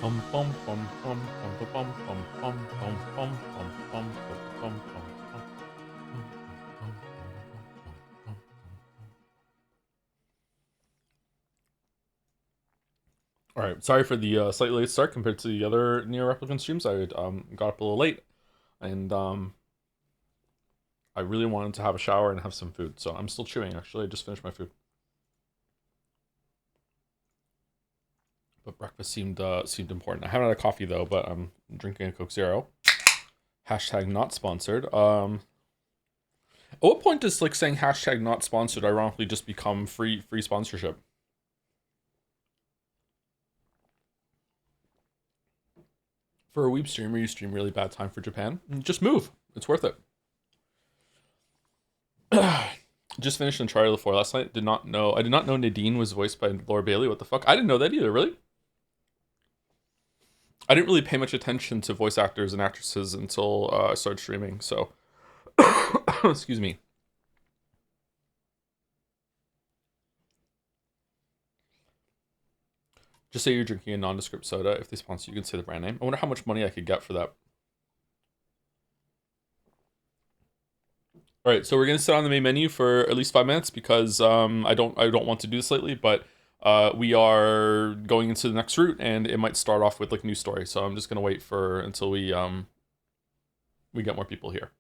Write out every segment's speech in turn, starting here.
All right, sorry for the slightly late start compared to the other NieR Replicant streams. I got up a little late, and I really wanted to have a shower and have some food, so I'm still chewing. Actually, I just finished my food, but breakfast seemed important. I haven't had a coffee though, but I'm drinking a Coke Zero. Hashtag not sponsored. At what point does like saying hashtag not sponsored ironically just become free sponsorship? For a weeb streamer, you stream really bad time for Japan. Just move. It's worth it. Just finished Uncharted 4 last night. I did not know Nadine was voiced by Laura Bailey. What the fuck? I didn't know that either, really. I didn't really pay much attention to voice actors and actresses until I started streaming, so excuse me. Just say you're drinking a nondescript soda. If they sponsor you, can say the brand name. I wonder how much money I could get for that. All right, so we're gonna sit on the main menu for at least 5 minutes because I don't want to do this lately, but we are going into the next route and it might start off with like new story. So I'm just gonna wait for until we get more people here.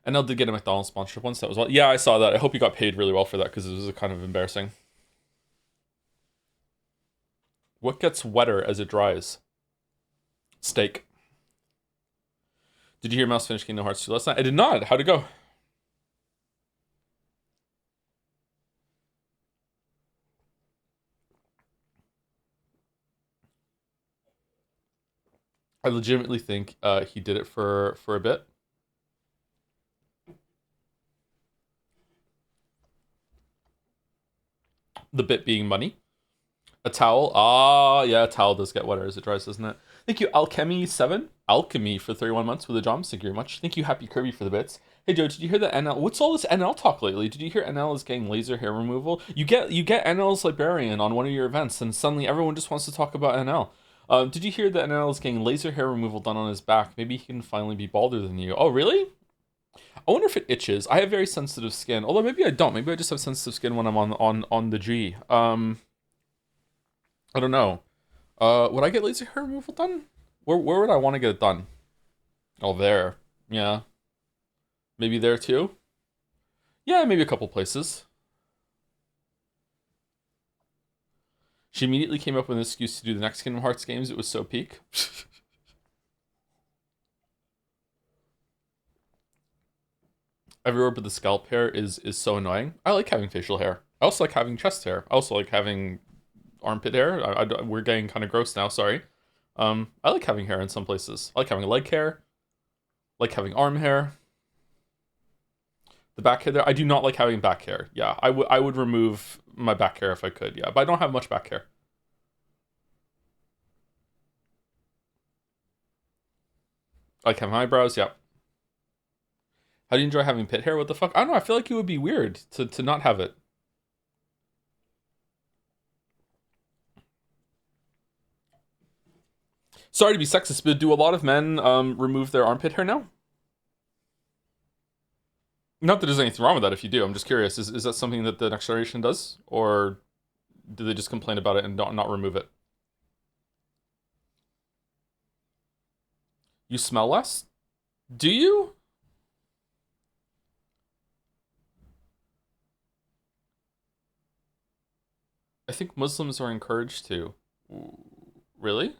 And I did get a McDonald's sponsorship once. That was well. Yeah, I saw that. I hope you got paid really well for that because it was kind of embarrassing. What gets wetter as it dries? Steak. Did you hear Mouse finish Kingdom Hearts 2 last night? I did not. How'd it go? I legitimately think he did it for a bit. The bit being money. A towel. Ah, yeah, a towel does get wetter as it dries, doesn't it? Thank you, Alchemy7. Alchemy for 31 months with the jobs. Thank you very much. Thank you, Happy Kirby for the bits. Hey Joe, did you hear that NL? What's all this NL talk lately? Did you hear NL is getting laser hair removal? You get NL's librarian on one of your events, and suddenly everyone just wants to talk about NL. Did you hear that NL is getting laser hair removal done on his back? Maybe he can finally be balder than you. Oh, really? I wonder if it itches. I have very sensitive skin, although maybe I don't. Maybe I just have sensitive skin when I'm on the G. I don't know. Would I get laser hair removal done? Where would I want to get it done? Oh, there. Yeah. Maybe there too? Yeah, maybe a couple places. She immediately came up with an excuse to do the next Kingdom Hearts games. It was so peak. Everywhere but the scalp hair is so annoying. I like having facial hair. I also like having chest hair. I also like having armpit hair. We're getting kind of gross now, sorry. I like having hair in some places. I like having leg hair. I like having arm hair. The back hair there. I do not like having back hair. Yeah, I would remove my back hair if I could. Yeah, but I don't have much back hair. I like having eyebrows. Yeah. How do you enjoy having pit hair? What the fuck? I don't know. I feel like it would be weird to not have it. Sorry to be sexist, but do a lot of men remove their armpit hair now? Not that there's anything wrong with that if you do. I'm just curious. Is that something that the next generation does? Or do they just complain about it and not remove it? You smell less? Do you? I think Muslims are encouraged to. Really?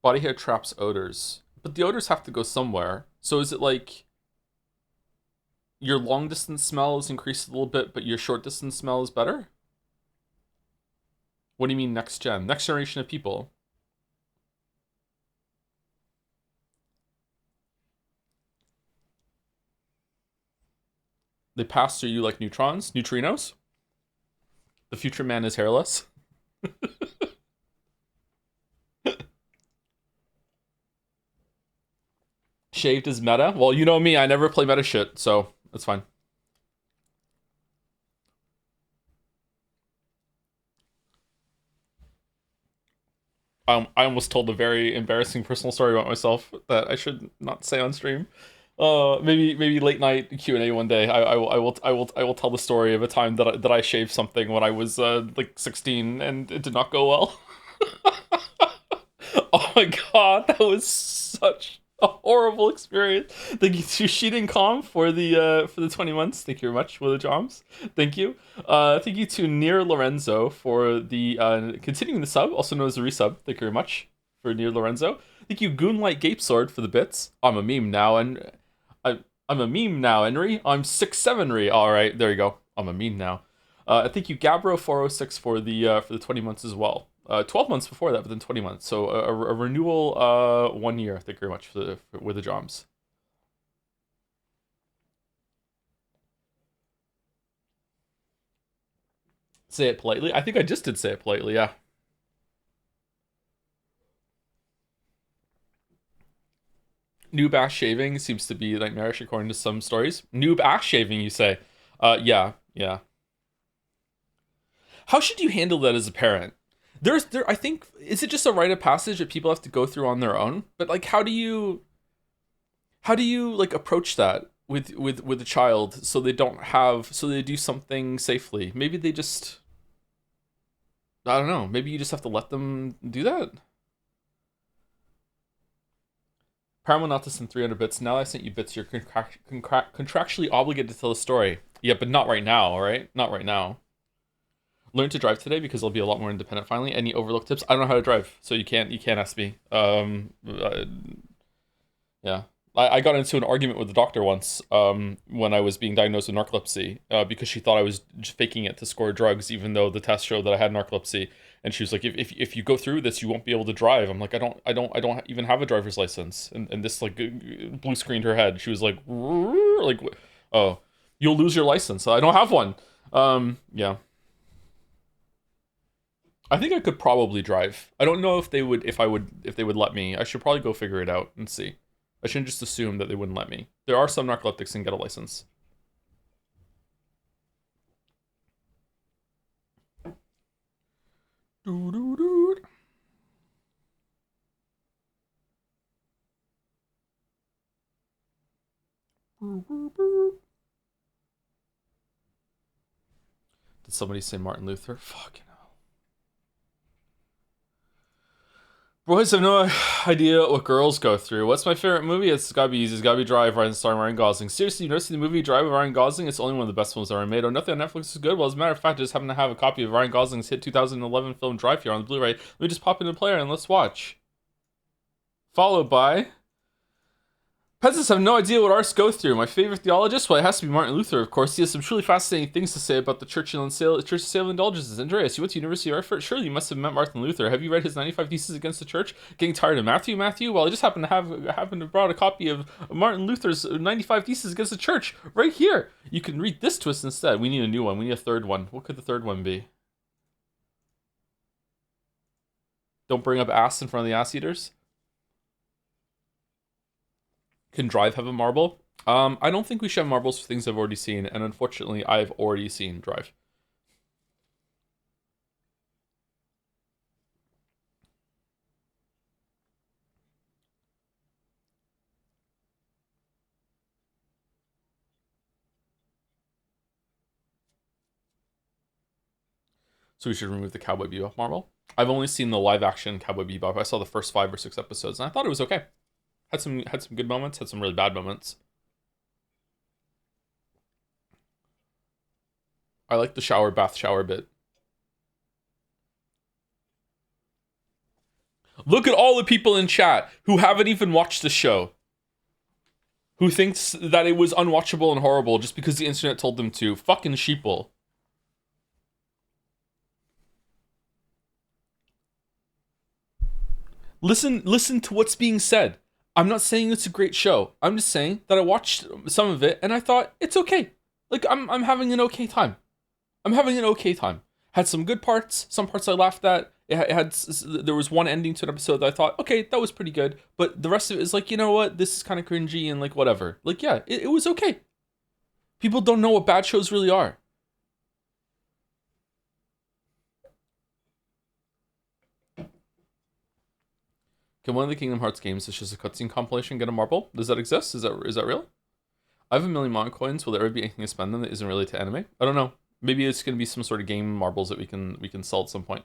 Body hair traps odors. But the odors have to go somewhere. So is it like your long distance smell is increased a little bit, but your short distance smell is better? What do you mean next gen? Next generation of people. They pass through you like neutrons, neutrinos. The future man is hairless. Shaved is meta. Well, you know me, I never play meta shit, so that's fine. I almost told a very embarrassing personal story about myself that I should not say on stream. Maybe late night Q&A one day. I will tell the story of a time that I shaved something when I was like 16 and it did not go well. Oh my god, that was such a horrible experience. Thank you to Sheeting Com for the 20 months. Thank you very much for the joms. Thank you. Thank you to NieR Lorenzo for the continuing the sub, also known as the resub. Thank you very much for NieR Lorenzo. Thank you Goonlight Gape Sword for the bits. I'm a meme now, and I'm a meme now, Henry. I'm 6'7". All right, there you go. I'm a meme now. Thank you Gabro406 for the 20 months as well. 12 months before that, but then 20 months. So a renewal 1 year. Thank you very much with the joms. Say it politely. I think I just did say it politely, yeah. Noob ass shaving seems to be nightmarish according to some stories. Noob ass shaving, you say? Yeah. How should you handle that as a parent? I think, is it just a rite of passage that people have to go through on their own? But like, how do you like approach that with a child so they do something safely? Maybe they just, I don't know. Maybe you just have to let them do that. Paramount not to send 300 bits. Now that I sent you bits, you're contractually obligated to tell the story. Yeah, but not right now, all right? Not right now. Learn to drive today because I'll be a lot more independent finally. Any overlook tips? I don't know how to drive, so you can't ask me. Yeah. I got into an argument with the doctor once when I was being diagnosed with narcolepsy because she thought I was just faking it to score drugs, even though the test showed that I had narcolepsy. And she was like, if you go through this, you won't be able to drive. I'm like, I don't even have a driver's license. And this like blue screened her head. She was like, oh, you'll lose your license. I don't have one. Yeah. I think I could probably drive. I don't know if they would let me. I should probably go figure it out and see. I shouldn't just assume that they wouldn't let me. There are some narcoleptics and get a license. Did somebody say Martin Luther? Fucking hell. Boys have no idea what girls go through. What's my favorite movie? It's gotta be easy. It's gotta be Drive, starring Ryan Gosling. Seriously, you never seen the movie Drive with Ryan Gosling? It's only one of the best films ever made. Oh, nothing on Netflix is good. Well, as a matter of fact, I just happen to have a copy of Ryan Gosling's hit 2011 film Drive here on the Blu-ray. Let me just pop in the player and let's watch. Followed by... Peasants have no idea what arts go through. My favorite theologist? Well, it has to be Martin Luther, of course. He has some truly fascinating things to say about the Church of Sale of Indulgences. Andreas, you went to University of Erfurt? Surely you must have met Martin Luther. Have you read his 95 Theses Against the Church? Getting tired of Matthew? Well, I just happen to brought a copy of Martin Luther's 95 Theses Against the Church right here. You can read this twist instead. We need a new one. We need a third one. What could the third one be? Don't bring up ass in front of the ass eaters. Can Drive have a marble? I don't think we should have marbles for things I've already seen, and unfortunately, I've already seen Drive. So we should remove the Cowboy Bebop marble. I've only seen the live action Cowboy Bebop. I saw the first 5 or 6 episodes, and I thought it was okay. Had some good moments, had some really bad moments. I like the bath shower bit. Look at all the people in chat who haven't even watched the show. Who thinks that it was unwatchable and horrible just because the internet told them to. Fucking sheeple. Listen to what's being said. I'm not saying it's a great show. I'm just saying that I watched some of it and I thought it's okay. Like I'm having an okay time. I'm having an okay time. Had some good parts, some parts I laughed at. There was one ending to an episode that I thought, okay, that was pretty good, but the rest of it is like, you know what, this is kind of cringy and like whatever. Like, yeah, it was okay. People don't know what bad shows really are. Can one of the Kingdom Hearts games that's just a cutscene compilation get a marble? Does that exist? Is that real? I have 1,000,000 Mon coins. Will there ever be anything to spend them that isn't related to anime? I don't know. Maybe it's gonna be some sort of game marbles that we can sell at some point.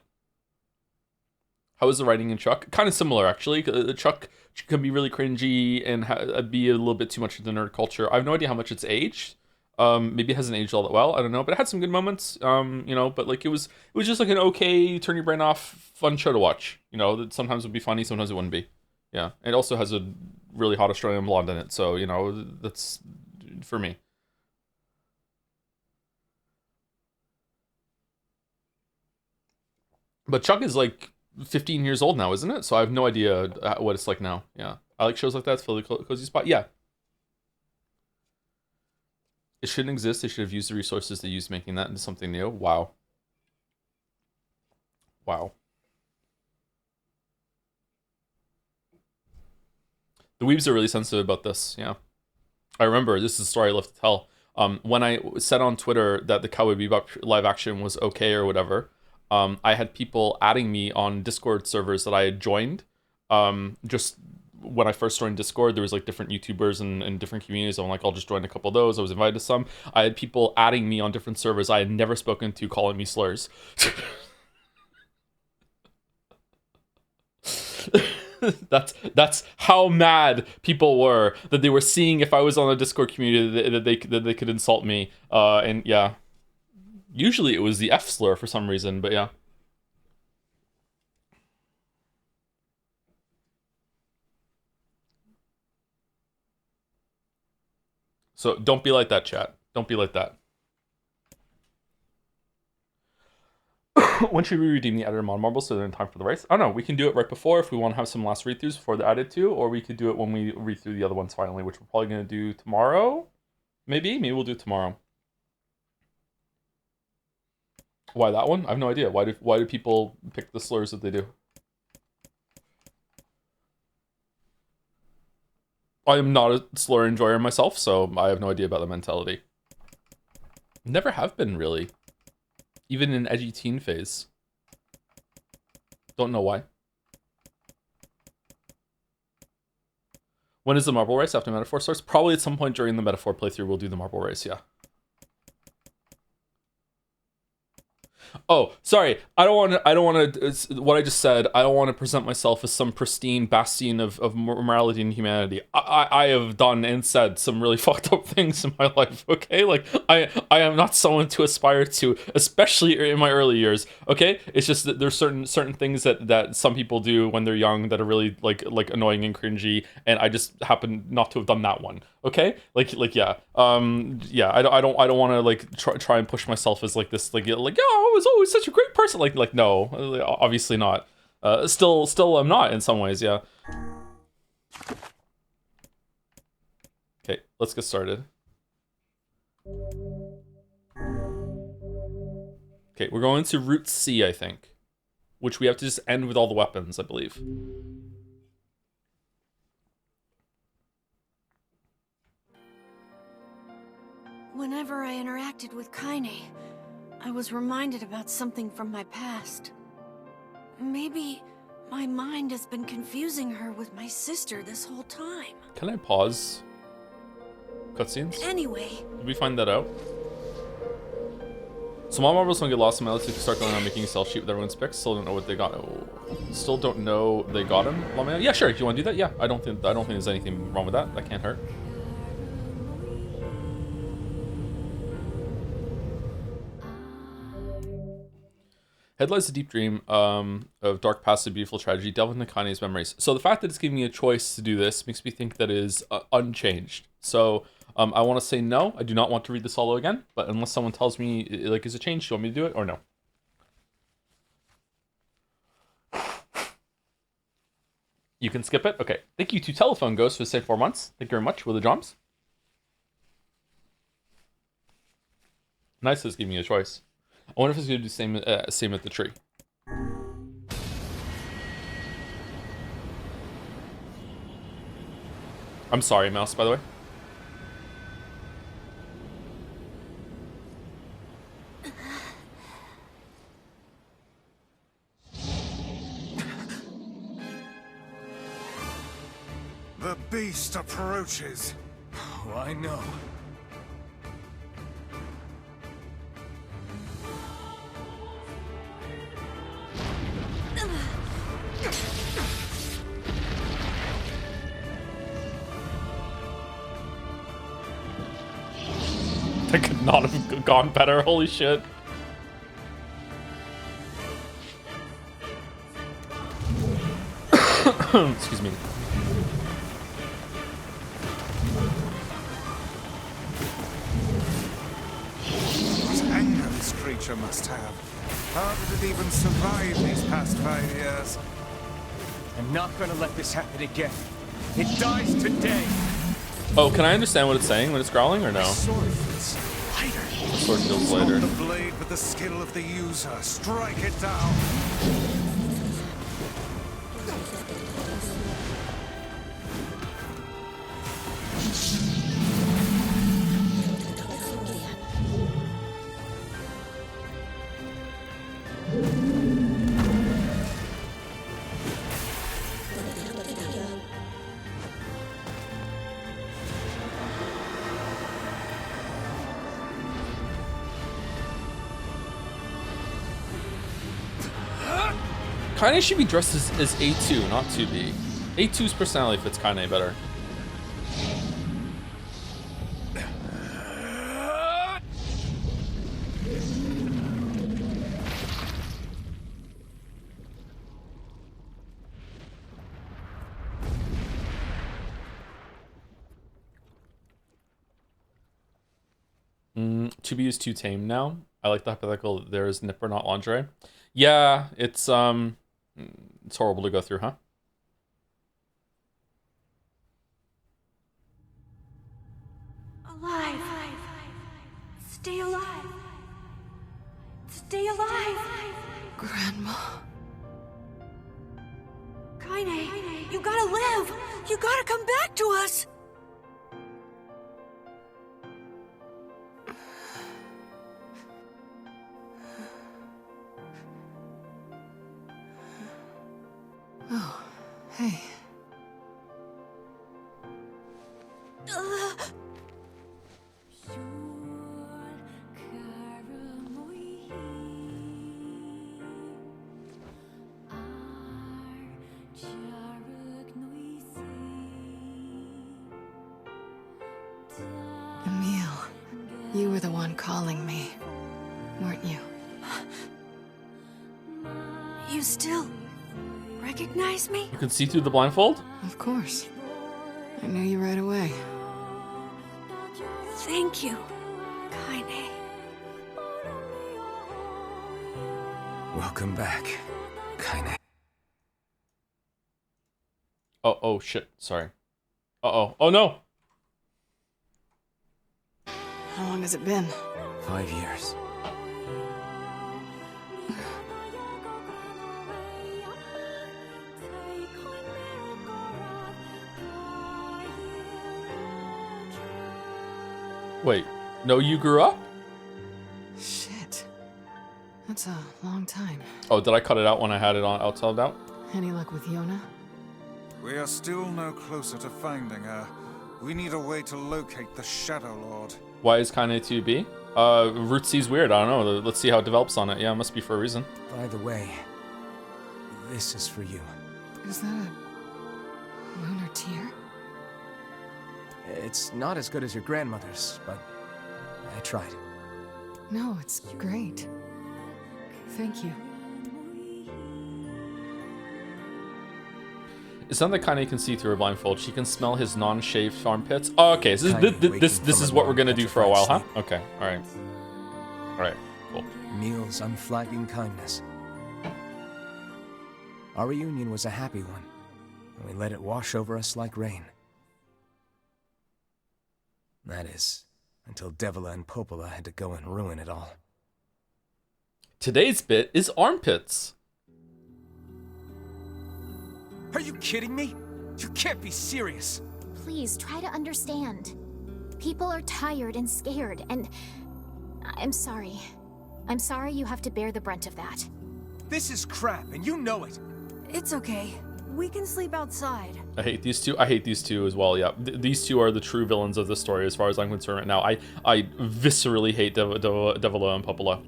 How is the writing in Chuck? Kind of similar, actually. Chuck can be really cringy and be a little bit too much of the nerd culture. I have no idea how much it's aged. Maybe it hasn't aged all that well. I don't know, but it had some good moments. But like it was just like an okay, turn your brain off, fun show to watch. That sometimes would be funny, sometimes it wouldn't be. Yeah, it also has a really hot Australian blonde in it, so that's for me. But Chuck is like 15 years old now, isn't it? So I have no idea what it's like now. Yeah, I like shows like that. It's a cozy spot. Yeah. It shouldn't exist. They should have used the resources they used making that into something new. Wow. Wow. The weebs are really sensitive about this. Yeah. I remember, this is a story I love to tell. When I said on Twitter that the Cowboy Bebop live action was okay or whatever, I had people adding me on Discord servers that I had joined. Just when I first joined Discord, there was like different YouTubers and different communities. I'm like, I'll just join a couple of those. I was invited to some. I had people adding me on different servers I had never spoken to, calling me slurs. That's how mad people were that they were seeing if I was on a Discord community that they could insult me. And yeah, usually it was the F slur for some reason, but yeah. So don't be like that, chat. Don't be like that. When should we redeem the editor mod marbles so they're in time for the race? I don't know. We can do it right before if we want to have some last read-throughs before they're added to, or we could do it when we read through the other ones finally, which we're probably going to do tomorrow. Maybe we'll do it tomorrow. Why that one? I have no idea. Why do people pick the slurs that they do? I am not a slur enjoyer myself, so I have no idea about the mentality. Never have been, really. Even in edgy teen phase. Don't know why. When is the marble race after Metaphor starts? Probably at some point during the Metaphor playthrough we'll do the marble race, yeah. Oh, sorry. I don't want to, what I just said, I don't want to present myself as some pristine bastion of morality and humanity. I have done and said some really fucked up things in my life, okay? Like, I am not someone to aspire to, especially in my early years, okay? It's just that there's certain things that some people do when they're young that are really, like annoying and cringy, and I just happen not to have done that one, okay? Like yeah. Yeah, I don't want to, like, try and push myself as, like, this, like, oh, I was always such a great person. Like no, obviously not. Still I'm not in some ways, yeah. Okay, let's get started. Okay, we're going to Route C, I think. Which we have to just end with all the weapons, I believe. Whenever I interacted with Kaine, I was reminded about something from my past. Maybe my mind has been confusing her with my sister this whole time. Can I pause cutscenes? Anyway. Did we find that out? So my marbles don't get lost in my list. Start going on making a sell sheet with everyone's picks. Still don't know what they got. Oh, still don't know they got him. Yeah, sure. If you want to do that, yeah. I don't think there's anything wrong with that. That can't hurt. Head lies a deep dream of dark past and beautiful tragedy, delve into Kaine's memories. So the fact that it's giving me a choice to do this makes me think that it is unchanged. So I want to say no. I do not want to read the solo again, but unless someone tells me, like, is it changed? Do you want me to do it or no? You can skip it? Okay. Thank you to Telephone Ghost for the same 4 months. Thank you very much. With the drums. Nice, it's giving me a choice. I wonder if it's going to do the same at the tree. I'm sorry, Mouse, by the way. fast approaches. Oh, I know. That could not have gone better, holy shit. Excuse me. What anger this creature must have. How did it even survive these past 5 years? I'm not gonna let this happen again. It dies today. Oh, can I understand what it's saying when it's growling or no? Sword feels lighter. The sword feels lighter. The blade with the skill of the user. Strike it down. Kaine should be dressed as A2, not 2B. A2's personality fits Kaine better. To be is too tame now. I like the hypothetical. There's nipper, not lingerie. Yeah, it's horrible to go through, huh? Alive. Stay alive. Stay alive. Grandma. Kaine, you gotta live. You gotta come back to us. Oh, hey. Emil, you were the one calling me, weren't you? You still recognize me? You can see through the blindfold? Of course. I knew you right away. Thank you, Kaine. Welcome back, Kaine. Oh shit, sorry. Oh no! How long has it been? 5 years. Wait, no, you grew up? Shit. That's a long time. Oh, did I cut it out when I had it on outside out? Any luck with Yona? We are still no closer to finding her. We need a way to locate the Shadow Lord. Why is Kaine 2B? Root C's weird, I don't know. Let's see how it develops on it. Yeah, it must be for a reason. By the way, this is for you. Is that a lunar tear? It's not as good as your grandmother's, but I tried. No, it's great. Thank you. It's not that Kaine can see through her blindfold. She can smell his non-shaved armpits. Oh, okay, so this is what we're gonna do for a while, huh? Okay, all right, cool. Emil's unflagging kindness. Our reunion was a happy one, and we let it wash over us like rain. That is, until Devila and Popola had to go and ruin it all. Today's bit is armpits. Are you kidding me? You can't be serious. Please try to understand. People are tired and scared, and I'm sorry. I'm sorry you have to bear the brunt of that. This is crap, and you know it. It's okay. We can sleep outside. I hate these two. I hate these two as well. Yeah, these two are the true villains of the story, as far as I'm concerned right now. I viscerally hate Devilo and Popola.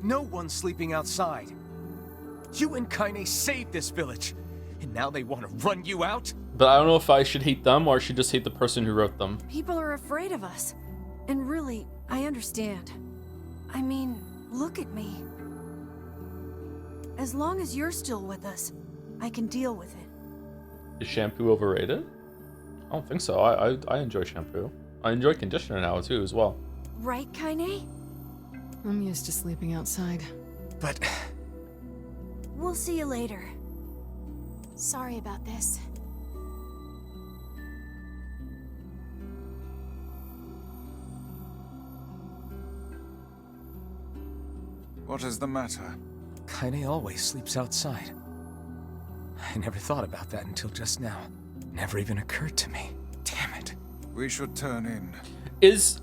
No one's sleeping outside. You and Kaine saved this village, and now they want to run you out? But I don't know if I should hate them or I should just hate the person who wrote them. People are afraid of us. And really, I understand. I mean, look at me. As long as you're still with us, I can deal with it. Is shampoo overrated? I don't think so. I enjoy shampoo. I enjoy conditioner now too as well. Right, Kaine? I'm used to sleeping outside. But We'll see you later. Sorry about this. What is the matter? Kaine always sleeps outside. I never thought about that until just now. Never even occurred to me. Damn it. We should turn in.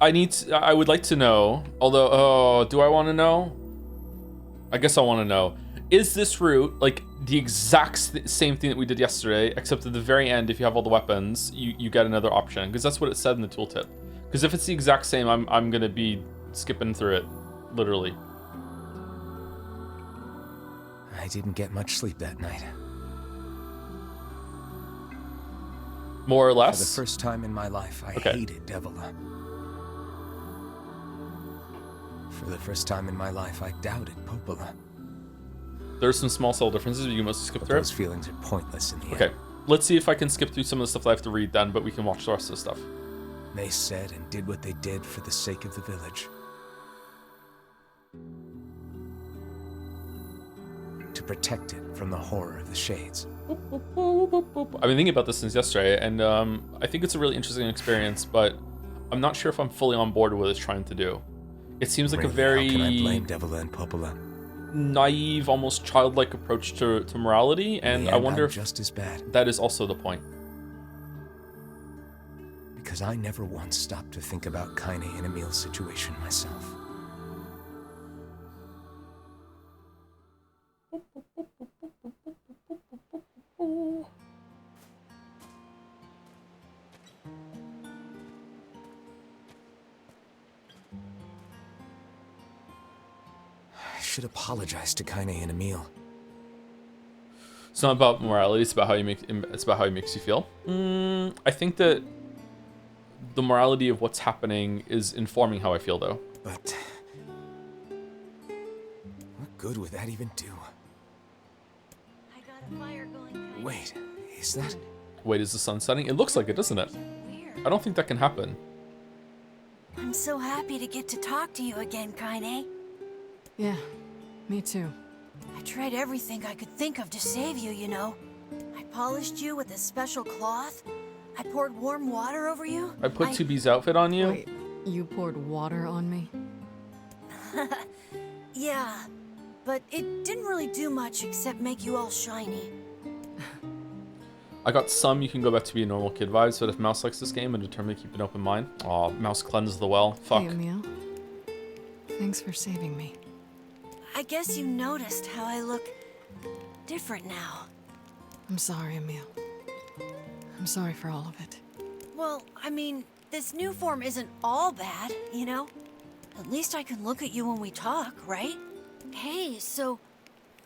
I would like to know, although, do I want to know? I guess I want to know. Is this route like the exact same thing that we did yesterday, except at the very end, if you have all the weapons, you get another option? Because that's what it said in the tooltip. Because if it's the exact same, I'm going to be skipping through it, literally. I didn't get much sleep that night. More or less? For the first time in my life, I hated Devila. For the first time in my life, I doubted Popola. There's some small subtle differences, but you must skip through Those feelings are pointless in the end. Okay, let's see if I can skip through some of the stuff that I have to read then, but we can watch the rest of the stuff. They said and did what they did for the sake of the village. To protect it from the horror of the Shades. I've been thinking about this since yesterday, and I think it's a really interesting experience, but I'm not sure if I'm fully on board with what it's trying to do. It seems like Really, a very how can I blame Devila and Popola? naive, almost childlike approach to morality, and I wonder if just as bad. that is also the point. Because I never once stopped to think about Kaine and Emil's situation myself. I should apologize to Kaine and Emil. It's not about morality, it's about how he makes you feel. I think that the morality of what's happening is informing how I feel, though. But what good would that even do? I got a fire going, Kaine. Wait, is that? Wait, is the sun setting? It looks like it, doesn't it? Weird. I don't think that can happen. I'm so happy to get to talk to you again, Kaine. Yeah, me too. I tried everything I could think of to save you, you know. I polished you with a special cloth. I poured warm water over you. I put 2B's outfit on you. Wait, you poured water on me? Yeah, but it didn't really do much except make you all shiny. I got some you can go back to be a normal kid vibes, but if Mouse likes this game and determined to keep an open mind. Aw, Mouse cleansed the well. Fuck. Hey, Emil. Thanks for saving me. I guess you noticed how I look different now. I'm sorry, Emil. I'm sorry for all of it. Well, I mean, this new form isn't all bad, you know? At least I can look at you when we talk, right? Hey, so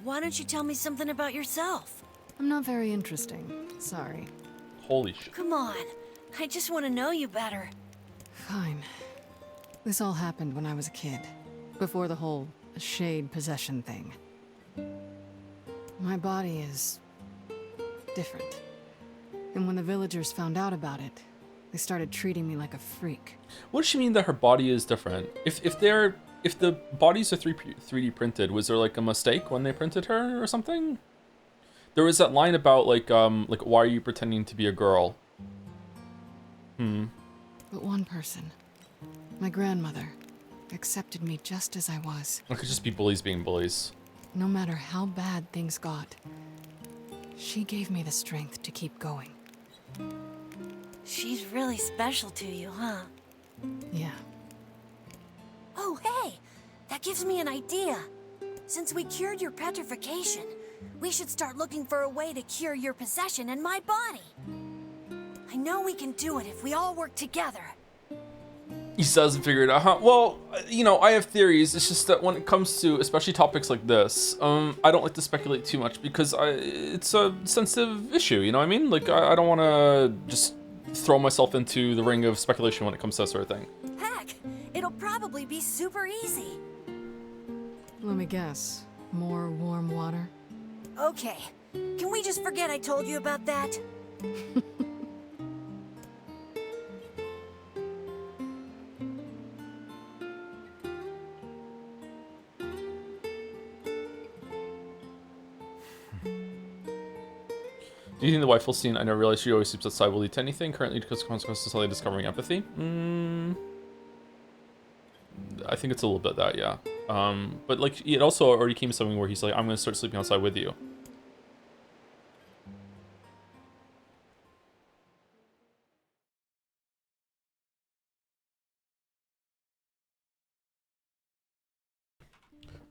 why don't you tell me something about yourself? I'm not very interesting. Sorry. Holy shit. Come on, I just want to know you better. Fine. This all happened when I was a kid, before the whole shade possession thing. My body is different. And when the villagers found out about it, they started treating me like a freak. What does she mean that her body is different? If the bodies are 3D printed, was there like a mistake when they printed her or something? There was that line about like why are you pretending to be a girl? But one person, my grandmother, accepted me just as I was. It could just be bullies being bullies. No matter how bad things got, she gave me the strength to keep going. She's really special to you, huh? Yeah. Oh, hey! That gives me an idea. Since we cured your petrification, we should start looking for a way to cure your possession in my body. I know we can do it if we all work together. He still hasn't figured it out, huh? Well, you know, I have theories. It's just that when it comes to, especially topics like this, I don't like to speculate too much because it's a sensitive issue, you know what I mean? Like, I don't want to just throw myself into the ring of speculation when it comes to that sort of thing. Heck, it'll probably be super easy. Let me guess. More warm water? Okay, can we just forget I told you about that? Do you think the wife will scene, I never realized she always sleeps outside, will lead to anything? Currently, because consequences of slowly discovering empathy? I think it's a little bit that, yeah. But like, it also already came to something where he's like, I'm gonna start sleeping outside with you.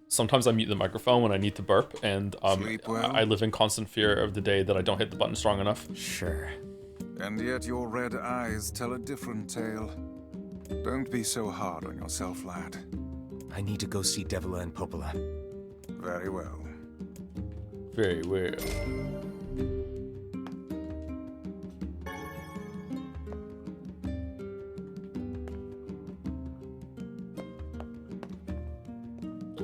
Sometimes I mute the microphone when I need to burp, and Sleep well? I live in constant fear of the day that I don't hit the button strong enough. Sure. And yet your red eyes tell a different tale. Don't be so hard on yourself, lad. I need to go see Devila and Popola. Very well. Very well.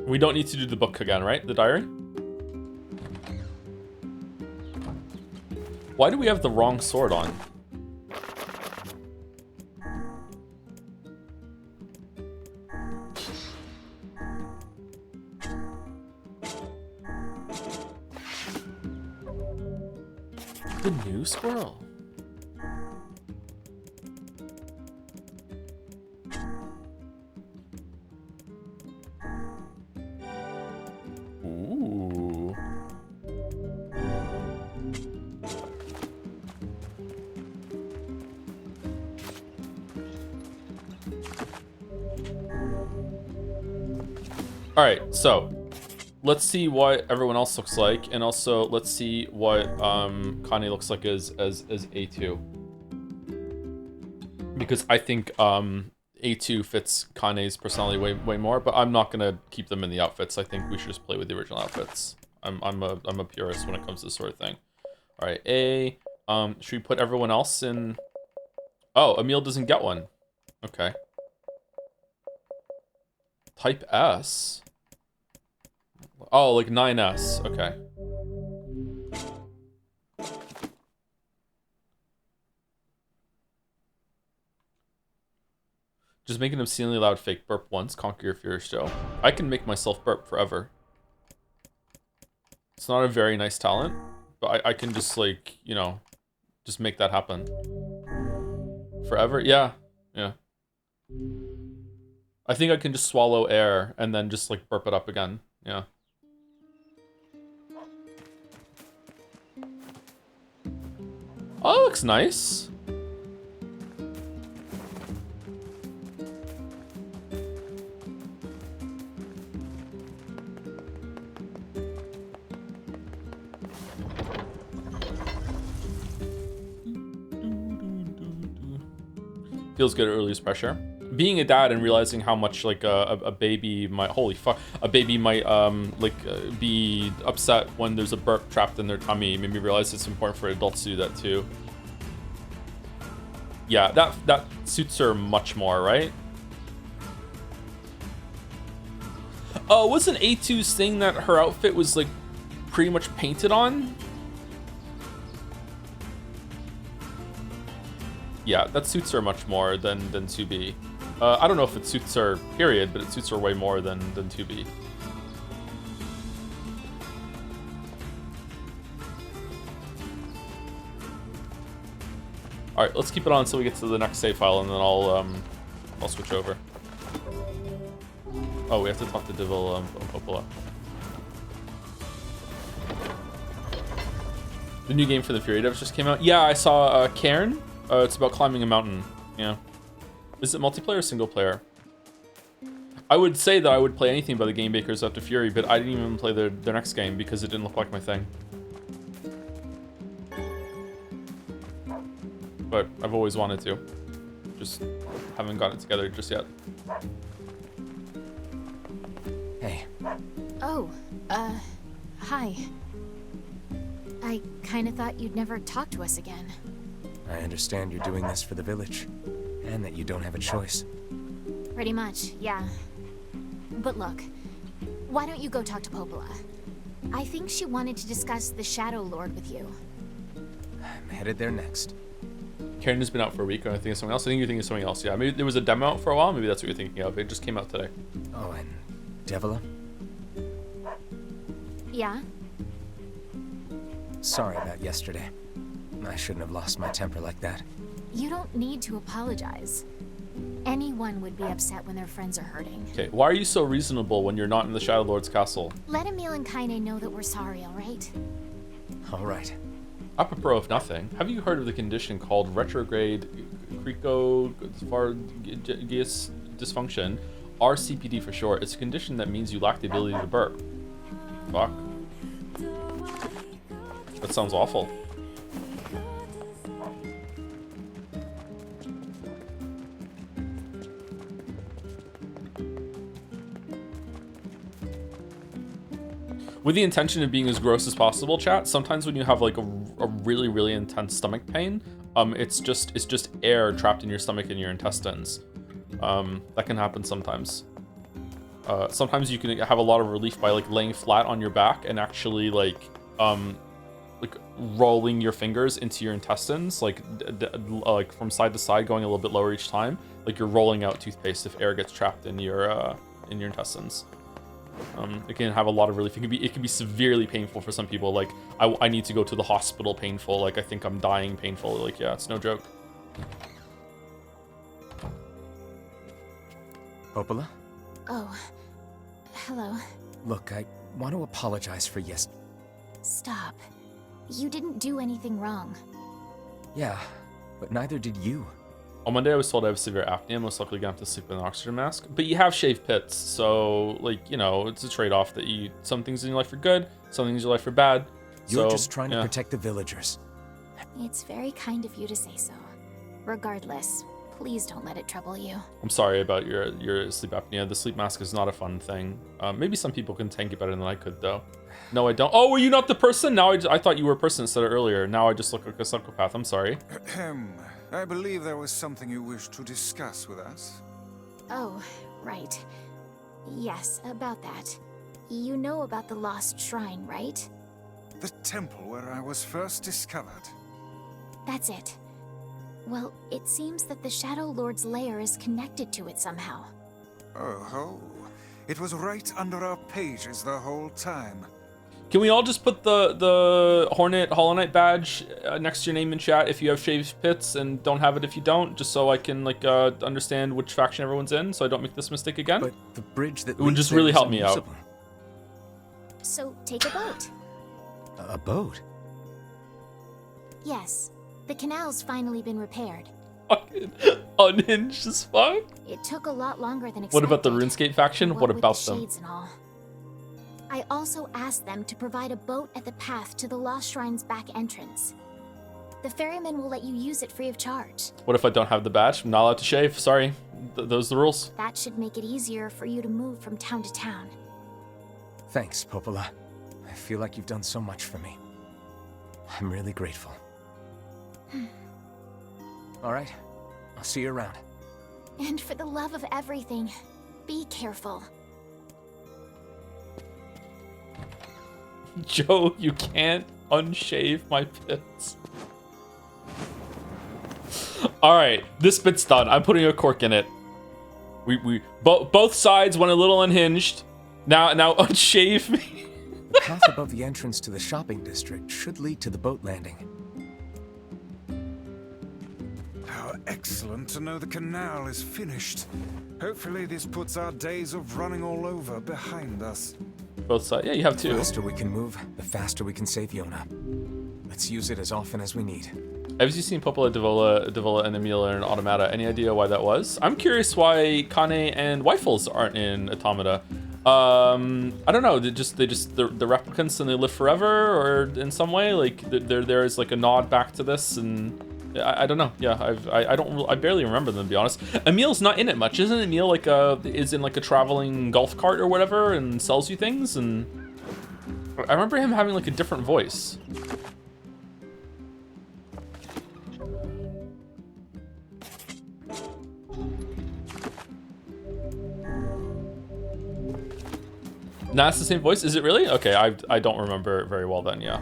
We don't need to do the book again, right? The diary? Why do we have the wrong sword on? The new squirrel. Ooh. All right, so let's see what everyone else looks like, and also let's see what Connie looks like as A2, because I think A2 fits Kane's personality way more, but I'm not gonna keep them in the outfits. I think we should just play with the original outfits. I'm a purist when it comes to this sort of thing. All right, A. Should we put everyone else in? Oh, Emil doesn't get one. Okay. Type S. Oh, like 9S. Okay. Just make an obscenely loud fake burp once, conquer your fear show. I can make myself burp forever. It's not a very nice talent, but I can just, like, you know, just make that happen. Forever? Yeah. Yeah. I think I can just swallow air and then just, like, burp it up again. Yeah. Oh, that looks nice. Feels good at release pressure. Being a dad and realizing how much like a baby might, holy fuck, a baby might be upset when there's a burp trapped in their tummy made me realize it's important for adults to do that too. Yeah, that suits her much more, right? Oh, wasn't A2 saying that her outfit was like pretty much painted on? Yeah, that suits her much more than 2B. I don't know if it suits her, period, but it suits her way more than 2B. All right, let's keep it on until we get to the next save file, and then I'll switch over. Oh, we have to talk to Devil Popola. The new game for the Fury devs just came out. Yeah, I saw Cairn. It's about climbing a mountain. Yeah. Is it multiplayer or single player? I would say that I would play anything by the game makers after Fury, but I didn't even play their next game because it didn't look like my thing. but I've always wanted to. Just haven't got it together just yet. Hey, Oh, hi. I kinda thought you'd never talk to us again. I understand you're doing this for the village, and that you don't have a choice. Pretty much, yeah. But look, why don't you go talk to Popola? I think she wanted to discuss the Shadow Lord with you. I'm headed there next. Karen has been out for a week. I think it's something else. I think you're thinking of something else. Yeah, maybe there was a demo out for a while. Maybe that's what you're thinking of. It just came out today. Oh, and Devila? Yeah? Sorry about yesterday. I shouldn't have lost my temper like that. You don't need to apologize. Anyone would be upset when their friends are hurting. Okay, why are you so reasonable when you're not in the Shadow Lord's castle? Let Emil and Kaine know that we're sorry, alright? All right. Apropos of nothing, have you heard of the condition called retrograde cricopharyngeus dysfunction, RCPD for short? It's a condition that means you lack the ability to burp. Fuck. That sounds awful. With the intention of being as gross as possible, chat, sometimes when you have like a really, really intense stomach pain, it's just air trapped in your stomach and your intestines. That can happen sometimes. Sometimes you can have a lot of relief by like laying flat on your back and actually like rolling your fingers into your intestines, like from side to side, going a little bit lower each time, like you're rolling out toothpaste if air gets trapped in your intestines. It can have a lot of relief. It can be severely painful for some people. Like I need to go to the hospital painful. Like I think I'm dying painful. Like yeah, it's no joke. Popola? Oh, hello. Look, I want to apologize for Stop. You didn't do anything wrong. Yeah, but neither did you. On Monday, I was told I have severe apnea, most likely gonna have to sleep with an oxygen mask. But you have shaved pits, so like, you know, it's a trade-off that some things in your life are good, some things in your life are bad. You're just trying to protect the villagers. It's very kind of you to say so. Regardless, please don't let it trouble you. I'm sorry about your sleep apnea. The sleep mask is not a fun thing. Maybe some people can tank it better than I could, though. No, I don't. Oh, were you not the person? Now I thought you were a person instead of earlier. Now I just look like a psychopath. I'm sorry. I believe there was something you wished to discuss with us. Oh, right. Yes, about that. You know about the lost shrine, right? The temple where I was first discovered. That's it. Well, it seems that the Shadow Lord's lair is connected to it somehow. Oh, it was right under our pages the whole time. Can we all just put the Hornet Hollow Knight badge next to your name in chat if you have shaved pits and don't have it if you don't, just so I can like understand which faction everyone's in, so I don't make this mistake again? But the bridge that it would just really help me out. So take a boat. A boat? Yes. The canal's finally been repaired. Fucking unhinged as fuck. It took a lot longer than expected. What about the RuneScape faction? What about the them? Shades and all. I also asked them to provide a boat at the path to the Lost Shrine's back entrance. The ferryman will let you use it free of charge. What if I don't have the badge? I'm not allowed to shave. Sorry. Those are the rules. That should make it easier for you to move from town to town. Thanks, Popola. I feel like you've done so much for me. I'm really grateful. All right. I'll see you around. And for the love of everything, be careful. Joe, you can't unshave my pits. All right, this bit's done. I'm putting a cork in it. Both sides went a little unhinged. Now unshave me. The path above the entrance to the shopping district should lead to the boat landing. How excellent to know the canal is finished. Hopefully this puts our days of running all over behind us. Both sides. Yeah, you have The two. faster we can move, the faster we can save Yona. Let's use it as often as we need. Have you seen Popola, Devola, and Emilia in Automata? Any idea why that was? I'm curious why Kane and Weifels aren't in Automata. I don't know. They're the replicants and they live forever, or in some way, like there is like a nod back to this, and I don't know. Yeah, I barely remember them, to be honest. Emil's not in it much, isn't Emil? Like is in like a traveling golf cart or whatever and sells you things. And I remember him having like a different voice. Nah, it's the same voice. Is it really? Okay, I don't remember it very well then. Yeah.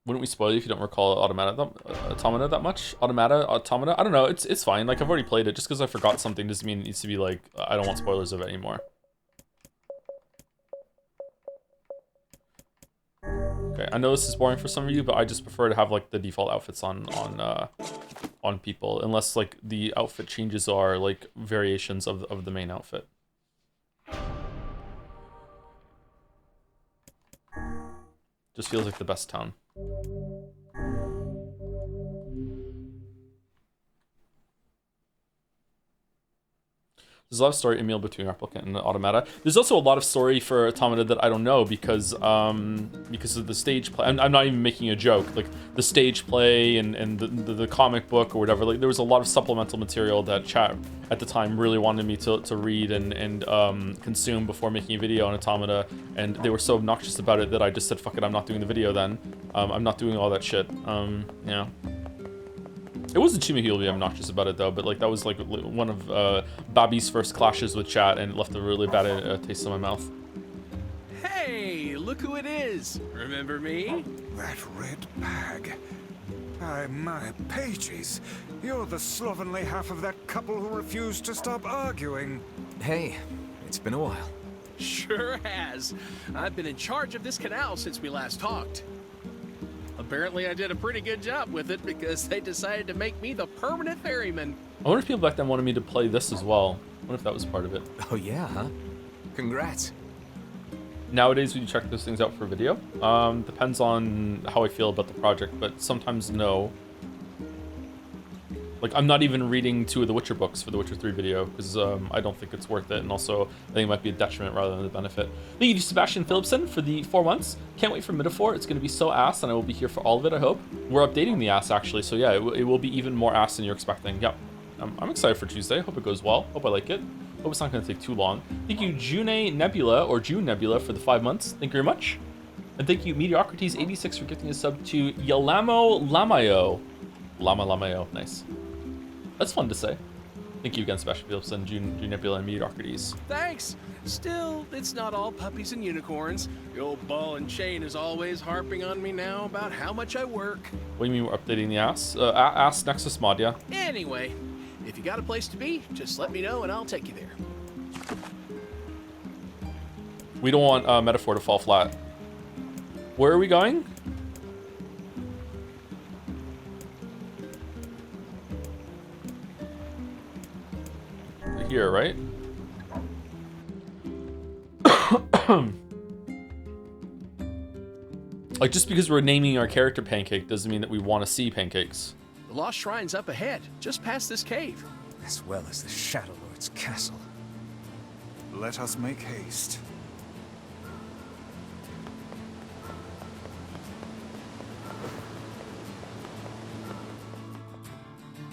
Wouldn't we spoil you if you don't recall Automata that much? Automata? I don't know. It's fine. Like I've already played it. Just because I forgot something doesn't mean it needs to be like I don't want spoilers of it anymore. Okay, I know this is boring for some of you, but I just prefer to have like the default outfits on people, unless like the outfit changes are like variations of the main outfit. Just feels like the best town. There's a lot of story Emil between Replicant and Automata. There's also a lot of story for Automata that I don't know because of the stage play. I'm not even making a joke. Like the stage play and the comic book or whatever. Like there was a lot of supplemental material that chat at the time really wanted me to read and consume before making a video on Automata. And they were so obnoxious about it that I just said, fuck it, I'm not doing the video then. I'm not doing all that shit. Yeah. It wasn't too many people be obnoxious about it though, but like that was like one of Bobby's first clashes with chat and it left a really bad taste in my mouth. Hey, look who it is. Remember me? That red bag. My pages. You're the slovenly half of that couple who refused to stop arguing. Hey, it's been a while. Sure has. I've been in charge of this canal since we last talked. Apparently I did a pretty good job with it because they decided to make me the permanent ferryman. I wonder if people back then wanted me to play this as well. I wonder if that was part of it. Oh yeah, huh? Congrats. Nowadays, would you check those things out for video? Depends on how I feel about the project, but sometimes no. Like, I'm not even reading 2 of the Witcher books for the Witcher 3 video, because I don't think it's worth it, and also I think it might be a detriment rather than a benefit. Thank you to Sebastian Philipson for the 4 months. Can't wait for Metaphor. It's going to be so ass, and I will be here for all of it, I hope. We're updating the ass, actually, so yeah, it will be even more ass than you're expecting. Yep. I'm excited for Tuesday. Hope it goes well. Hope I like it. Hope it's not going to take too long. Thank you, June Nebula, or June Nebula, for the 5 months. Thank you very much. And thank you, Mediocrities86, for gifting a sub to Yalamo Lamayo. Lamayo, nice. That's fun to say. Thank you again, Sebastian Philipson, June Nebula, and Mediocrities. Thanks. Still, it's not all puppies and unicorns. The old ball and chain is always harping on me now about how much I work. What do you mean we're updating the ass? Ass Nexus mod, yeah. Anyway, if you got a place to be, just let me know and I'll take you there. We don't want Metaphor to fall flat. Where are we going? Here, right? Like, just because we're naming our character Pancake doesn't mean that we want to see pancakes. The Lost Shrine's up ahead, just past this cave. As well as the Shadow Lord's castle. Let us make haste.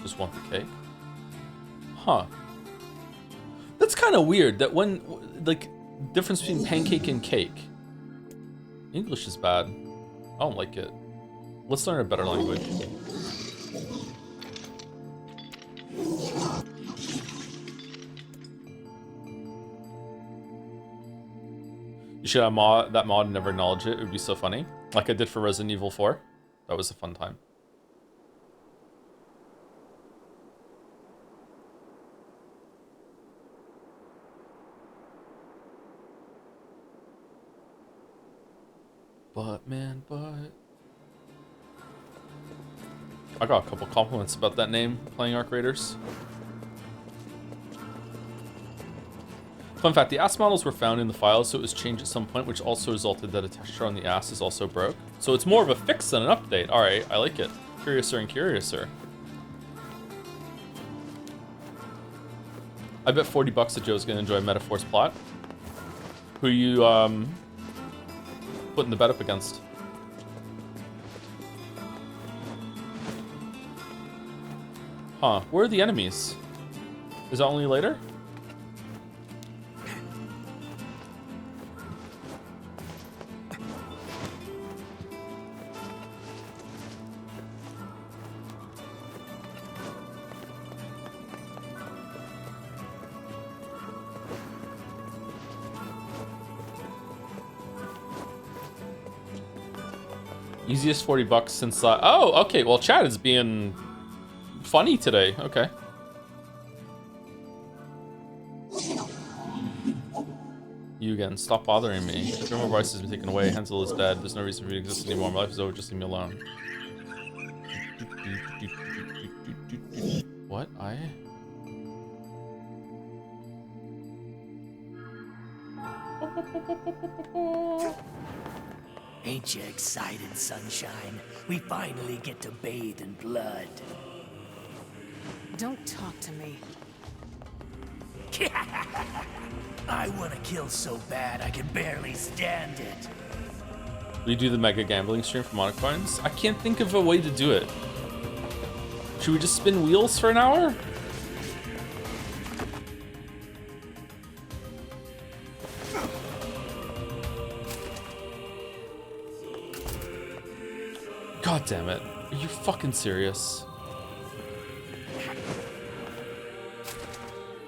Just want the cake? Huh. That's kind of weird that when, like, difference between pancake and cake. English is bad. I don't like it. Let's learn a better language. You should have that mod and never acknowledge it. It would be so funny. Like I did for Resident Evil 4. That was a fun time. But man, I got a couple compliments about that name, playing Arc Raiders. Fun fact, the ass models were found in the files, so it was changed at some point, which also resulted that a texture on the ass is also broke. So it's more of a fix than an update. Alright, I like it. Curiouser and curiouser. I bet $40 that Joe's gonna enjoy Metaphor's plot. Who you putting the bet up against. Huh, where are the enemies? Is that only later? Easiest 40 bucks since oh, okay, well chat is being funny today. Okay. You again, stop bothering me. The drummer voice has been taken away, Hansel is dead. There's no reason for me to exist anymore. My life is over, just leave me alone. What? Ain't you excited, sunshine? We finally get to bathe in blood. Don't talk to me. I want to kill so bad I can barely stand it. We do the mega gambling stream for monocoins? I can't think of a way to do it. Should we just spin wheels for an hour? God damn it. Are you fucking serious?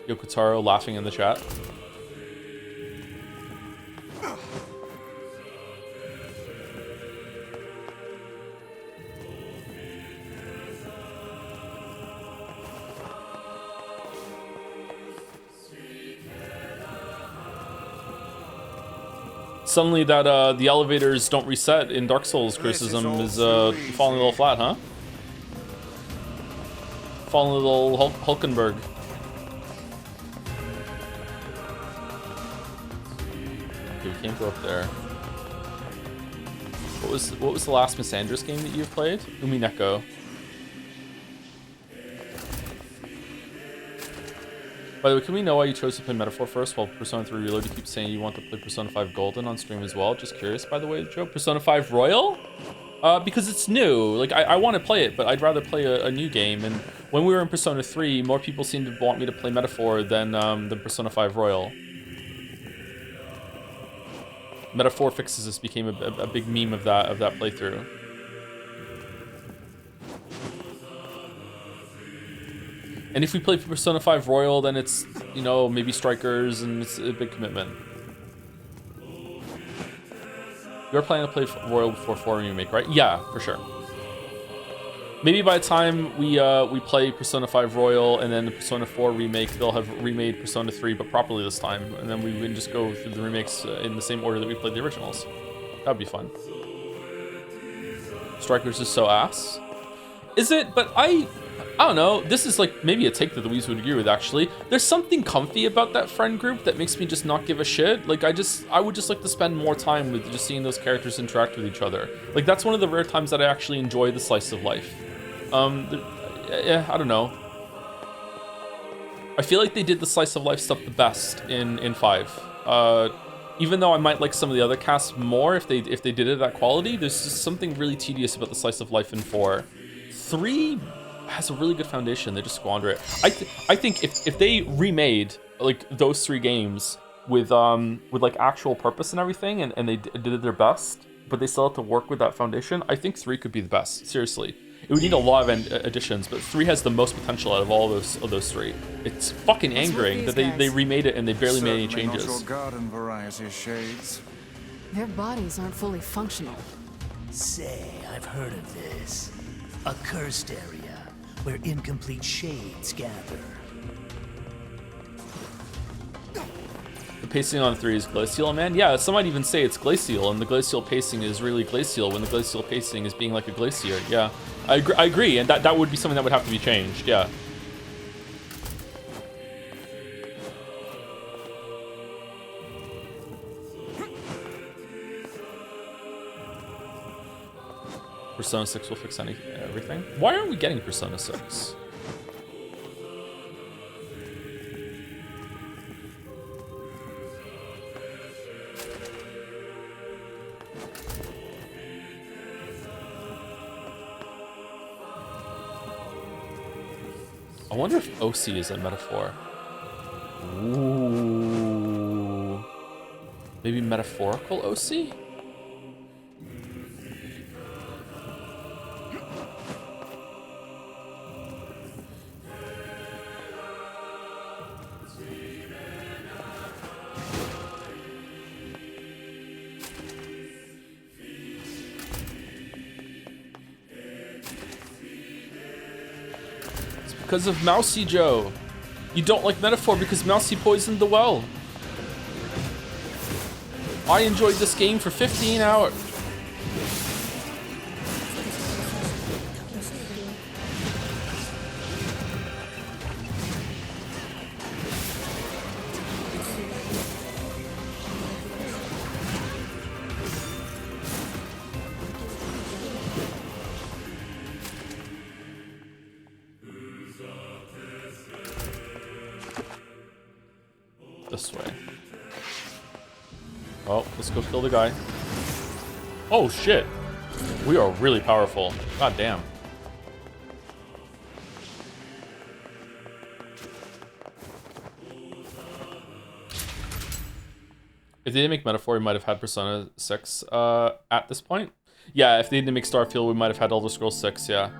Yokotaro laughing in the chat. Suddenly that the elevators don't reset in Dark Souls criticism is falling a little flat, huh? Falling a little Hulkenberg. Okay, we can't go up there. What was the last Miss Andrews game that you've played? Umineko. By the way, can we know why you chose to play Metaphor first while Persona 3 Reload? You keep saying you want to play Persona 5 Golden on stream as well. Just curious, by the way, Joe. Persona 5 Royal? Because it's new. Like, I want to play it, but I'd rather play a new game. And when we were in Persona 3, more people seemed to want me to play Metaphor than Persona 5 Royal. Metaphor Fixes This became a big meme of that playthrough. And if we play Persona 5 Royal, then it's, you know, maybe Strikers, and it's a big commitment. You're planning to play Royal before 4 Remake, right? Yeah, for sure. Maybe by the time we play Persona 5 Royal and then the Persona 4 Remake, they'll have remade Persona 3, but properly this time. And then we can just go through the remakes in the same order that we played the originals. That'd be fun. Strikers is so ass. Is it? But I don't know. This is like maybe a take that the Weez would agree with, actually. There's something comfy about that friend group that makes me just not give a shit. Like, I would just like to spend more time with just seeing those characters interact with each other. Like, that's one of the rare times that I actually enjoy the slice of life. Yeah, I don't know. I feel like they did the slice of life stuff the best in 5. Even though I might like some of the other casts more if they did it at that quality, there's just something really tedious about the slice of life in 4. 3 has a really good foundation. They just squander it. I think if they remade like those 3 games with like actual purpose and everything, and they did their best, but they still have to work with that foundation, I think 3 could be the best. Seriously, it would need a lot of additions, but 3 has the most potential out of all those 3. It's fucking angering that they remade it and they barely made any changes. Not your garden variety shades. Their bodies aren't fully functional. Say, I've heard of this. A cursed area where incomplete shades gather. The pacing on 3 is glacial, man. Yeah, some might even say it's glacial, and the glacial pacing is really glacial when the glacial pacing is being like a glacier. Yeah, I agree, and that would be something that would have to be changed. Yeah. Persona 6 will fix everything. Why aren't we getting Persona 6? I wonder if OC is a metaphor. Ooh. Maybe metaphorical OC? It's because of Mousy Joe. You don't like metaphor because Mousy poisoned the well. I enjoyed this game for 15 hours. This way. Oh, let's go kill the guy. Oh shit. We are really powerful. God damn. If they didn't make Metaphor, we might have had Persona 6 at this point. Yeah, if they didn't make Starfield, we might have had Elder Scrolls 6, yeah.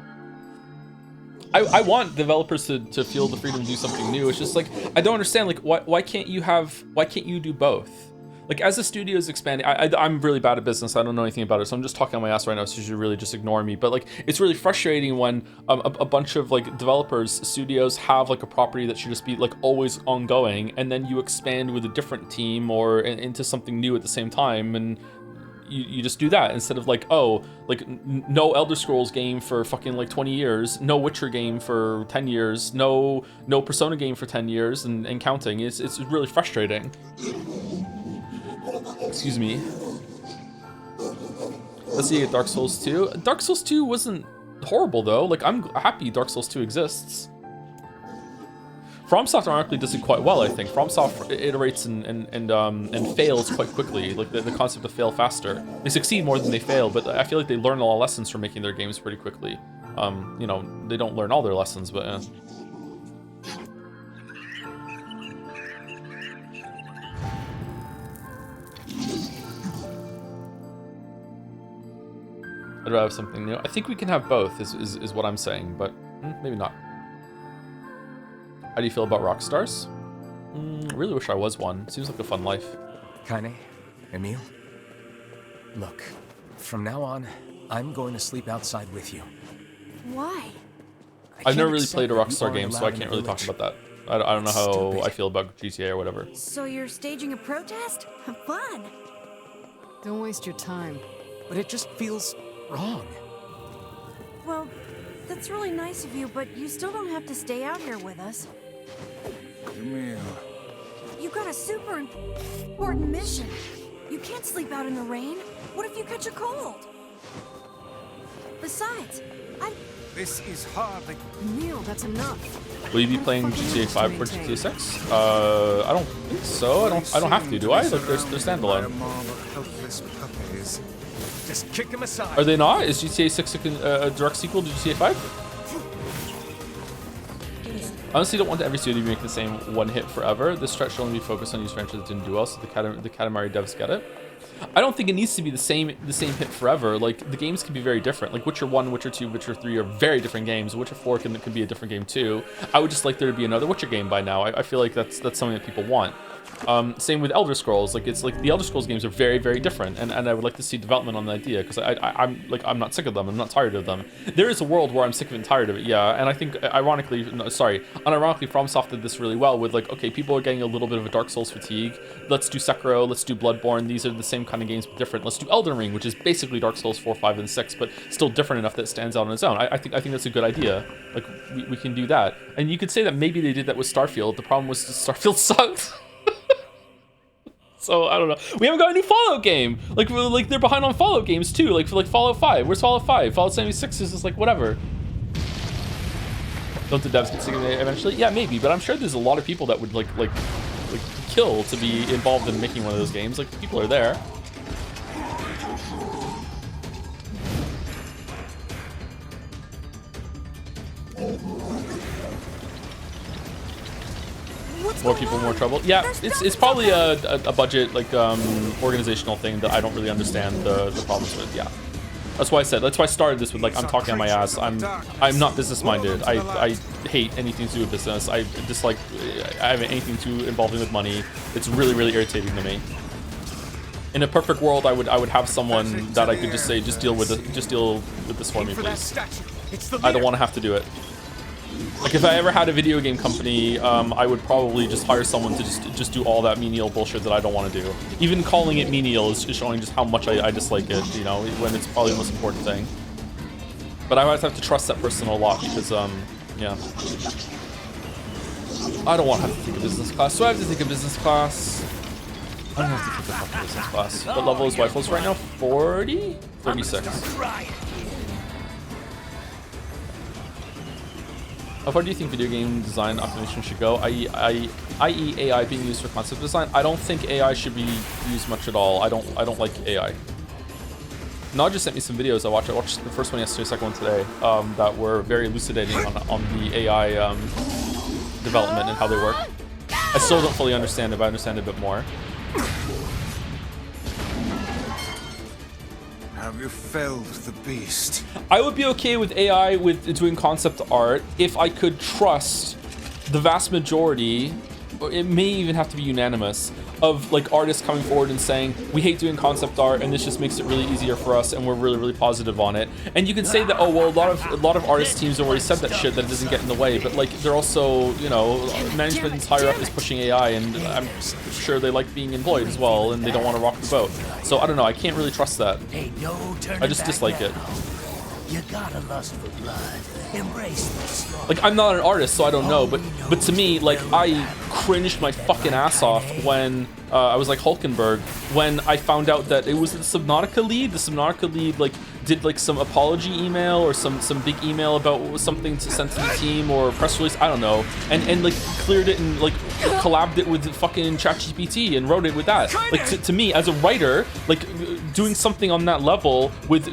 I want developers to feel the freedom to do something new. It's just like, I don't understand, like, why can't you do both? Like, as the studio is expanding, I'm really bad at business. I don't know anything about it, so I'm just talking on my ass right now, so you should really just ignore me. But, like, it's really frustrating when a bunch of, like, developers, studios have, like, a property that should just be, like, always ongoing, and then you expand with a different team or into something new at the same time, and you just do that instead of, like, oh, like, no Elder Scrolls game for fucking, like, 20 years, no Witcher game for 10 years, no Persona game for 10 years, and counting. It's really frustrating. Excuse me. Let's see, Dark Souls 2. Dark Souls 2 wasn't horrible though. Like, I'm happy Dark Souls 2 exists. FromSoft ironically does it quite well, I think. FromSoft iterates and fails quite quickly. Like the concept of fail faster. They succeed more than they fail, but I feel like they learn a lot of lessons from making their games pretty quickly. You know, they don't learn all their lessons, but I'd rather have something new. I think we can have both, is what I'm saying, but maybe not. How do you feel about Rockstars? I really wish I was one. Seems like a fun life. Kaine, Emil, look, from now on, I'm going to sleep outside with you. Why? I've never really played a Rockstar game, so I can't really talk about that. I don't know how I feel about GTA or whatever. So you're staging a protest? Fun! Don't waste your time. But it just feels wrong. Well, that's really nice of you, but you still don't have to stay out here with us. Emil. You got a super important mission. You can't sleep out in the rain. What if you catch a cold? Besides, This is hardly... Neil, that's enough. Will you be playing GTA 5 or GTA 6? I don't think so. I don't have to, do I? Like, they're standalone. Just kick him aside. Are they not? Is GTA 6 a direct sequel to GTA 5? I honestly don't want every studio to make the same one hit forever. This stretch should only be focused on these franchises that didn't do well, so the Katamari devs get it. I don't think it needs to be the same hit forever. Like, the games can be very different. Like, Witcher 1, Witcher 2, Witcher 3 are very different games. Witcher 4 can be a different game too. I would just like there to be another Witcher game by now. I feel like that's something that people want. Same with Elder Scrolls. Like, it's like the Elder Scrolls games are very, very different, and I would like to see development on the idea, because I'm not sick of them. I'm not tired of them. There is a world where I'm sick of and tired of it, yeah. And I think unironically, FromSoft did this really well with, like, okay, people are getting a little bit of a Dark Souls fatigue. Let's do Sekiro. Let's do Bloodborne. These are the same kind of games but different. Let's do Elden Ring, which is basically Dark Souls 4, 5, and 6, but still different enough that it stands out on its own. I think that's a good idea. Like, we can do that. And you could say that maybe they did that with Starfield. The problem was Starfield sucked. So I don't know. We haven't got a new Fallout game. Like they're behind on Fallout games too. Like Fallout 5. Where's Fallout 5? Fallout 76 is just like whatever. Don't the devs get sick of it eventually? Yeah, maybe. But I'm sure there's a lot of people that would like kill to be involved in making one of those games. Like, people are there. more people, more trouble. Yeah, it's probably a budget, like, organizational thing that I don't really understand the problems with. Yeah, that's why I said, that's why I started this with, like, I'm talking on my ass. I'm not business minded. I hate anything to do with business. I dislike, I have anything too involving with money. It's really, really irritating to me. In a perfect world, I would have someone that I could just say, just deal with this for me, please. I don't want to have to do it. Like, if I ever had a video game company, I would probably just hire someone to just do all that menial bullshit that I don't want to do. Even calling it menial is showing just how much I dislike it, you know, when it's probably the most important thing. But I always have to trust that person a lot because, yeah. I don't want to have to take a business class, so I have to take a business class. I don't have to take a fucking business class. What level is Rifles right now? 40? 36. How far do you think video game design optimization should go? i.e. AI being used for concept design? I don't think AI should be used much at all. I don't like AI. Nod just sent me some videos I watched. I watched the first one yesterday, the second one today, that were very elucidating on the AI development and how they work. I still don't fully understand it, but I understand it a bit more. Have you felled the beast? I would be okay with AI with doing concept art if I could trust the vast majority, or it may even have to be unanimous, of like artists coming forward and saying, we hate doing concept art and this just makes it really easier for us and we're really, really positive on it. And you can say that, oh well, a lot of artist teams have already said that shit, that it doesn't get in the way, but like they're also, you know, management higher up is pushing AI and I'm sure they like being employed as well and they don't want to rock the boat. So I don't know, I can't really trust that. I just dislike it. You gotta lust for blood. Embrace this. Like, I'm not an artist, so I don't know, but to me, like, I cringed my fucking ass off when I was like Hulkenberg, when I found out that it was the Subnautica lead. The Subnautica lead, like, did like some apology email or some big email about something to send to the team or a press release, I don't know, and like cleared it and like collabed it with fucking ChatGPT and wrote it with that. Like, to me as a writer, like doing something on that level with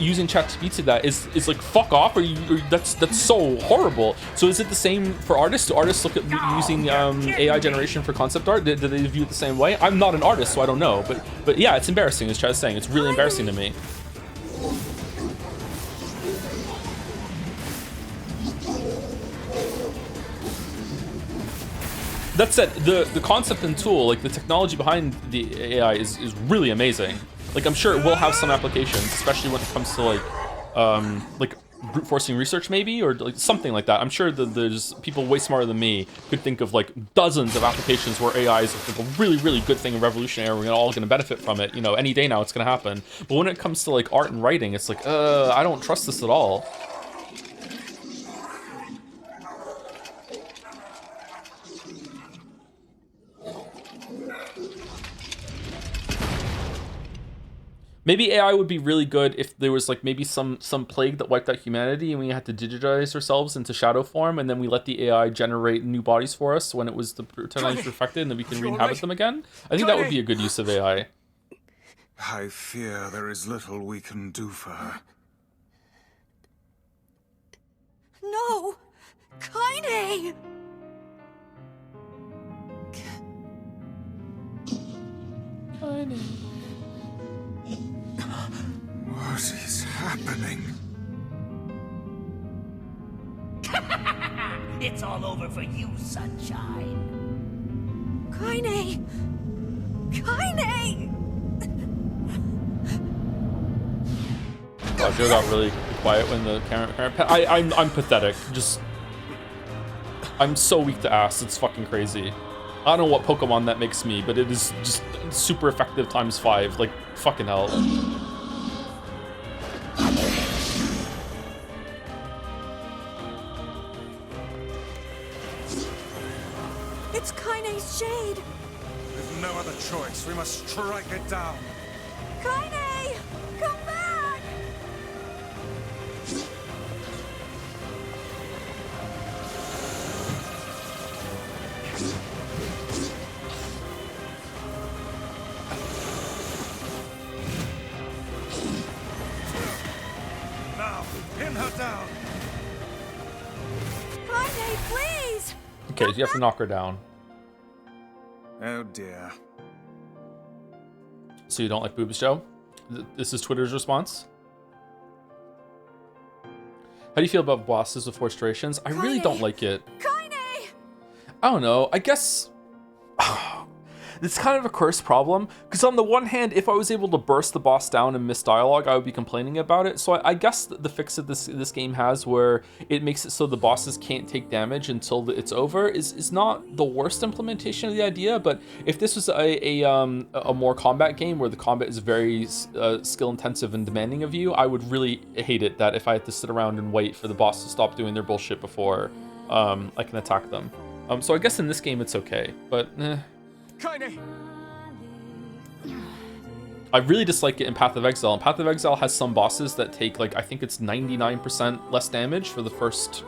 using ChatGPT to that is like, fuck off, or that's so horrible. So is it the same for artists? Do artists look at using AI generation for concept art? Do they view it the same way? I'm not an artist, so I don't know, but yeah, it's embarrassing, as Chad's saying. It's really embarrassing to me. That said, the concept and tool, like the technology behind the AI is really amazing. Like, I'm sure it will have some applications, especially when it comes to like brute forcing research maybe, or like something like that. I'm sure that there's people way smarter than me could think of like dozens of applications where AI is like a really, really good thing and revolutionary. We're all going to benefit from it. You know, any day now it's going to happen. But when it comes to like art and writing, it's like, I don't trust this at all. Maybe AI would be really good if there was like maybe some plague that wiped out humanity and we had to digitize ourselves into shadow form, and then we let the AI generate new bodies for us when it was the technology perfected, and then we can re-inhabit them again. I think that would be a good use of AI. I fear there is little we can do for her. No! Kaine! Kaine. What is happening? It's all over for you, sunshine. Kaine! Kaine! Wow, Joe got really quiet when the camera I'm pathetic. Just, I'm so weak to ass. It's fucking crazy. I don't know what Pokemon that makes me, but it is just super effective times 5. Like, fucking hell. It's Kaine's shade! With no other choice, we must strike it down. Kaine! Come back! Now, pin her down. Kaine, please! Okay, you have to knock her down. Oh dear. So you don't like boobs, Joe? This is Twitter's response. How do you feel about bosses with forced durations? I really don't like it. Kaine! I don't know. I guess it's kind of a cursed problem, because on the one hand, if I was able to burst the boss down and miss dialogue, I would be complaining about it. So I guess the fix that this game has, where it makes it so the bosses can't take damage until it's over, is not the worst implementation of the idea. But if this was a more combat game where the combat is very skill intensive and demanding of you, I would really hate it that if I had to sit around and wait for the boss to stop doing their bullshit before I can attack them. So I guess in this game it's okay, but Kaine! I really dislike it in Path of Exile. And Path of Exile has some bosses that take, like, I think it's 99% less damage for the first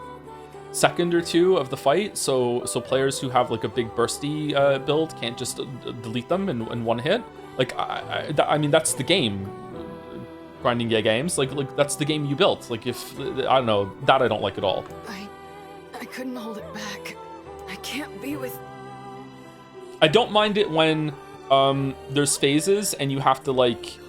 second or two of the fight. So players who have like a big bursty build can't just delete them in one hit. Like, I mean, that's the game. Grinding games, like that's the game you built. Like, if I don't know, that I don't like at all. I couldn't hold it back. I can't be with. I don't mind it when there's phases and you have to like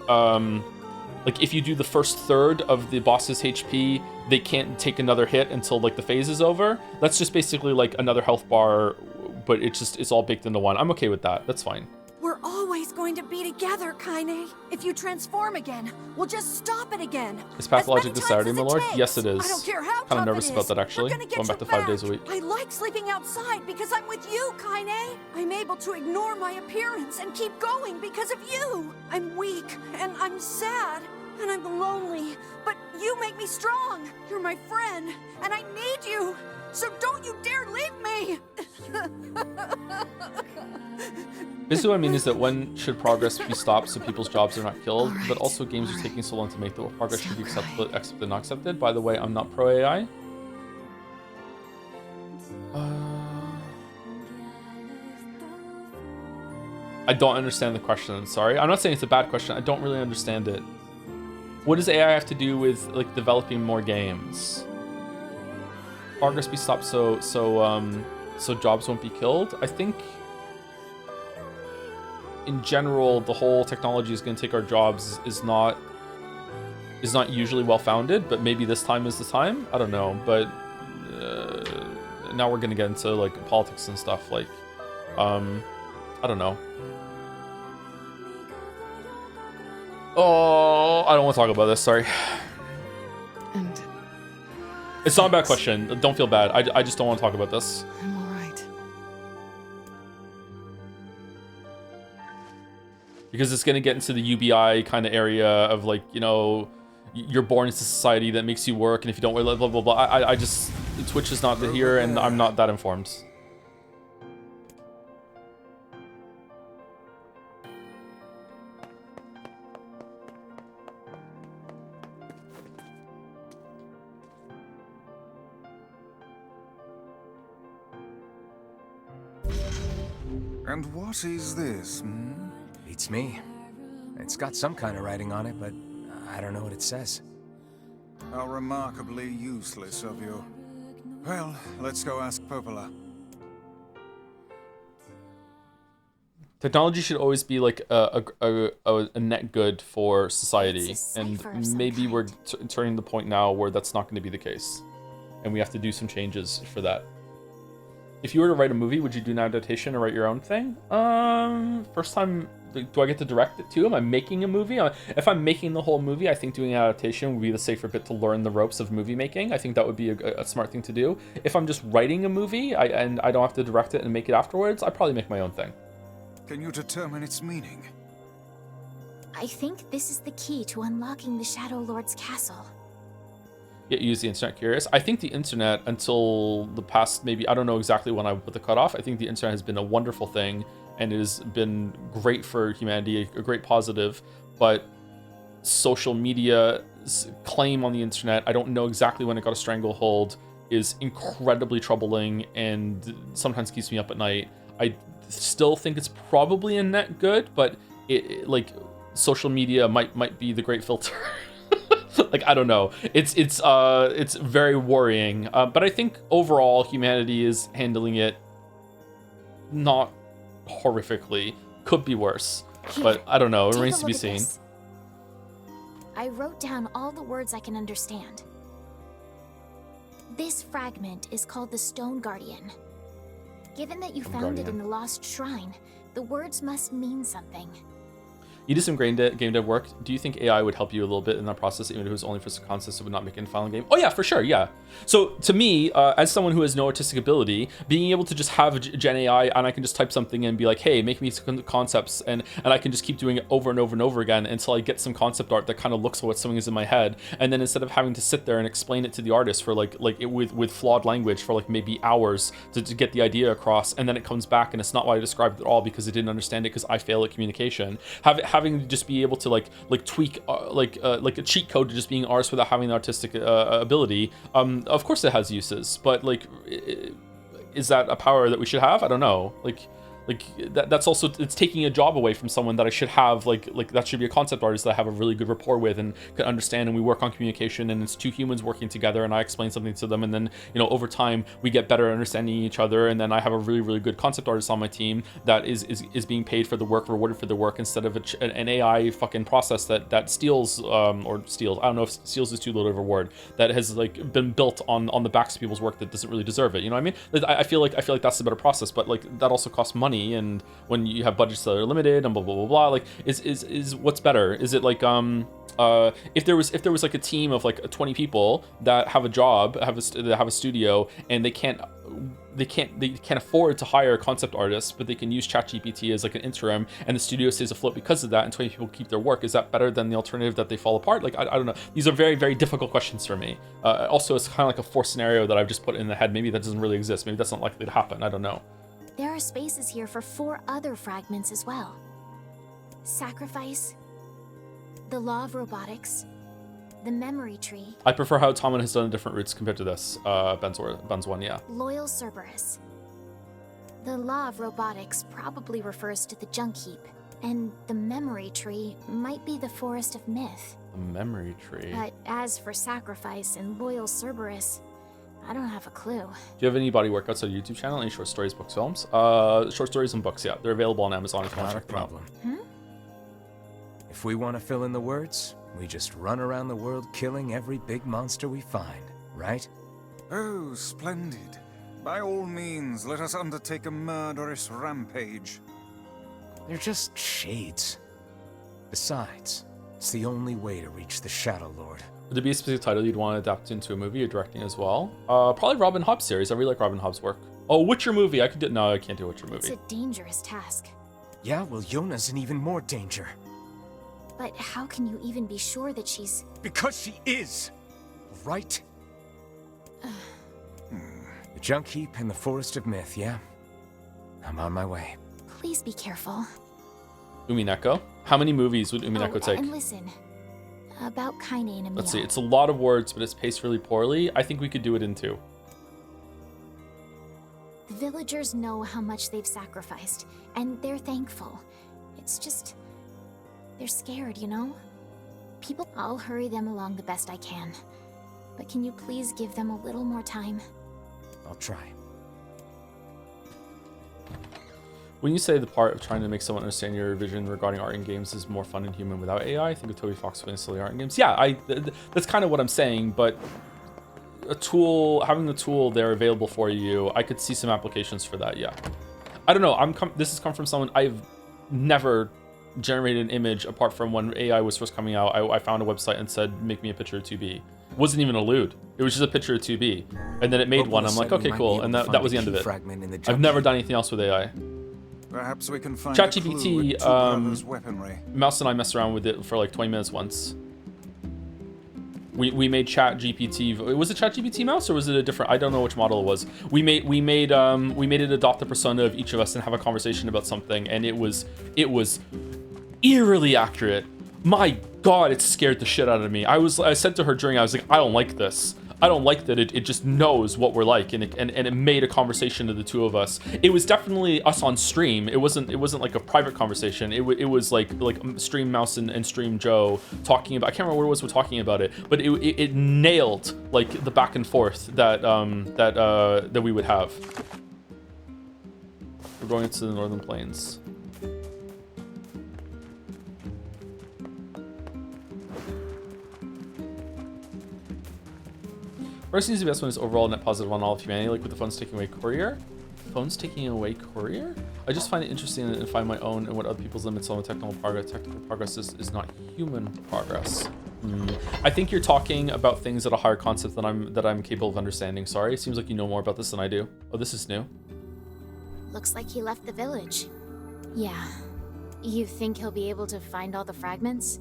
if you do the first third of the boss's HP, they can't take another hit until like the phase is over. That's just basically like another health bar, but it's all baked into one. I'm okay with that. That's fine. We're always going to be together, Kaine. If you transform again, we'll just stop it again. Is Pathologic this Saturday, my lord? Takes. Yes, it is. I don't care how Kind of nervous it about is. that, actually. We're gonna get Going back you to 5 days a week. I like sleeping outside because I'm with you, Kaine. I'm able to ignore my appearance and keep going because of you. I'm weak and I'm sad and I'm lonely, but you make me strong. You're my friend and I need you. So don't you dare leave me! Basically what I mean is that when should progress be stopped so people's jobs are not killed, but also games are taking so long to make that progress should be accepted, not accepted. By the way, I'm not pro AI. I don't understand the question, sorry. I'm not saying it's a bad question, I don't really understand it. What does AI have to do with like developing more games? Progress be stopped so jobs won't be killed? I think in general the whole technology is going to take our jobs is not usually well founded, but maybe this time is the time. I don't know, but now we're going to get into like politics and stuff. Like I don't know. Oh, I don't want to talk about this, sorry. And it's not a bad question. Don't feel bad. I just don't want to talk about this. I'm all right. Because it's going to get into the UBI kind of area of like, you know, you're born into society that makes you work, and if you don't, blah, blah, blah, blah. I just, Twitch is not here, and I'm not that informed. And what is this, hmm? Beats me. It's got some kind of writing on it, but I don't know what it says. How remarkably useless of you. Well, let's go ask Popola. Technology should always be like a net good for society, and maybe we're turning the point now where that's not going to be the case, and we have to do some changes for that. If you were to write a movie, would you do an adaptation or write your own thing? First time, do I get to direct it too? Am I making a movie? If I'm making the whole movie, I think doing an adaptation would be the safer bit to learn the ropes of movie making. I think that would be a smart thing to do. If I'm just writing a movie and I don't have to direct it and make it afterwards, I'd probably make my own thing. Can you determine its meaning? I think this is the key to unlocking the Shadow Lord's castle. Yet use the internet curious. I think the internet, until the past, maybe, I don't know exactly when I put the cutoff, I think the internet has been a wonderful thing and it has been great for humanity, a great positive, but social media's claim on the internet, I don't know exactly when it got a stranglehold, is incredibly troubling and sometimes keeps me up at night. I still think it's probably a net good, but it like social media might be the great filter. Like, I don't know. It's very worrying. But I think overall humanity is handling it not horrifically. Could be worse, Here, but I don't know. It take a remains to be look at seen. this. I wrote down all the words I can understand. This fragment is called the Stone Guardian. Given that you found it in the Lost Shrine, the words must mean something. You did some game dev work. Do you think AI would help you a little bit in that process, even if it was only for some concepts that would not make it in final game? Oh yeah, for sure, yeah. So to me, as someone who has no artistic ability, being able to just have Gen AI and I can just type something in and be like, hey, make me some concepts, and I can just keep doing it over and over and over again until I get some concept art that kind of looks like what something is in my head. And then instead of having to sit there and explain it to the artist for with flawed language for like maybe hours to get the idea across, and then it comes back and it's not what I described at all because it didn't understand it because I fail at communication. Having to just be able to like tweak like a cheat code to just being artist without having the artistic ability. Of course it has uses, but like, is that a power that we should have? I don't know. Like that's also, it's taking a job away from someone that I should have, like that should be a concept artist that I have a really good rapport with and can understand, and we work on communication, and it's two humans working together, and I explain something to them, and then, you know, over time we get better at understanding each other, and then I have a really, really good concept artist on my team that is being paid for the work, rewarded for the work, instead of an AI fucking process that steals, or steals, I don't know if steals is too little of a word, that has like been built on the backs of people's work that doesn't really deserve it. You know what I mean? I feel like that's the better process, but like that also costs money, and when you have budgets that are limited and blah blah blah blah, like is what's better? Is it like if there was like a team of like 20 people that have a job, that have a studio, and they can't afford to hire concept artists, but they can use ChatGPT as like an interim, and the studio stays afloat because of that, and 20 people keep their work. Is that better than the alternative that they fall apart? Like I don't know. These are very, very difficult questions for me. Also, it's kind of like a forced scenario that I've just put in the head. Maybe that doesn't really exist. Maybe that's not likely to happen. I don't know. There are spaces here for 4 other fragments as well. Sacrifice, the law of robotics, the memory tree. I prefer how Tomlin has done different routes compared to this. Ben's one, yeah. Loyal Cerberus. The law of robotics probably refers to the junk heap, and the memory tree might be the forest of myth. The memory tree. But as for sacrifice and loyal Cerberus, I don't have a clue. Do you have any body workouts on your YouTube channel? Any short stories, books, films? Short stories and books, yeah. They're available on Amazon if you want to check them out. If we want to fill in the words, we just run around the world killing every big monster we find, right? Oh, splendid. By all means, let us undertake a murderous rampage. They're just shades. Besides, it's the only way to reach the Shadow Lord. Would there be a specific title you'd want to adapt into a movie or directing as well? Probably Robin Hobb's series. I really like Robin Hobb's work. Oh, Witcher movie. I could do. No, I can't do a Witcher movie. It's a dangerous task. Yeah, well, Yona's in even more danger. But how can you even be sure that she's... Because she is! Right? The junk heap and the forest of myth, yeah? I'm on my way. Please be careful. Umineko. How many movies would Umineko take? And listen, about Kaine and Emil. Let's see. It's a lot of words, but it's paced really poorly. I think we could do it in 2. The villagers know how much they've sacrificed, and they're thankful. It's just... they're scared, you know? I'll hurry them along the best I can. But can you please give them a little more time? I'll try. When you say the part of trying to make someone understand your vision regarding art in games is more fun and human without AI, I think of Toby Fox playing silly art in games. Yeah, that's kind of what I'm saying, but a tool, having the tool there available for you, I could see some applications for that, yeah. I don't know, this has come from someone, I've never generated an image apart from when AI was first coming out. I found a website and said, make me a picture of 2B. It wasn't even a lewd. It was just a picture of 2B. And then it made one. I'm like, okay, cool. And that was the end of it. I've never done anything else with AI. Perhaps we can find ChatGPT, weaponry. Mouse and I messed around with it for like 20 minutes once. We made ChatGPT. Was it ChatGPT Mouse or was it a different? I don't know which model it was. We made it adopt the persona of each of us and have a conversation about something, and it was eerily accurate. My God, it scared the shit out of me. I said to her during, I was like, I don't like this. I don't like that it just knows what we're like, and it made a conversation of the two of us. It was definitely us on stream. It wasn't like a private conversation. It was like Stream Mouse and Stream Joe talking about. I can't remember what it was we're talking about it, but it nailed like the back and forth that we would have. We're going to the northern plains. First needs investment is overall net positive on all of humanity, like with the phones taking away courier. Phones taking away courier? I just find it interesting and find my own and what other people's limits on technical progress. Technical progress is not human progress. I think you're talking about things at a higher concept than I'm capable of understanding. Sorry, it seems like you know more about this than I do. Oh, this is new. Looks like he left the village. Yeah. You think he'll be able to find all the fragments?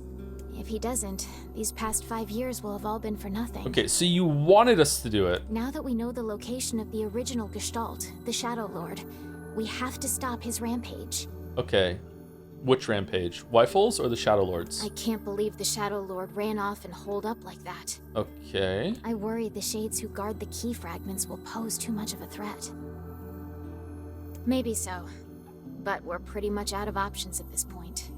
If he doesn't, these past 5 years will have all been for nothing. Okay, so you wanted us to do it. Now that we know the location of the original Gestalt, the Shadow Lord, we have to stop his rampage. Okay. Which rampage? Wyfels or the Shadow Lords? I can't believe the Shadow Lord ran off and holed up like that. Okay. I worry the Shades who guard the key fragments will pose too much of a threat. Maybe so, but we're pretty much out of options at this point.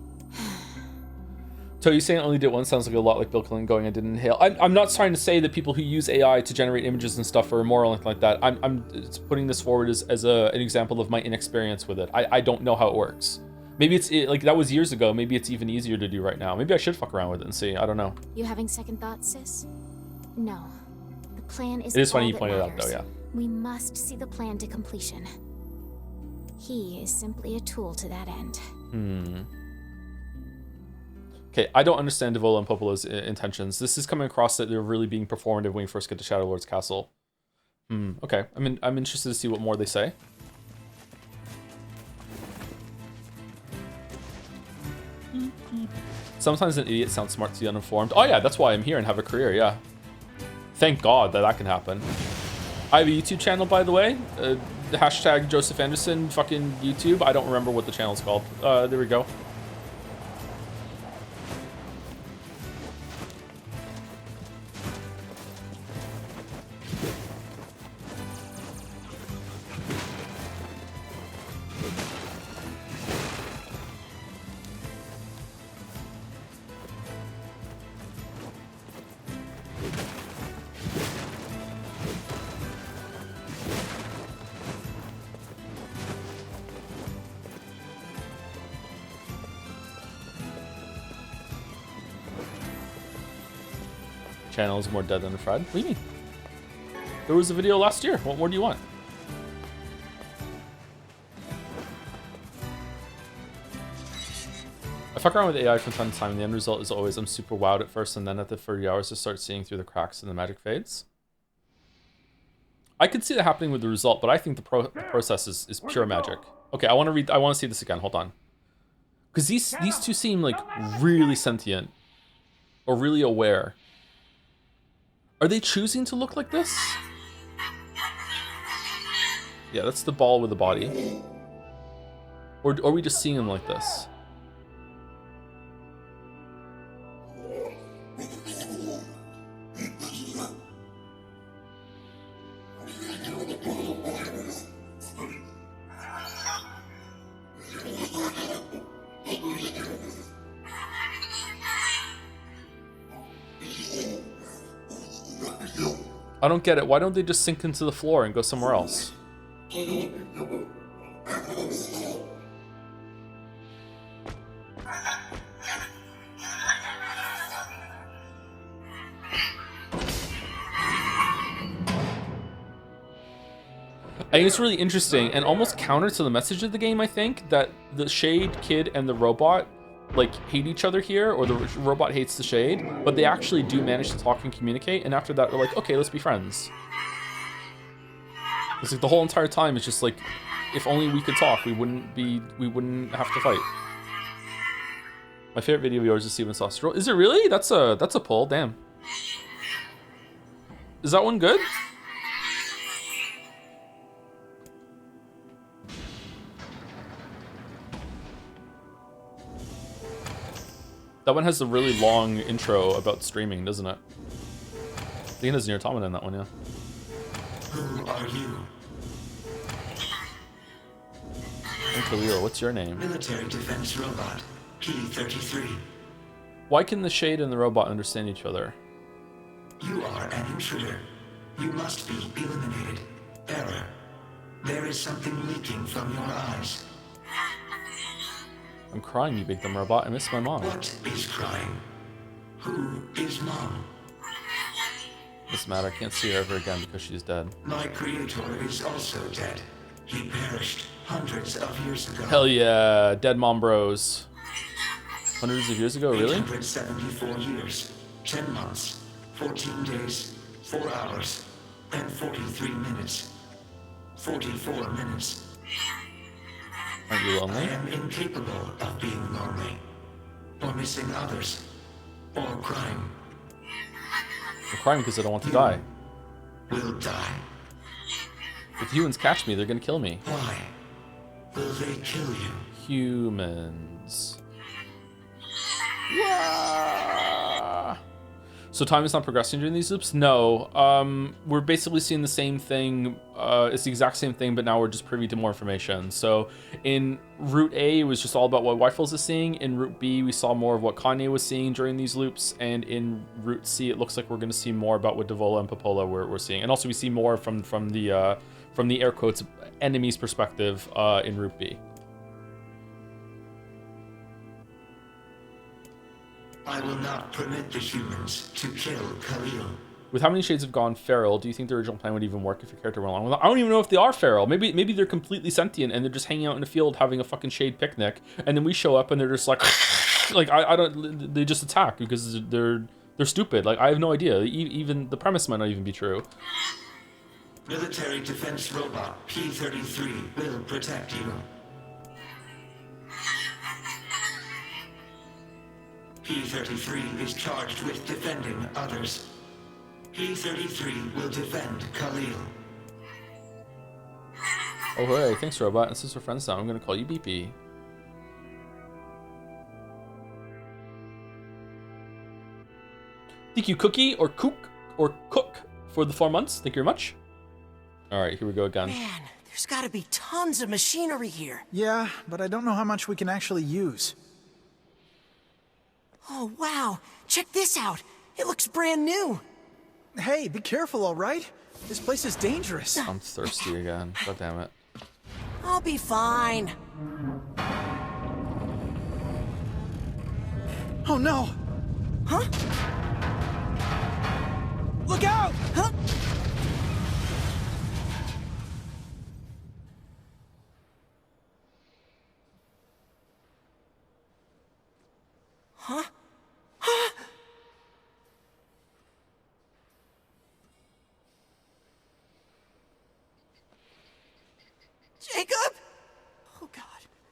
So you saying only did it once sounds like a lot like Bill Clinton going, I didn't inhale. I'm not trying to say that people who use AI to generate images and stuff are immoral or anything like that. I'm putting this forward as an example of my inexperience with it. I don't know how it works. Maybe it's like that was years ago. Maybe it's even easier to do right now. Maybe I should fuck around with it and see. I don't know. You having second thoughts, sis? No. The plan is. It is funny all you that pointed it out matters. though, yeah. We must see the plan to completion. He is simply a tool to that end. Okay, I don't understand Devola and Popolo's intentions. This is coming across that they're really being performative when you first get to Shadow Lord's castle. Okay. I'm interested to see what more they say. Sometimes an idiot sounds smart to the uninformed. Oh yeah, that's why I'm here and have a career, yeah. Thank God that can happen. I have a YouTube channel, by the way. The hashtag Joseph Anderson fucking YouTube. I don't remember what the channel's called. There we go. Channel is more dead than fried. What do you mean? There was a video last year. What more do you want? I fuck around with AI from time to time, and the end result is always I'm super wowed at first, and then at the 30 hours I start seeing through the cracks and the magic fades. I could see that happening with the result, but I think the process is pure magic. Okay, I want to see this again. Hold on. Because these two seem like really sentient. Or really aware. Are they choosing to look like this? Yeah, that's the ball with the body. Or are we just seeing them like this? I don't get it. Why don't they just sink into the floor and go somewhere else? I think it's really interesting and almost counter to the message of the game, I think, that the Shade Kid and the robot like hate each other here, or the robot hates the Shade, but they actually do manage to talk and communicate, and after that they're like, okay, let's be friends. It's like the whole entire time it's just like, if only we could talk, we wouldn't have to fight. My favorite video of yours is Steven Sauce Roll. Is it really? That's a pull, damn. Is that one good? That one has a really long intro about streaming, doesn't it? I think it has Nier Automata in that one, yeah. Who are you? I'm Khalil, what's your name? Military defense robot, Key 33. Why can the Shade and the robot understand each other? You are an intruder. You must be eliminated. Error. There is something leaking from your eyes. I'm crying, you big dumb robot. I miss my mom. What is crying? Who is Mom? Doesn't matter. I can't see her ever again because she's dead. My creator is also dead. He perished hundreds of years ago. Hell yeah, dead mom bros. Hundreds of years ago, really? 874 years, 10 months, 14 days, 4 hours, and 43 minutes. 44 minutes. Aren't you I lonely? am incapable of being lonely, or missing others, or crying. I'm crying because I don't want to die. Will die. If humans catch me, they're gonna kill me. Why? Will they kill you? Humans. Wah! So time is not progressing during these loops? No. We're basically seeing the same thing. It's the exact same thing, but now we're just privy to more information. So in Route A, it was just all about what Wyfels is seeing. In Route B, we saw more of what Kanye was seeing during these loops. And in Route C, it looks like we're going to see more about what Devola and Popola we're seeing. And also we see more from the air quotes enemy's perspective in Route B. I will not permit the humans to kill Khalil. With how many shades have gone feral, do you think the original plan would even work if your character went along with it? I don't even know if they are feral. Maybe they're completely sentient and they're just hanging out in the field having a fucking shade picnic, and then we show up and they're just like, like I don't. They just attack because they're stupid. Like I have no idea. Even the premise might not even be true. Military defense robot P-33 will protect you. P-33 is charged with defending others. P-33 will defend Khalil. Oh hey, thanks robot. And since we're friends now, I'm gonna call you BP. Thank you, Cookie or Cook for the 4 months. Thank you very much. All right, here we go again. Man, there's gotta be tons of machinery here. Yeah, but I don't know how much we can actually use. Oh, wow. Check this out. It looks brand new. Hey, be careful, all right? This place is dangerous. I'm thirsty again. God damn it. I'll be fine. Oh, no. Huh? Look out! Huh? Huh? Huh? Jacob? Oh god,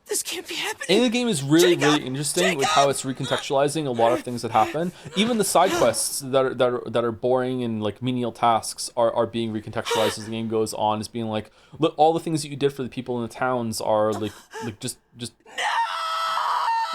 this can't be happening. And the game is really, Jacob! really interesting with how it's recontextualizing a lot of things that happen. Even the side quests that are boring and like menial tasks are being recontextualized as the game goes on. As being like, look, all the things that you did for the people in the towns are like just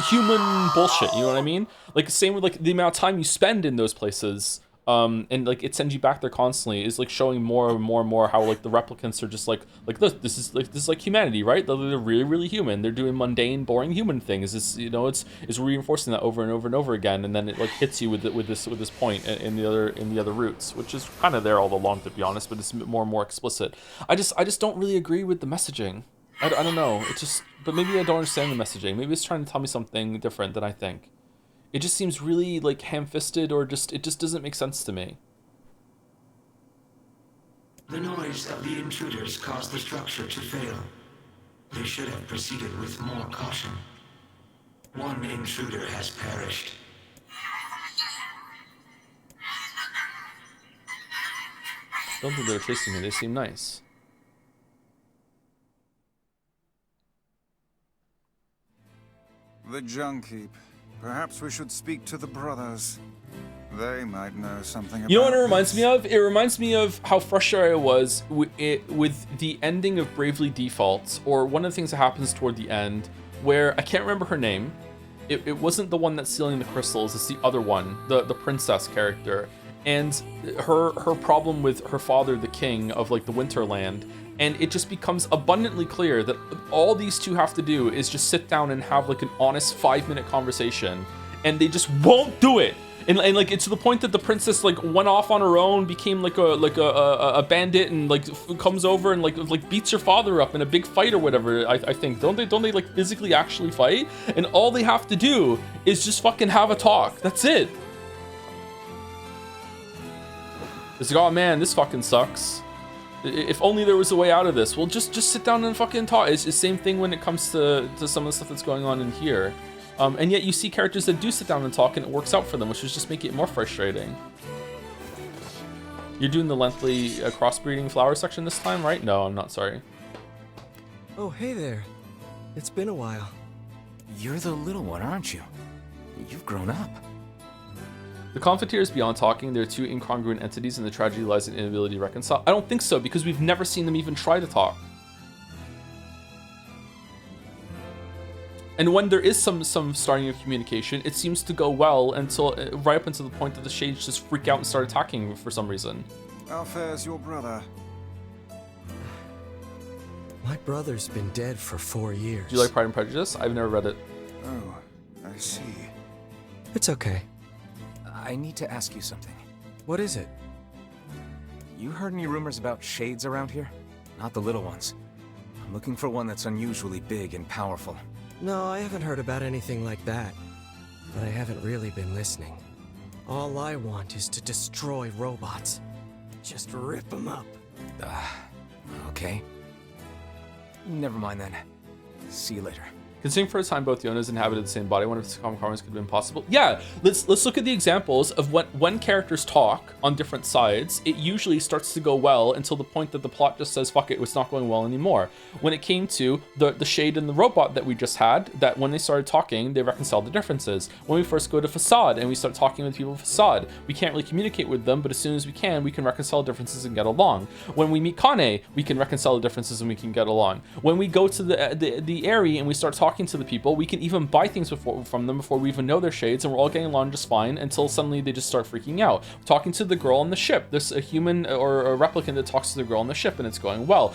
human bullshit. You know what I mean? Like same with like the amount of time you spend in those places. And like it sends you back there constantly is like showing more and more and more how like the replicants are just like this is like humanity, right? They're really, really human. They're doing mundane, boring human things. It's, you know, it's reinforcing that over and over and over again, and then it like hits you with this point in the other routes, which is kind of there all along, to be honest, but it's more and more explicit. I just don't really agree with the messaging. I don't know. It's just, but maybe I don't understand the messaging. Maybe it's trying to tell me something different than I think. It just seems really like ham-fisted, or it just doesn't make sense to me. The noise of the intruders caused the structure to fail. They should have proceeded with more caution. One intruder has perished. Don't think they're chasing me. They seem nice. The junk heap. Perhaps we should speak to the brothers. They might know something about You know what it reminds this. me of? It reminds me of how frustrated I was with the ending of Bravely Default, or one of the things that happens toward the end, where I can't remember her name. It wasn't the one that's stealing the crystals, it's the other one, the princess character. And her problem with her father, the king of like the Winterland, and it just becomes abundantly clear that all these two have to do is just sit down and have like an honest 5-minute conversation, and they just won't do it. And like it's to the point that the princess like went off on her own, became like a bandit, and like comes over and like beats her father up in a big fight or whatever. I think don't they like physically actually fight? And all they have to do is just fucking have a talk. That's it. It's like, oh man, this fucking sucks. If only there was a way out of this. Well, just sit down and fucking talk. It's the same thing when it comes to some of the stuff that's going on in here. And yet you see characters that do sit down and talk and it works out for them, which is just make it more frustrating. You're doing the lengthy crossbreeding flower section this time, right? No, I'm not, sorry. Oh, hey there. It's been a while. You're the little one, aren't you? You've grown up. The conflict here is beyond talking. They're two incongruent entities and the tragedy lies in inability to reconcile. I don't think so, because we've never seen them even try to talk. And when there is some starting of communication, it seems to go well until right up until the point that the shades just freak out and start attacking for some reason. How fares your brother? My brother's been dead for 4 years. Do you like Pride and Prejudice? I've never read it. Oh, I see. It's okay. I need to ask you something. What is it? You heard any rumors about shades around here? Not the little ones. I'm looking for one that's unusually big and powerful. No, I haven't heard about anything like that. But I haven't really been listening. All I want is to destroy robots. Just rip them up. Okay. Never mind then. See you later. Considering for a time both Yonas inhabited the same body, I wonder if common karmas could have been possible. Yeah, let's look at the examples of when characters talk on different sides. It usually starts to go well until the point that the plot just says, fuck it, it's not going well anymore. When it came to the Shade and the robot that we just had, that when they started talking, they reconciled the differences. When we first go to Facade and we start talking with people of Facade, we can't really communicate with them, but as soon as we can reconcile differences and get along. When we meet Kane, we can reconcile the differences and we can get along. When we go to the Aerie and we start talking to the people, we can even buy things from them before we even know their shades, and we're all getting along just fine until suddenly they just start freaking out. Talking to the girl on the ship, there's a human or a replicant that talks to the girl on the ship and it's going well.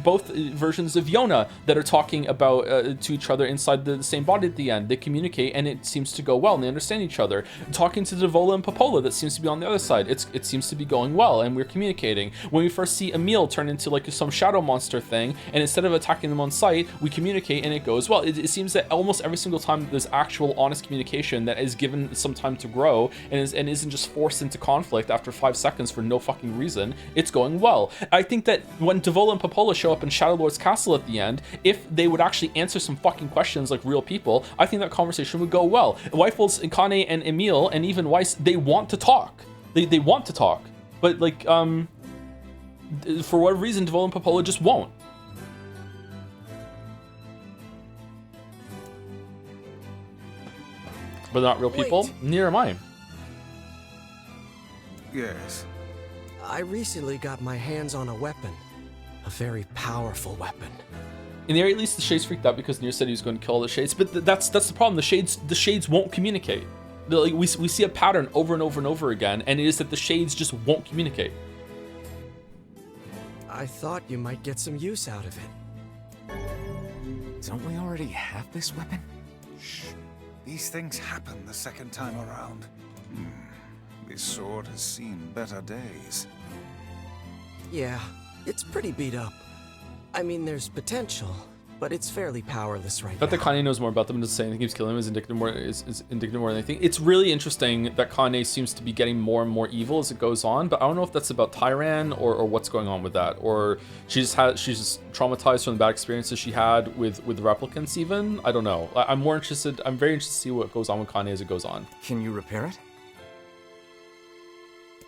Both versions of Yona that are talking about to each other inside the same body at the end, they communicate and it seems to go well and they understand each other. Talking to Devola and Popola that seems to be on the other side, it seems to be going well and we're communicating. When we first see Emil turn into like some shadow monster thing, and instead of attacking them on sight, we communicate and it goes well. It seems that almost every single time there's actual honest communication that is given some time to grow and isn't just forced into conflict after 5 seconds for no fucking reason, it's going well. I think that when Devola and Popola show up in Shadow Lord's castle at the end, if they would actually answer some fucking questions like real people, I think that conversation would go well. Weifels and Kane and Emil and even Weiss, they want to talk. They want to talk. But like, for whatever reason, Devola and Popola just won't. But not real people? Wait. Neither am I. Yes. I recently got my hands on a weapon. A very powerful weapon. In the area, at least the Shades freaked out because NieR said he was going to kill all the Shades, but that's the problem. The Shades won't communicate. We see a pattern over and over and over again, and it is that the Shades just won't communicate. I thought you might get some use out of it. Don't we already have this weapon? Shh. These things happen the second time around. This sword has seen better days. Yeah, it's pretty beat up. I mean, there's potential, but it's fairly powerless right now. That Kane knows more about them and doesn't say anything, keeps killing him is indicative more than anything. It's really interesting that Kane seems to be getting more and more evil as it goes on, but I don't know if that's about Tyran or what's going on with that, or she's just traumatized from the bad experiences she had with the replicants even. I don't know. I'm very interested to see what goes on with Kane as it goes on. Can you repair it?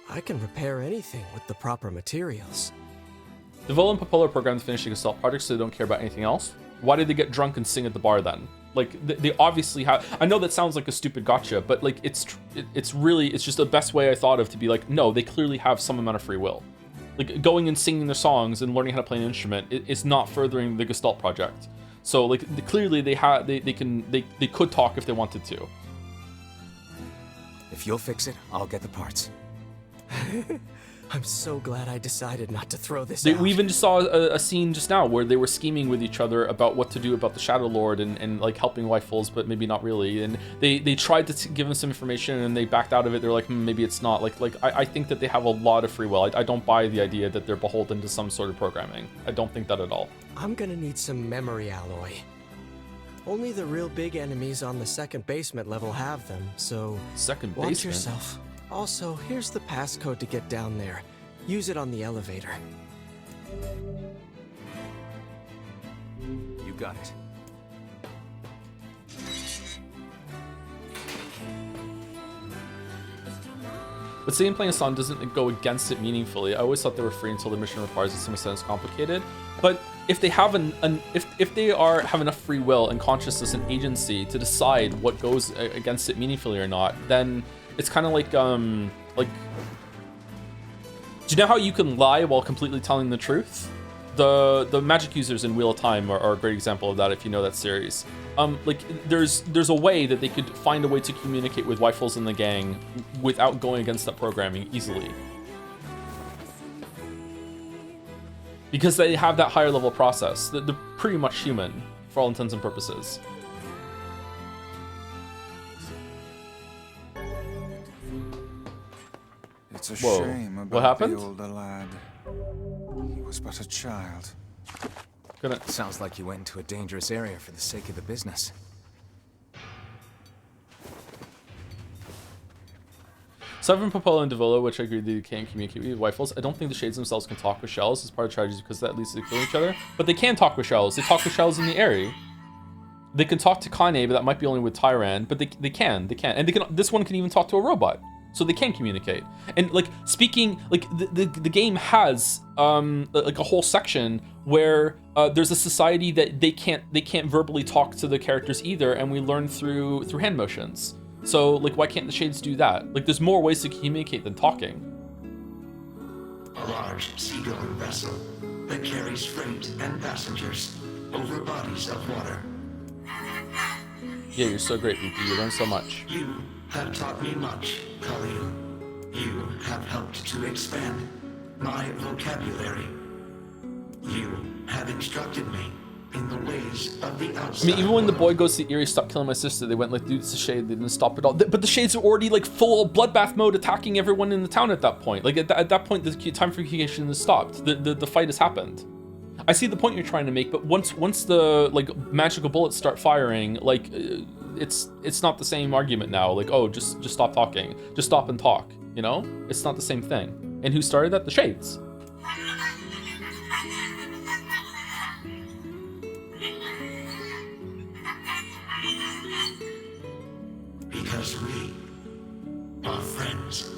I can repair anything with the proper materials. Devola and Popola are programmed to finish the Gestalt project, so they don't care about anything else. Why did they get drunk and sing at the bar then? Like, they obviously have. I know that sounds like a stupid gotcha, but like it's just the best way I thought of to be like, no, they clearly have some amount of free will. Like going and singing their songs and learning how to play an instrument is not furthering the Gestalt project. So like clearly they could talk if they wanted to. If you'll fix it, I'll get the parts. I'm so glad I decided not to throw this We out. even just saw a scene just now where they were scheming with each other about what to do about the Shadow Lord and like helping Rifles, but maybe not really. And they tried to give him some information and they backed out of it. They're like, maybe it's not. I think that they have a lot of free will. I don't buy the idea that they're beholden to some sort of programming. I don't think that at all. I'm gonna need some memory alloy. Only the real big enemies on the second basement level have them, so second watch basement? yourself. Also, here's the passcode to get down there. Use it on the elevator. You got it. But saying playing a song doesn't go against it meaningfully. I always thought they were free until the mission requires it. Some extent it's complicated. But if they have if they have enough free will and consciousness and agency to decide what goes against it meaningfully or not, then it's kind of like do you know how you can lie while completely telling the truth? The magic users in Wheel of Time are a great example of that, if you know that series. Like there's a way that they could find a way to communicate with Rifles and the gang without going against that programming easily. Because they have that higher level process. They're pretty much human for all intents and purposes. It's a Whoa. shame about What happened? the older lad. He was but a child. Sounds like you went into a dangerous area for the sake of the business. Aside from Popola and Davolo, which I agree they can't communicate with Rifles, I don't think the Shades themselves can talk with Shells as part of strategies because that leads to killing each other. But they can talk with Shells. They talk with Shells in the area. They can talk to Kane, but that might be only with Tyran. But they can. And they can. This one can even talk to a robot. So they can communicate. And like speaking, like the game has like a whole section where there's a society that they can't verbally talk to the characters either, and we learn through hand motions. So like why can't the Shades do that? Like there's more ways to communicate than talking. A large seagoing vessel that carries freight and passengers over bodies of water. Yeah, you're so great, VP. You learn so much. You have taught me much, Khalil. You have helped to expand my vocabulary. You have instructed me in the ways of the outside. I mean, even when the boy goes to Eerie, stop killing my sister, they went like, dude, it's a shade. They didn't stop it all. But the Shades are already like full bloodbath mode, attacking everyone in the town at that point. Like at that point, the time for communication has stopped. The fight has happened. I see the point you're trying to make, but once the like magical bullets start firing, like it's not the same argument now. Like, oh, just stop talking, just stop and talk. You know, it's not the same thing. And who started that? The Shades. Because we are friends.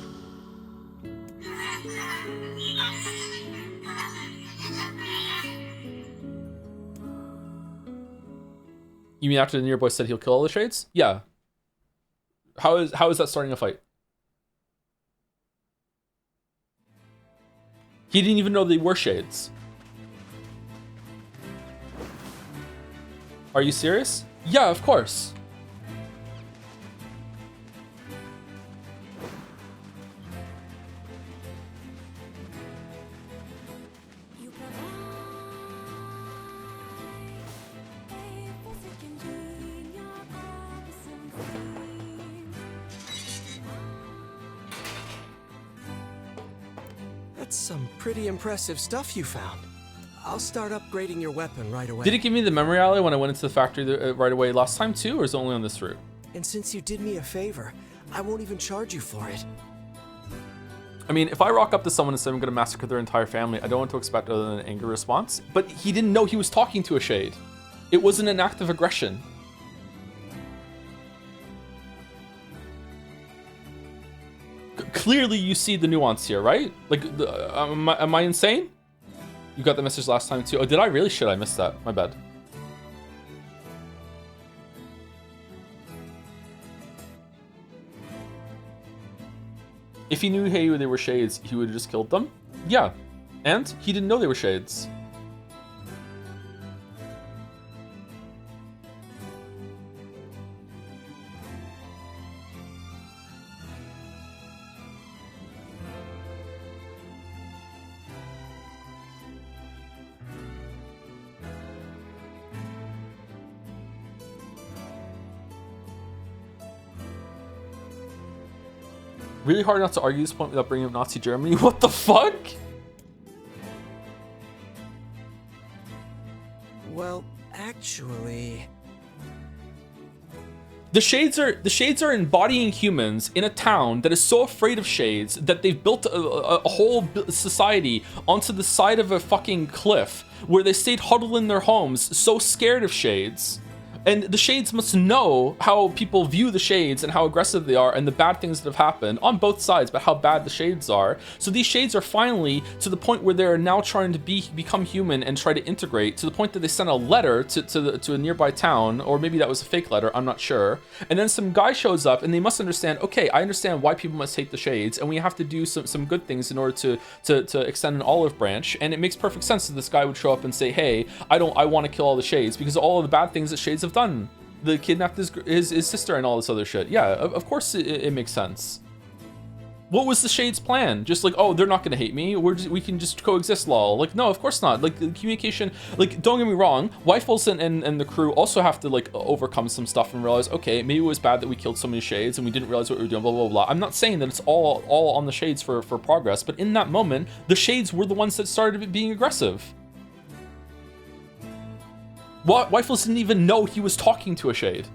You mean after the NieR boy said he'll kill all the Shades? Yeah. How is that starting a fight? He didn't even know they were Shades. Are you serious? Yeah, of course. That's some pretty impressive stuff you found. I'll start upgrading your weapon right away. Did it give me the memory alley when I went into the factory right away last time too, or is it only on this route? And since you did me a favor, I won't even charge you for it. I mean, if I rock up to someone and say I'm gonna massacre their entire family, I don't want to expect other than an angry response. But he didn't know he was talking to a Shade. It wasn't an act of aggression. Clearly you see the nuance here, right? Like, am I insane? You got the message last time too. Oh, did I really? Shit, I missed that. My bad. If he knew, hey, they were Shades, he would have just killed them? Yeah. And he didn't know they were Shades. Really hard not to argue this point without bringing up Nazi Germany. What the fuck? Well, actually... The shades are embodying humans in a town that is so afraid of shades that they've built a whole society onto the side of a fucking cliff where they stayed huddled in their homes, so scared of shades. And the shades must know how people view the shades and how aggressive they are and the bad things that have happened on both sides, but how bad the shades are. So these shades are finally to the point where they're now trying to become human and try to integrate, to the point that they sent a letter to a nearby town, or maybe that was a fake letter, I'm not sure. And then some guy shows up and they must understand, okay, I understand why people must hate the shades, and we have to do some good things in order to extend an olive branch. And it makes perfect sense that this guy would show up and say, hey, I want to kill all the shades because of all of the bad things that shades have done. The kidnapped his sister and all this other shit. Yeah, of course it makes sense. What was the shades plan? Just like, oh, they're not gonna hate me, we can just coexist, lol. Like, no, of course not. Like, communication, like, don't get me wrong, Weifels and the crew also have to like overcome some stuff and realize, okay, maybe it was bad that we killed so many shades and we didn't realize what we were doing, blah blah blah. I'm not saying that it's all on the shades for progress, but in that moment the shades were the ones that started being aggressive. Weifels didn't even know he was talking to a shade.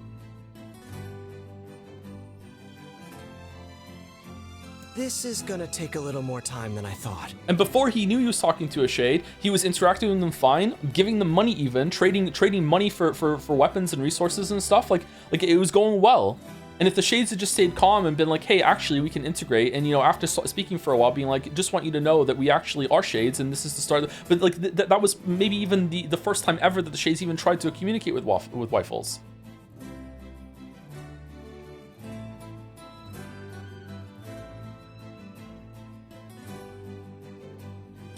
This is gonna take a little more time than I thought. And before he knew he was talking to a shade, he was interacting with them fine, giving them money even, trading money for weapons and resources and stuff. Like it was going well. And if the shades had just stayed calm and been like, hey, actually we can integrate, and you know, after speaking for a while, being like, just want you to know that we actually are shades and this is the start. But like that was maybe even the first time ever that the shades even tried to communicate with Weifels.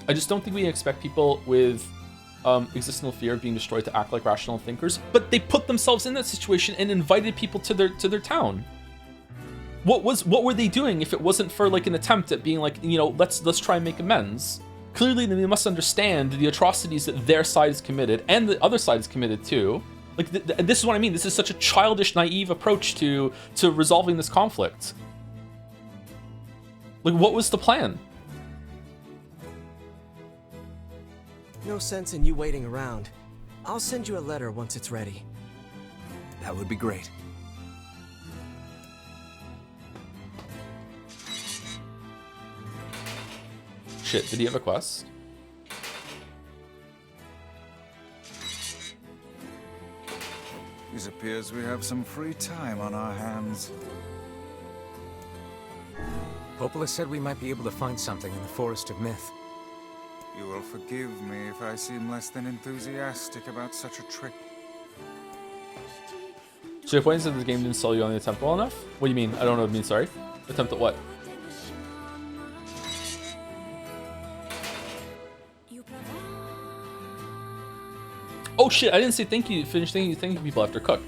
I just don't think we expect people with existential fear of being destroyed to act like rational thinkers, but they put themselves in that situation and invited people to their town. What were they doing if it wasn't for like an attempt at being like, you know, let's try and make amends? Clearly they must understand the atrocities that their side has committed and the other side is committed too. Like this is what I mean. This is such a childish, naive approach to resolving this conflict. Like, what was the plan? No sense in you waiting around. I'll send you a letter once it's ready. That would be great. Shit, did he have a quest? It appears we have some free time on our hands. Popola said we might be able to find something in the Forest of Myth. You will forgive me if I seem less than enthusiastic about such a trick. So your point is that the game didn't sell you on the attempt well enough? What do you mean? I don't know what it means, sorry. Attempt at what? Oh shit, I didn't say thank you, finish thank you people after cook.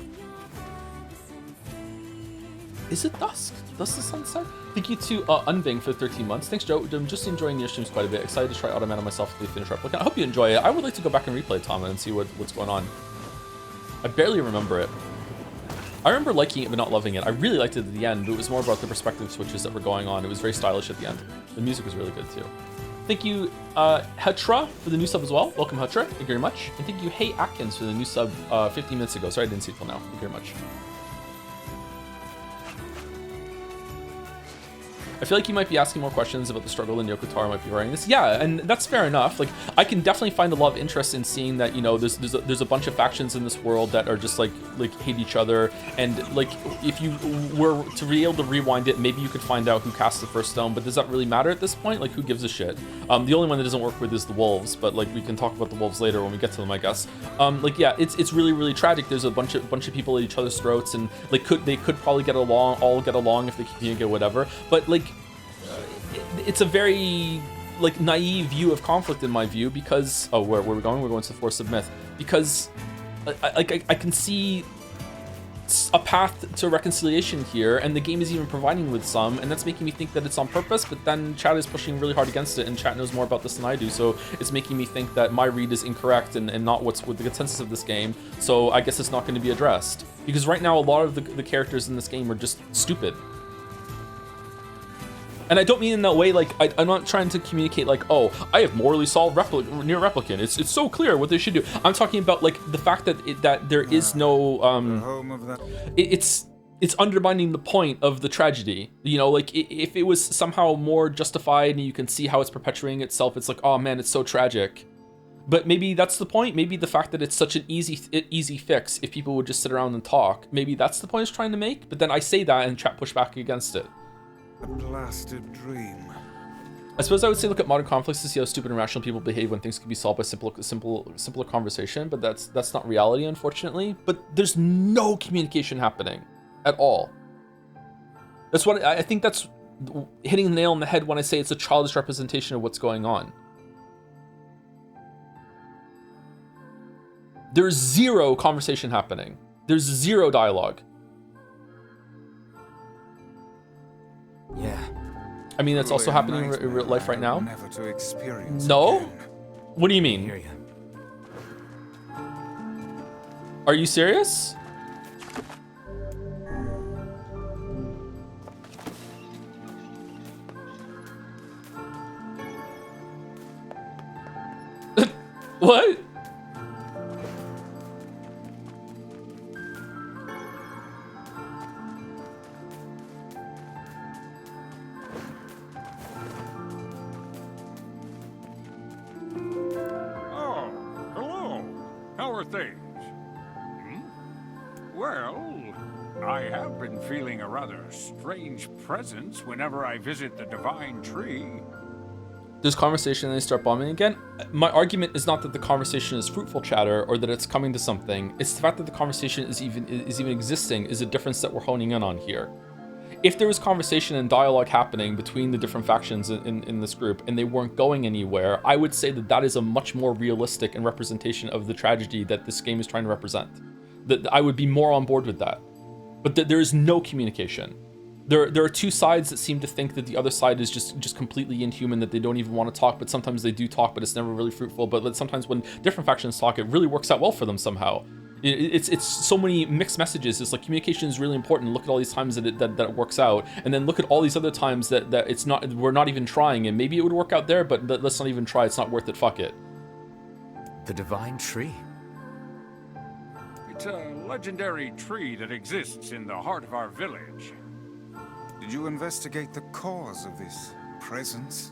Is it dusk? Dusk the sunset? Thank you to Unbing for 13 months. Thanks, Joe. I'm just enjoying your streams quite a bit. Excited to try Automata myself if they finish Replicant. I hope you enjoy it. I would like to go back and replay Tama and see what's going on. I barely remember it. I remember liking it but not loving it. I really liked it at the end, but it was more about the perspective switches that were going on. It was very stylish at the end. The music was really good too. Thank you, Hetra, for the new sub as well. Welcome, Hetra. Thank you very much. And thank you, Hey Atkins, for the new sub 15 minutes ago. Sorry I didn't see it till now. Thank you very much. I feel like you might be asking more questions about the struggle and Yoko Taro might be writing this. Yeah, and that's fair enough. Like, I can definitely find a lot of interest in seeing that, you know, there's a bunch of factions in this world that are just like hate each other. And like, if you were to be able to rewind it, maybe you could find out who cast the first stone. But does that really matter at this point? Like, who gives a shit? The only one that doesn't work with is the wolves. But like, we can talk about the wolves later when we get to them, I guess. Like, yeah, it's really, really tragic. There's a bunch of people at each other's throats, and like, they could probably all get along if they continue to get whatever. But like, it's a very like naive view of conflict in my view, because where are we going? We're going to the Forest of Myth, because I can see a path to reconciliation here, and the game is even providing with some, and that's making me think that it's on purpose. But then chat is pushing really hard against it, and chat knows more about this than I do, so it's making me think that my read is incorrect and not what's with the consensus of this game. So I guess it's not going to be addressed, because right now a lot of the characters in this game are just stupid. And I don't mean in that way, like, I'm not trying to communicate like, oh, I have morally solved NieR Replicant. It's so clear what they should do. I'm talking about, like, the fact that that there is no, it's undermining the point of the tragedy. You know, like, if it was somehow more justified and you can see how it's perpetuating itself, it's like, oh man, it's so tragic. But maybe that's the point. Maybe the fact that it's such an easy fix, if people would just sit around and talk, maybe that's the point it's trying to make. But then I say that and chat push back against it. A blasted dream. I suppose I would say look at modern conflicts to see how stupid and irrational people behave when things can be solved by simpler conversation, but that's not reality, unfortunately. But there's no communication happening at all. That's what I think, that's hitting the nail on the head when I say it's a childish representation of what's going on. There's zero conversation happening. There's zero dialogue. Yeah. I mean, that's also happening in real life right now. Never to experience No? again. What do you mean? I hear you. Are you serious? What? Oh, hello. How are things? Well, I have been feeling a rather strange presence whenever I visit the Divine Tree. There's conversation and they start bombing again. My argument is not that the conversation is fruitful chatter or that it's coming to something. It's the fact that the conversation is even existing is a difference that we're honing in on here. If there was conversation and dialogue happening between the different factions in this group and they weren't going anywhere, I would say that that is a much more realistic and representation of the tragedy that this game is trying to represent. That I would be more on board with that. But there is no communication. There are two sides that seem to think that the other side is just completely inhuman, that they don't even want to talk, but sometimes they do talk, but it's never really fruitful. But sometimes when different factions talk, it really works out well for them somehow. It's so many mixed messages. It's like communication is really important. Look at all these times that it works out, and then look at all these other times that it's not. We're not even trying, and maybe it would work out there, but let's not even try. It's not worth it. Fuck it. The Divine Tree. It's a legendary tree that exists in the heart of our village. Did you investigate the cause of this presence?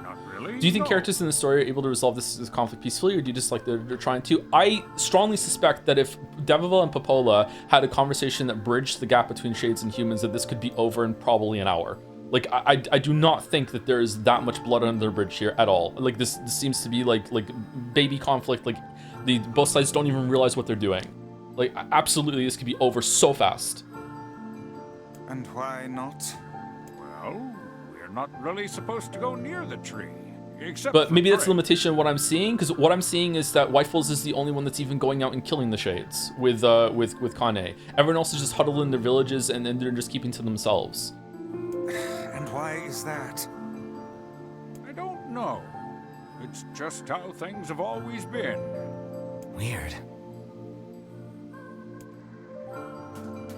Not really. Do you think No. characters in the story are able to resolve this conflict peacefully, or do you just like they're trying to? I strongly suspect that if Devival and Popola had a conversation that bridged the gap between Shades and humans, that this could be over in probably an hour. Like I do not think that there is that much blood under the bridge here at all. Like this seems to be like baby conflict. Like both sides don't even realize what they're doing. Like absolutely, this could be over so fast. And why not? Well, we're not really supposed to go near the tree. Except But for maybe that's the prey. limitation of what I'm seeing, because what I'm seeing is that Wifles is the only one that's even going out and killing the Shades with Kane. Everyone else is just huddled in their villages and they're just keeping to themselves. And why is that? I don't know. It's just how things have always been. Weird.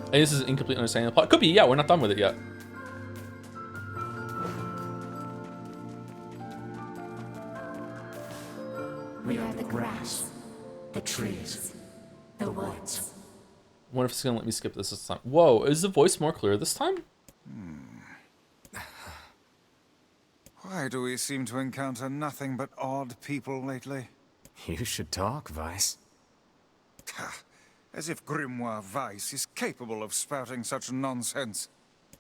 And this is an incomplete understanding of the plot. Could be, yeah, we're not done with it yet. We are the grass, the trees, the woods. I wonder if it's gonna let me skip this time. Whoa, is the voice more clear this time? Why do we seem to encounter nothing but odd people lately? You should talk, Vice. As if Grimoire Weiss is capable of spouting such nonsense.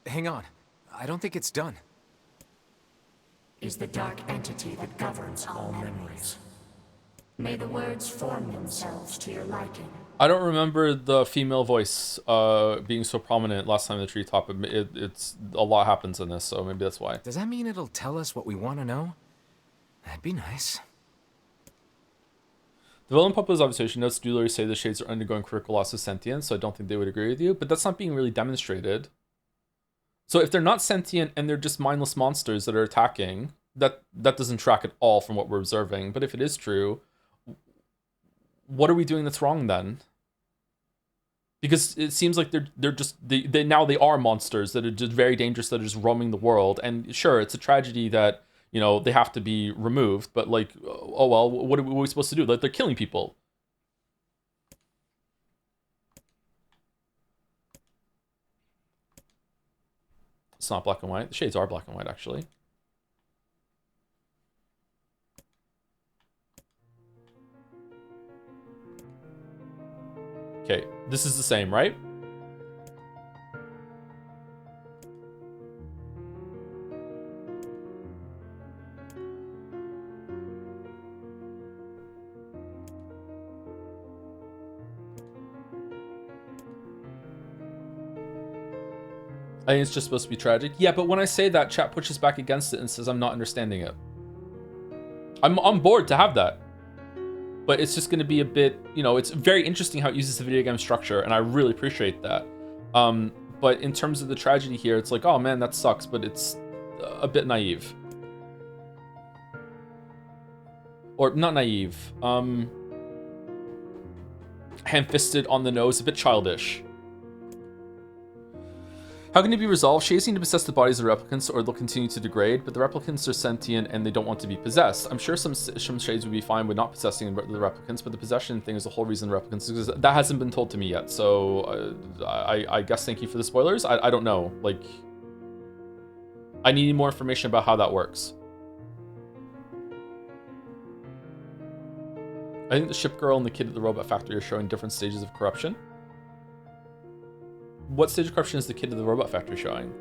Hang on. I don't think it's done. Is the dark entity that governs all memories. May the words form themselves to your liking. I don't remember the female voice being so prominent last time in the treetop. It's a lot happens in this, so maybe that's why. Does that mean it'll tell us what we want to know? That'd be nice. The villain Popo's observation notes do say the Shades are undergoing critical loss of sentience, so I don't think they would agree with you, but that's not being really demonstrated. So if they're not sentient and they're just mindless monsters that are attacking, that doesn't track at all from what we're observing. But if it is true, what are we doing that's wrong then? because it seems like they're just they now they are monsters that are just very dangerous, that are just roaming the world. And sure, it's a tragedy that, you know, they have to be removed, but like, oh well, what are we supposed to do? Like, they're killing people. It's not black and white. The shades are black and white, actually. Okay, this is the same, right? I think it's just supposed to be tragic. Yeah, but when I say that, chat pushes back against it and says I'm not understanding it. I'm on board to have that. But it's just going to be a bit, you know, it's very interesting how it uses the video game structure, and I really appreciate that. But in terms of the tragedy here, it's like, oh man, that sucks, but it's a bit naive. Or not naive. Ham-fisted on the nose, a bit childish. How can it be resolved? Shades seem to possess the bodies of the replicants, or they'll continue to degrade, but the replicants are sentient and they don't want to be possessed. I'm sure some shades would be fine with not possessing the replicants, but the possession thing is the whole reason the replicants exist. That hasn't been told to me yet, so I guess thank you for the spoilers. I don't know. Like, I need more information about how that works. I think the ship girl and the kid at the robot factory are showing different stages of corruption. What stage of corruption is the kid of the robot factory showing?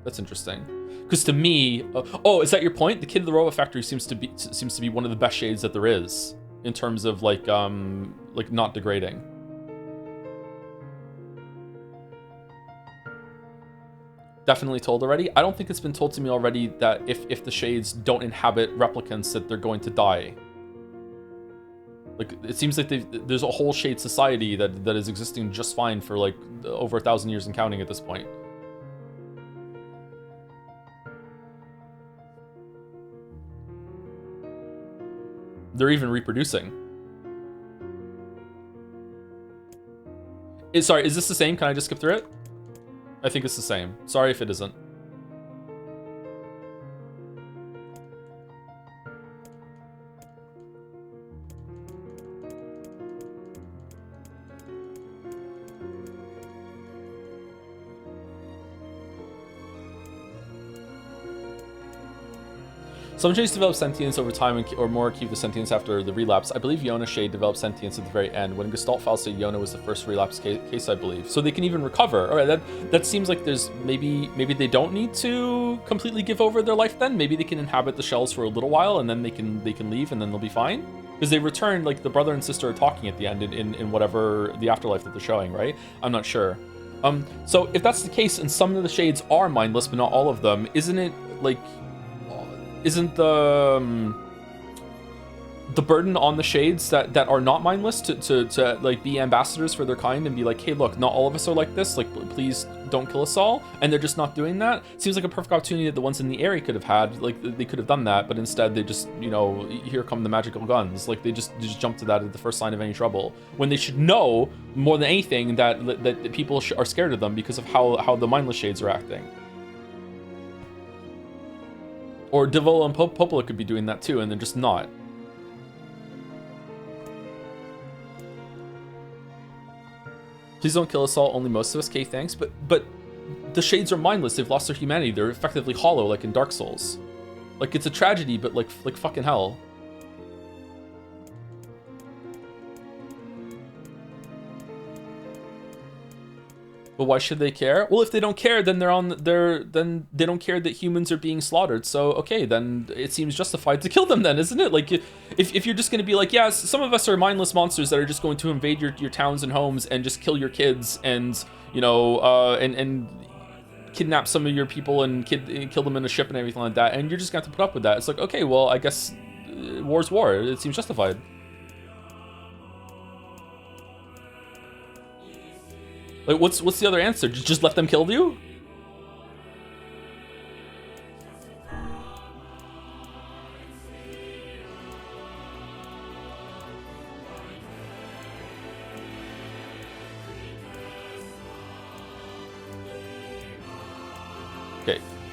That's interesting. Because to me, oh, is that your point? The kid of the robot factory seems to be one of the best shades that there is in terms of like not degrading. Definitely told already. I don't think it's been told to me already that if the shades don't inhabit replicants, that they're going to die. Like, it seems like there's a whole shade society that is existing just fine for like over 1,000 years and counting at this point. They're even reproducing. Sorry, is this the same? Can I just skip through it? I think it's the same. Sorry if it isn't. Some shades develop sentience over time, or more keep the sentience after the relapse. I believe Yona's shade developed sentience at the very end. When Gestalt files say Yona was the first relapse case, I believe. So they can even recover. All right, that seems like there's maybe they don't need to completely give over their life then. Maybe they can inhabit the shells for a little while and then they can leave and then they'll be fine. Because they return, like the brother and sister are talking at the end in whatever the afterlife that they're showing, right? I'm not sure. So if that's the case and some of the shades are mindless but not all of them, isn't it like... Isn't the burden on the shades that are not mindless to like be ambassadors for their kind and be like, hey, look, not all of us are like this, like please don't kill us all, and they're just not doing that? Seems like a perfect opportunity that the ones in the area could have had. Like, they could have done that, but instead they just, you know, here come the magical guns. Like, they just jump to that at the first sign of any trouble, when they should know more than anything that people are scared of them because of how the mindless shades are acting. Or Devola and Popola could be doing that too, and they're just not. Please don't kill us all, only most of us. Okay, thanks. But the shades are mindless. They've lost their humanity. They're effectively hollow, like in Dark Souls. Like, it's a tragedy, but like fucking hell. But why should they care? Well, if they don't care, then then they don't care that humans are being slaughtered. So okay, then it seems justified to kill them then, isn't it? Like, if you're just going to be like, yeah, some of us are mindless monsters that are just going to invade your towns and homes and just kill your kids and, you know, and kidnap some of your people and kill them in a ship and everything like that, and you're just going to have to put up with that. It's like, okay, well, I guess war's war. It seems justified. Like, what's the other answer? Just let them kill you?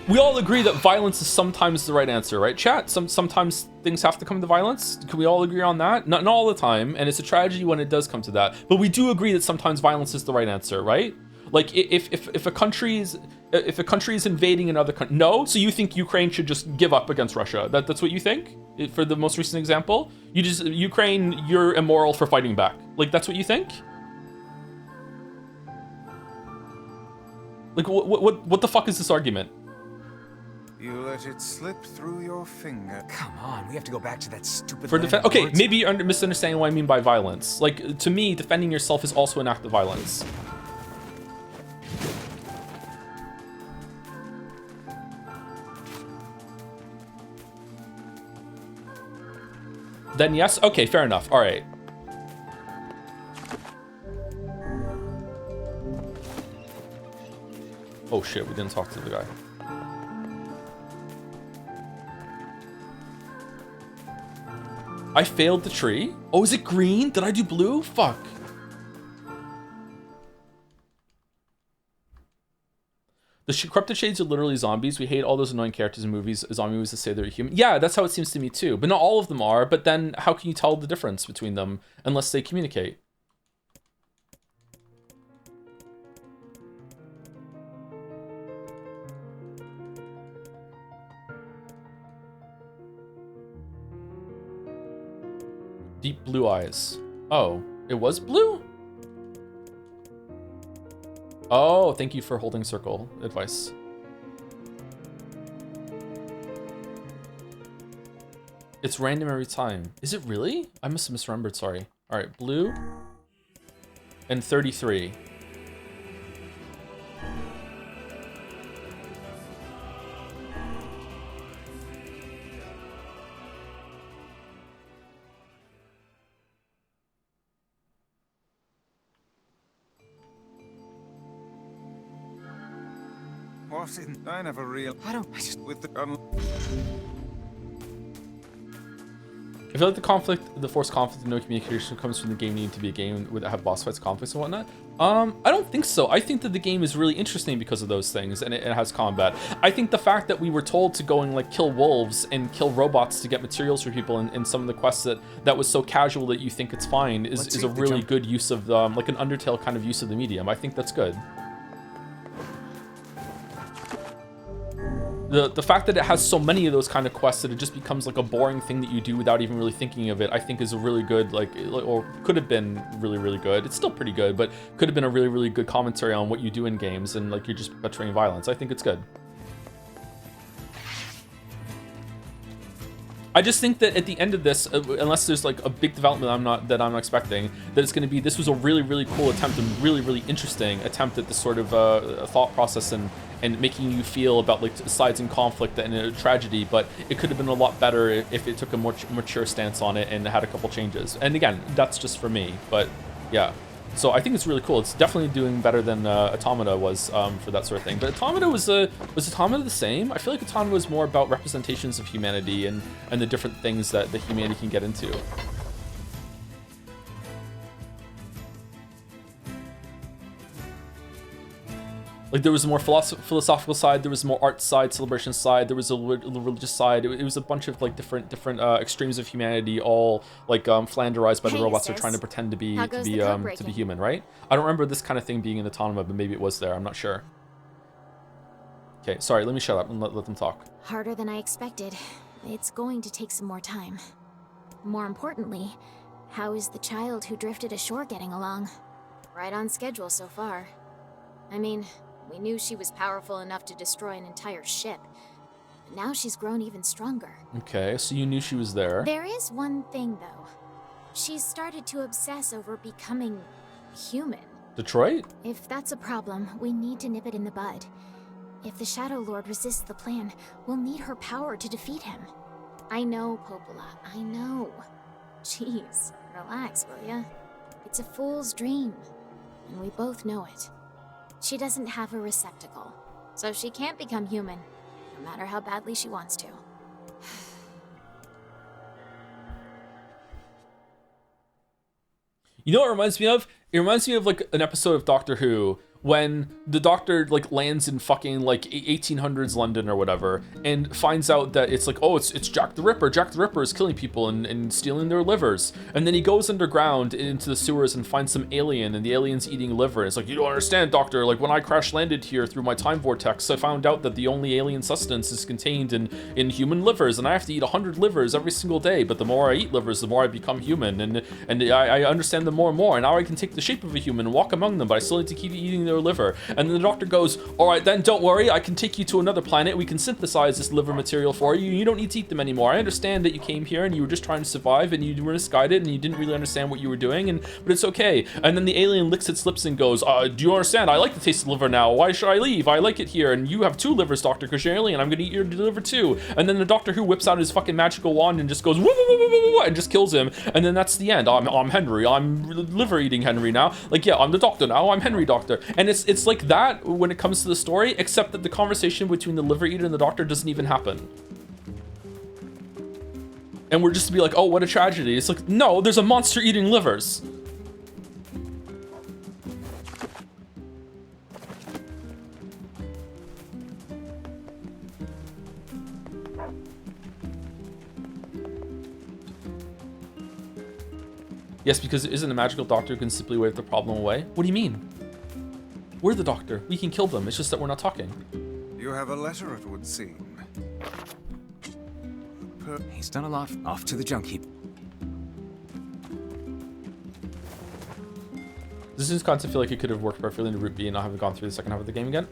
we all agree that violence is sometimes the right answer, right, chat? Sometimes things have to come to violence. Can we all agree on that? Not all the time, and it's a tragedy when it does come to that. But we do agree that sometimes violence is the right answer, right? Like if a country is invading another country, no. So you think Ukraine should just give up against Russia? That's what you think? For the most recent example, Ukraine, you're immoral for fighting back. Like that's what you think? Like what the fuck is this argument? You let it slip through your finger. Come on, we have to go back to that stupid. For okay, maybe you're misunderstanding what I mean by violence. Like to me, defending yourself is also an act of violence. Then yes? Okay, fair enough. All right. Oh shit, we didn't talk to the guy. I failed the tree? Oh, is it green? Did I do blue? Fuck. The corrupted shades are literally zombies. We hate all those annoying characters in movies, zombie movies that say they're human. Yeah, that's how it seems to me too. But not all of them are. But then how can you tell the difference between them unless they communicate? Deep blue eyes. Oh, it was blue? Oh, thank you for holding circle advice. It's random every time. Is it really? I must have misremembered, sorry. All right, blue and 33. What in? I never realized. I just with the. I feel like the conflict, the forced conflict and no communication comes from the game needing to be a game that have boss fights, conflicts, and whatnot. I don't think so. I think that the game is really interesting because of those things, and it has combat. I think the fact that we were told to go and like kill wolves and kill robots to get materials for people in some of the quests that was so casual that you think it's fine is a really good use of like an Undertale kind of use of the medium. I think that's good. The fact that it has so many of those kind of quests that it just becomes like a boring thing that you do without even really thinking of it, I think is a really good, like, or could have been really, really good. It's still pretty good, but could have been a really, really good commentary on what you do in games and like you're just perpetuating violence. I think it's good. I just think that at the end of this, unless there's like a big development I'm not expecting, that it's going to be, this was a really, really cool attempt and really, really interesting attempt at this sort of thought process and making you feel about like sides in conflict and a tragedy, but it could have been a lot better if it took a more mature stance on it and had a couple changes. And again, that's just for me, but yeah. So I think it's really cool. It's definitely doing better than Automata was for that sort of thing. But Automata was Automata the same? I feel like Automata was more about representations of humanity and the different things that the humanity can get into. Like there was a more philosophical side, there was a more art side, celebration side, there was a religious side. It was a bunch of like different extremes of humanity, all like flanderized by the robots who are trying to pretend to be human, right? I don't remember this kind of thing being in Automata, but maybe it was there. I'm not sure. Okay, sorry. Let me shut up and let them talk. Harder than I expected. It's going to take some more time. More importantly, how is the child who drifted ashore getting along? Right on schedule so far. I mean, we knew she was powerful enough to destroy an entire ship. But now she's grown even stronger. Okay, so you knew she was there. There is one thing, though. She's started to obsess over becoming human. Detroit? If that's a problem, we need to nip it in the bud. If the Shadow Lord resists the plan, we'll need her power to defeat him. I know, Popola, I know. Jeez, relax, will ya? It's a fool's dream, and we both know it. She doesn't have a receptacle, so she can't become human, no matter how badly she wants to. You know what it reminds me of? It reminds me of like an episode of Doctor Who when the doctor like lands in fucking like 1800s London or whatever and finds out that it's like, oh, it's Jack the Ripper. Jack the Ripper is killing people and stealing their livers. And then he goes underground into the sewers and finds some alien, and the alien's eating liver. It's like, you don't understand, doctor. Like when I crash landed here through my time vortex, I found out that the only alien sustenance is contained in human livers, and I have to eat 100 livers every single day. But the more I eat livers, the more I become human, and I understand them more and more. And now I can take the shape of a human and walk among them, but I still need to keep eating their liver. And then the doctor goes, all right, then don't worry, I can take you to another planet. We can synthesize this liver material for you. You don't need to eat them anymore. I understand that you came here and you were just trying to survive and you were misguided and you didn't really understand what you were doing, but it's okay. And then the alien licks its lips and goes, do you understand? I like the taste of liver now. Why should I leave? I like it here. And you have 2 livers, doctor, because you're alien. I'm gonna eat your liver too. And then the Doctor Who whips out his fucking magical wand and just goes, woo, woo, woo, woo, woo, woo, and just kills him. And then that's the end. I'm Henry. I'm liver eating Henry now. Like, yeah, I'm the Doctor now. I'm Henry Doctor. And it's like that when it comes to the story, except that the conversation between the liver eater and the Doctor doesn't even happen. And we're just to be like, oh, what a tragedy. It's like, no, there's a monster eating livers. Yes, because it isn't a magical doctor who can simply wave the problem away. What do you mean? We're the doctor. We can kill them. It's just that we're not talking. You have a letter, it would seem. He's done a lot. Off to the junk heap. Does this concept feel like it could have worked perfectly in Route B and not having gone through the second half of the game again?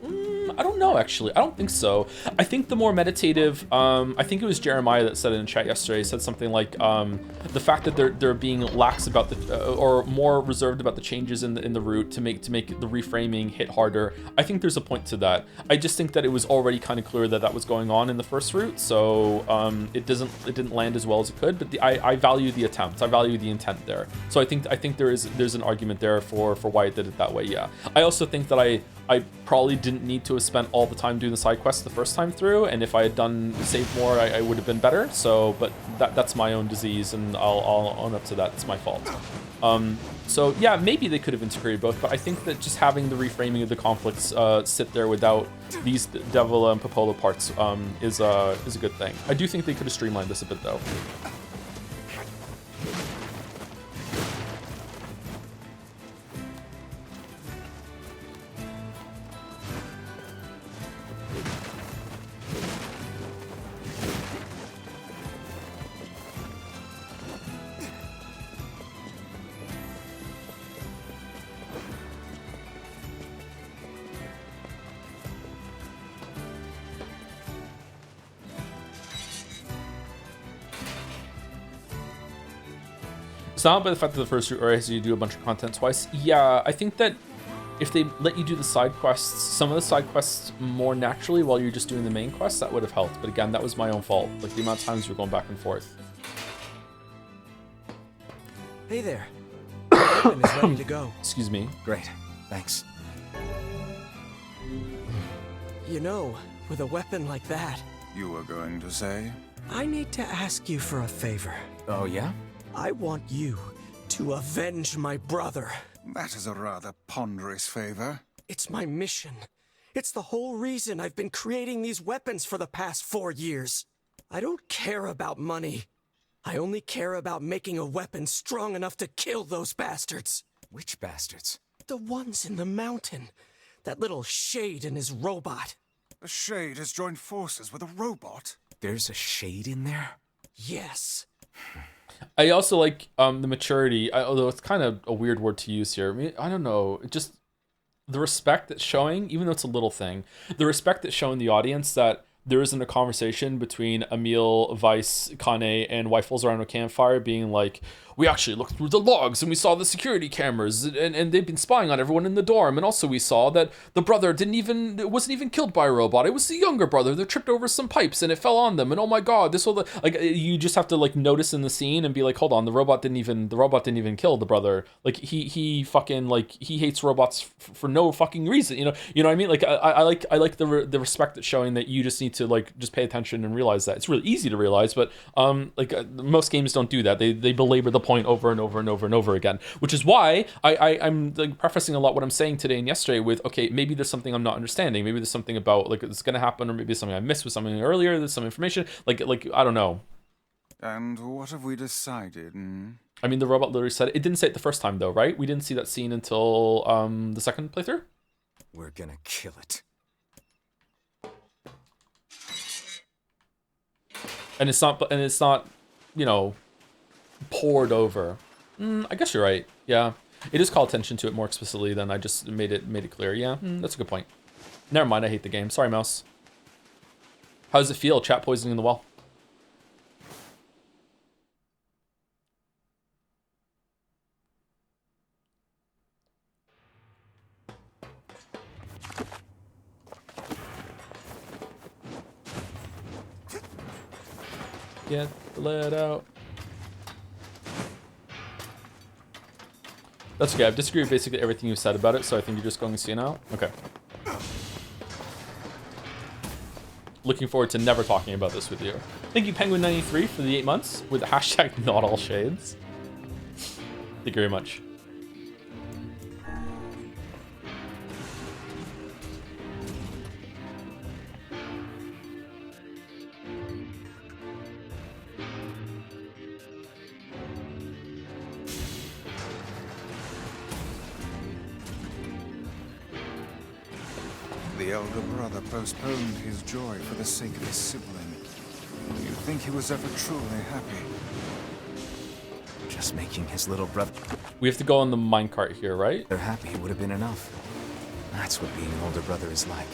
I don't know, actually. I don't think so. I think the more meditative, I think it was Jeremiah that said it in chat yesterday, said something like, the fact that they're being lax about the, or more reserved about the changes in the route to make the reframing hit harder. I think there's a point to that. I just think that it was already kind of clear that that was going on in the first route, so it didn't land as well as it could. But I value the attempt. I value the intent there. So I think there's an argument there for why it did it that way. Yeah. I also think that I probably didn't need to have spent all the time doing the side quests the first time through, and if I had saved more, I would have been better. So, but that's my own disease, and I'll own up to that. It's my fault. So yeah, maybe they could have integrated both, but I think that just having the reframing of the conflicts sit there without these Devil and Popola parts is a good thing. I do think they could have streamlined this a bit though. It's not by the fact that the first route already has you do a bunch of content twice. Yeah, I think that if they let you do the side quests, some of the side quests more naturally while you're just doing the main quest, that would have helped. But again, that was my own fault. Like the amount of times we're going back and forth. Hey there. The weapon is ready to go. Excuse me. Great. Thanks. You know, with a weapon like that... You were going to say? I need to ask you for a favor. Oh, yeah? I want you to avenge my brother. That is a rather ponderous favor. It's my mission. It's the whole reason I've been creating these weapons for the past 4 years. I don't care about money. I only care about making a weapon strong enough to kill those bastards. Which bastards? The ones in the mountain. That little Shade and his robot. A Shade has joined forces with a robot? There's a Shade in there? Yes. I also like the maturity, although it's kind of a weird word to use here. I mean, I don't know, just the respect that's showing, even though it's a little thing, the respect that's showing the audience that there isn't a conversation between Emil, Weiss, Kane, and Weifels around a campfire being like, we actually looked through the logs and we saw the security cameras and they've been spying on everyone in the dorm. And also we saw that the brother wasn't even killed by a robot. It was the younger brother that tripped over some pipes and it fell on them. And oh my God, like, you just have to like notice in the scene and be like, hold on, the robot didn't even kill the brother. Like he fucking, like, he hates robots for no fucking reason. You know what I mean? Like I like the respect that's showing that you just need need to like just pay attention and realize that. It's really easy to realize, but most games don't do that. They belabor the point over and over and over and over again, which is why I'm like prefacing a lot what I'm saying today and yesterday with, okay, maybe there's something I'm not understanding. Maybe there's something about like it's gonna happen, or maybe there's something I missed with something earlier. There's some information like I don't know. And what have we decided? I mean, the robot literally said it. It didn't say it the first time though, right? We didn't see that scene until the second playthrough. We're gonna kill it. And it's not, you know, poured over. I guess you're right. Yeah, it is call attention to it more explicitly than I just made it clear. Yeah, that's a good point. Never mind. I hate the game. Sorry, mouse. How does it feel? Chat poisoning the well. Get the lead out. That's okay. I've disagreed with basically everything you've said about it, so I think you're just going to see now. Okay. Looking forward to never talking about this with you. Thank you, Penguin93, for the 8 months with the hashtag not all shades. Thank you very much. The elder brother postponed his joy for the sake of his sibling. Do you think he was ever truly happy? Just making his little brother... We have to go on the minecart here, right? They're happy would have been enough. That's what being an older brother is like.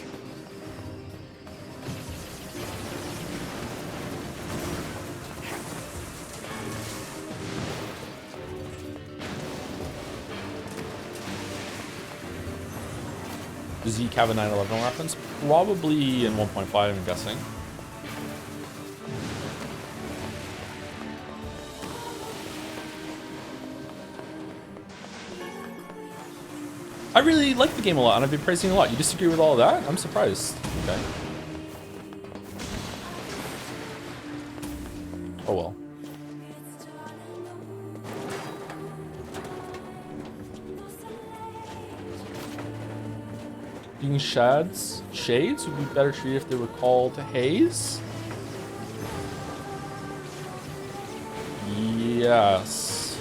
Does Zeke have a 9/11 reference? Probably in 1.5, I'm guessing. I really like the game a lot, and I've been praising it a lot. You disagree with all of that? I'm surprised. Okay. Oh well. Being shades would be better treated if they were called haze? Yes.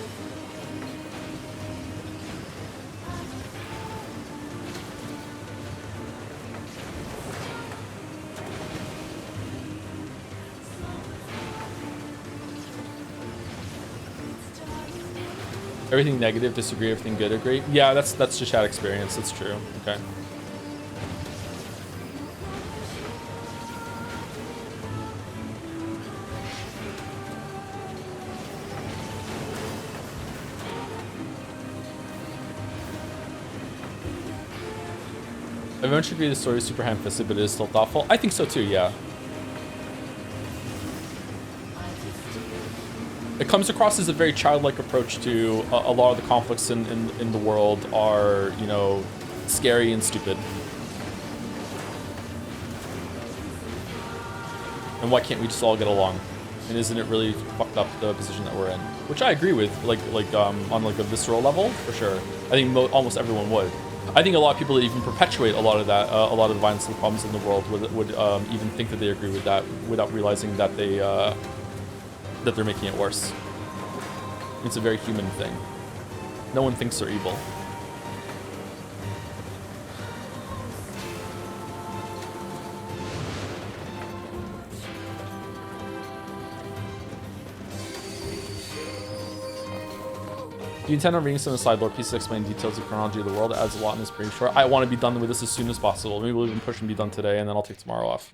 Everything negative, disagree, everything good, agree. Yeah, that's just chat experience, that's true. Okay. I eventually agree the story is super ham-fisted, but it is still thoughtful. I think so too, yeah. It comes across as a very childlike approach to a lot of the conflicts in the world are, you know, scary and stupid. And why can't we just all get along? And isn't it really fucked up the position that we're in? Which I agree with, on like a visceral level, for sure. I think almost everyone would. I think a lot of people that even perpetuate a lot of that, a lot of the violence and the problems in the world would even think that they agree with that without realizing that that they're making it worse. It's a very human thing. No one thinks they're evil. Do you intend on reading some of the side lore pieces explaining details of chronology of the world? It adds a lot and is pretty short. I want to be done with this as soon as possible. Maybe we'll even push and be done today, and then I'll take tomorrow off.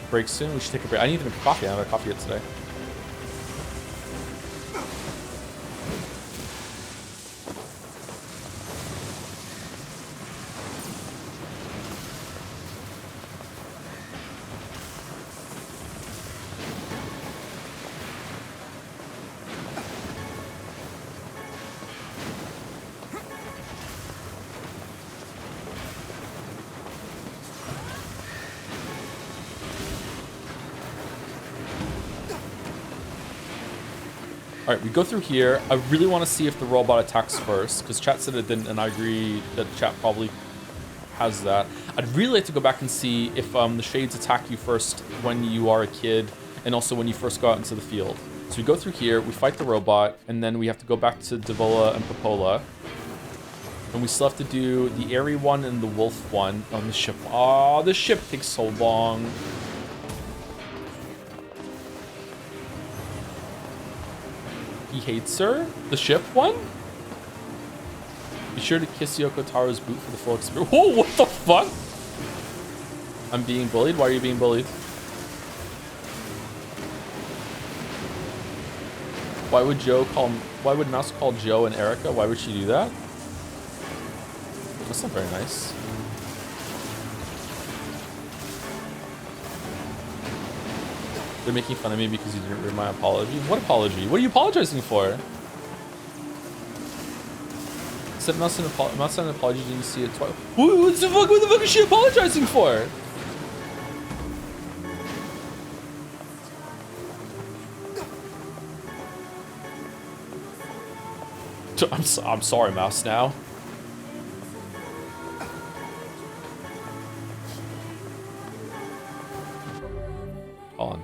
Break soon? We should take a break. I need to make coffee. I haven't had coffee yet today. All right, we go through here. I really want to see if the robot attacks first, because chat said it didn't, and I agree that chat probably has that. I'd really like to go back and see if the shades attack you first when you are a kid, and also when you first go out into the field. So we go through here, we fight the robot, and then we have to go back to Devola and Popola. And we still have to do the airy one and the wolf one on the ship. Oh, the ship takes so long. He hates her? The ship one? Be sure to kiss Yoko Taro's boot for the full experience. Whoa, what the fuck? I'm being bullied? Why are you being bullied? Why would Mouse call Joe and Erica? Why would she do that? That's not very nice. They're making fun of me because you didn't read my apology. What apology? What are you apologizing for? Said Mouse an apology, didn't see it twice. What the fuck is she apologizing for? I'm sorry, Mouse, now. On.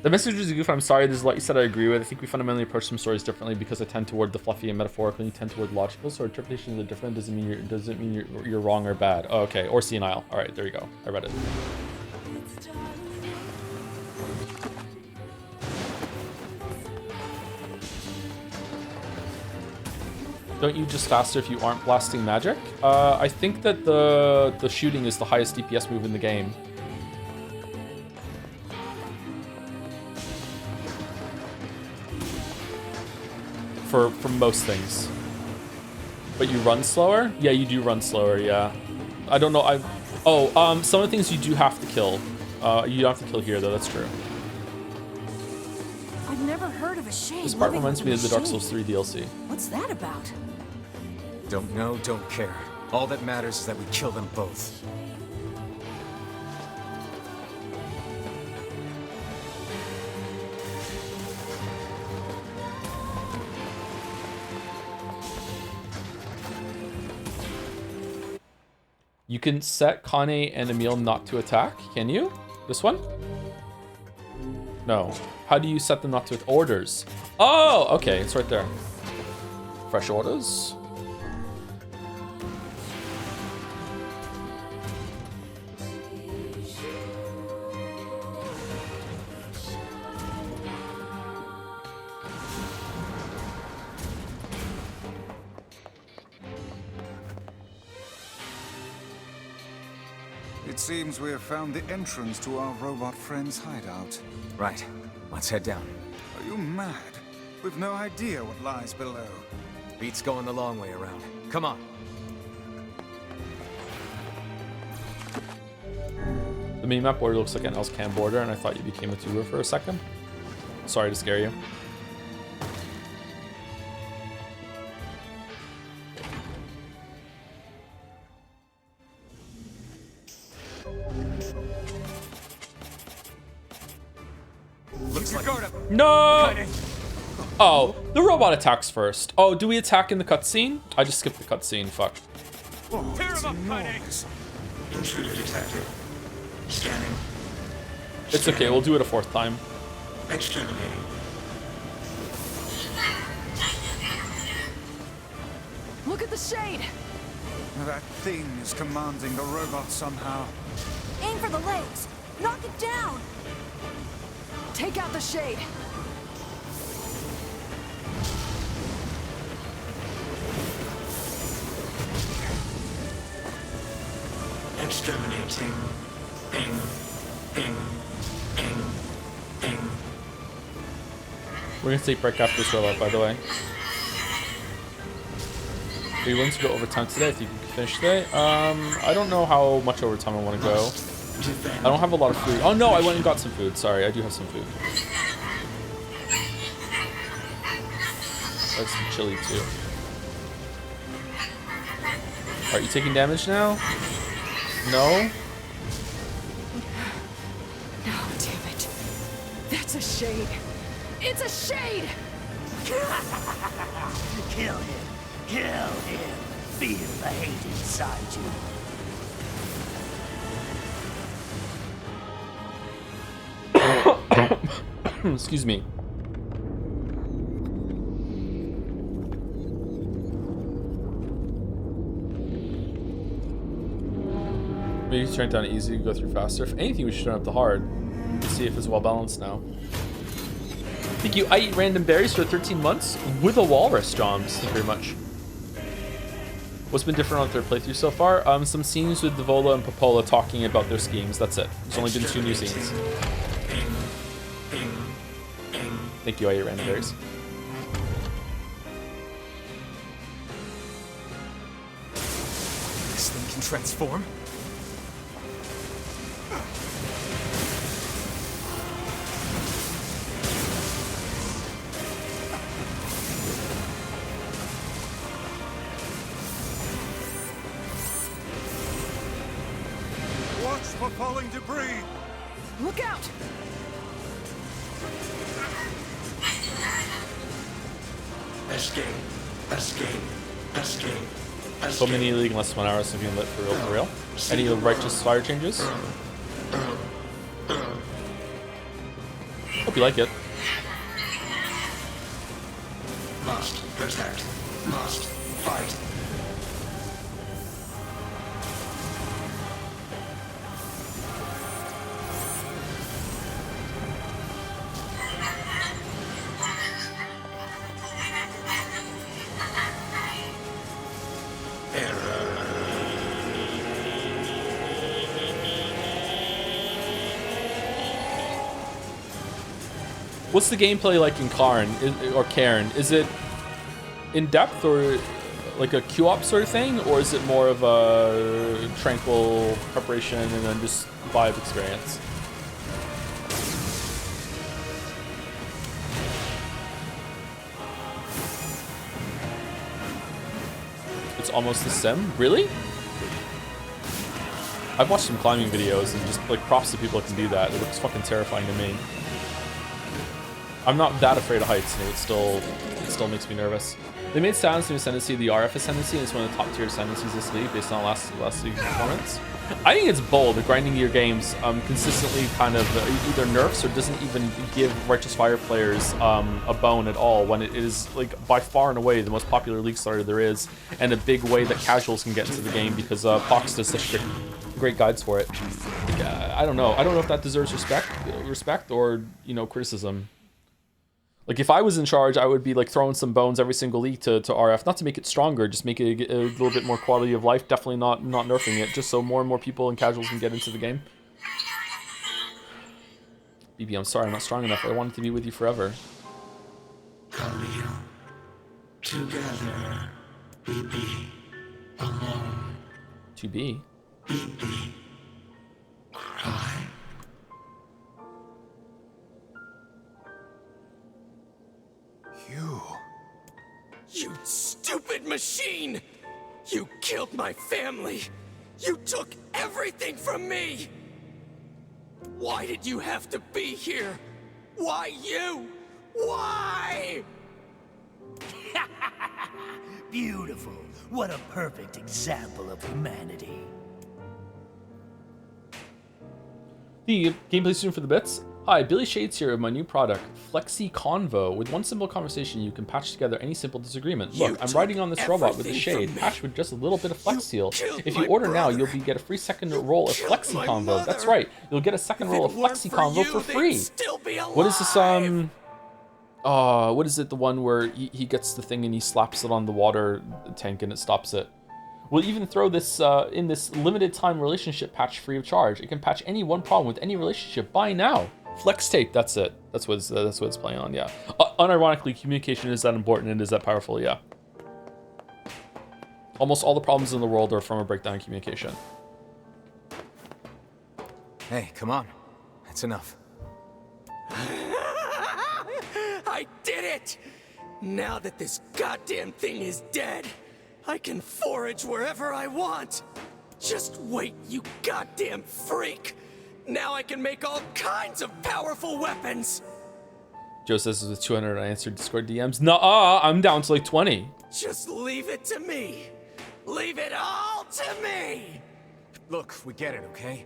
The message is goof. I'm sorry. There's a lot you said I agree with. I think we fundamentally approach some stories differently because I tend toward the fluffy and metaphorical, and you tend toward logical. So our interpretations are different. Doesn't mean you're wrong or bad. Oh, okay. Or senile. All right, there you go. I read it. Don't you just faster if you aren't blasting magic? I think that the shooting is the highest DPS move in the game. For most things. But you run slower? Yeah, you do run slower, yeah. I don't know, some of the things you do have to kill. You don't have to kill here though, that's true. I've never heard of a shade. This part reminds me of the Dark Souls 3 DLC. What's that about? Don't know, don't care. All that matters is that we kill them both. You can set Kane and Emil not to attack, can you? This one? No. How do you set them not to orders? Oh, okay, it's right there. Fresh orders. It seems we have found the entrance to our robot friend's hideout. Right. Let's head down. Are you mad? We've no idea what lies below. Beats going the long way around. Come on. The minimap border looks like an else can border, and I thought you became a tuber for a second. Sorry to scare you. No! Oh, the robot attacks first. Oh, do we attack in the cutscene? I just skipped the cutscene, fuck. Oh, it's enormous. Intruder detected. Scanning. It's okay, we'll do it a fourth time. Exterminating. Look at the shade! That thing is commanding the robot somehow. Aim for the legs! Knock it down! Take out the shade! Exterminating. Ping. Ping. Ping. Ping. We're gonna take break after this robot, by the way. Are you willing to go overtime today if you can finish today? I don't know how much overtime I want to go. I don't have a lot of food. Oh no, I went and got some food. Sorry, I do have some food. I have some chili too. Are you taking damage now? No? No, damn it. That shade. It's a shade! Kill him. Kill him. Feel the hate inside you. Excuse me. Maybe turn it down easy, go through faster. If anything, we should turn up the hard. Let's see if it's well balanced now. Thank you. I eat random berries for 13 months with a walrus, Joms. Thank you very much. What's been different on their playthrough so far? Some scenes with Devola and Popola talking about their schemes. That's it. There's only been 2 new scenes. Thank you. I eat random berries. This thing can transform? For falling debris. Look out! Escape. Escape. Escape. So many League in less than 1 hour, so being lit for real, for real. Any righteous fire changes? Hope you like it. Must protect. Must fight. What's the gameplay like in Cairn? Is it in depth or like a Q-op sort of thing, or is it more of a tranquil preparation and then just vibe experience? It's almost the sim? Really? I've watched some climbing videos and just like props to people that can do that. It looks fucking terrifying to me. I'm not that afraid of heights, and it still makes me nervous. They made Silence new ascendancy the RF ascendancy, and it's one of the top tier ascendancies this league based on last league's performance. I think it's bold, grinding your games consistently kind of either nerfs or doesn't even give Righteous Fire players a bone at all, when it is like by far and away the most popular league starter there is, and a big way that casuals can get into the game because Pox does such great guides for it. I don't know. I don't know if that deserves respect or, you know, criticism. Like, if I was in charge, I would be like throwing some bones every single league to RF, not to make it stronger, just make it a little bit more quality of life. Definitely not nerfing it, just so more and more people and casuals can get into the game. BB, I'm sorry, I'm not strong enough. I wanted to be with you forever. Khalil, together, BB, alone. To be. BB, cry. You stupid machine! You killed my family! You took everything from me! Why did you have to be here? Why you? Why? Beautiful. What a perfect example of humanity. The gameplay student for the bits. Hi, Billy Shades here of my new product, Flexi Convo. With one simple conversation, you can patch together any simple disagreement. Look, I'm riding on this robot with a shade, patched with just a little bit of Flex Seal. If you order now, you'll get a free second roll of Flexi Convo. That's right, you'll get a second roll of Flexi Convo for free. What is this, what is it, the one where he gets the thing and he slaps it on the water tank and it stops it? We'll even throw this in this limited time relationship patch free of charge. It can patch any one problem with any relationship. Buy now. Flex tape, that's it. That's what it's playing on, yeah. Unironically, communication is that important and is that powerful, yeah. Almost all the problems in the world are from a breakdown in communication. Hey, come on. That's enough. I did it! Now that this goddamn thing is dead, I can forage wherever I want. Just wait, you goddamn freak! Now I can make all kinds of powerful weapons! Joe says with 200 unanswered Discord DMs. Nuh-uh, I'm down to like 20. Just leave it to me. Leave it all to me. Look, we get it, okay?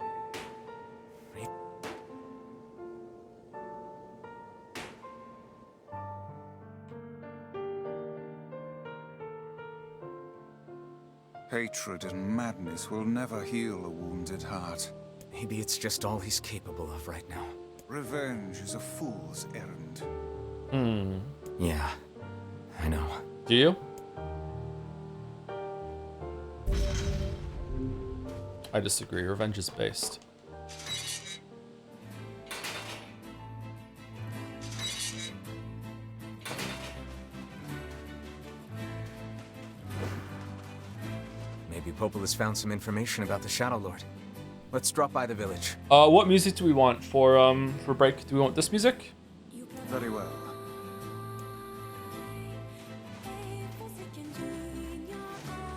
Hatred and madness will never heal a wounded heart. Maybe it's just all he's capable of right now. Revenge is a fool's errand. Yeah, I know. Do you? I disagree. Revenge is based. Maybe Popol has found some information about the Shadow Lord. Let's drop by the village. What music do we want for break? Do we want this music? Very well.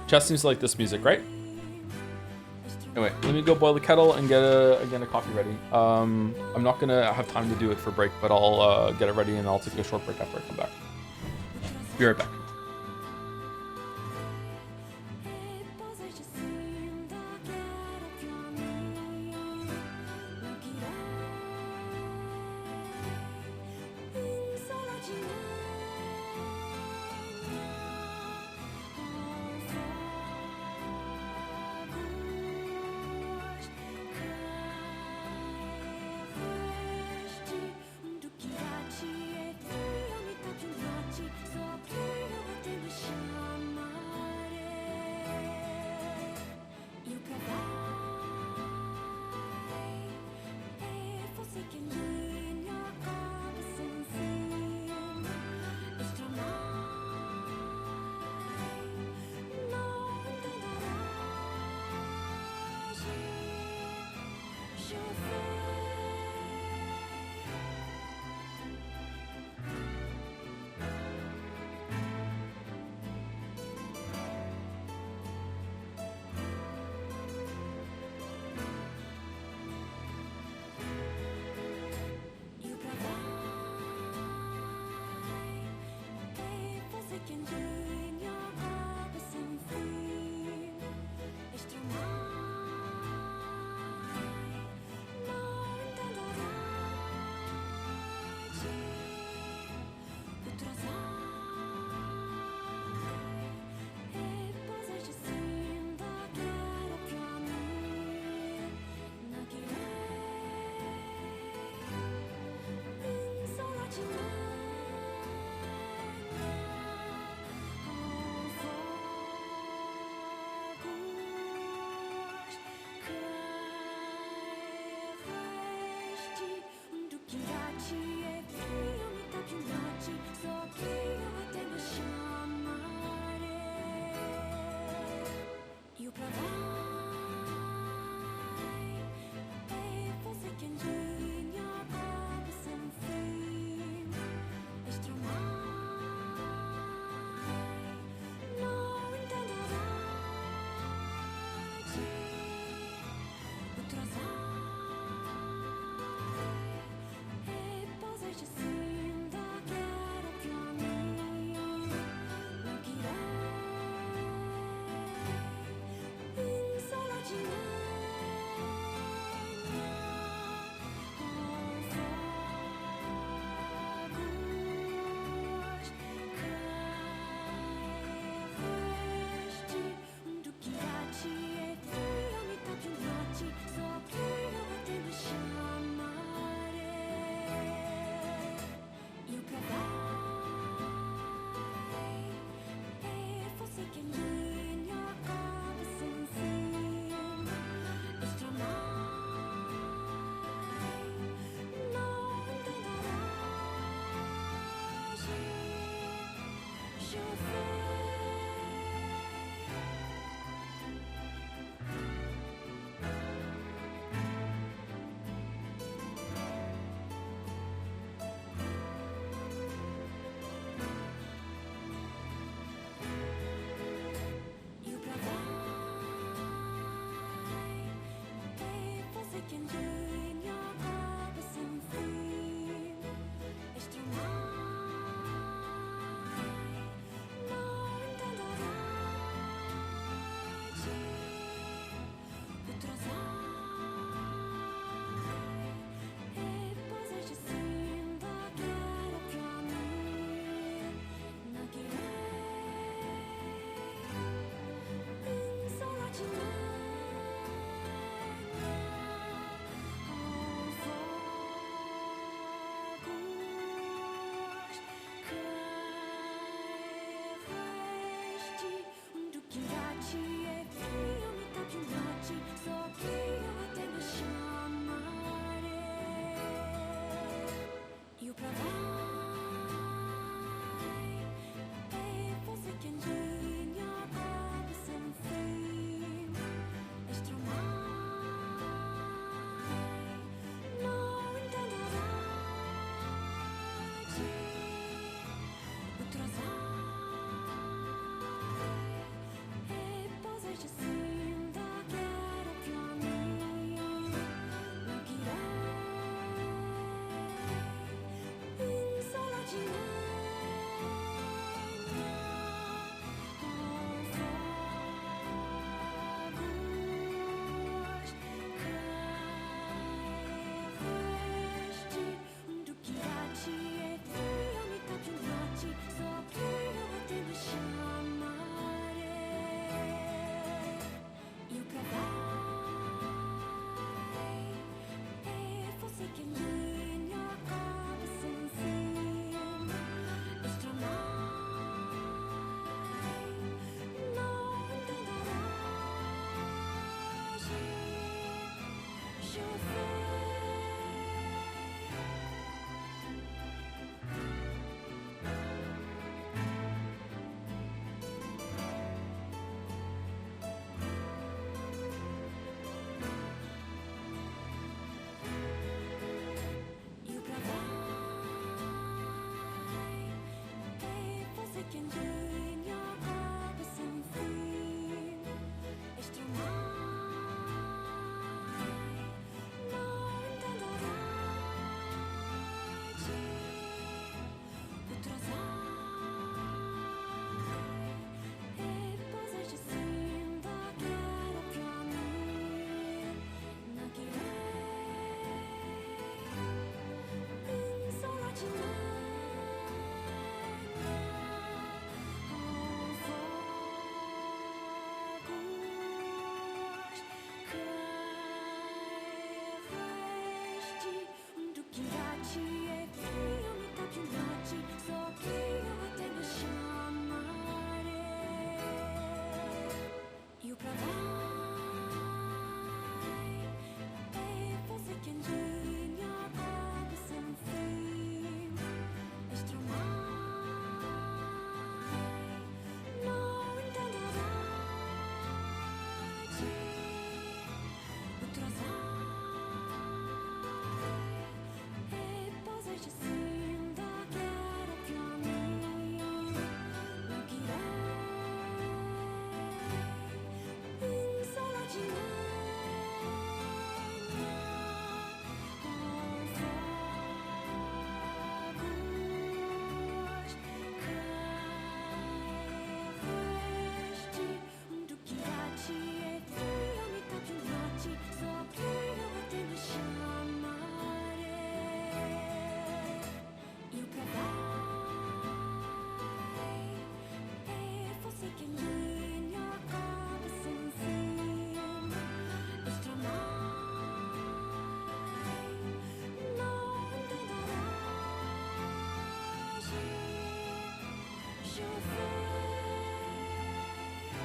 Chess seems to like this music, right? Anyway, let me go boil the kettle and get a coffee ready. I'm not gonna have time to do it for break, but I'll get it ready and I'll take a short break after I come back. Be right back. can do in your purpose and free.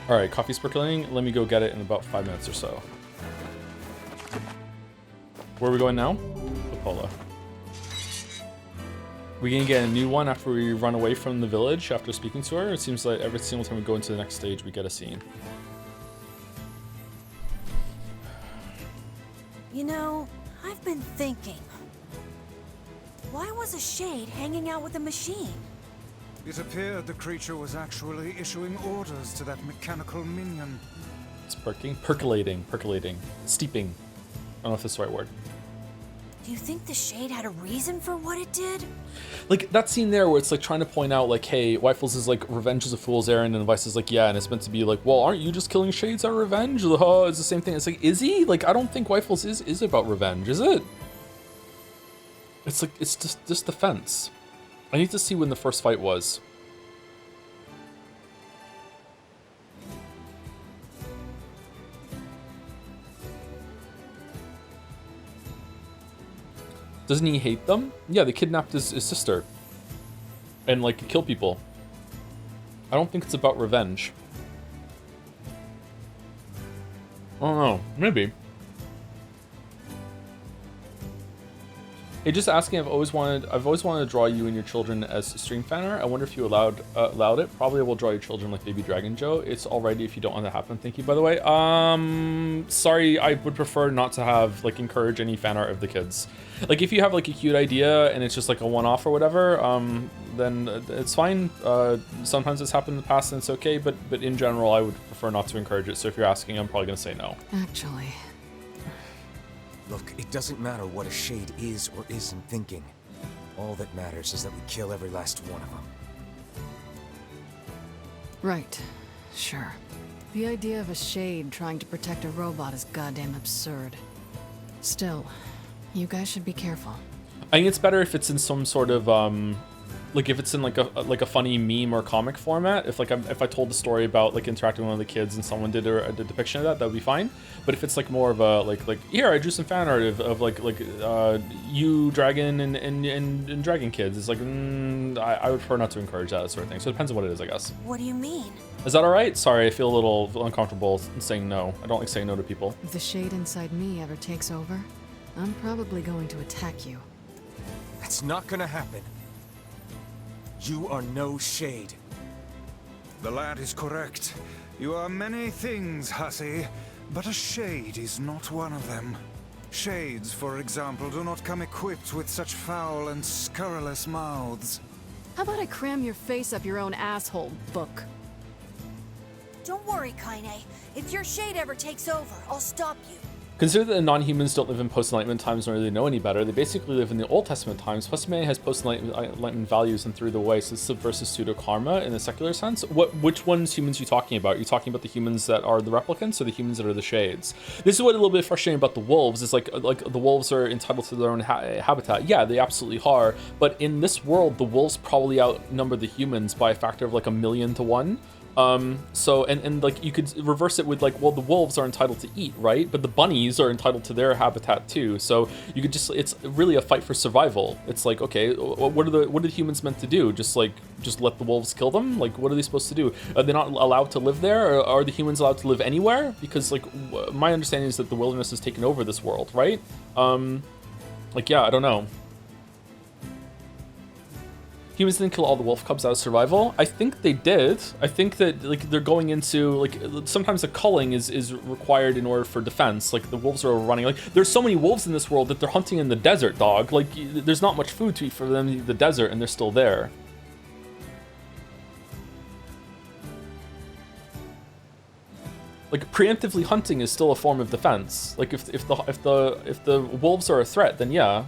All right, coffee's percolating. Let me go get it in about 5 minutes or so. Where are we going now? Apollo. We gonna get a new one after we run away from the village after speaking to her? It seems like every single time we go into the next stage, we get a scene. You know, I've been thinking. Why was a shade hanging out with a machine? It appeared the creature was actually issuing orders to that mechanical minion. It's percolating, steeping. I don't know if that's the right word. Do you think the shade had a reason for what it did? Like that scene there where it's like trying to point out like, hey, Wyfels is like revenge is a fool's errand, and Vice is like, yeah, and it's meant to be like, well, aren't you just killing shades out of revenge? It's the same thing. It's like, is he? Like, I don't think Wyfels is about revenge, is it? It's like, it's just defense. I need to see when the first fight was. Doesn't he hate them? Yeah, they kidnapped his sister. And, like, kill people. I don't think it's about revenge. I don't know. Maybe. Hey, just asking. I've always wanted to draw you and your children as stream fanner. I wonder if you allowed it. Probably will draw your children like Baby Dragon Joe. It's alrighty if you don't want that to happen. Thank you, by the way. Sorry. I would prefer not to have like encourage any fan art of the kids. Like if you have like a cute idea and it's just like a one-off or whatever, then it's fine. Sometimes it's happened in the past and it's okay. But in general, I would prefer not to encourage it. So if you're asking, I'm probably gonna say no. Actually. Look, it doesn't matter what a shade is or isn't thinking. All that matters is that we kill every last one of them. Right. Sure. The idea of a shade trying to protect a robot is goddamn absurd. Still, you guys should be careful. I think it's better if it's in some sort of like if it's in like a funny meme or comic format. If I told the story about like interacting with one of the kids and someone did a depiction of that would be fine. But if it's like more of a like here I drew some fan art of like you dragon and dragon kids, it's like I would prefer not to encourage that sort of thing. So it depends on what it is, I guess. What do you mean? Is that all right? Sorry, I feel a little uncomfortable saying no. I don't like saying no to people. If the shade inside me ever takes over, I'm probably going to attack you. That's not gonna happen. You are no shade. The lad is correct. You are many things, hussy, but a shade is not one of them. Shades, for example, do not come equipped with such foul and scurrilous mouths. How about I cram your face up your own asshole, book? Don't worry, Kaine. If your shade ever takes over, I'll stop you. Consider that the non-humans don't live in post-enlightenment times nor do they know any better. They basically live in the Old Testament times. Plus, humanity has post-enlightenment values and threw the way, so this subverses pseudo-karma in the secular sense. Which ones humans are you talking about? Are you talking about the humans that are the replicants or the humans that are the shades? This is what a little bit frustrating about the wolves is like the wolves are entitled to their own habitat. Yeah, they absolutely are. But in this world, the wolves probably outnumber the humans by a factor of like 1,000,000 to 1. So like you could reverse it with like, well, the wolves are entitled to eat, right? But the bunnies are entitled to their habitat too. So you could it's really a fight for survival. It's like, okay, what are the humans meant to do? Just let the wolves kill them? Like, what are they supposed to do? Are they not allowed to live there? Or are the humans allowed to live anywhere? Because like my understanding is that the wilderness has taken over this world, right? Like, yeah, I don't know. Humans didn't kill all the wolf cubs out of survival. I think they did. I think that like they're going into like sometimes the culling is required in order for defense. Like the wolves are running. Like there's so many wolves in this world that they're hunting in the desert, dog. Like there's not much food to eat for them in the desert, and they're still there. Like preemptively hunting is still a form of defense. Like if the wolves are a threat, then yeah.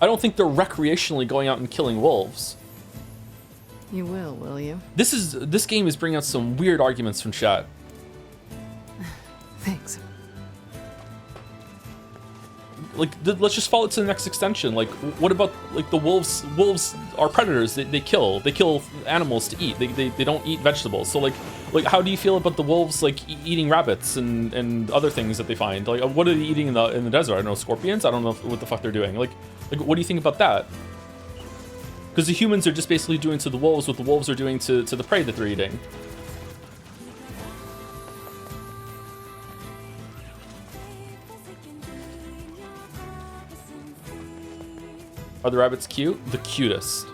I don't think they're recreationally going out and killing wolves. You will you? This game is bringing out some weird arguments from chat. Thanks. Like, let's just follow it to the next extension. Like, what about like the wolves? Wolves are predators. They kill animals to eat. They don't eat vegetables. So like how do you feel about the wolves like eating rabbits and other things that they find? Like, what are they eating in the desert? I don't know, scorpions. I don't know what the fuck they're doing. Like, what do you think about that? Because the humans are just basically doing to the wolves what the wolves are doing to the prey that they're eating. Are the rabbits cute? The cutest.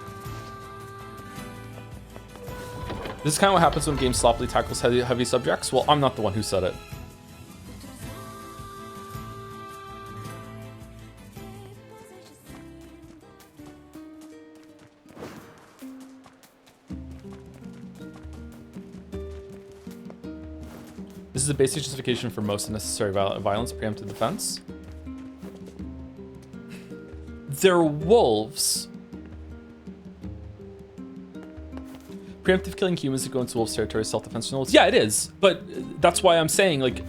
This is kind of what happens when games sloppily tackles heavy subjects. Well, I'm not the one who said it. This is a basic justification for most unnecessary violence, preemptive defense. They're wolves. Preemptive killing humans to go into wolves' territory, self-defense wolves. Yeah, it is. But that's why I'm saying, like,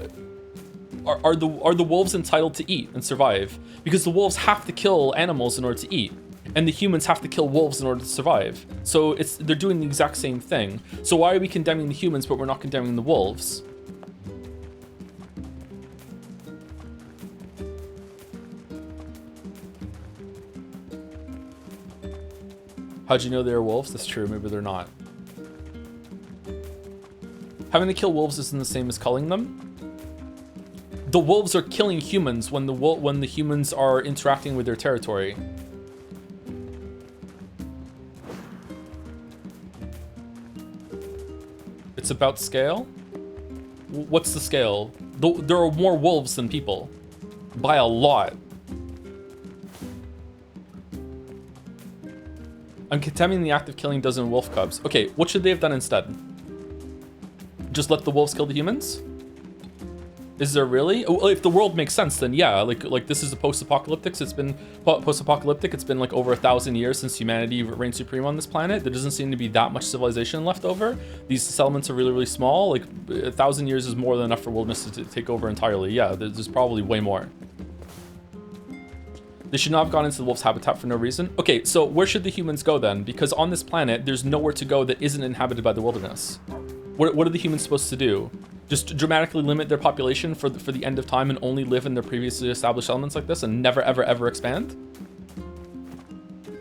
are the wolves entitled to eat and survive? Because the wolves have to kill animals in order to eat, and the humans have to kill wolves in order to survive. So they're doing the exact same thing. So why are we condemning the humans but we're not condemning the wolves? How'd you know they were wolves? That's true, maybe they're not. Having to kill wolves isn't the same as culling them. The wolves are killing humans when the humans are interacting with their territory. It's about scale? What's the scale? There are more wolves than people. By a lot. I'm condemning the act of killing dozen wolf cubs. Okay, what should they have done instead? Just let the wolves kill the humans? Is there really? Well, if the world makes sense, then yeah. Like this is a post-apocalyptic. It's been post-apocalyptic. It's been like over 1,000 years since humanity reigned supreme on this planet. There doesn't seem to be that much civilization left over. These settlements are really, really small. Like 1,000 years is more than enough for wilderness to take over entirely. Yeah, there's probably way more. They should not have gone into the wolf's habitat for no reason. Okay, so where should the humans go then? Because on this planet, there's nowhere to go that isn't inhabited by the wilderness. What are the humans supposed to do? Just dramatically limit their population for the end of time and only live in their previously established elements like this and never, ever, ever expand?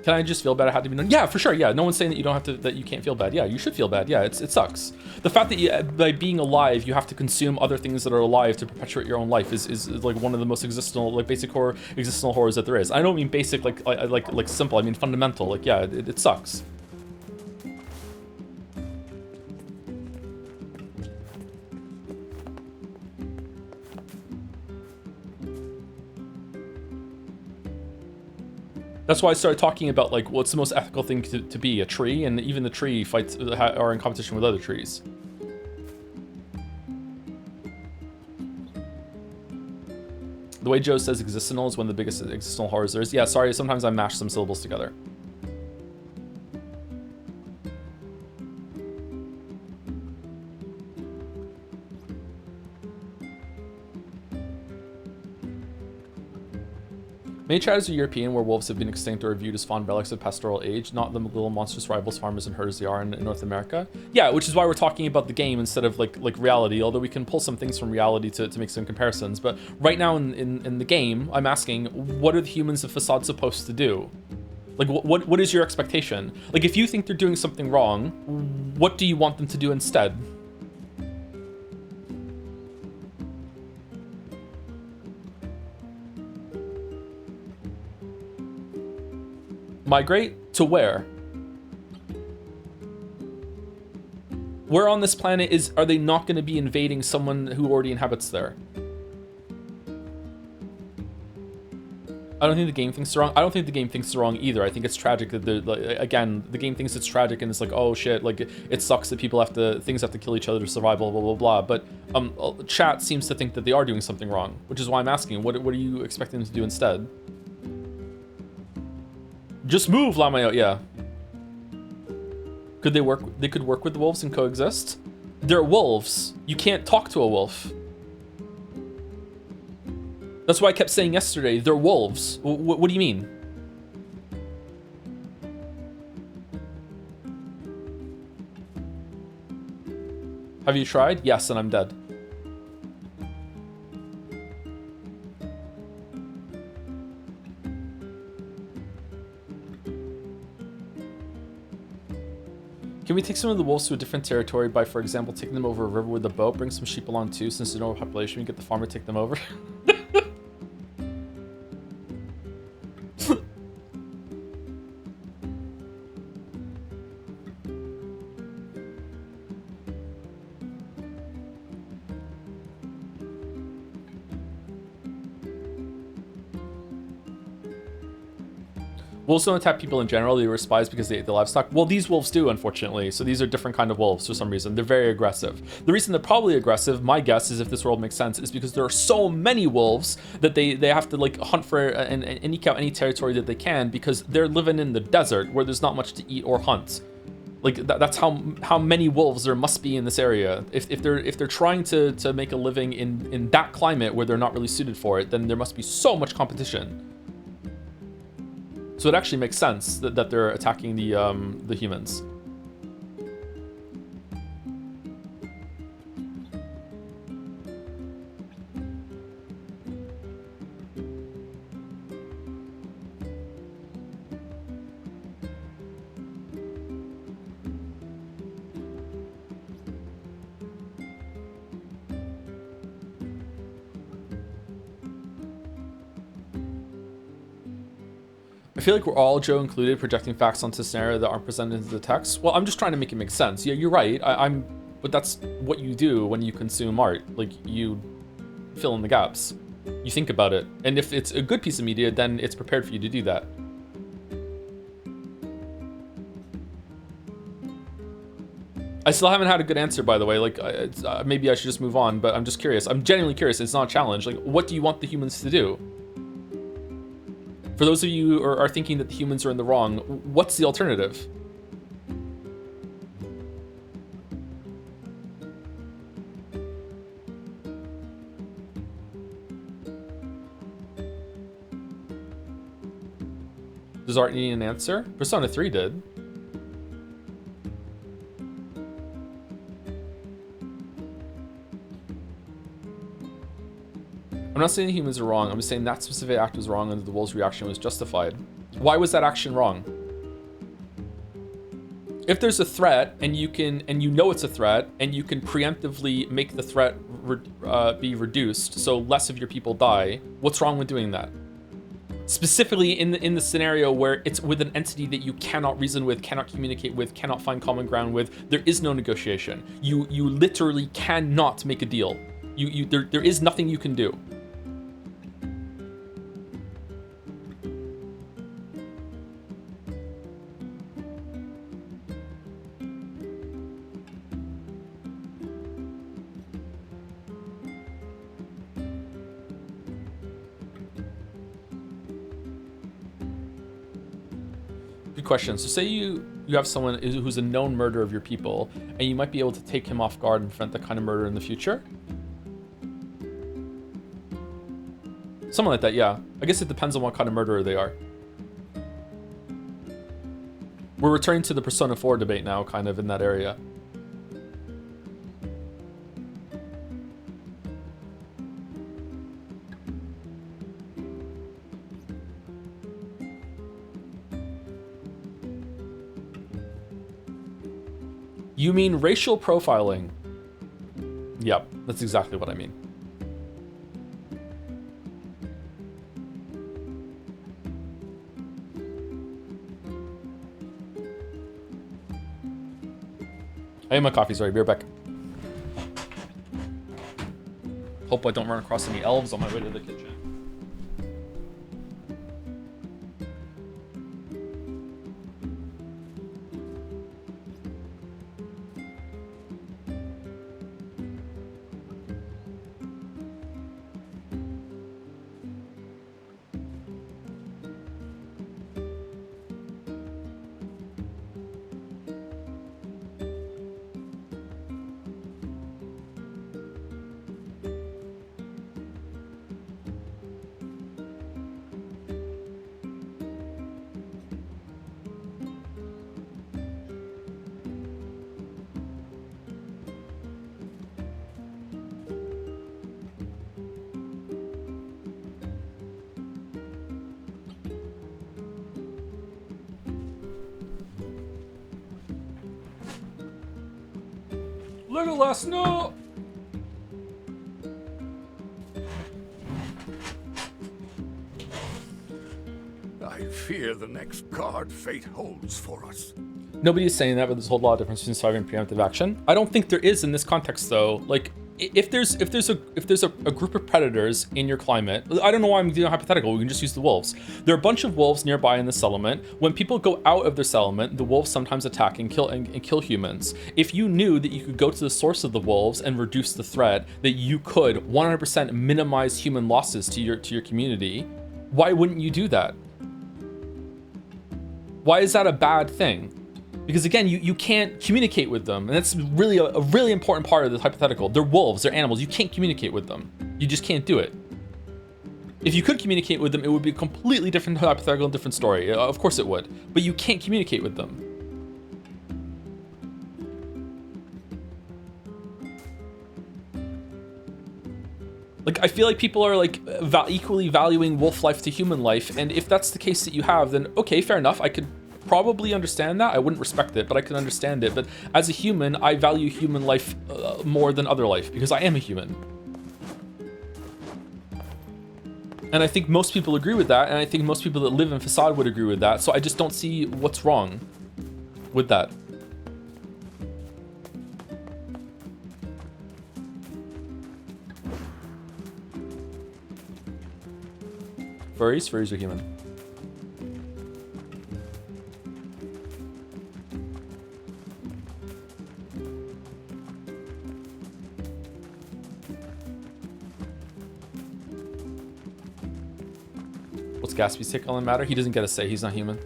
Can I just feel bad? I had to be done? Yeah, for sure. Yeah, no one's saying that you don't have to, that you can't feel bad. Yeah, you should feel bad. Yeah, it sucks. The fact that by being alive, you have to consume other things that are alive to perpetuate your own life is like one of the most existential, like basic existential horrors that there is. I don't mean basic like simple. I mean fundamental. Like yeah, it sucks. That's why I started talking about like what's the most ethical thing to be, a tree, and even the tree fights are in competition with other trees. The way Joe says existential is one of the biggest existential horrors there is. Yeah, sorry, sometimes I mash some syllables together. Many tribes are European where wolves have been extinct or viewed as fond relics of pastoral age, not the little monstrous rivals farmers and herders they are in North America. Yeah, which is why we're talking about the game instead of like reality, although we can pull some things from reality to make some comparisons. But right now in the game, I'm asking, what are the humans of Facade supposed to do? Like, what is your expectation? Like, if you think they're doing something wrong, what do you want them to do instead? Migrate to where? Where on this planet are they not going to be invading someone who already inhabits there? I don't think the game thinks it's wrong. I don't think the game thinks it's wrong either. I think it's tragic that again, the game thinks it's tragic and it's like, oh shit, like it sucks that things have to kill each other to survive, blah, blah, blah, blah. But chat seems to think that they are doing something wrong, which is why I'm asking, what are you expecting them to do instead? Just move, Lamayo. Yeah. Could they work? They could work with the wolves and coexist. They're wolves. You can't talk to a wolf. That's why I kept saying yesterday, they're wolves. What do you mean? Have you tried? Yes, and I'm dead. Can we take some of the wolves to a different territory by, for example, taking them over a river with a boat? Bring some sheep along too, since there's no population. We get the farmer to take them over. Wolves don't attack people in general. They were spies because they ate the livestock. Well, these wolves do, unfortunately. So these are different kind of wolves for some reason. They're very aggressive. The reason they're probably aggressive, my guess is, if this world makes sense, is because there are so many wolves that they have to like hunt for and eke out any territory that they can, because they're living in the desert where there's not much to eat or hunt. Like that's how many wolves there must be in this area. If they're trying to make a living in that climate where they're not really suited for it, then there must be so much competition. So it actually makes sense that they're attacking the humans. I feel like we're all, Joe included, projecting facts onto scenario that aren't presented into the text. Well, I'm just trying to make it make sense. Yeah, you're right. But that's what you do when you consume art. Like, you fill in the gaps. You think about it. And if it's a good piece of media, then it's prepared for you to do that. I still haven't had a good answer, by the way. Like, maybe I should just move on, but I'm just curious. I'm genuinely curious. It's not a challenge. Like, what do you want the humans to do? For those of you who are thinking that the humans are in the wrong, what's the alternative? Does art need an answer? Persona 3 did. I'm not saying the humans are wrong. I'm just saying that specific act was wrong and the wolves' reaction was justified. Why was that action wrong? If there's a threat and you know it's a threat and you can preemptively make the threat be reduced so less of your people die, what's wrong with doing that? Specifically in the scenario where it's with an entity that you cannot reason with, cannot communicate with, cannot find common ground with, there is no negotiation. You literally cannot make a deal. There is nothing you can do. Good question. So say you have someone who's a known murderer of your people, and you might be able to take him off guard and prevent that kind of murder in the future? Something like that, yeah. I guess it depends on what kind of murderer they are. We're returning to the Persona 4 debate now, kind of in that area. You mean racial profiling? Yep, that's exactly what I mean. I am my coffee, sorry, be right back. Hope I don't run across any elves on my way to the kitchen. Legolas, no! I fear the next card fate holds for us. Nobody is saying that, but there's a whole lot of difference between surviving and preemptive action. I don't think there is in this context, though. Like, if there's a group of predators in your climate, I don't know why I'm doing a hypothetical. We can just use the wolves. There are a bunch of wolves nearby in the settlement. When people go out of their settlement, the wolves sometimes attack and kill humans. If you knew that you could go to the source of the wolves and reduce the threat, that you could 100% minimize human losses to your community, why wouldn't you do that? Why is that a bad thing? Because again, you can't communicate with them, and that's really a really important part of this hypothetical. They're wolves, they're animals. You can't communicate with them. You just can't do it. If you could communicate with them, it would be a completely different hypothetical, different story. Of course it would, but you can't communicate with them. Like, I feel like people are like equally valuing wolf life to human life, and if that's the case that you have, then okay, fair enough. I could probably understand that. I wouldn't respect it, but I could understand it. But as a human, I value human life more than other life because I am a human. And I think most people agree with that, and I think most people that live in Facade would agree with that, so I just don't see what's wrong with that. Furries are human. What's Gatsby's take on the matter? He doesn't get a say, he's not human.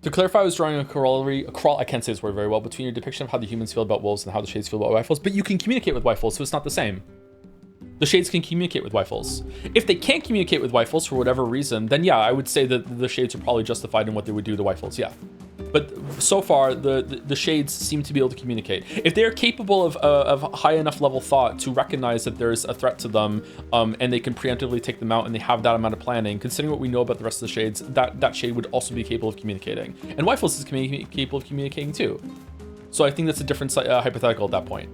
To clarify, I was drawing a corollary, I can't say this word very well, between your depiction of how the humans feel about wolves and how the shades feel about rifles, but you can communicate with rifles, so it's not the same. The shades can communicate with rifles. If they can't communicate with rifles for whatever reason, then yeah, I would say that the shades are probably justified in what they would do to rifles, yeah. But so far, the shades seem to be able to communicate. If they're capable of high enough level thought to recognize that there's a threat to them, and they can preemptively take them out, and they have that amount of planning, considering what we know about the rest of the shades, that shade would also be capable of communicating. And rifles is capable of communicating too. So I think that's a different hypothetical at that point.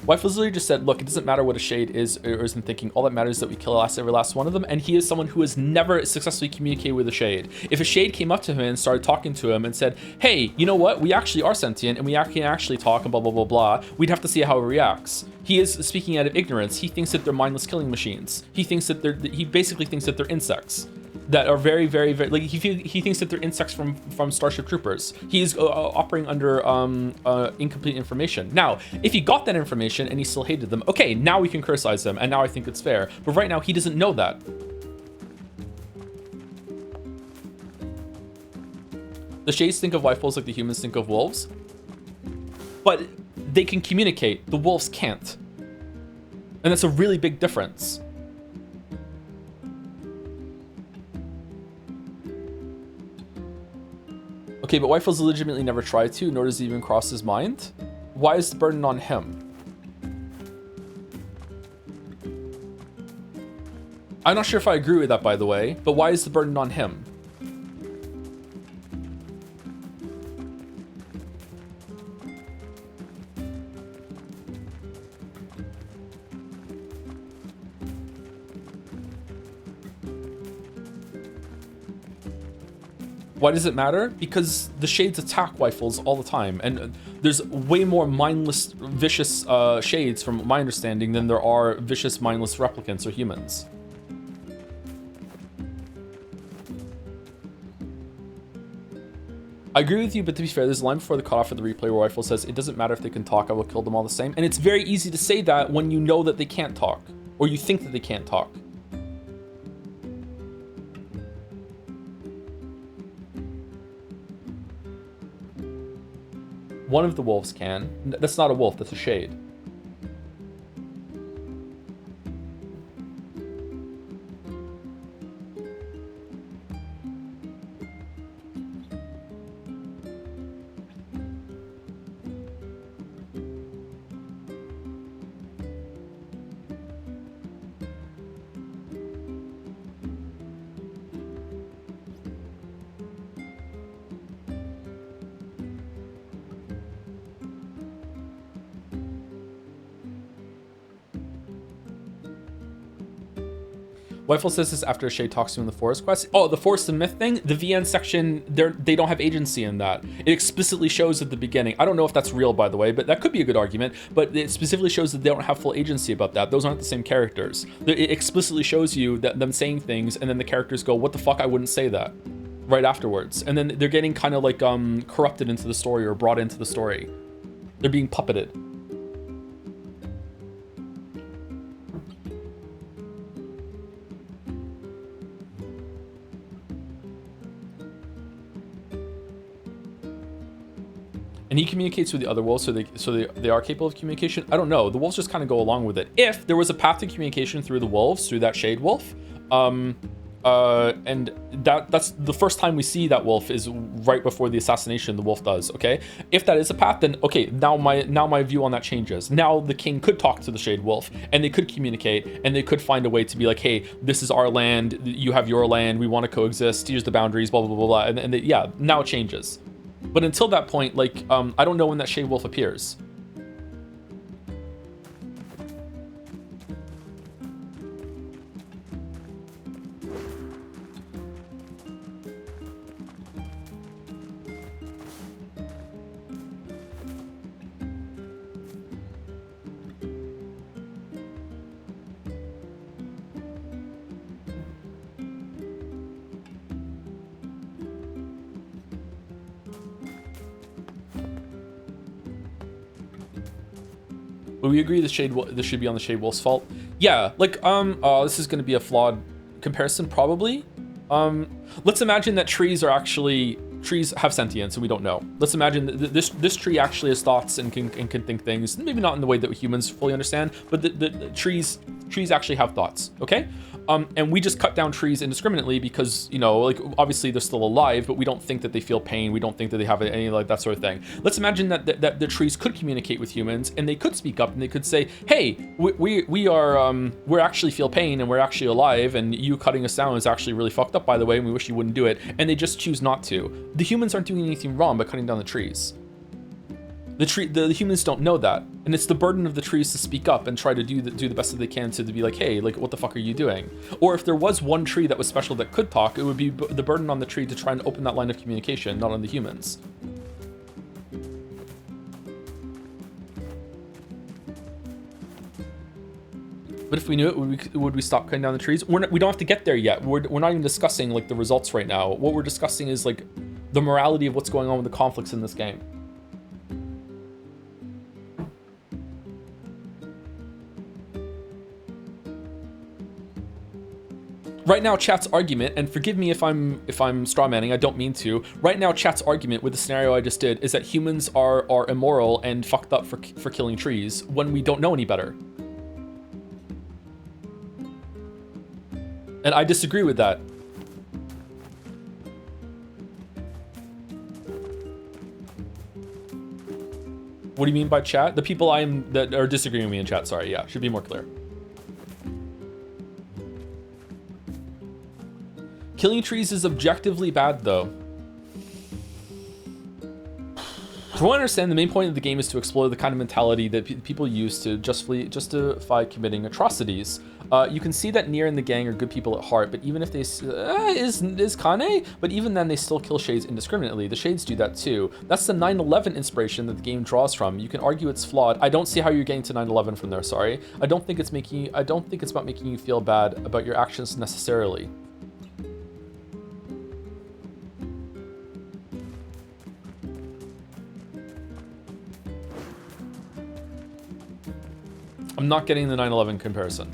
Wifels literally just said, look, it doesn't matter what a shade is or isn't thinking. All that matters is that we kill every last one of them. And he is someone who has never successfully communicated with a shade. If a shade came up to him and started talking to him and said, hey, you know what? We actually are sentient and we can actually talk and blah, blah, blah, blah. We'd have to see how he reacts. He is speaking out of ignorance. He thinks that they're mindless killing machines. He thinks that he basically thinks that they're insects that are very, very, very, like he thinks that they're insects from Starship Troopers. He's operating under incomplete information. Now, if he got that information and he still hated them, okay, now we can criticize him, and now I think it's fair. But right now, he doesn't know that. The shades think of rifles like the humans think of wolves, but they can communicate. The wolves can't, and that's a really big difference. Okay, but Wifels legitimately never tried to, nor does it even cross his mind. Why is the burden on him? I'm not sure if I agree with that, by the way, but why is the burden on him? Why does it matter? Because the shades attack rifles all the time, and there's way more mindless, vicious shades, from my understanding, than there are vicious, mindless replicants or humans. I agree with you, but to be fair, there's a line before the cutoff of the replay where Rifle says, it doesn't matter if they can talk, I will kill them all the same. And it's very easy to say that when you know that they can't talk, or you think that they can't talk. One of the wolves can. That's not a wolf, that's a shade. Wifel says this after a shade talks to him in the forest quest. Oh, the forest and myth thing? The VN section, they don't have agency in that. It explicitly shows at the beginning. I don't know if that's real, by the way, but that could be a good argument. But it specifically shows that they don't have full agency about that. Those aren't the same characters. It explicitly shows you that them saying things, and then the characters go, what the fuck, I wouldn't say that. Right afterwards. And then they're getting kind of like corrupted into the story or brought into the story. They're being puppeted. And he communicates with the other wolves, so they are capable of communication. I don't know. The wolves just kind of go along with it. If there was a path to communication through the wolves, through that shade wolf, And that's the first time we see that wolf is right before the assassination the wolf does. Okay, if that is a path, then okay, now my view on that changes. Now the king could talk to the Shade Wolf, and they could communicate, and they could find a way to be like, hey, this is our land, you have your land, we want to coexist, here's the boundaries, blah blah blah blah, and yeah, now it changes. But until that point, like, I don't know when that Shade Wolf appears. But we agree this should be on the Shade Wolf's fault. Yeah, like this is going to be a flawed comparison probably. Let's imagine that trees have sentience and we don't know. Let's imagine that this tree actually has thoughts and can think things. Maybe not in the way that humans fully understand, but the trees actually have thoughts. Okay. And we just cut down trees indiscriminately because, you know, like obviously they're still alive, but we don't think that they feel pain. We don't think that they have any like that sort of thing. Let's imagine that the trees could communicate with humans and they could speak up and they could say, hey, we're actually feel pain and we're actually alive, and you cutting us down is actually really fucked up, by the way, and we wish you wouldn't do it. And they just choose not to. The humans aren't doing anything wrong by cutting down the trees. The humans don't know that, and it's the burden of the trees to speak up and try to do the best that they can to be like, hey, like, what the fuck are you doing? Or if there was one tree that was special that could talk, it would be the burden on the tree to try and open that line of communication, not on the humans. But if we knew it, would we stop cutting down the trees? We don't have to get there yet. We're not even discussing like the results right now. What we're discussing is like the morality of what's going on with the conflicts in this game. Right now, chat's argument, and forgive me if I'm strawmanning, I don't mean to. Right now, chat's argument with the scenario I just did is that humans are immoral and fucked up for killing trees when we don't know any better. And I disagree with that. What do you mean by chat? The people that are disagreeing with me in chat, sorry, yeah, should be more clear. Killing trees is objectively bad, though. From what I understand, the main point of the game is to explore the kind of mentality that people use to justify committing atrocities. You can see that NieR and the gang are good people at heart, but even if they is Kane, but even then they still kill shades indiscriminately. The shades do that too. That's the 9/11 inspiration that the game draws from. You can argue it's flawed. I don't see how you're getting to 9/11 from there. Sorry, I don't think it's about making you feel bad about your actions necessarily. I'm not getting the 9/11 comparison.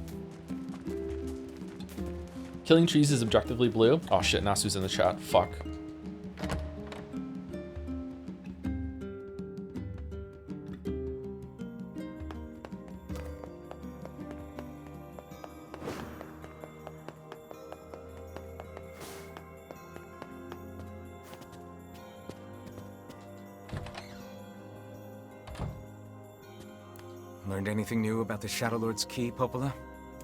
Killing trees is objectively blue. Oh shit, Nasu's in the chat. Fuck. Learned anything new about the Shadow Lord's key, Popola?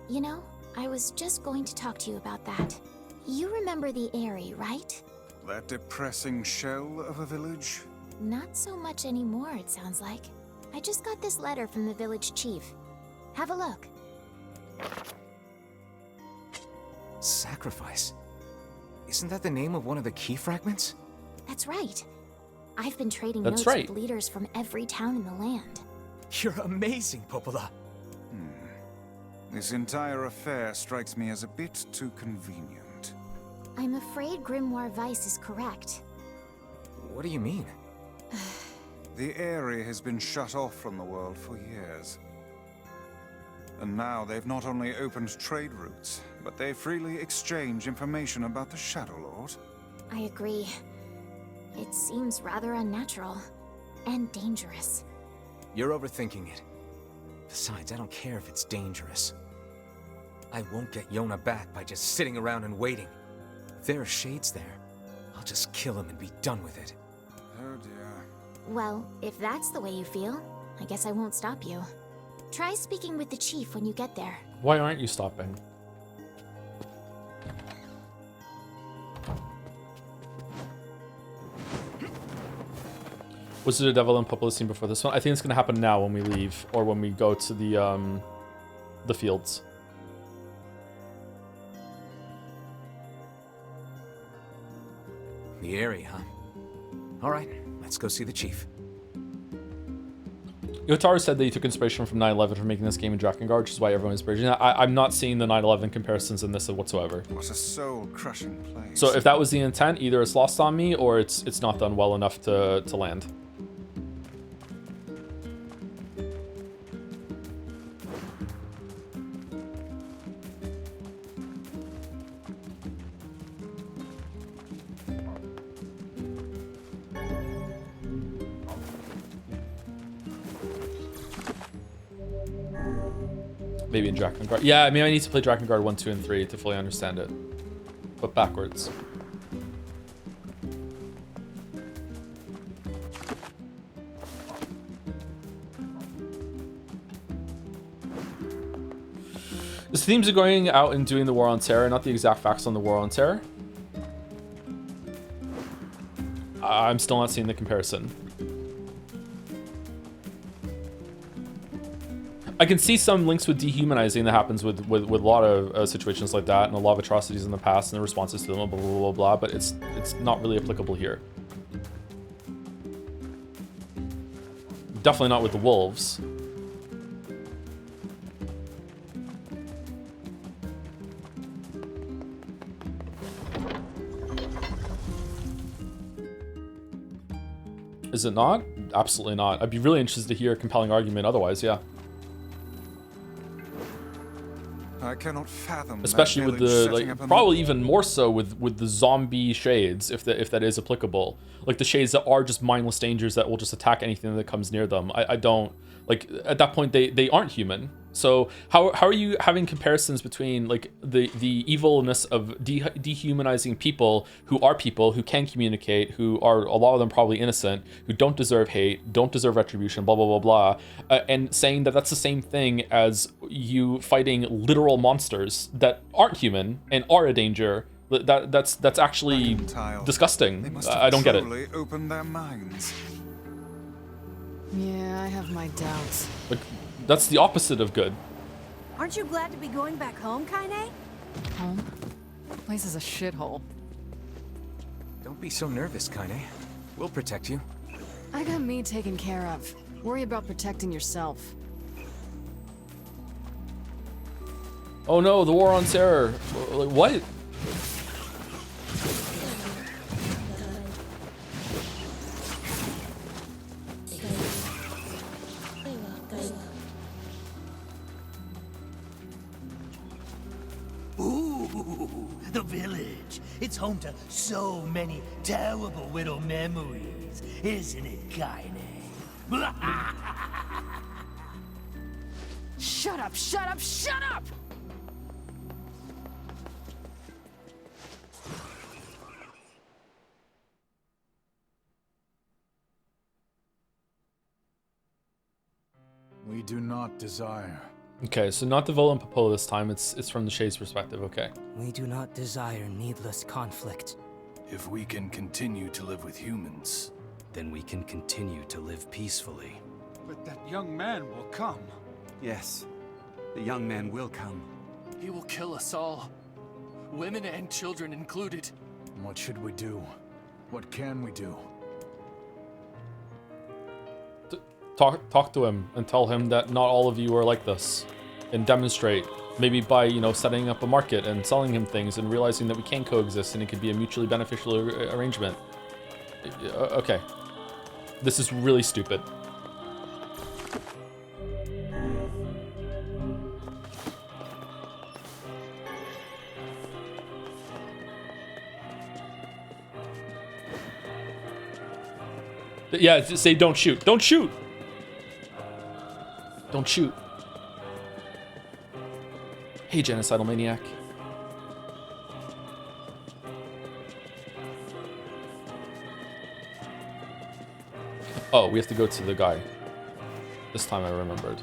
You know, I was just going to talk to you about that. You remember the Eyrie, right? That depressing shell of a village? Not so much anymore, it sounds like. I just got this letter from the village chief. Have a look. Sacrifice? Isn't that the name of one of the key fragments? That's right. I've been trading That's notes right. with leaders from every town in the land. You're amazing, Popola. This entire affair strikes me as a bit too convenient. I'm afraid Grimoire Weiss is correct. What do you mean? The Eyrie has been shut off from the world for years. And now they've not only opened trade routes, but they freely exchange information about the Shadow Lord. I agree. It seems rather unnatural and dangerous. You're overthinking it. Besides, I don't care if it's dangerous. I won't get Yona back by just sitting around and waiting. If there are shades there, I'll just kill him and be done with it. Oh dear. Well, if that's the way you feel, I guess I won't stop you. Try speaking with the chief when you get there. Why aren't you stopping? Was it a devil and Popolo scene before this one? I think it's gonna happen now when we leave, or when we go to the fields. The area, huh? Alright, let's go see the chief. Yotaro said that he took inspiration from 9/11 for making this game in Drakengard, which is why everyone is praising it. I'm not seeing the 9/11 comparisons in this whatsoever. What a soul-crushing place. So if that was the intent, either it's lost on me or it's not done well enough to land. Maybe in Drakengard. Yeah, maybe I need to play Drakengard 1, 2, and 3 to fully understand it. But backwards. The themes are going out and doing the War on Terror, not the exact facts on the War on Terror. I'm still not seeing the comparison. I can see some links with dehumanizing that happens with a lot of situations like that, and a lot of atrocities in the past and the responses to them, blah blah blah blah. But it's not really applicable here. Definitely not with the wolves. Is it not? Absolutely not. I'd be really interested to hear a compelling argument otherwise. Yeah. I cannot fathom. Especially with the, like, probably even more so with the zombie shades, if that is applicable. Like the shades that are just mindless dangers that will just attack anything that comes near them. I don't, like, at that point they aren't human. So how are you having comparisons between like the evilness of dehumanizing people who can communicate, who are, a lot of them probably innocent, who don't deserve hate, don't deserve retribution, blah blah blah blah, and saying that that's the same thing as you fighting literal monsters that aren't human and are a danger? That's actually disgusting. I don't get it. Open their minds. Yeah, I have my doubts. Like, that's the opposite of good. Aren't you glad to be going back home, Kaine? Home? The place is a shithole. Don't be so nervous, Kaine. We'll protect you. I got me taken care of. Worry about protecting yourself. Oh no, the War on Terror. Like, what? Ooh, the village. It's home to so many terrible little memories, isn't it, Kaine? Shut up, shut up, shut up! We do not desire. Okay, so not the villain Popolo this time. It's from the Shade's perspective. Okay. We do not desire needless conflict. If we can continue to live with humans, then we can continue to live peacefully. But that young man will come. Yes, the young man will come. He will kill us all, women and children included. What should we do? What can we do? Talk to him and tell him that not all of you are like this, and demonstrate, maybe by, you know, setting up a market and selling him things and realizing that we can coexist and it could be a mutually beneficial arrangement. Okay, this is really stupid. Yeah, say don't shoot. Don't shoot! Don't shoot. Hey, genocidal maniac. Oh, we have to go to the guy. This time I remembered.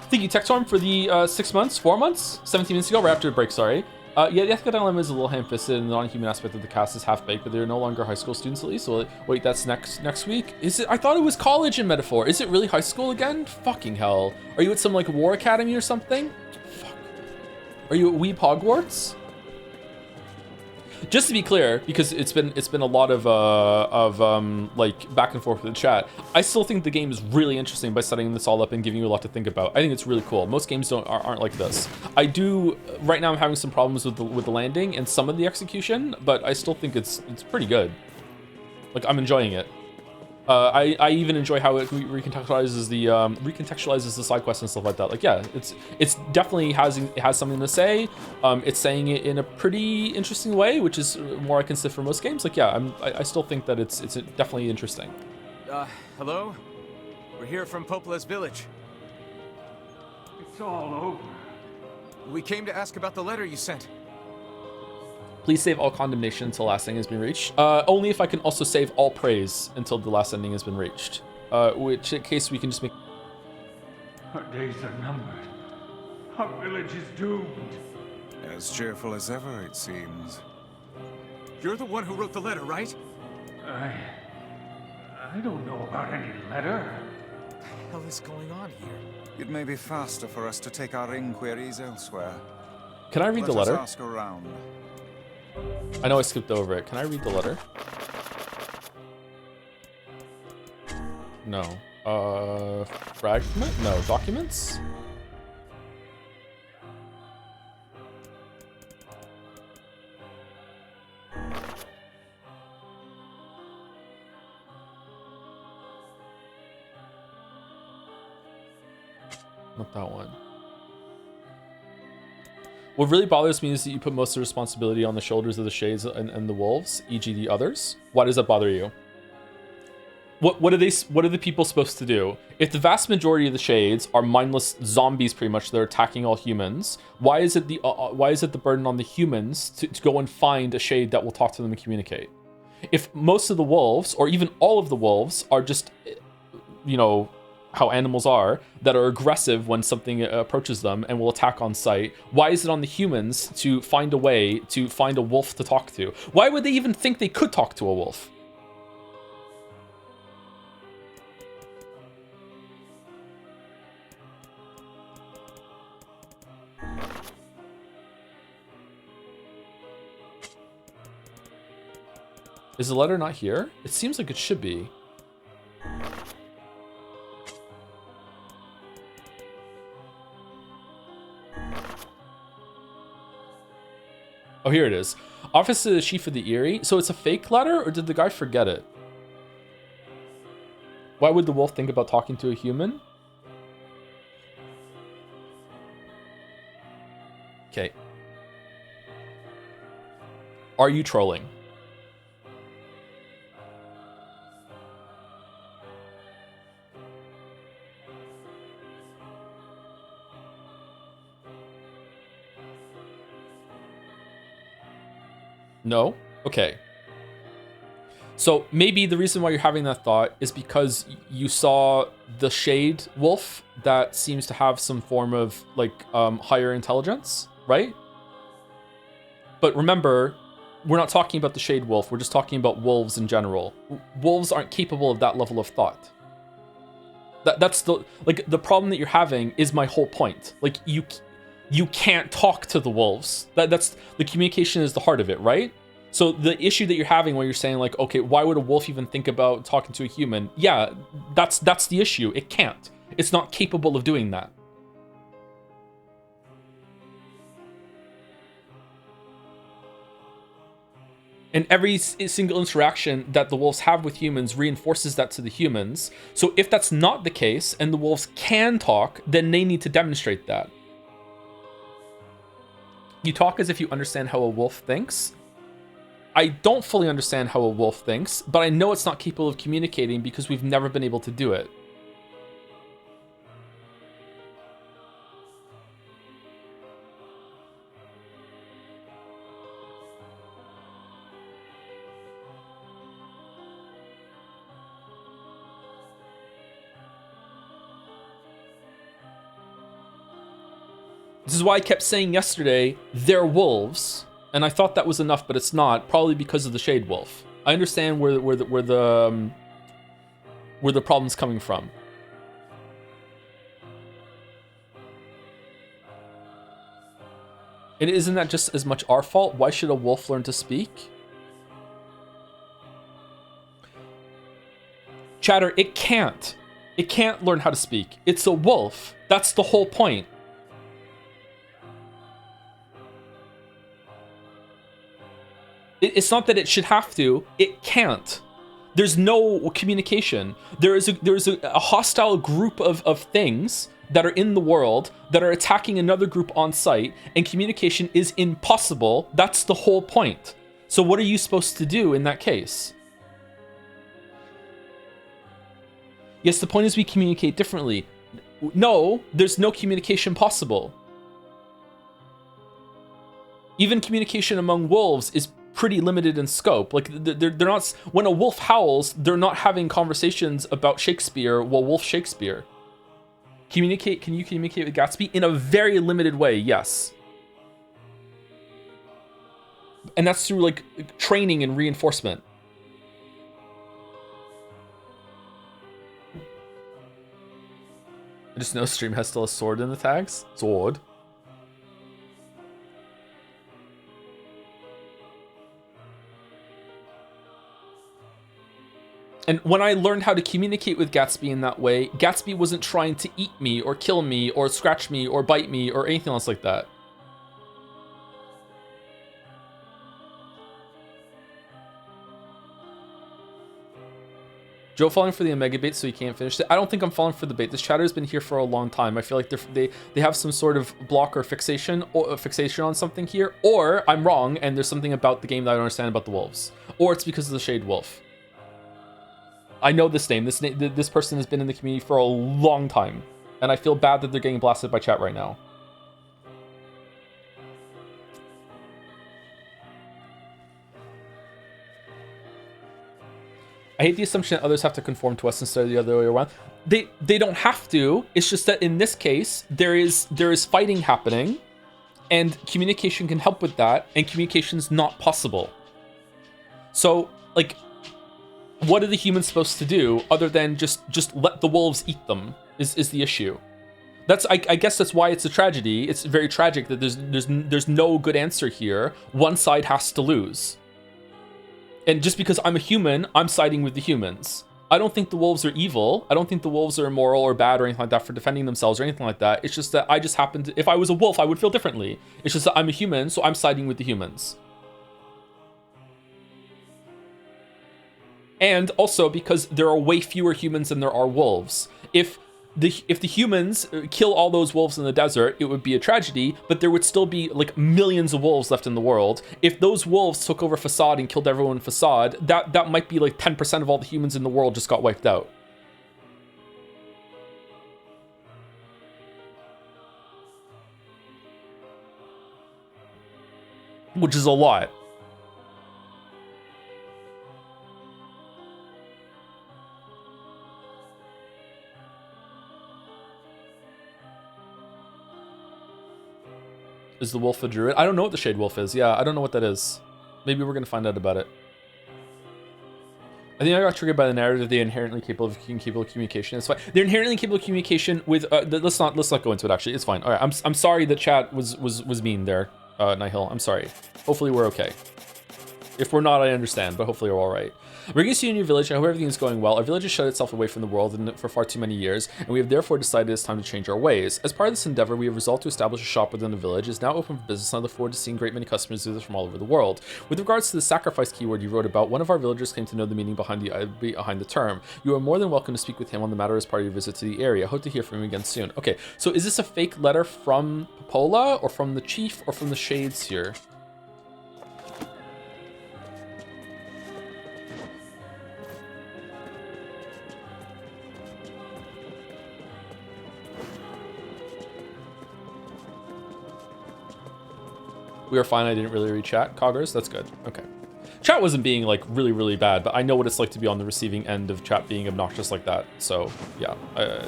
Thank you, Textorm, for the 6 months, 4 months, 17 minutes ago, right after the break, sorry. Yeah, the ethical dilemma is a little ham-fisted, and the non-human aspect of the cast is half-baked, but they're no longer high school students at least. So wait, that's next week? Is it? I thought it was college in Metaphor. Is it really high school again? Fucking hell. Are you at some, like, war academy or something? Fuck. Are you at Weeb Hogwarts? Just to be clear, because it's been a lot of like back and forth with the chat. I still think the game is really interesting by setting this all up and giving you a lot to think about. I think it's really cool. Most games aren't like this. I do right now. I'm having some problems with the landing and some of the execution, but I still think it's pretty good. Like, I'm enjoying it. I even enjoy how it recontextualizes the side quests and stuff like that. Like, yeah, it's definitely has something to say. It's saying it in a pretty interesting way, which is more I can say for most games. Like, yeah, I still think that it's definitely interesting. Hello? We're here from Popola's village. It's all over. We came to ask about the letter you sent. Please save all condemnation until last ending has been reached. Only if I can also save all praise until the last ending has been reached. Which in case we can just make... Our days are numbered. Our village is doomed. As cheerful as ever, it seems. You're the one who wrote the letter, right? I don't know about any letter. What the hell is going on here? It may be faster for us to take our inquiries elsewhere. Can I read the letter? Let us ask around. I know I skipped over it. Can I read the letter? No. Fragment? No. Documents? Not that one. What really bothers me is that you put most of the responsibility on the shoulders of the Shades and the Wolves, e.g. the others. Why does that bother you? What are the people supposed to do? If the vast majority of the Shades are mindless zombies, pretty much, that are attacking all humans, why is it the burden on the humans to go and find a Shade that will talk to them and communicate? If most of the Wolves, or even all of the Wolves, are just, you know, how animals are, that are aggressive when something approaches them and will attack on sight, why is it on the humans to find a way to find a wolf to talk to? Why would they even think they could talk to a wolf? Is the letter not here? It seems like it should be. Oh, here it is. Office of the Chief of the Eerie. So it's a fake letter, or did the guy forget it? Why would the wolf think about talking to a human? Okay. Are you trolling? No? Okay. So maybe the reason why you're having that thought is because you saw the Shade Wolf that seems to have some form of, like, higher intelligence, right? But remember, we're not talking about the Shade Wolf, we're just talking about wolves in general. Wolves aren't capable of that level of thought. That's the, like, the problem that you're having is my whole point. Like, you can't talk to the wolves. That's the communication is the heart of it, right? So the issue that you're having where you're saying, like, okay, why would a wolf even think about talking to a human? Yeah, that's the issue. It can't. It's not capable of doing that. And every single interaction that the wolves have with humans reinforces that to the humans. So if that's not the case and the wolves can talk, then they need to demonstrate that. You talk as if you understand how a wolf thinks. I don't fully understand how a wolf thinks, but I know it's not capable of communicating because we've never been able to do it. This is why I kept saying yesterday, they're wolves. And I thought that was enough, but it's not. Probably because of the Shade Wolf. I understand where the problem's coming from. And isn't that just as much our fault? Why should a wolf learn to speak? Chatter, it can't. It can't learn how to speak. It's a wolf. That's the whole point. It's not that it should have to. It can't. There's no communication. There is a hostile group of things that are in the world that are attacking another group on site, and communication is impossible. That's the whole point. So what are you supposed to do in that case? Yes, the point is we communicate differently. No, there's no communication possible. Even communication among wolves is pretty limited in scope. Like they're not, when a wolf howls, they're not having conversations about Shakespeare while Wolf Shakespeare. Can you communicate with Gatsby? In a very limited way, yes. And that's through like training and reinforcement. I just know stream has still a sword in the tags. Sword. And when I learned how to communicate with Gatsby in that way, Gatsby wasn't trying to eat me or kill me or scratch me or bite me or anything else like that. Joe falling for the Omega bait so he can't finish it. I don't think I'm falling for the bait. This chatter has been here for a long time. I feel like they have some sort of block or fixation on something here, or I'm wrong and there's something about the game that I don't understand about the wolves, or it's because of the Shade Wolf. I know this name. This person has been in the community for a long time, and I feel bad that they're getting blasted by chat right now. I hate the assumption that others have to conform to us instead of the other way around. They don't have to. It's just that in this case, there is fighting happening, and communication can help with that, and communication's not possible. So, like, what are the humans supposed to do other than just let the wolves eat them is the issue. I guess that's why it's a tragedy. It's very tragic that there's no good answer here. One side has to lose. And just because I'm a human, I'm siding with the humans. I don't think the wolves are evil. I don't think the wolves are immoral or bad or anything like that for defending themselves or anything like that. It's just that I just happen to, if I was a wolf, I would feel differently. It's just that I'm a human, so I'm siding with the humans. And also because there are way fewer humans than there are wolves. If the humans kill all those wolves in the desert, it would be a tragedy, but there would still be like millions of wolves left in the world. If those wolves took over Facade and killed everyone in Facade, that might be like 10% of all the humans in the world just got wiped out. Which is a lot. Is the wolf a druid? I don't know what the Shade Wolf is. Yeah, I don't know what that is. Maybe we're going to find out about it. I think I got triggered by the narrative that they're inherently capable of communication. It's fine. They're inherently capable of communication with... let's not go into it, actually. It's fine. All right, I'm sorry that chat was mean there, Nihil. I'm sorry. Hopefully we're okay. If we're not, I understand, but hopefully we're all right. We're going to see you in your village. I hope everything is going well. Our village has shut itself away from the world for far too many years, and we have therefore decided it's time to change our ways. As part of this endeavor, we have resolved to establish a shop within the village. It is now open for business, and I look forward to seeing great many customers visit from all over the world. With regards to the sacrifice keyword you wrote about, one of our villagers claimed to know the meaning behind the term. You are more than welcome to speak with him on the matter as part of your visit to the area. I hope to hear from him again soon. Okay, so is this a fake letter from Popola, or from the chief, or from the Shades here? We are fine. I didn't really read chat. Coggers, that's good. Okay. Chat wasn't being like really, really bad, but I know what it's like to be on the receiving end of chat being obnoxious like that. So yeah,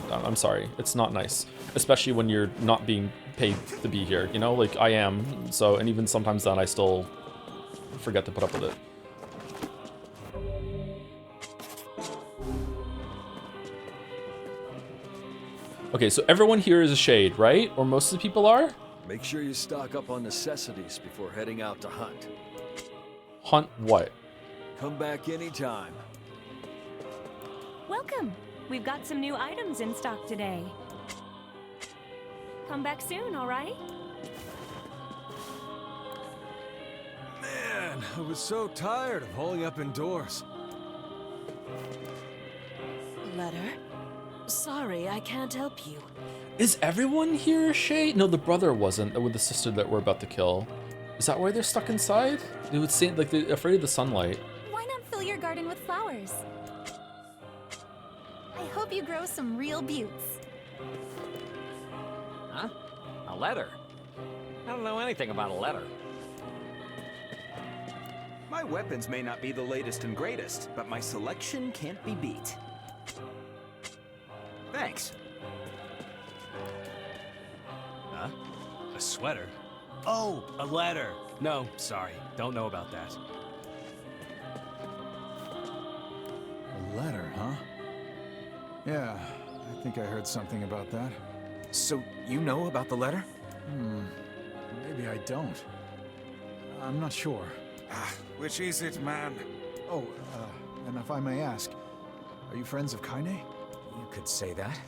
I'm sorry. It's not nice, especially when you're not being paid to be here, you know, like I am. So, and even sometimes then I still forget to put up with it. Okay, so everyone here is a shade, right? Or most of the people are? Make sure you stock up on necessities before heading out to hunt. Hunt what? Come back anytime. Welcome. We've got some new items in stock today. Come back soon, all right? Man, I was so tired of holding up indoors. Letter? Sorry, I can't help you. Is everyone here a shade? No, the brother wasn't, with the sister that we're about to kill. Is that why they're stuck inside? It would seem like they're afraid of the sunlight. Why not fill your garden with flowers? I hope you grow some real buttes. Huh? A letter? I don't know anything about a letter. My weapons may not be the latest and greatest, but my selection can't be beat. Thanks. Huh? A sweater? Oh, a letter. No, sorry. Don't know about that. A letter, huh? Yeah, I think I heard something about that. So, you know about the letter? Maybe I don't. I'm not sure. Which is it, man? Oh, and if I may ask, are you friends of Kaine? You could say that.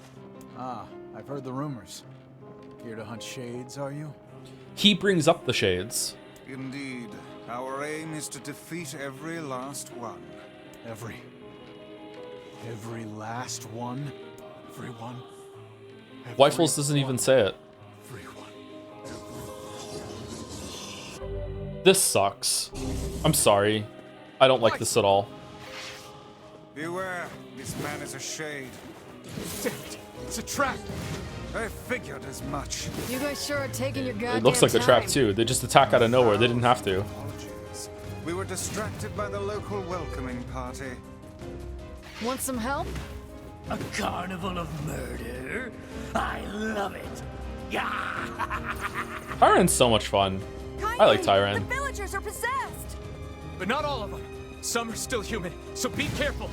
Ah, I've heard the rumors. Here to hunt shades, are you? He brings up the shades. Indeed. Our aim is to defeat every last one. Every last one? Everyone? Wyfels doesn't even say it. This sucks. I'm sorry. I don't like this at all. Beware, this man is a shade. Damn it, it's a trap. I figured as much. You guys sure are taking your goddamn It looks like a trap time. too. They just attack out of nowhere. They didn't have to. Apologies. We were distracted by the local welcoming party. Want some help? A carnival of murder? I love it. Tyran's so much fun. I like Tyran. The villagers are possessed! But not all of them. Some are still human, so be careful.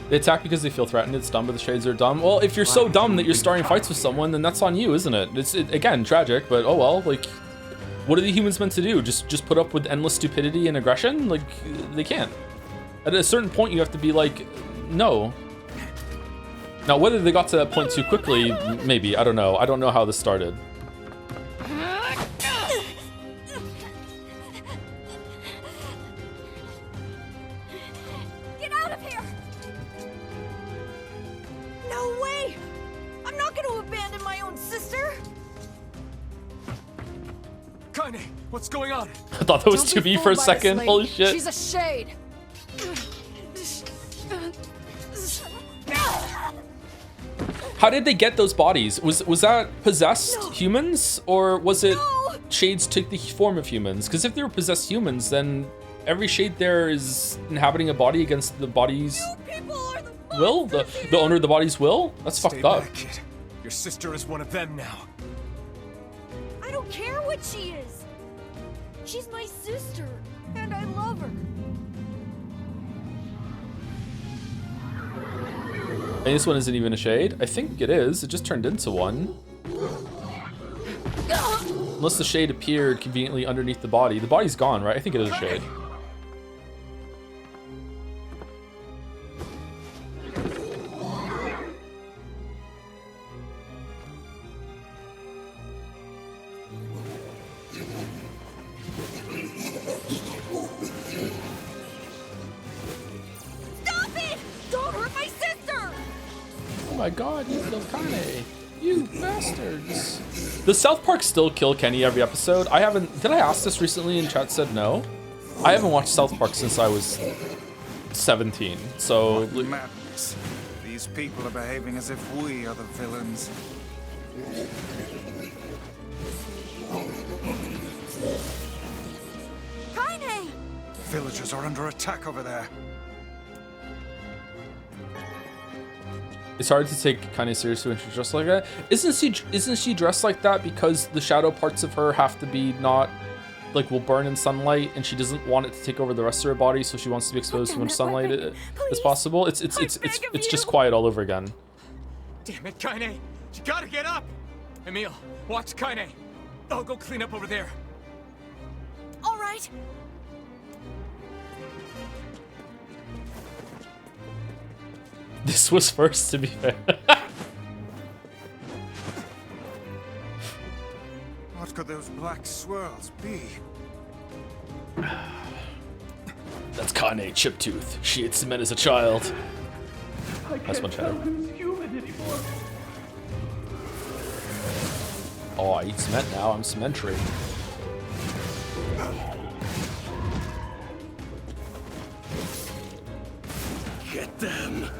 They attack because they feel threatened. It's dumb, but the shades are dumb. Well, if you're so dumb that you're starting fights with someone, then that's on you, isn't it? It's again tragic, but oh well. Like, what are the humans meant to do? Just put up with endless stupidity and aggression? Like, they can't. At a certain point, you have to be like, no. Now, whether they got to that point too quickly, maybe. I don't know. I don't know how this started. Get out of here! No way! I'm not going to abandon my own sister! Kaine, what's going on? I thought that was Don't be 2B for a fooled by this second. lady. Holy shit. She's a shade. How did they get those bodies? Was that possessed humans, or was it shades took the form of humans? Because if they were possessed humans, then every shade there is inhabiting a body against the body's will, the owner of the body's will. That's fucked up. Back, kid. Your sister is one of them now. I don't care what she is! She's my sister, and I love her. And this one isn't even a shade. I think it is. It just turned into one. Unless the shade appeared conveniently underneath the body. The body's gone, right? I think it is a shade. Stop it! Don't hurt my sister! Oh my god, you killed Kaine. You bastards. Does South Park still kill Kenny every episode? I haven't. Did I ask this recently and chat said no? I haven't watched South Park since I was 17. So. What madness. These people are behaving as if we are the villains. Kaine! Villagers are under attack over there. It's hard to take Kaine seriously when she's dressed like that. Isn't she dressed like that because the shadow parts of her have to be not like will burn in sunlight, and she doesn't want it to take over the rest of her body, so she wants to be exposed to as much sunlight as possible. It's just quiet all over again. Damn it, Kaine! You gotta get up! Emil, watch Kaine. I'll go clean up over there. All right. This was first, to be fair. What could those black swirls be? That's Kaine Chiptooth. She ate cement as a child. That's one shadow. Oh, I eat cement now. I'm cementary. Get them.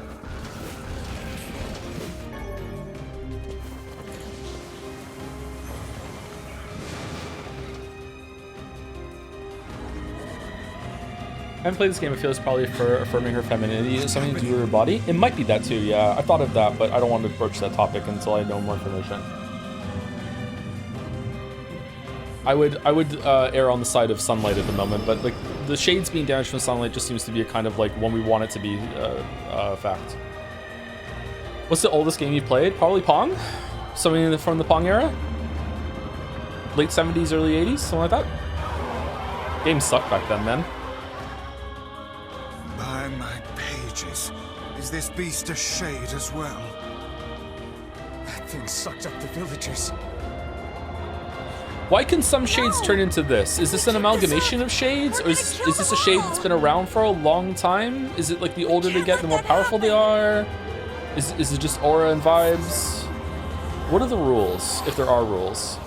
I haven't played this game. I feel it's probably for affirming her femininity, something to do with her body. It might be that too, yeah. I thought of that, but I don't want to approach that topic until I know more information. I would err on the side of sunlight at the moment, but like the shades being damaged from sunlight just seems to be a kind of like when we want it to be fact. What's the oldest game you played? Probably Pong? Something from the Pong era? Late 70s, early 80s, something like that? Games sucked back then, man. By my pages, is this beast a shade as well? That thing sucked up the villagers. Why can some shades turn into this? Is this an amalgamation of shades? Or is this a shade that's been around for a long time? Is it like the older they get, the more powerful they are? Is it just aura and vibes? What are the rules, if there are rules?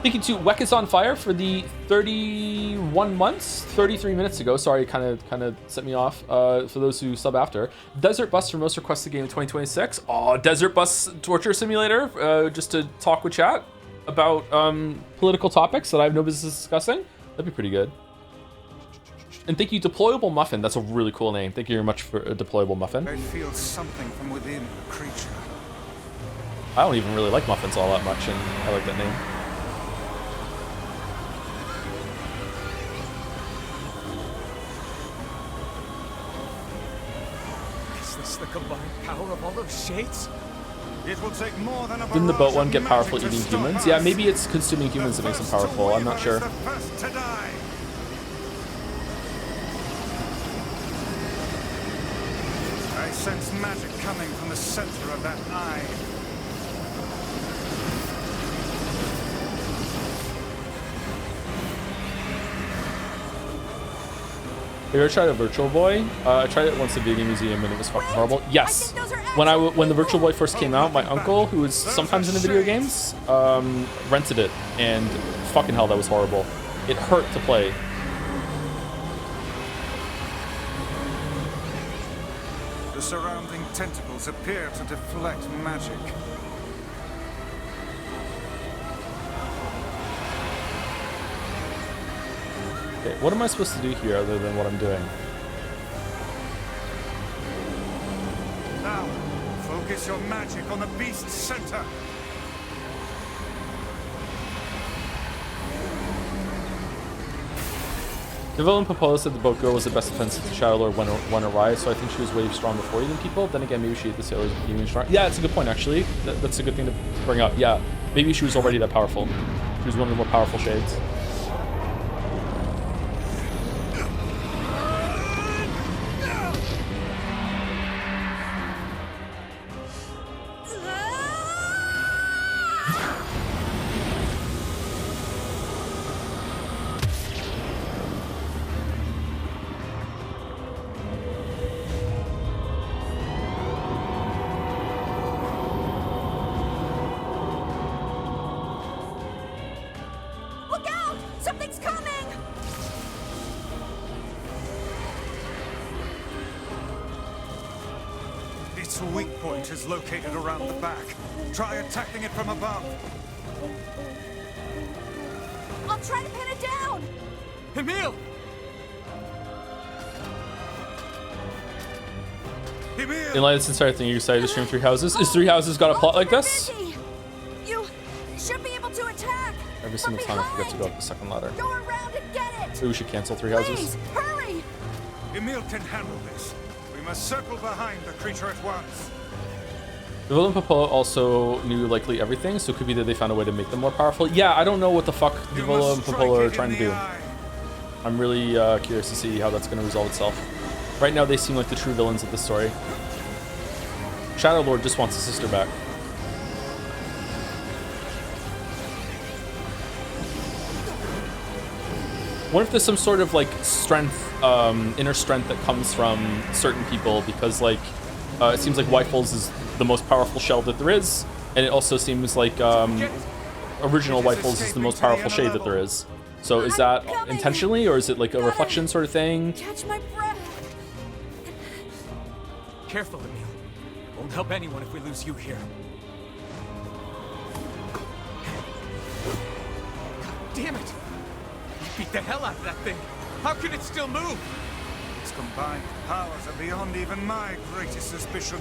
Thank you to Weck is on Fire for the 31 months, 33 minutes ago. Sorry, kind of set me off. For those who sub after. Desert Bus for most requested game in 2026. Oh, Desert Bus Torture Simulator, just to talk with chat about political topics that I have no business discussing. That'd be pretty good. And thank you, Deployable Muffin. That's a really cool name. Thank you very much for Deployable Muffin. I feel something from within the creature. I don't even really like muffins all that much, and I like that name. The combined power of all those shades? It will take more than a Didn't the boat one get powerful eating humans? Yeah, maybe it's consuming humans that makes them powerful. I'm not sure. I sense magic coming from the center of that eye. Have you ever tried a Virtual Boy? I tried it once at Video Game Museum and it was fucking horrible. Yes, when the Virtual Boy first came out, my uncle, who was sometimes into video games, rented it, and fucking hell, that was horrible. It hurt to play. The surrounding tentacles appear to deflect magic. Okay, what am I supposed to do here other than what I'm doing? Now, focus your magic on the beast's center. The villain Popola said the boat girl was the best defense to Shadow Lord when arrived, so I think she was way strong before eating people. Then again, maybe she ate the sailors with even strong. Yeah, that's a good point, actually. That's a good thing to bring up. Yeah, maybe she was already that powerful. She was one of the more powerful shades. Its weak point is located around the back. Try attacking it from above. I'll try to pin it down! Emil! In light of this entire thing, you decided to stream Three Houses. Is Three Houses got a plot like this? You should be able to attack! Every single time I forget to go up the second ladder. Go around and get it! Maybe we should cancel Three Houses. Please, hurry! Emil can handle this. We must circle behind the creature at once. Villa and Popola also knew likely everything, so it could be that they found a way to make them more powerful. Yeah, I don't know what the fuck Villa and Popola are trying to do. I'm really curious to see how that's going to resolve itself. Right now, they seem like the true villains of the story. Shadow Lord just wants his sister back. What if there's some sort of like strength, inner strength that comes from certain people? Because like, it seems like Whitefalls is the most powerful shell that there is, and it also seems like original Whitefalls is the most powerful shade that there is. So is that intentionally, or is it like a reflection sort of thing? Catch my breath! Careful, Emil. Won't help anyone if we lose you here. God damn it! You beat the hell out of that thing. How can it still move? Its combined powers are beyond even my greatest suspicion.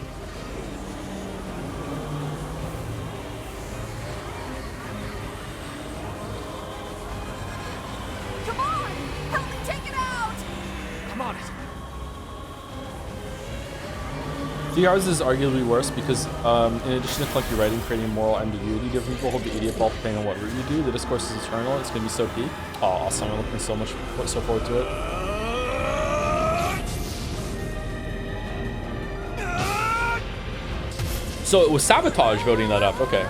Come on! Help me take it out! Come on. Three Houses is arguably worse because, in addition to clunky writing, creating moral ambiguity, different people hold the idiot ball depending on what route you do. The discourse is eternal. It's going to be so peak. Oh, awesome. I'm looking so forward to it. So it was Sabotage voting that up. Okay.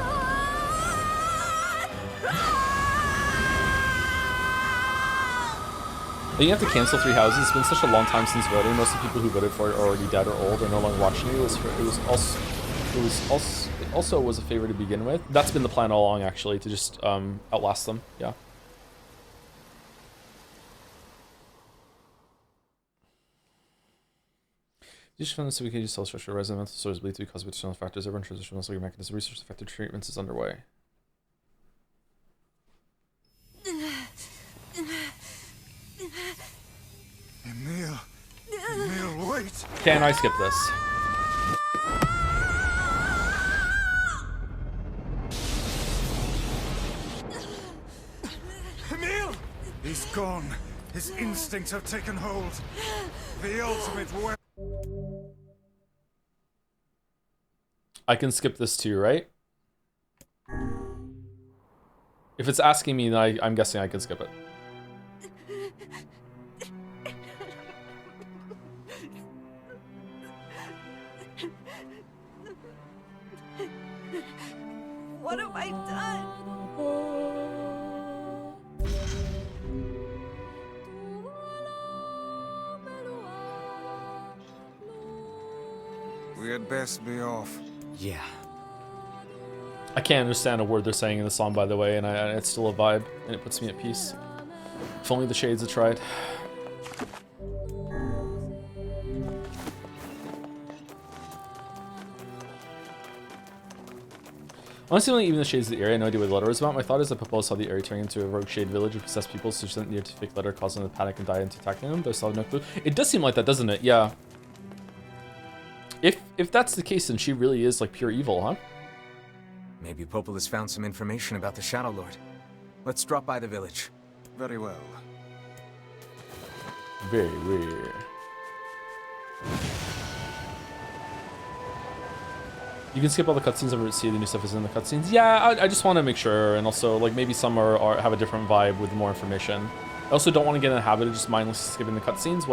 You have to cancel Three Houses. It's been such a long time since voting. Most of the people who voted for it are already dead or old or no longer watching you. It also was a favor to begin with. That's been the plan all along, actually, to just outlast them. Yeah. Just found this we can use cell structure. Resonant mental sources believed to be caused by external factors. Everyone transitional cellular mechanism. Research effective treatments is underway. Emil, wait! Can I skip this? Emil! He's gone. His instincts have taken hold. The ultimate weapon. I can skip this too, right? If it's asking me, then I'm guessing I can skip it. What have I done? We had best be off. Yeah. I can't understand a word they're saying in the song, by the way, and it's still a vibe, and it puts me at peace. If only the Shades had tried. Honestly, even the Shades of the area, I had no idea what the letter was about. My thought is that Popola saw the area turning into a rogue Shade village with possessed people, so she sent near to fake letter, causing them to panic and die into attacking them. Though I still have no clue. It does seem like that, doesn't it? Yeah. If that's the case, then she really is like pure evil, huh? Maybe Popola's found some information about the Shadow Lord. Let's drop by the village. Very well. Very rare. You can skip all the cutscenes and see the new stuff is in the cutscenes. Yeah, I just want to make sure, and also like maybe some have a different vibe with more information. I also don't want to get in the habit of just mindlessly skipping the cutscenes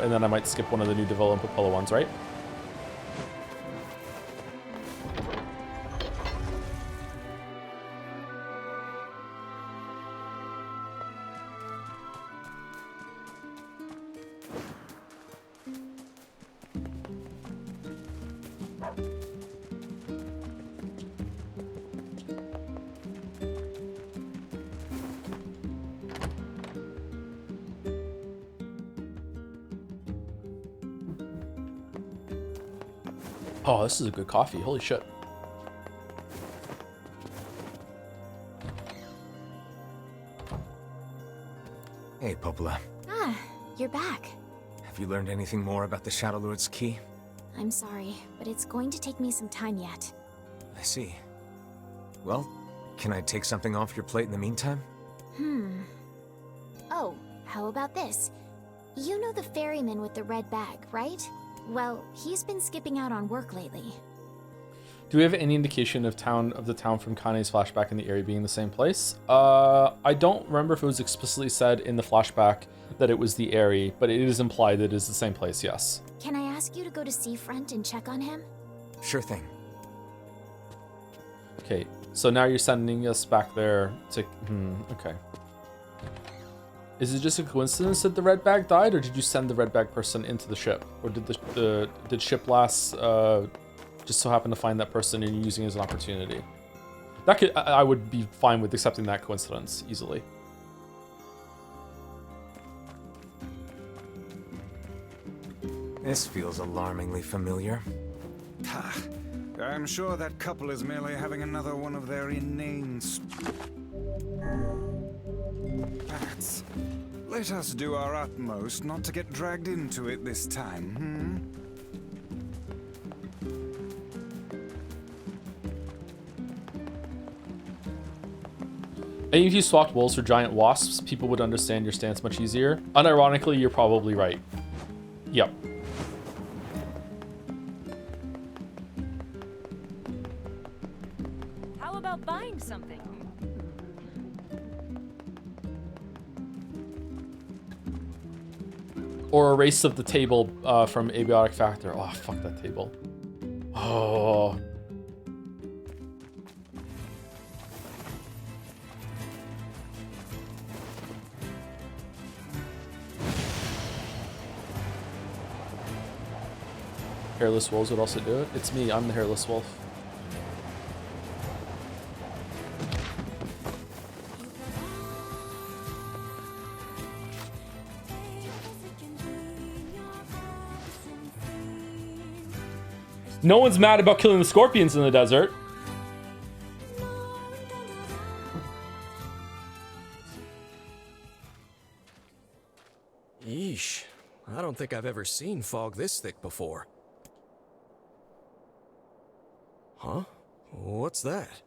and then I might skip one of the new Devil and Popola ones, right? Oh, this is a good coffee. Holy shit. Hey, Popola. Ah, you're back. Have you learned anything more about the Shadow Lord's key? I'm sorry, but it's going to take me some time yet. I see. Well, can I take something off your plate in the meantime? Oh, how about this? You know the ferryman with the red bag, right? Well, he's been skipping out on work lately. Do we have any indication of the town from Kane's flashback in the area being the same place? I don't remember if it was explicitly said in the flashback that it was the area, but it is implied that it is the same place, yes. Can I ask you to go to Seafront and check on him? Sure thing. Okay, so now you're sending us back there to... okay. Is it just a coincidence that the red bag died, or did you send the red bag person into the ship? Or did did ship lass just so happen to find that person and using it as an opportunity? That could... I would be fine with accepting that coincidence easily. This feels alarmingly familiar. I'm sure that couple is merely having another one of their inane spats. Let us do our utmost not to get dragged into it this time, I think if you swapped wolves for giant wasps, people would understand your stance much easier. Unironically, you're probably right. Yep. How about buying something? Or erase of the table from Abiotic Factor. Oh, fuck that table. Oh. Hairless wolves would also do it. It's me, I'm the hairless wolf. No one's mad about killing the scorpions in the desert. Yeesh. I don't think I've ever seen fog this thick before. Huh? What's that?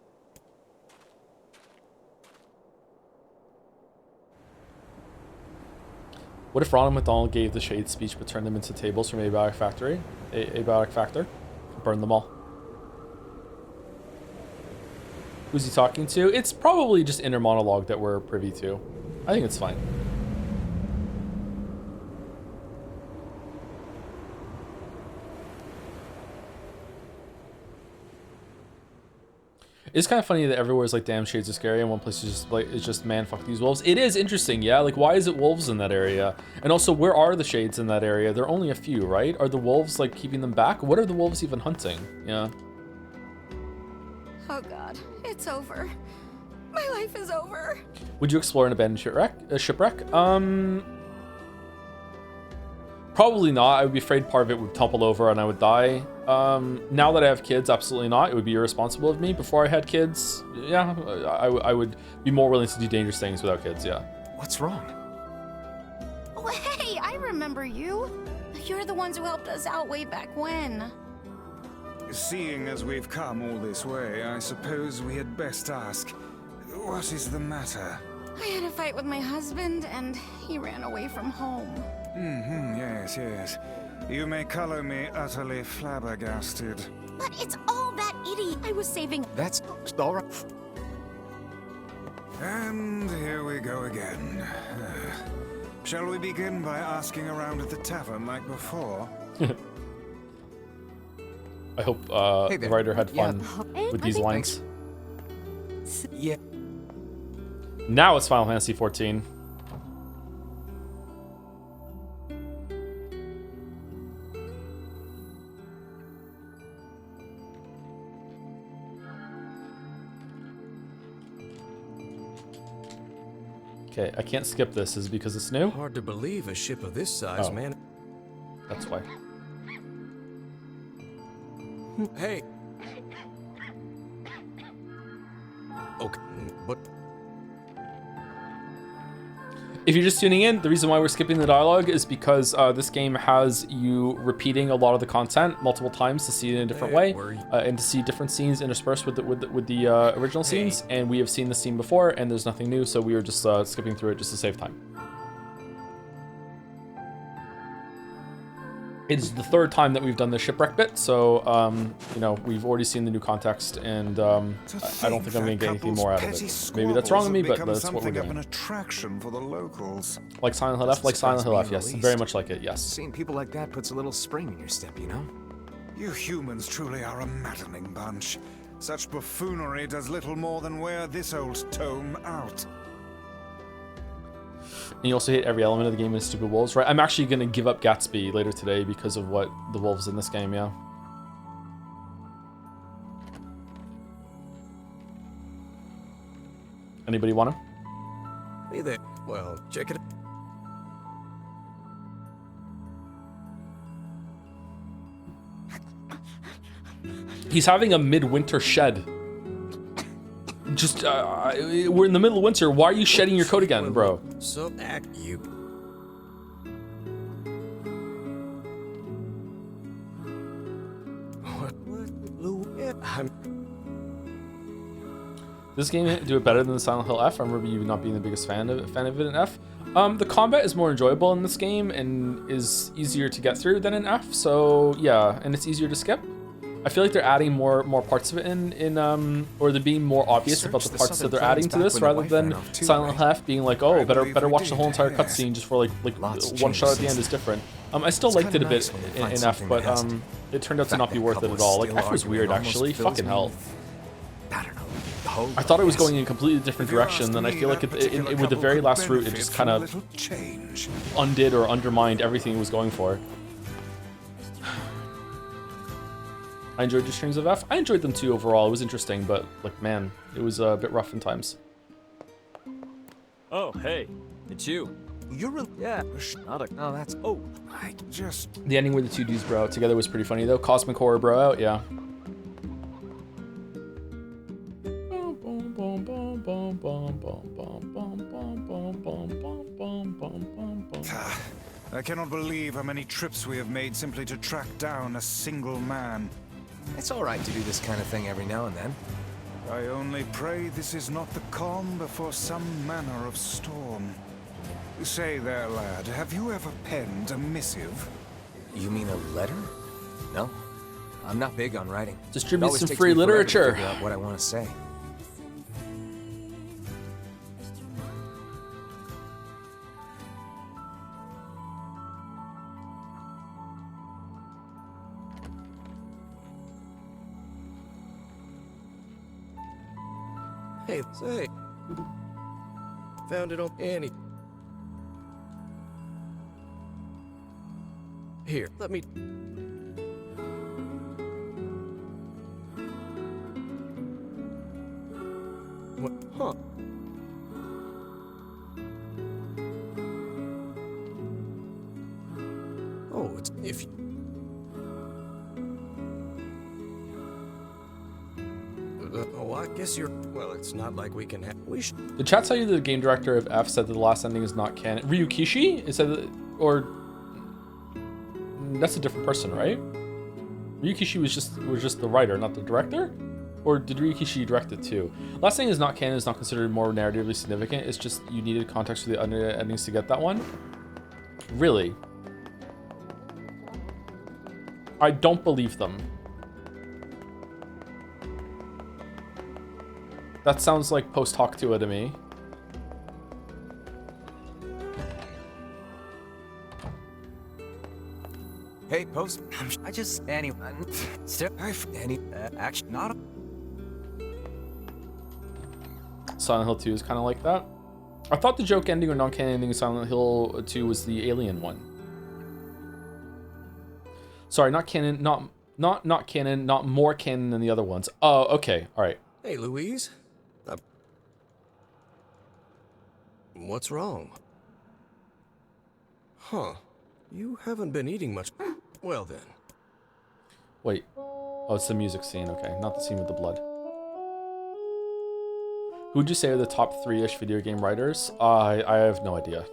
What if Ronald McDonald gave the Shade speech but turned them into tables from Abiotic Factory? Abiotic Factor? Burn them all. Who's he talking to? It's probably just inner monologue that we're privy to. I think it's fine. It's kind of funny that everywhere's like damn shades are scary and one place is just like it's just man fuck these wolves. It is interesting, yeah. Like why is it wolves in that area? And also where are the shades in that area? There are only a few, right? Are the wolves like keeping them back? What are the wolves even hunting? Yeah. Oh god, it's over. My life is over. Would you explore an abandoned shipwreck? Probably not. I would be afraid part of it would topple over and I would die. Now that I have kids, absolutely not. It would be irresponsible of me. Before I had kids, yeah, I would be more willing to do dangerous things without kids, yeah. What's wrong? Oh, hey, I remember you. You're the ones who helped us out way back when. Seeing as we've come all this way, I suppose we had best ask, what is the matter? I had a fight with my husband, and he ran away from home. Yes, yes. You may color me utterly flabbergasted. But it's all that idiot. I was saving... That's all right. And here we go again. Shall we begin by asking around at the tavern like before? I hope the writer had fun with these lines. Yeah. Now it's Final Fantasy 14. Okay, I can't skip this. Is it because it's new? Hard to believe a ship of this size, man. That's why. Hey. Okay, but... If you're just tuning in, the reason why we're skipping the dialogue is because this game has you repeating a lot of the content multiple times to see it in a different way, and to see different scenes interspersed with the original scenes. And we have seen this scene before, and there's nothing new, so we were just skipping through it just to save time. It's the third time that we've done the shipwreck bit, so you know, we've already seen the new context, and I don't think I'm going to get anything more out of it. Maybe that's wrong of me, but that's what we're doing. An attraction for the locals. Like Silent Hill F, like Silent Hill F, yes, very much like it, yes. Seeing people like that puts a little spring in your step, you know? You humans truly are a maddening bunch. Such buffoonery does little more than wear this old tome out. And you also hit every element of the game with stupid wolves, right? I'm actually going to give up Gatsby later today because of what the wolves in this game, yeah. Anybody want him? Hey there. Well, check it out. He's having a midwinter shed. Just, we're in the middle of winter. Why are you shedding your coat again, bro? So act you. This game do it better than the Silent Hill F. I remember you not being the biggest fan of it in F. The combat is more enjoyable in this game and is easier to get through than in F. So yeah, and it's easier to skip. I feel like they're adding more parts of it or they're being more obvious about the parts that they're adding to this, rather than Silent Hill F being like, oh, better watch the whole entire cutscene just for like one shot at the end is different. I still liked it a bit in F, but it turned out to not be worth it at all. Like F was weird actually. Fucking hell. I thought it was going in a completely different direction, and I feel like with the very last route, it just kind of undid or undermined everything it was going for. I enjoyed your strings of F. I enjoyed them too overall. It was interesting, but like, man, it was a bit rough in times. Oh, hey, it's you. You're yeah. Not a, no, that's I just the ending where the two dudes bro out together was pretty funny though. Cosmic horror bro out, yeah. I cannot believe how many trips we have made simply to track down a single man. It's all right to do this kind of thing every now and then. I only pray this is not the calm before some manner of storm. Say there, lad, have you ever penned a missive? You mean a letter? No, I'm not big on writing. Distribute some free literature. To figure out what I want to say. Hey, say. Found it on Annie. Here, let me... What? Huh. Oh, it's... if you... Oh, I guess you're... Well, it's not like we can have... We should... The chat tell you that the game director of F said that the last ending is not canon. Ryukishi? It said that... Or... That's a different person, right? Ryukishi was just the writer, not the director? Or did Ryukishi direct it too? Last ending is not canon, is not considered more narratively significant. It's just you needed context for the other endings to get that one. Really? I don't believe them. That sounds like post hoc to it to me. Hey, post. I just anyone. Still, any action not. Silent Hill 2 is kind of like that. I thought the joke ending or non-canon ending of Silent Hill 2 was the alien one. Sorry, not canon, not canon, not more canon than the other ones. Oh, okay, all right. Hey, Louise. What's wrong? Huh. You haven't been eating much. Well then. Wait. Oh, it's the music scene. Okay, not the scene with the blood. Who would you say are the top 3-ish video game writers? I have no idea.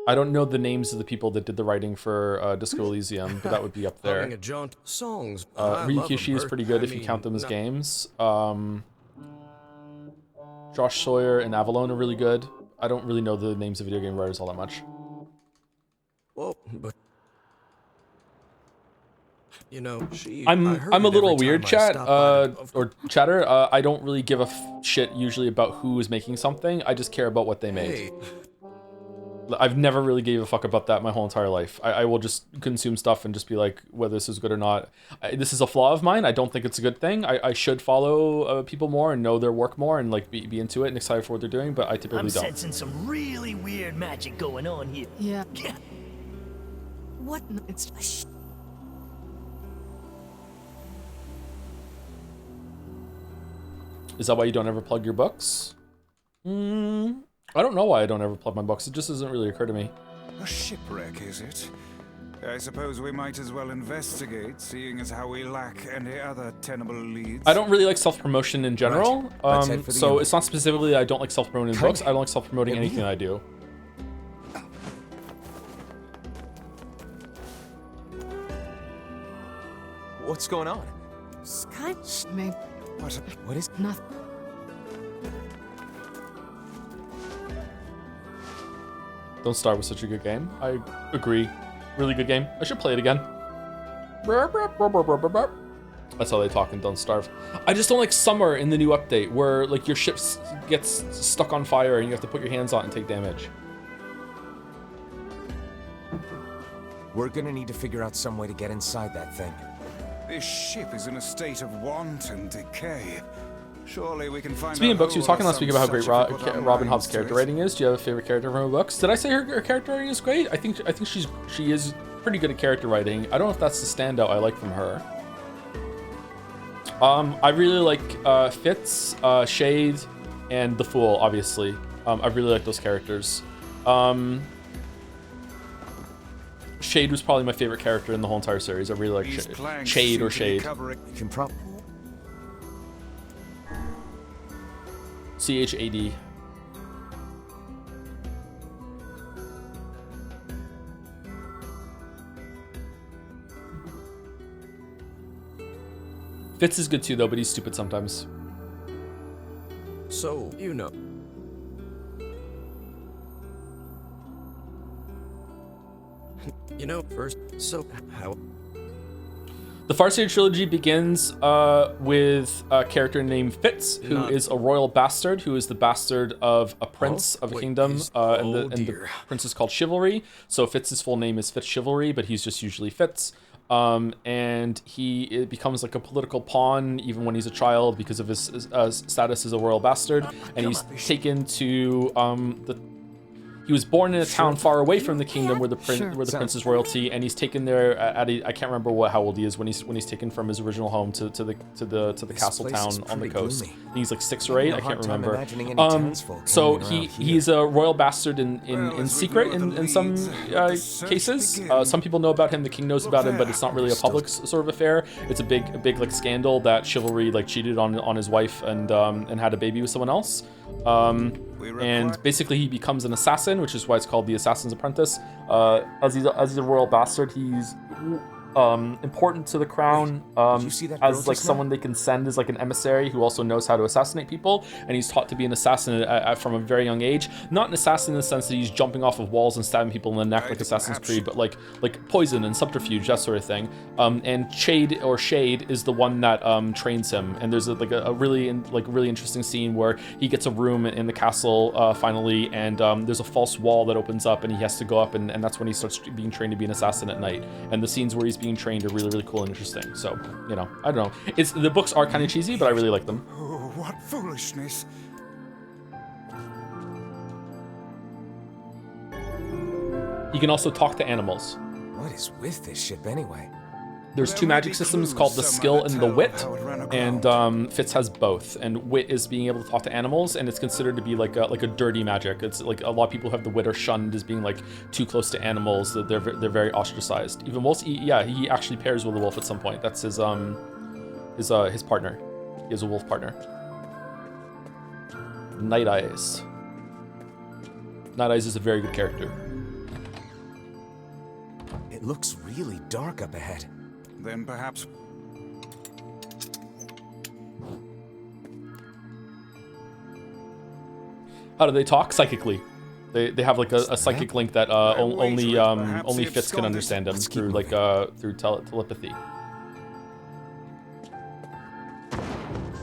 I don't know the names of the people that did the writing for Disco Elysium, but that would be up there. Having a jaunt. Songs. Ryukishi is pretty good if you count them as games. Josh Sawyer and Avalon are really good. I don't really know the names of video game writers all that much. Well, but you know, I'm a little weird, chat or chatter. I don't really give a shit usually about who is making something. I just care about what they made. Hey. I've never really gave a fuck about that my whole entire life. I will just consume stuff and just be like, whether this is good or not. This is a flaw of mine. I don't think it's a good thing. I should follow people more and know their work more and like be into it and excited for what they're doing, but I typically don't. I'm sensing some really weird magic going on here. Yeah. What? It's... Is that why you don't ever plug your books? I don't know why I don't ever plug my books. It just doesn't really occur to me. A shipwreck, is it? I suppose we might as well investigate, seeing as how we lack any other tenable leads. I don't really like self-promotion in general. Right. So it's not specifically I don't like self-promoting books. I don't like self-promoting anything I do. What's going on? Sky... Maybe... What is... Nothing. Don't Starve was such a good game. I agree. Really good game. I should play it again. That's how they talk in Don't Starve. I just don't like Summer in the new update, where like your ship gets stuck on fire and you have to put your hands on it and take damage. We're gonna need to figure out some way to get inside that thing. This ship is in a state of want and decay. Surely we can find. Speaking of books, you were talking last week about how great Robin Hobb's character writing is. Do you have a favorite character from her books? Did I say her character writing is great? I think she is pretty good at character writing. I don't know if that's the standout I like from her. I really like Fitz, Shade, and the Fool. Obviously, I really like those characters. Shade was probably my favorite character in the whole entire series. I really like Shade or Shade. CHAD. Fitz is good too, though, but he's stupid sometimes. So, you know. You know, first, so how... The Farseer trilogy begins with a character named Fitz, who is a royal bastard, who is the bastard of a prince of a kingdom, and the prince is called Chivalry. So Fitz's full name is Fitz Chivalry, but he's just usually Fitz. And he becomes like a political pawn even when he's a child because of his status as a royal bastard, and he's taken to He was born in a town far away from the kingdom where the prince is royalty, and he's taken there at I can't remember how old he is when he's taken from his original home to the castle town on the coast. He's like 6 or 8, I can't remember. So he's a royal bastard in secret in some cases. Some people know about him, the king knows about him, but it's not really a public sort of affair. It's a big like scandal that Chivalry like cheated on his wife and had a baby with someone else. And basically he becomes an assassin, which is why it's called the Assassin's Apprentice. As he's a royal bastard, he's important to the crown as like someone they can send as like an emissary who also knows how to assassinate people, and he's taught to be an assassin from a very young age. Not an assassin in the sense that he's jumping off of walls and stabbing people in the neck like Assassin's Creed, but like poison and subterfuge, that sort of thing. And Shade is the one that trains him, and there's a really interesting scene where he gets a room in the castle finally, and there's a false wall that opens up and he has to go up, and that's when he starts being trained to be an assassin at night. And the scenes where he's being trained are really cool and interesting. So, you know, I don't know. The books are kind of cheesy, but I really like them. Oh, what foolishness. He can also talk to animals. What is with this ship anyway? There's two magic systems called the skill and the wit, and Fitz has both. And wit is being able to talk to animals, and it's considered to be like a dirty magic. It's like a lot of people who have the wit are shunned as being like too close to animals. That they're very ostracized. Even wolves, he actually pairs with a wolf at some point. That's his partner. He has a wolf partner. Night Eyes. Night Eyes is a very good character. It looks really dark up ahead. Then perhaps... How do they talk? Psychically. They have like a psychic link that only Fitz can understand them through like through telepathy.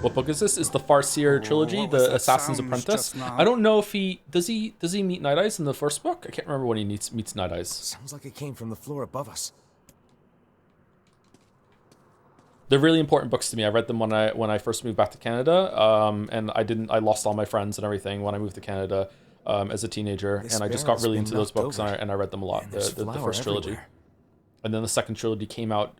What book is this? Is the For NieR trilogy, the Assassin's Apprentice? I don't know if does he meet Night Eyes in the first book? I can't remember when he meets Night Eyes. Sounds like it came from the floor above us. They're really important books to me. I read them when I first moved back to Canada, and I lost all my friends and everything when I moved to Canada as a teenager, and I just got really into those books and I read them a lot. The first trilogy. And then the second trilogy came out,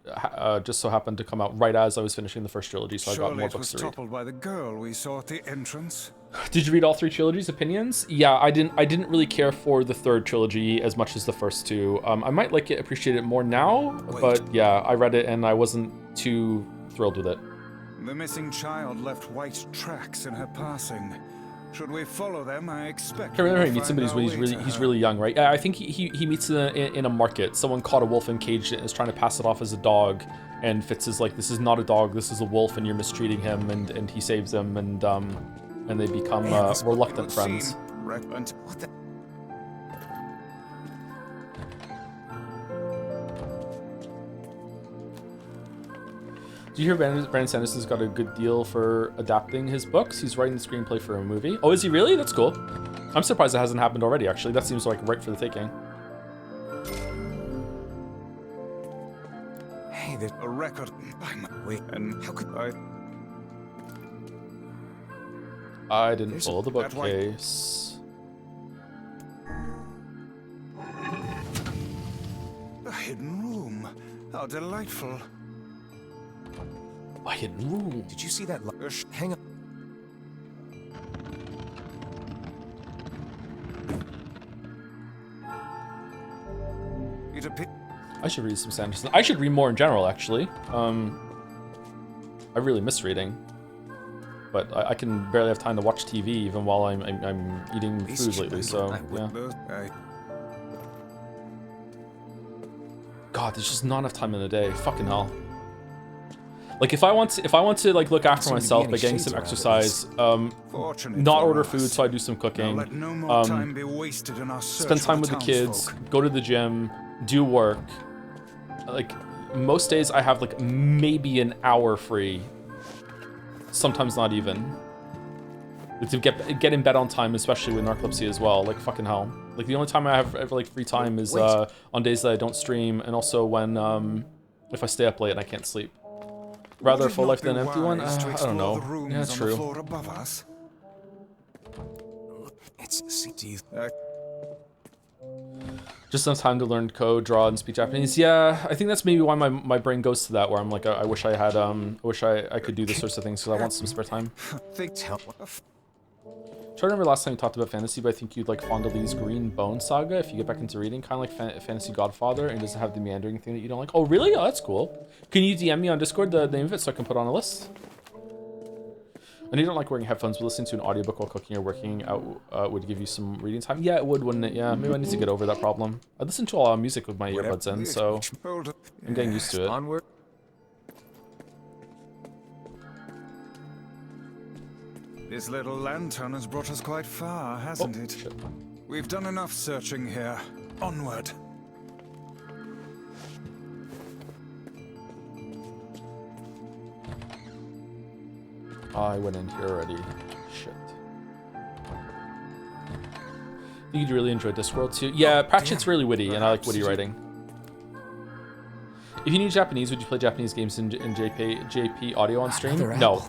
just so happened to come out right as I was finishing the first trilogy, so I got more books to read. Surely it was toppled by the girl we saw at the entrance. Did you read all three trilogies? Opinions? Yeah, I didn't really care for the third trilogy as much as the first two. I might appreciate it more now, but yeah, I read it and I wasn't too thrilled with it. The missing child left white tracks in her passing. Should we follow them? I expect. I remember he meets somebody when he's really young, right? Yeah, I think he meets in a market. Someone caught a wolf and caged it and is trying to pass it off as a dog, and Fitz is like, "This is not a dog. This is a wolf, and you're mistreating him." And he saves him, and they become reluctant friends. What the? Do you hear Brandon Sanderson's got a good deal for adapting his books? He's writing the screenplay for a movie. Oh, is he really? That's cool. I'm surprised it hasn't happened already, actually. That seems like right for the taking. Hey, there's a record. Wait, and how could I didn't follow the bookcase. A hidden room. How delightful. A hidden room. Did you see that? Hang on. I should read some Sanderson. I should read more in general, actually. I really miss reading, but I can barely have time to watch TV even while I'm eating food lately. So yeah. God, there's just not enough time in the day. Fucking hell. Like if I want to like look after myself by getting some exercise, not order food, so I do some cooking, spend time with the kids, go to the gym, do work. Like most days I have like maybe an hour free, sometimes not even. To get in bed on time, especially with narcolepsy as well. Like fucking hell. Like the only time I have ever like free time is on days that I don't stream, and also when if I stay up late and I can't sleep. Rather a full life than an empty one? I don't know. Yeah, that's true. Just enough time to learn code, draw, and speak Japanese. Yeah, I think that's maybe why my brain goes to that, where I'm like, I wish I had, I could do this sorts of things, because I want some spare time. I remember last time you talked about fantasy, but I think you'd like Fondle's Green Bone Saga if you get back into reading, kind of like Fantasy Godfather, and doesn't have the meandering thing that you don't like. Oh, really? Oh, that's cool. Can you DM me on Discord the name of it so I can put it on a list? And you don't like wearing headphones, but listening to an audiobook while cooking or working out would give you some reading time? Yeah, it would, wouldn't it? Yeah, maybe I need to get over that problem. I listen to a lot of music with my earbuds in, so I'm getting used to it. Onward. This little lantern has brought us quite far, hasn't it? Shit. We've done enough searching here. Onward. I went in here already. Shit. You'd really enjoy Discworld too? Yeah, Pratchett's really witty, and I like witty writing. If you knew Japanese, would you play Japanese games in JP audio on stream? No.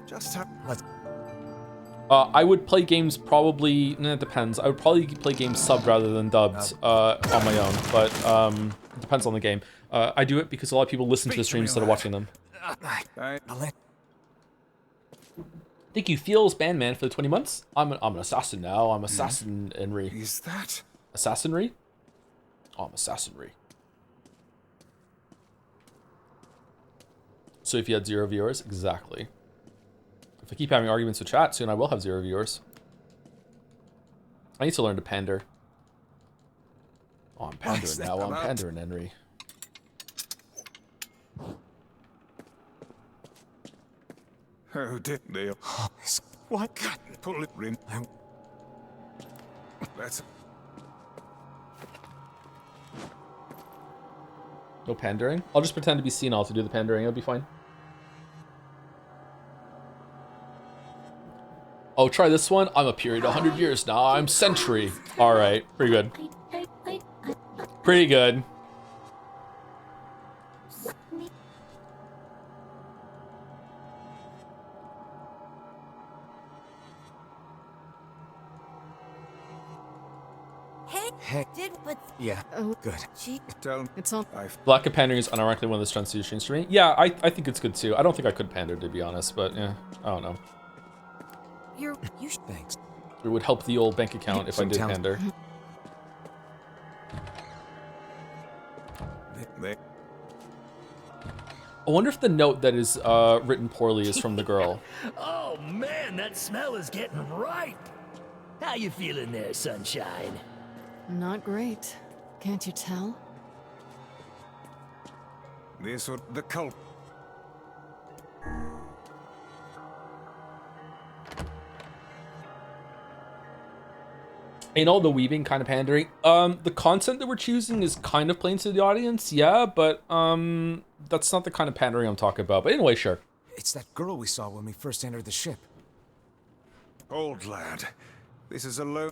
I would play games probably, it depends. I would probably play games subbed rather than dubbed on my own, but it depends on the game. I do it because a lot of people listen to the streams instead of watching them. Thank you, Feels Bandman, for the 20 months. I'm an assassin now. I'm assassin Henry. Is that assassinry? Oh, I'm assassinry. So if you had 0 viewers, exactly. If I keep having arguments with chat, soon I will have 0 viewers. I need to learn to pander. Oh, I'm pandering now. I'm pandering, Henry. Oh, did they? What? Pull it, Rin. That's. No pandering? I'll just pretend to be senile to do the pandering. It'll be fine. Oh, try this one. I'm a period 100 years now. I'm century. All right, pretty good. Pretty good. Hey. Yeah. Good. It's all. Lack of pandering is unironically one of the strengths of your stream. Yeah, I think it's good too. I don't think I could pander, to be honest, but yeah, I don't know. Thanks. It would help the old bank account if I did pander. I wonder if the note that is written poorly is from the girl. Oh man, that smell is getting ripe. How you feeling there, sunshine? Not great. Can't you tell? This would the cult. Ain't all the weaving kind of pandering. The content that we're choosing is kind of playing to the audience, yeah, but that's not the kind of pandering I'm talking about. But anyway, sure. It's that girl we saw when we first entered the ship. Old lad, this is a low.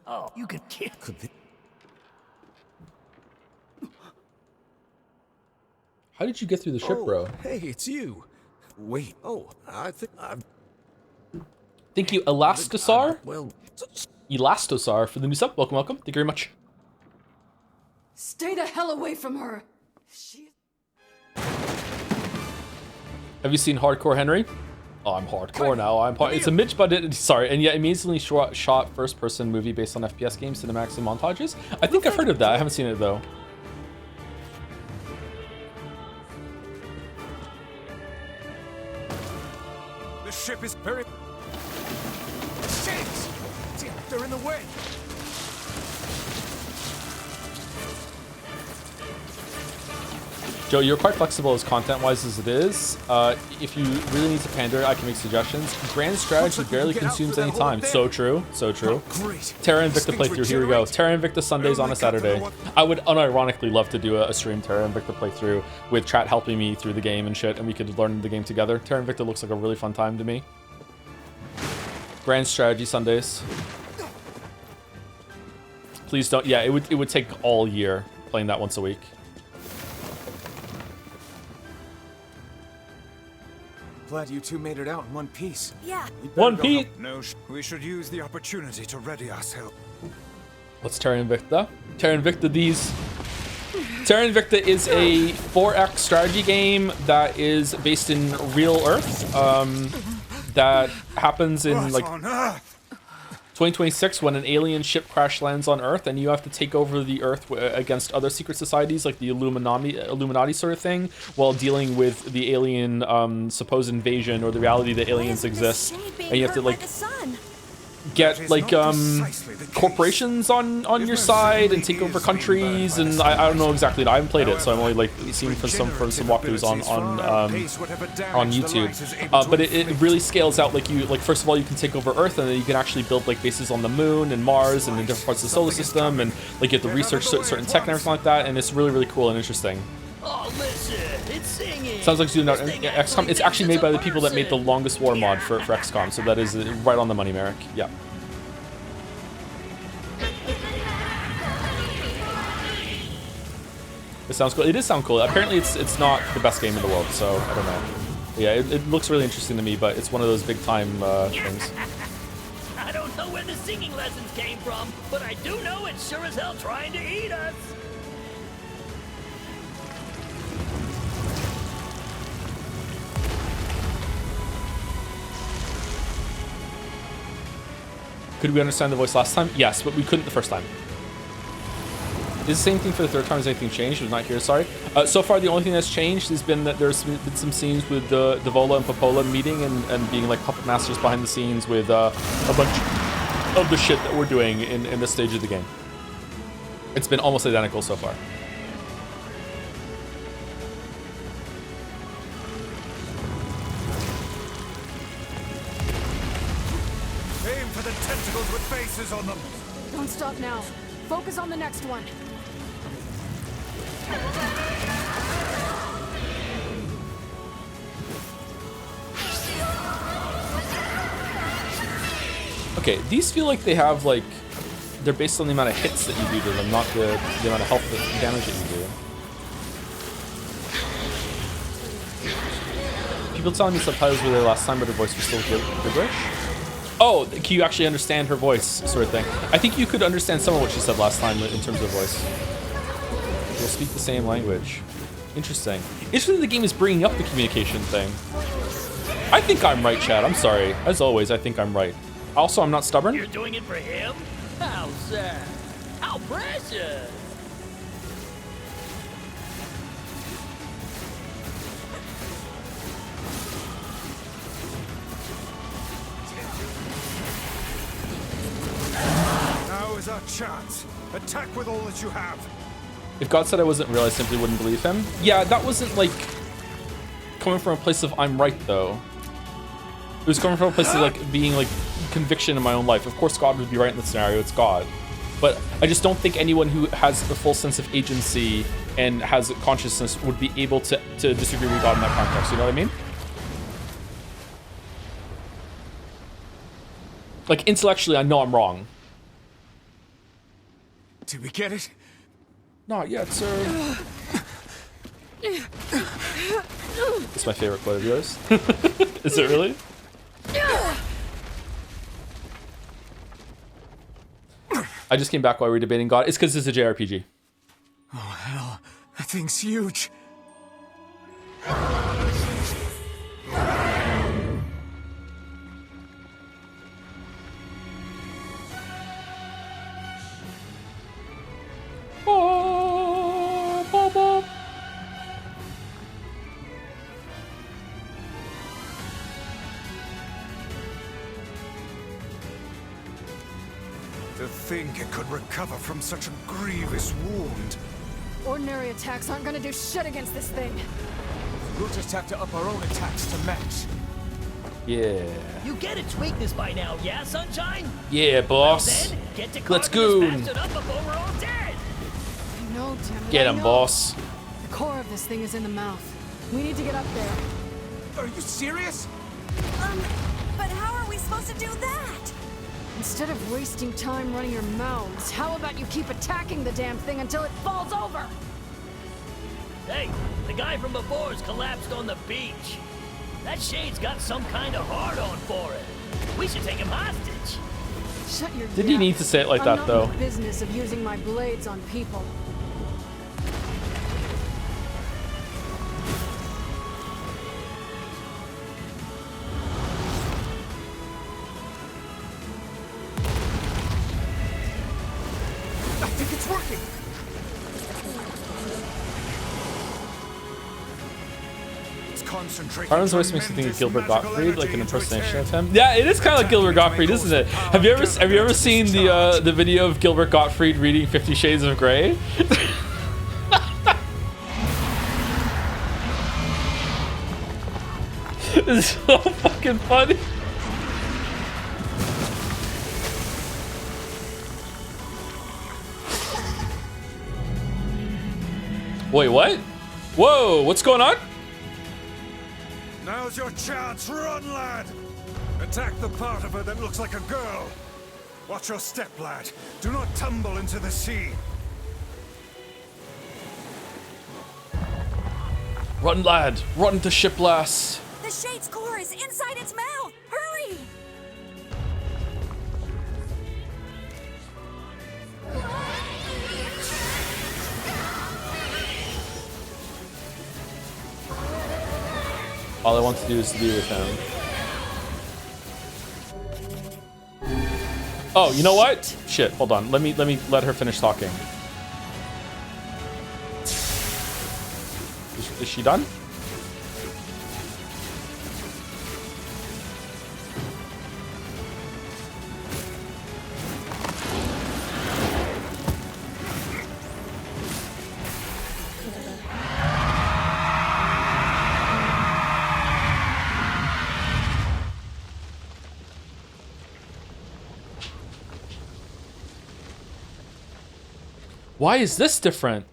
Oh, you could kill. How did you get through the ship, bro? Hey, it's you. Wait. Oh, I think I've. Thank you, Elastasar. Well, Elastasar for the new sub. Welcome, welcome. Thank you very much. Stay the hell away from her. Have you seen Hardcore Henry? Oh, I'm hardcore now. It's a Mitch budget. Sorry, and yet amazingly shot first-person movie based on FPS games, cinematics, and montages. I think I've heard of that. I haven't seen it though. The ship is very. Shit! Damn, they're in the way. Joe, you're quite flexible as content-wise as it is. If you really need to pander, I can make suggestions. Grand strategy barely consumes any time. So true, so true. Terra Invicta playthrough, here we go. Terra Invicta Sundays on a Saturday. I would unironically love to do a stream Terra Invicta playthrough with chat helping me through the game and shit, and we could learn the game together. Terra Invicta looks like a really fun time to me. Grand strategy Sundays. Please don't. Yeah, it would take all year playing that once a week. Glad you two made it out in one piece. Yeah. One piece. No, we should use the opportunity to ready ourselves. What's Terra Invicta? Terra Invicta these. Terra Invicta is a 4X strategy game that is based in real Earth. That happens in like 2026 when an alien ship crash lands on Earth, and you have to take over the Earth against other secret societies like the Illuminati sort of thing, while dealing with the alien supposed invasion or the reality that aliens exist, and you have to like get like corporations on your side and take over countries, and I don't know exactly. I haven't played it, so I'm only like seeing from some walkthroughs on YouTube. But it really scales out. Like first of all, you can take over Earth, and then you can actually build like bases on the Moon and Mars and in different parts of the solar system, and like you have to research certain tech and everything like that. And it's really cool and interesting. Oh, listen, it's singing. Sounds like XCOM. It's actually made by the people that made the Longest War mod for XCOM, so that is right on the money, Merrick. Yeah. It sounds cool. It does sound cool. Apparently, it's not the best game in the world, so I don't know. But yeah, it looks really interesting to me, but it's one of those big time things. I don't know where the singing lessons came from, but I do know it's sure as hell trying to eat us. Could we understand the voice last time? Yes, but we couldn't the first time. Is the same thing for the third time? Has anything changed? I was not here, sorry. So far, the only thing that's changed has been that there's been some scenes with Devola and Popola meeting and being like puppet masters behind the scenes with a bunch of the shit that we're doing in this stage of the game. It's been almost identical so far. Aim for the tentacles with faces on them. Don't stop now. Focus on the next one. Okay, these feel like they have like they're based on the amount of hits that you do to them, not the amount of health and damage that you do. People telling me subtitles were there last time, but her voice was still gibberish. Oh, can you actually understand her voice, sort of thing? I think you could understand some of what she said last time in terms of voice. We'll speak the same language. Interesting. Interesting the game is bringing up the communication thing. I think I'm right, Chad. I'm sorry. As always, I think I'm right. Also, I'm not stubborn. You're doing it for him? How sad. How precious. Now is our chance. Attack with all that you have. If God said I wasn't real, I simply wouldn't believe him. Yeah, that wasn't like coming from a place of I'm right though. It was coming from a place of like being like conviction in my own life. Of course God would be right in the scenario, it's God. But I just don't think anyone who has the full sense of agency and has consciousness would be able to disagree with God in that context, you know what I mean? Like intellectually I know I'm wrong. Did we get it? Not yet, sir. It's my favorite quote of yours. Is it really? I just came back while we were debating God. It's because it's a JRPG. Oh, hell. That thing's huge. To think it could recover from such a grievous wound. Ordinary attacks aren't gonna do shit against this thing. We'll just have to up our own attacks to match. Yeah. You get its weakness by now, yeah, Sunshine? Yeah, boss. Well, then, get to Let's carving go. this bastard up before we're all dead. I know, Tim. Get I him, know. boss. The core of this thing is in the mouth. We need to get up there. Are you serious? But how are we supposed to do that? Instead of wasting time running your mouths, how about you keep attacking the damn thing until it falls over? Hey, the guy from before's collapsed on the beach. That shade's got some kind of hard-on for it. We should take him hostage. Shut your Did he yap. need to say it like I'm that, not though? in the business of using my blades on people. I think it's working. Concentrate. Harlan's voice makes me think of Gilbert Gottfried, like an impersonation of him. Yeah, it is kind of like Gilbert Gottfried, isn't it? Have you ever seen the video of Gilbert Gottfried reading 50 Shades of Grey? It's so fucking funny. Wait, what? Whoa, what's going on? Now's your chance. Run, lad. Attack the part of her that looks like a girl. Watch your step, lad. Do not tumble into the sea. Run, lad. Run to ship lass. The shade's core is inside its mouth. Hurry! All I want to do is be with him. Oh, you know what? Shit, hold on. Let me let her finish talking. Is she done? Why is this different?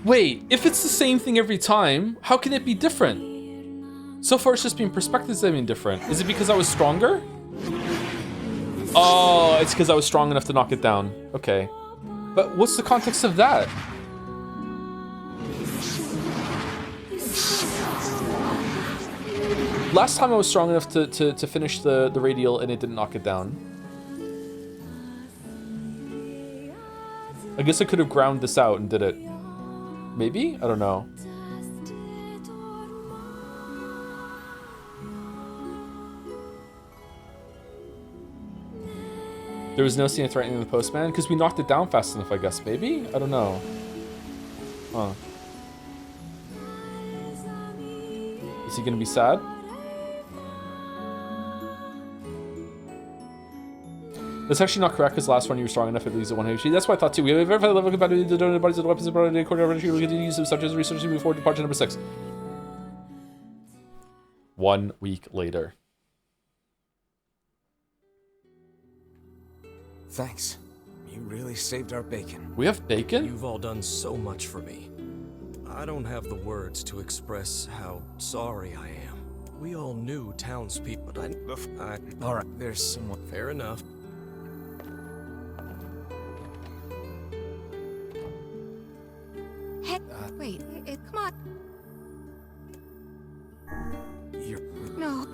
Wait, if it's the same thing every time, how can it be different? So far it's just been perspectives that have been different. Is it because I was stronger? Oh, it's because I was strong enough to knock it down. Okay. But what's the context of that? Last time I was strong enough to finish the radial and it didn't knock it down. I guess I could have ground this out and did it. Maybe? I don't know. There was no scene threatening the postman because we knocked it down fast enough, I guess. Maybe? I don't know. Huh. Is he gonna be sad? That's actually not correct because the last one you were strong enough, it leaves at 1 HP. That's what I thought too. We have verified the level of compatibility the donated bodies of the weapons and body according to our we continue to use them such as research to move forward to departure number 6. 1 week later. Thanks. You really saved our bacon. We have bacon? You've all done so much for me. I don't have the words to express how sorry I am. We all knew townspeople, but all right, there's someone. Fair enough. Hey, wait, come on. No,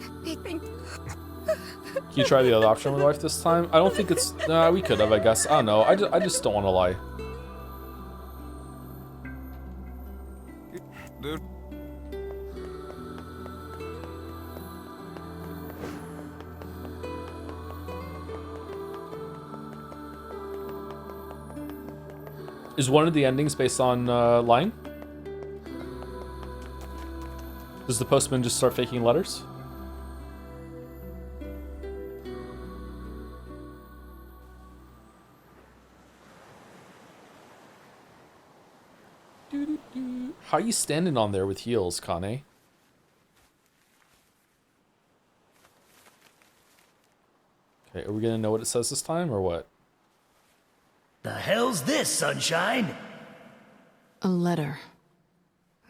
Can you try the other option with life this time? I don't think it's... Nah, we could have, I guess. I don't know. I just don't want to lie. Dude. Is one of the endings based on lying? Does the postman just start faking letters? How are you standing on there with heels, Kane? Okay, are we gonna know what it says this time, or what? The hell's this, Sunshine? A letter.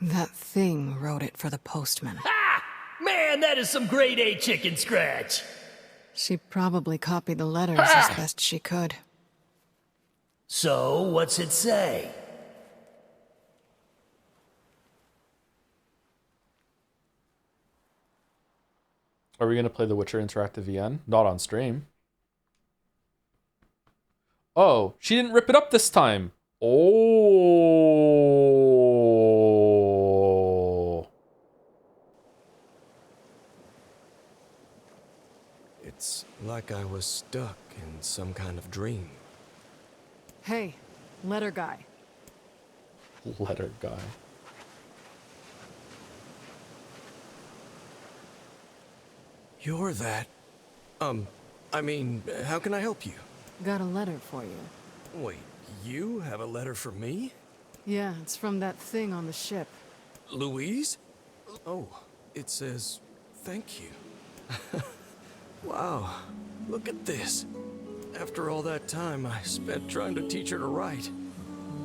That thing wrote it for the postman. Ha! Man, that is some grade A chicken scratch. She probably copied the letters as best she could. So, what's it say? Are we gonna play The Witcher Interactive VN? Not on stream. Oh, she didn't rip it up this time. Oh. It's like I was stuck in some kind of dream. Hey, letter guy. Letter guy. You're that. I mean, how can I help you? Got a letter for you. Wait, you have a letter for me? Yeah, it's from that thing on the ship. Louise? Oh, it says, thank you. Wow, look at this. After all that time I spent trying to teach her to write,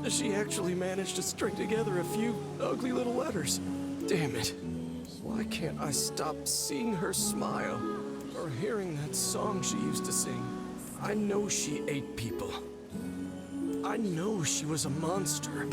she actually managed to string together a few ugly little letters. Damn it. Why can't I stop seeing her smile or hearing that song she used to sing? I know she ate people. I know she was a monster.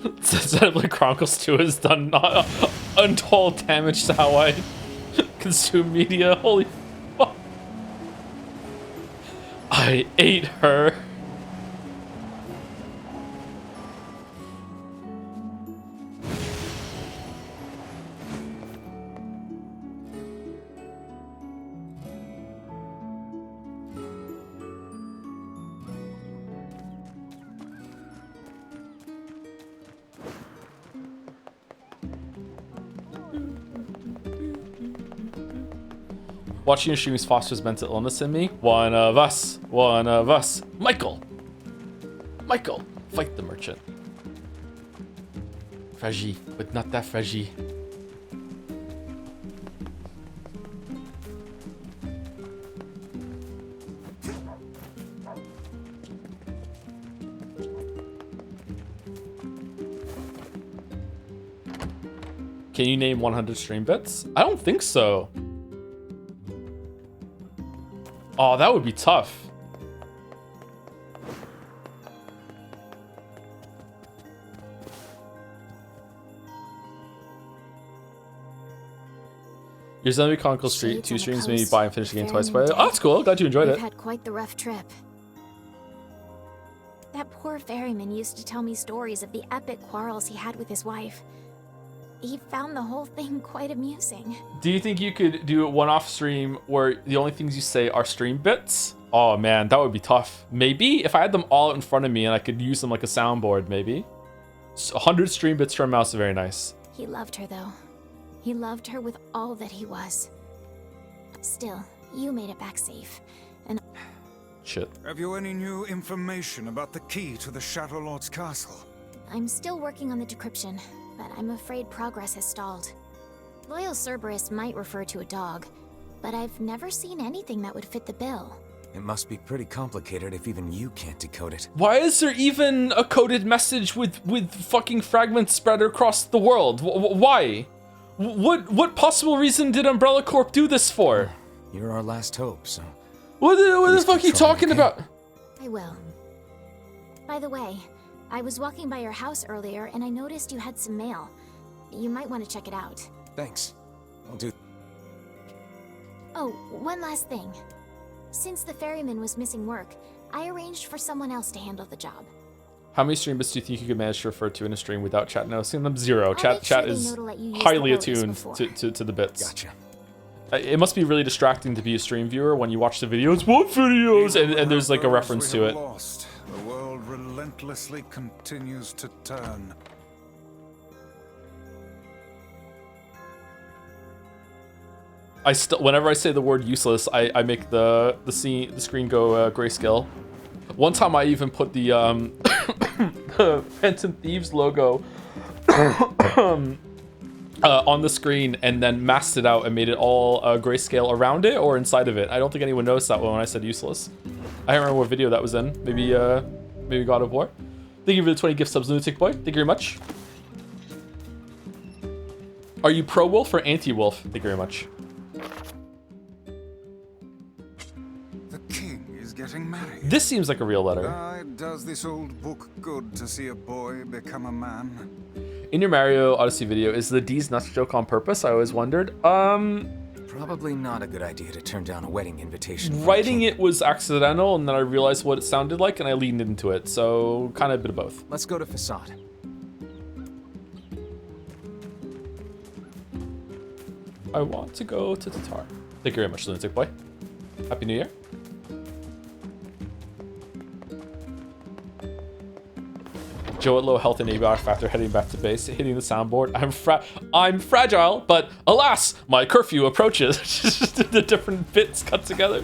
Xenoblade Chronicles 2 has done untold damage to how I consume media. Holy fuck. I ate her. Watching your streams fosters mental illness in me. One of us. One of us. Michael. Michael, fight the merchant. Fragile, but not that fragile. Can you name 100 stream bits? I don't think so. Oh, that would be tough. Your Xenoblade Chronicles Street 2 streams made me buy and finish the game twice. Oh, that's cool. Glad you enjoyed it. We've had quite the rough trip. That poor ferryman used to tell me stories of the epic quarrels he had with his wife. He found the whole thing quite amusing. Do you think you could do a one-off stream where the only things you say are stream bits? Oh man, that would be tough. Maybe if I had them all in front of me and I could use them like a soundboard, maybe. 100 stream bits from mouse, very nice. He loved her though. He loved her with all that he was. Still, you made it back safe. And shit. Have you any new information about the key to the Shadow Lord's castle? I'm still working on the decryption, but I'm afraid progress has stalled. Loyal Cerberus might refer to a dog, but I've never seen anything that would fit the bill. It must be pretty complicated if even you can't decode it. Why is there even a coded message with fucking fragments spread across the world? Why? What possible reason did Umbrella Corp do this for? You're our last hope, so... What the fuck are you talking about? I will. By the way, I was walking by your house earlier and I noticed you had some mail. You might want to check it out. Thanks. I'll do... Oh, one last thing. Since the ferryman was missing work, I arranged for someone else to handle the job. How many stream bits do you think you could manage to refer to in a stream without chat noticing them? 0. Chat is highly attuned to the bits. Gotcha. It must be really distracting to be a stream viewer when you watch the videos. What videos? And there's like a reference to it. Lost. The world relentlessly continues to turn. Whenever I say the word useless, I make the screen go grayscale. One time I even put the the Phantom Thieves logo on the screen and then masked it out and made it all grayscale around it or inside of it. I don't think anyone noticed that when I said useless. I don't remember what video that was in. Maybe God of War. Thank you for the 20 gift subs, Lunatic Boy. Thank you very much. Are you pro wolf or anti wolf? Thank you very much. The king is getting married. This seems like a real letter. Does this old book good to see a boy become a man? In your Mario Odyssey video, is the D's nuts joke on purpose? I always wondered. Probably not a good idea to turn down a wedding invitation. Writing it was accidental, and then I realized what it sounded like, and I leaned into it. So, kind of a bit of both. Let's go to Facade. I want to go to Tatar. Thank you very much, Lunatic Boy. Happy New Year. Joe at low health and ABR after heading back to base, hitting the soundboard. I'm fragile, but alas, my curfew approaches. Just the different bits cut together.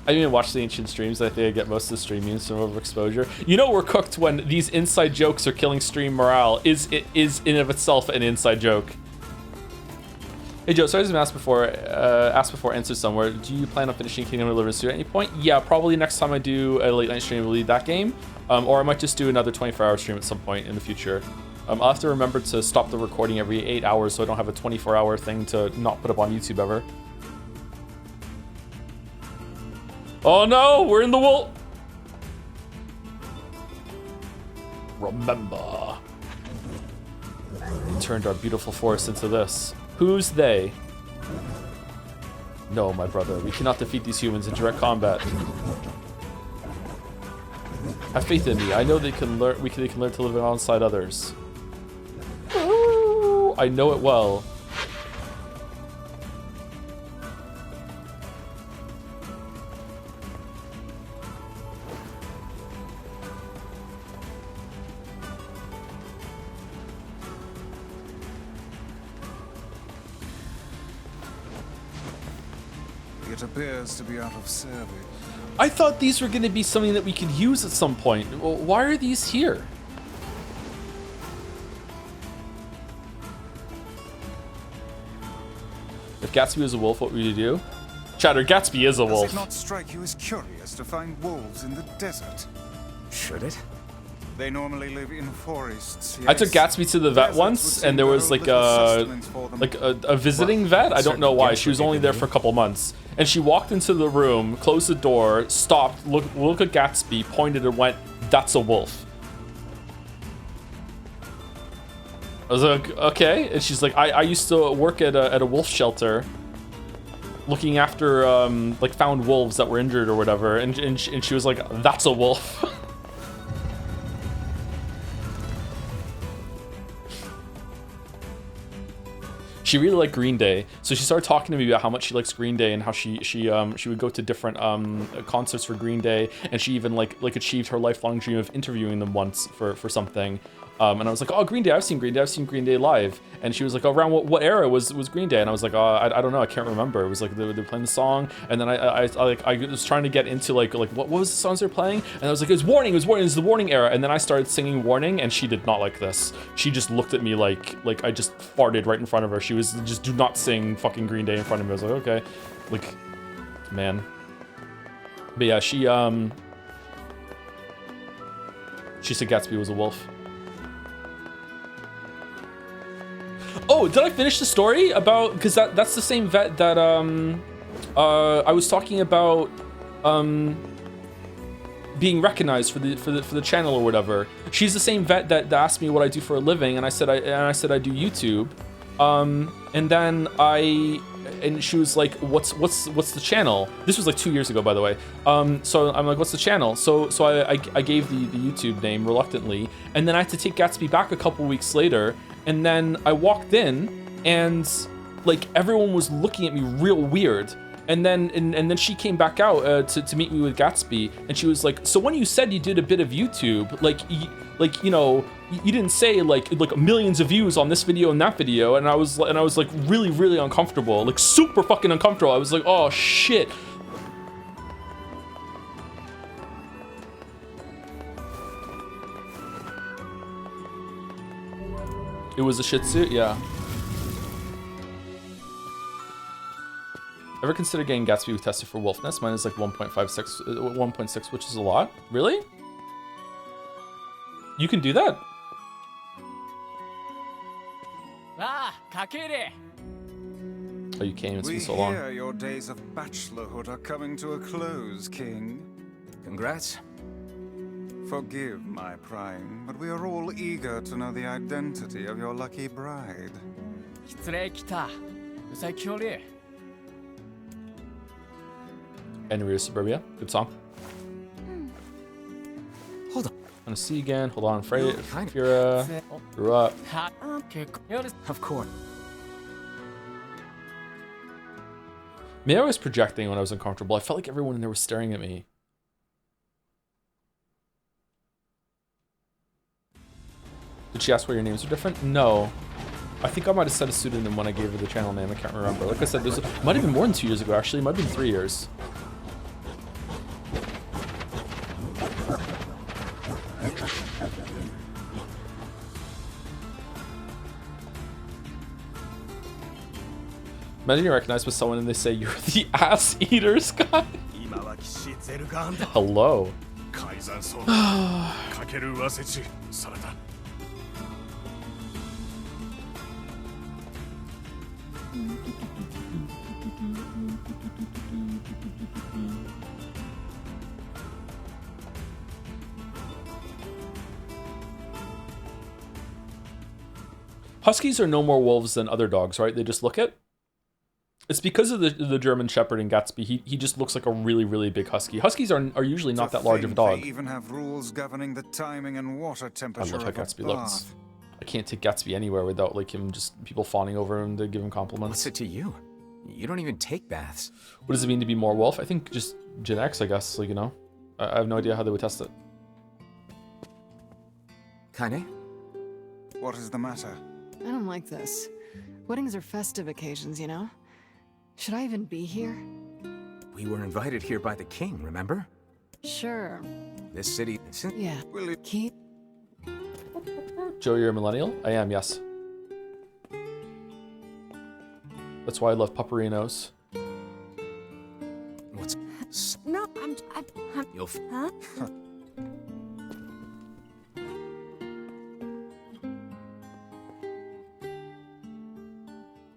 I didn't even watch the ancient streams. I think I get most of the stream memes from overexposure. You know we're cooked when these inside jokes are killing stream morale. Is in of itself an inside joke. Hey Joe, sorry to ask before answer somewhere. Do you plan on finishing Kingdom Deliverance 2 at any point? Yeah, probably next time I do a late night stream, we'll lead that game. Or I might just do another 24-hour stream at some point in the future. I'll have to remember to stop the recording every 8 hours so I don't have a 24-hour thing to not put up on YouTube ever. Oh no, we're in the wolf. Remember. We turned our beautiful forest into this. Who's they? No, my brother, we cannot defeat these humans in direct combat. Have faith in me. I know they can learn. They can learn to live alongside others. Ooh, I know it well. It appears to be out of service. I thought these were going to be something that we could use at some point. Why are these here? If Gatsby was a wolf, what would you do? Chatter, Gatsby is a wolf. Does it not strike you as curious to find wolves in the desert? Should it? They normally live in forests. Yes. I took Gatsby to the vet once, and there was like a visiting vet. I don't know why. She was only there for a couple months, and she walked into the room, closed the door, stopped, looked at Gatsby, pointed, and went, "That's a wolf." I was like, okay, and she's like, I used to work at a wolf shelter, looking after like found wolves that were injured or whatever, and she was like, "That's a wolf." She really liked Green Day, so she started talking to me about how much she likes Green Day and how she would go to different concerts for Green Day, and she even like achieved her lifelong dream of interviewing them once for something. And I was like, oh, Green Day, I've seen Green Day live. And she was like, around what era was Green Day? And I was like, I don't know, I can't remember. It was like they were playing the song, and then I was trying to get into like what was the songs they're playing? And I was like, it was Warning, it was the Warning era. And then I started singing Warning, and she did not like this. She just looked at me like I just farted right in front of her. She was just, do not sing fucking Green Day in front of me. I was like, okay, like, man. But yeah, she said Gatsby was a wolf. Oh, did I finish the story about, because that's the same vet that I was talking about being recognized for the channel or whatever. She's the same vet that asked me what I do for a living, and I said I do YouTube. And then she was like, what's the channel? This was like 2 years ago, by the way. So I'm like, what's the channel? So I gave the YouTube name reluctantly, and then I had to take Gatsby back a couple weeks later. And then I walked in, and like everyone was looking at me real weird. And then she came back out to meet me with Gatsby, and she was like, so when you said you did a bit of YouTube, like you know, you didn't say like millions of views on this video and that video. And I was like really uncomfortable, like super fucking uncomfortable. I was like, oh shit. It was a Shih Tzu? Yeah. Ever consider getting Gatsby tested for wolfness? Mine is like 1.6, which is a lot. Really? You can do that? Ah, Kakere! Oh, you came. It's been so long. We hear your days of bachelorhood are coming to a close, King. Congrats. Forgive my prying, but we are all eager to know the identity of your lucky bride. NieR Suburbia. Good song. Hold on. Want to see again? Hold on. Fira. Grew up. Of course. Maybe I was projecting when I was uncomfortable. I felt like everyone in there was staring at me. Did she ask why your names are different? No. I think I might have set a pseudonym when I gave her the channel name. I can't remember. Like I said, it might have been more than 2 years ago, actually. It might have been 3 years. Imagine you're recognized by someone and they say, you're the ass eaters guy. Hello. Huskies are no more wolves than other dogs, right? They just look it. It's because of the German Shepherd and Gatsby. He just looks like a really, really big husky. Huskies are usually not that large of a dog. They even have rules governing the timing and water temperature I love how of a Gatsby looks. bath. I can't take Gatsby anywhere without like him just people fawning over him to give him compliments. What's it to you? You don't even take baths. What does it mean to be more wolf? I think just genetics, I guess. Like, you know, I have no idea how they would test it. Kaine? What is the matter? I don't like this. Weddings are festive occasions, you know? Should I even be here? We were invited here by the king, remember? Sure. This city... Yeah. Keep... Joe, you're a millennial? I am, yes. That's why I love pupperinos. What's... No, I'm You'll... Huh?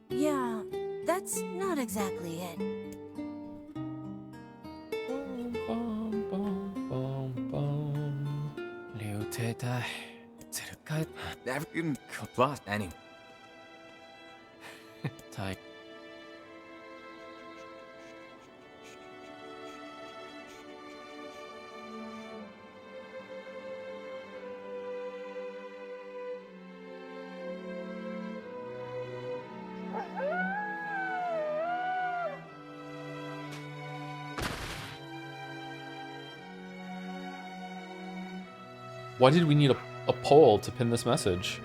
Yeah, that's not exactly it. Why did we need a poll to pin this message?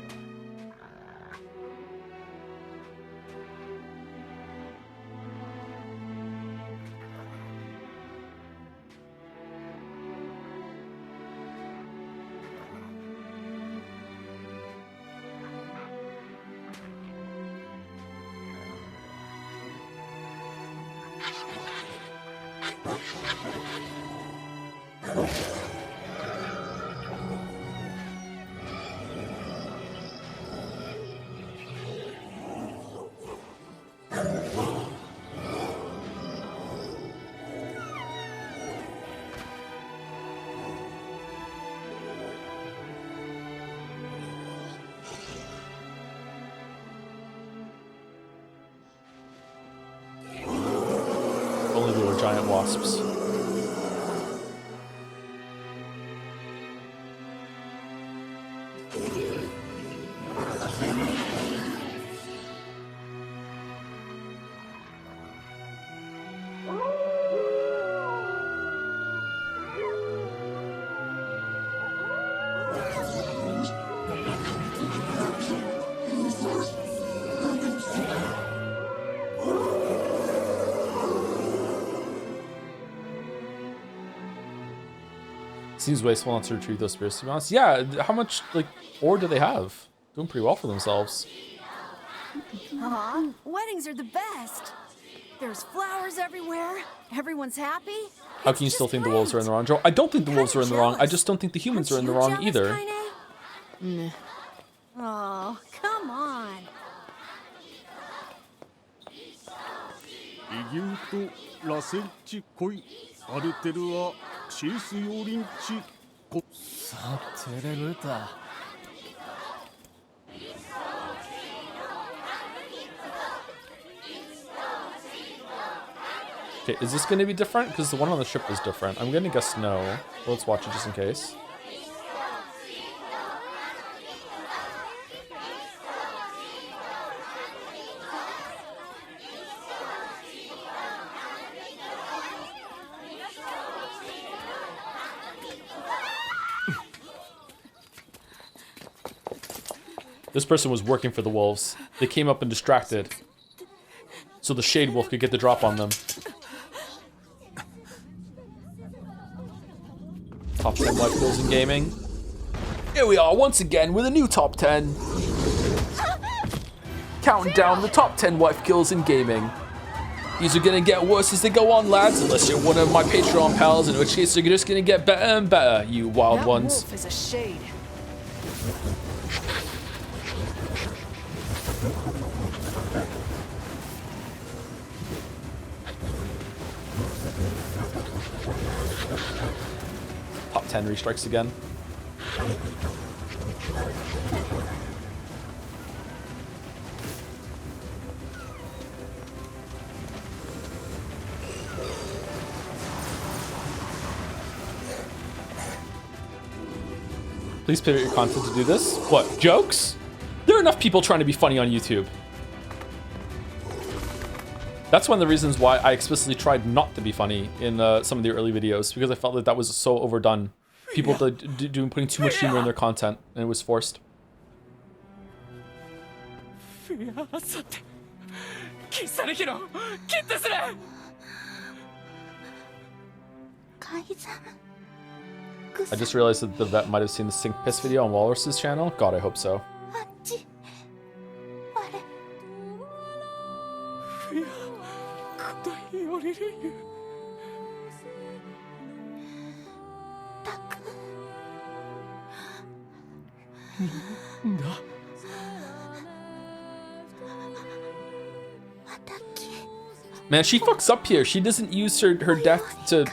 Only they were giant wasps. Seems wasteful not to retrieve those spirits, to be honest. Yeah, how much, like, ore do they have? Doing pretty well for themselves. Aw, weddings are the best. There's flowers everywhere. Everyone's happy. How can you still think the wolves are in the wrong, Joe? I don't think the wolves are in the wrong. I just don't think the humans are in the wrong either. Nah. Oh, come on. Okay, is this going to be different? Because the one on the ship was different. I'm going to guess no. Well, let's watch it just in case. This person was working for the wolves. They came up and distracted, so the Shade Wolf could get the drop on them. Top 10 life goals in gaming. Here we are once again with a new top 10. Counting down the top 10 wife kills in gaming. These are gonna get worse as they go on, lads, unless you're one of my Patreon pals, in which case they're just gonna get better and better, you wild ones. Wolf is a shade. Top 10 restrikes again. Please pivot your content to do this. What, jokes? There are enough people trying to be funny on YouTube. That's one of the reasons why I explicitly tried not to be funny in some of the early videos, because I felt that that was so overdone. People putting too much humor in their content, and it was forced. I just realized that the vet might have seen the Sink Piss video on Walrus's channel. God, I hope so. Man, she fucks up here. She doesn't use her death to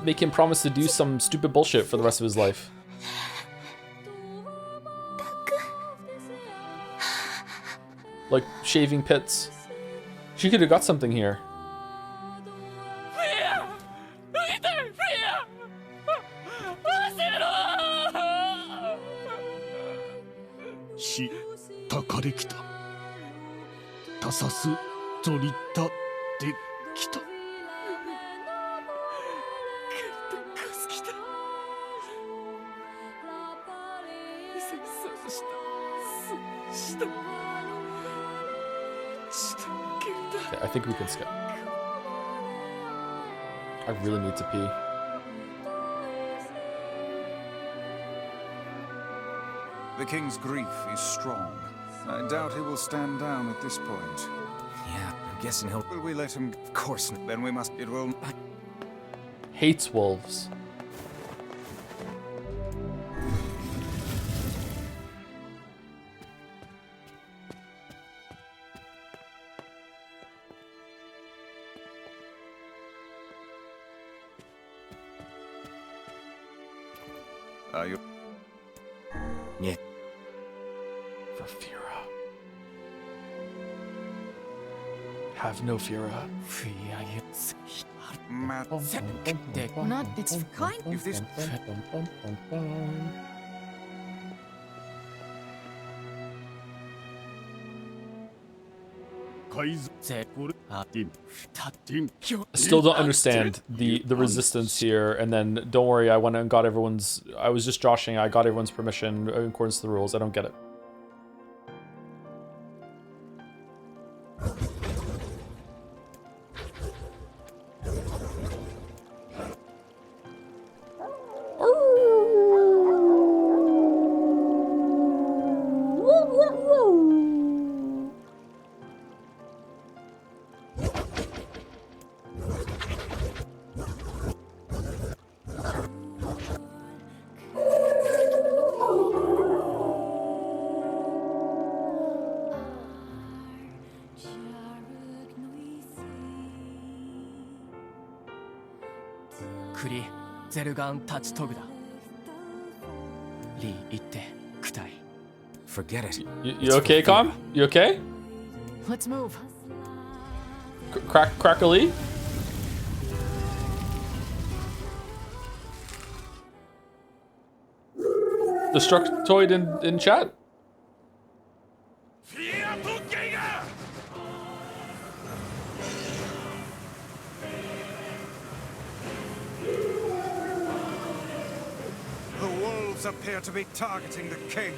make him promise to do some stupid bullshit for the rest of his life. Like shaving pits. She could have got something here. Okay, I think we can skip. I really need to pee. The king's grief is strong. I doubt he will stand down at this point. Yeah, I'm guessing he'll... Will we let him? Of course not. Then we must... It will... Hates wolves. Are you? Yeah. For Fira. Have no Fira. We're not, it's kind If this... I still don't understand the resistance here, and then don't worry, I went and got everyone's... I was just joshing, I got everyone's permission in accordance to the rules. I don't get it. Forget it. You okay, Com? You okay? Let's move. Crackly? Destructoid in chat? The wolves appear to be targeting the king.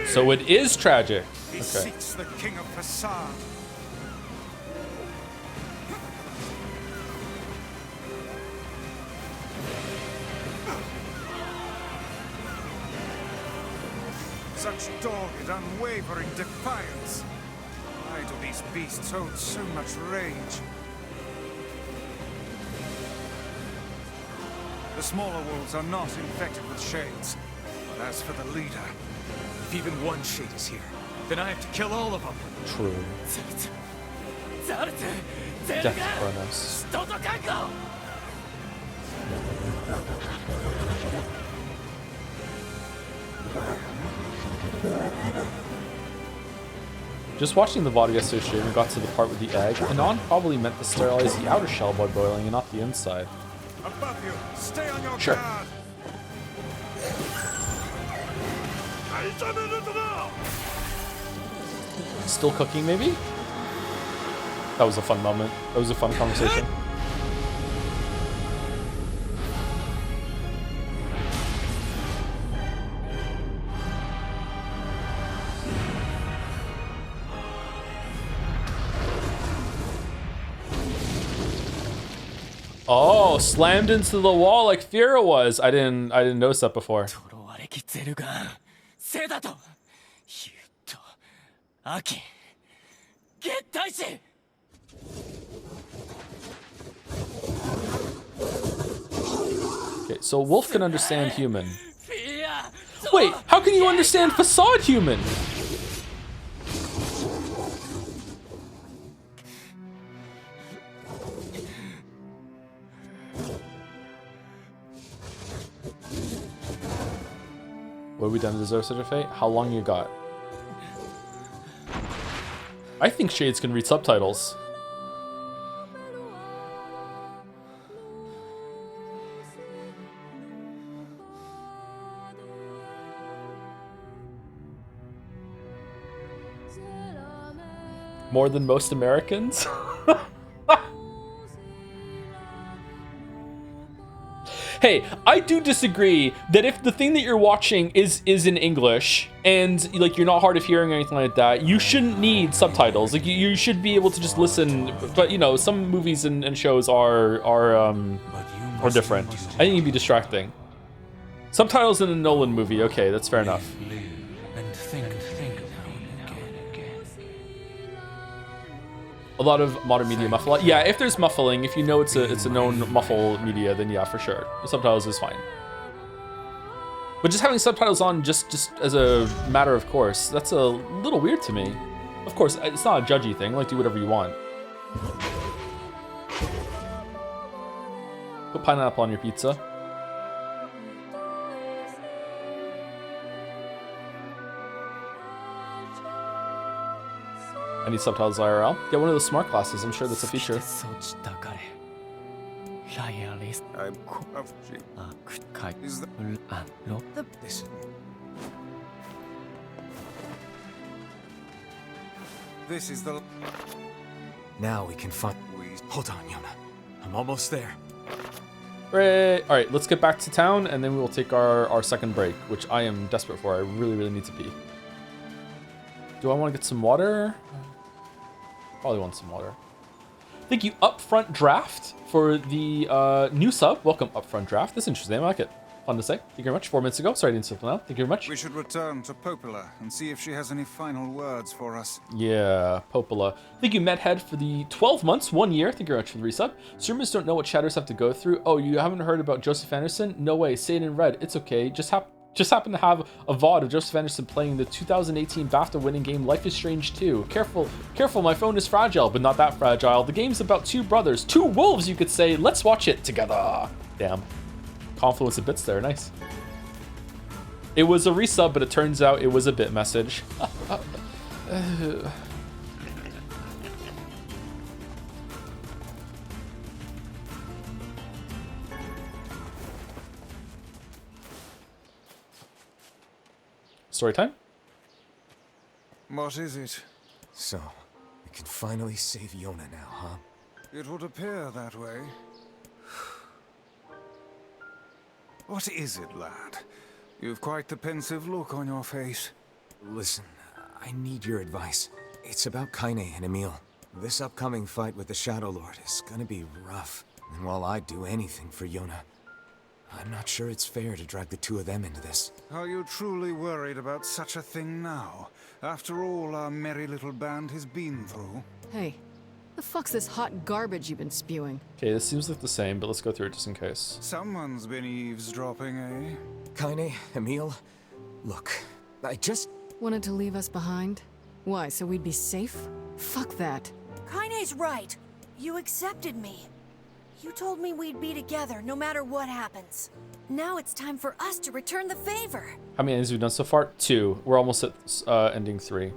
So it is tragic. He Okay. seeks the king of Facade. Such dogged, unwavering defiance. Why do these beasts hold so much rage? The smaller wolves are not infected with shades. But as for the leader, If even one shade is here, then I have to kill all of them. True. Death Chronos. Just watching the VOD yesterday stream and got to the part with the egg, Anon probably meant to sterilize the outer shell by boiling and not the inside. Above you. Stay on your Sure. guard. Still cooking, maybe? That was a fun moment. That was a fun conversation. Oh, slammed into the wall like Fira was. I didn't notice that before. Okay, so Wolf can understand human. Wait, how can you understand facade human? What have we done to deserve such a fate? How long you got? I think Shades can read subtitles. More than most Americans? Hey, I do disagree that if the thing that you're watching is in English and like you're not hard of hearing or anything like that, you shouldn't need subtitles. Like you should be able to just listen. But you know, some movies and shows are different. I think it'd be distracting. Subtitles in a Nolan movie, okay, that's fair enough. A lot of modern media muffle. Yeah, if there's muffling, if you know it's a known muffle media, then yeah, for sure. The subtitles is fine. But just having subtitles on just as a matter of course, that's a little weird to me. Of course, it's not a judgy thing, like do whatever you want. Put pineapple on your pizza. I need subtitles IRL. Get one of those smart glasses. I'm sure that's a feature. This is the... Now we can find... Hold on, Yona. I'm almost there. Right. All right, let's get back to town, and then we will take our second break, which I am desperate for. I really, really need to pee. Do I want to get some water? Probably want some water. Thank you, Upfront Draft, for the new sub. Welcome, Upfront Draft. That's interesting. I like it. Fun to say. Thank you very much. 4 minutes ago. Sorry, I didn't slip now. Thank you very much. We should return to Popola and see if she has any final words for us. Yeah, Popola. Thank you, Medhead, for the 12 months, 1 year. Thank you very much for the resub. Streamers don't know what shadows have to go through. Oh, you haven't heard about Joseph Anderson? No way. Say it in red. It's okay. Just happen to have a VOD of Joseph Anderson playing the 2018 BAFTA winning game Life is Strange 2. Careful, my phone is fragile, but not that fragile. The game's about two brothers, two wolves, you could say. Let's watch it together. Damn. Confluence of bits there, nice. It was a resub, but it turns out it was a bit message. Story time? What is it? So, we can finally save Yona now, huh? It would appear that way. What is it, lad? You've quite the pensive look on your face. Listen, I need your advice. It's about Kaine and Emil. This upcoming fight with the Shadow Lord is gonna be rough. And while I'd do anything for Yona, I'm not sure it's fair to drag the two of them into this. Are you truly worried about such a thing now? After all our merry little band has been through? Hey, the fuck's this hot garbage you've been spewing? Okay, this seems like the same, but let's go through it just in case. Someone's been eavesdropping, eh? Kaine, Emil, look, I just... Wanted to leave us behind? Why, so we'd be safe? Fuck that. Kaine's right. You accepted me. You told me we'd be together no matter what happens. Now it's time for us to return the favor. How many endings have we done so far? 2. We're almost at ending 3.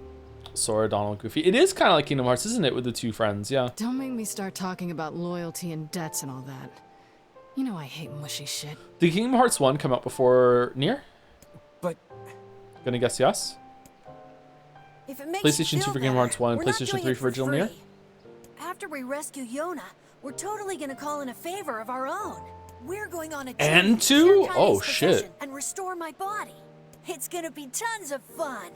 Sora, Donald, Goofy. It is kind of like Kingdom Hearts, isn't it, with the two friends? Yeah. Don't make me start talking about loyalty and debts and all that. You know I hate mushy shit. Did Kingdom Hearts 1 come out before NieR? But... Gonna guess yes. If it makes PlayStation you 2 feel for Kingdom Hearts 1, better, we're not PlayStation doing 3 it for original NieR. free. After we rescue Yona, we're totally gonna call in a favor of our own. We're going on a And journey to cure 2? Kaine's Oh, possession shit. and restore my body. It's gonna be tons of fun.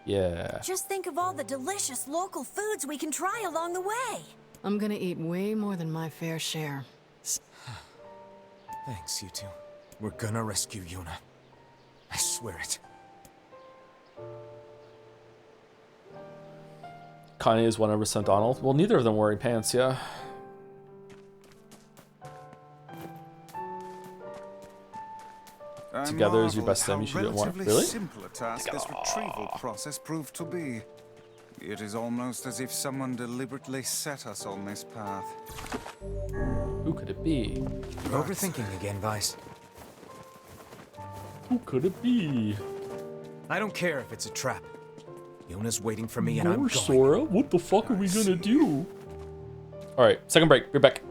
Yeah. Just think of all the delicious local foods we can try along the way. I'm gonna eat way more than my fair share. Thanks, you two. We're gonna rescue Yuna. I swear it. Kaine is 100% Donald. Well, neither of them wearing pants, yeah. Together is your best time. You should do it more. Really? Simple a task this retrieval process proved to be. It is almost as if someone deliberately set us on this path. Who could it be? You're overthinking again, Vice. Who could it be? I don't care if it's a trap. Yona's waiting for me and I'm More going. Sora? What the fuck are we gonna do? Alright, second break. Be back.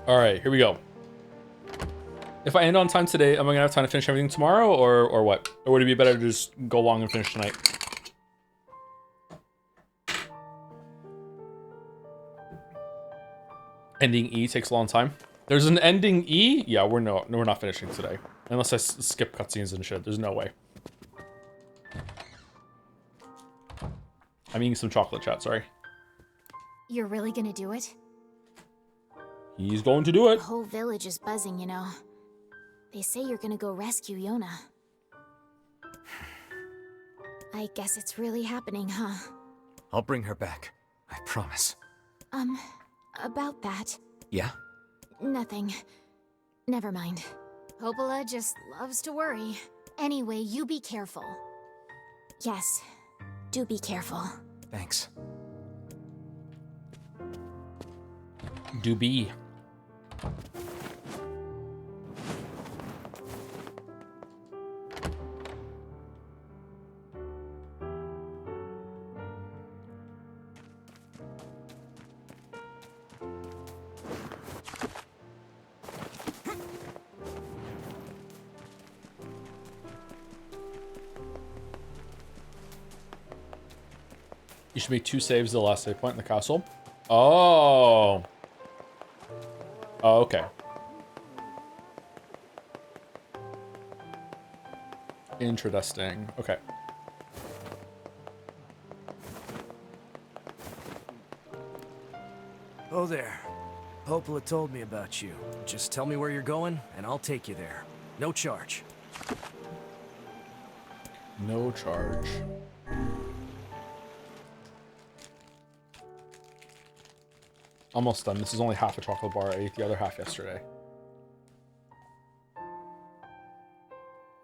All right, here we go. If I end on time today, am I gonna have time to finish everything tomorrow, or what? Or would it be better to just go long and finish tonight? Ending E takes a long time. There's an ending E? Yeah, we're not finishing today. Unless I skip cutscenes and shit. There's no way. I'm eating some chocolate, chat, sorry. You're really gonna do it? He's going to do it. The whole village is buzzing, you know. They say you're gonna go rescue Yona. I guess it's really happening, huh? I'll bring her back. I promise. About that. Yeah? Nothing. Never mind. Popola just loves to worry. Anyway, you be careful. Yes, do be careful. Thanks. Do be. You should make 2 saves the last save point in the castle. Oh. Oh, okay. Interesting. Okay. Oh there. Popola told me about you. Just tell me where you're going, and I'll take you there. No charge. No charge. Almost done. This is only half a chocolate bar. I ate the other half yesterday.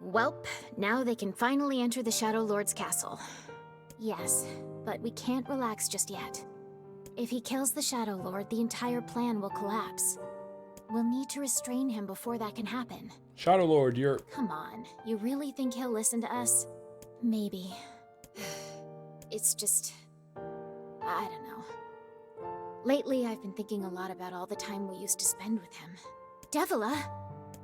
Welp, now they can finally enter the Shadow Lord's castle. Yes, but we can't relax just yet. If he kills the Shadow Lord, the entire plan will collapse. We'll need to restrain him before that can happen. Shadow Lord, you're... Come on, you really think he'll listen to us? Maybe. It's just... I don't know. Lately, I've been thinking a lot about all the time we used to spend with him. Devila!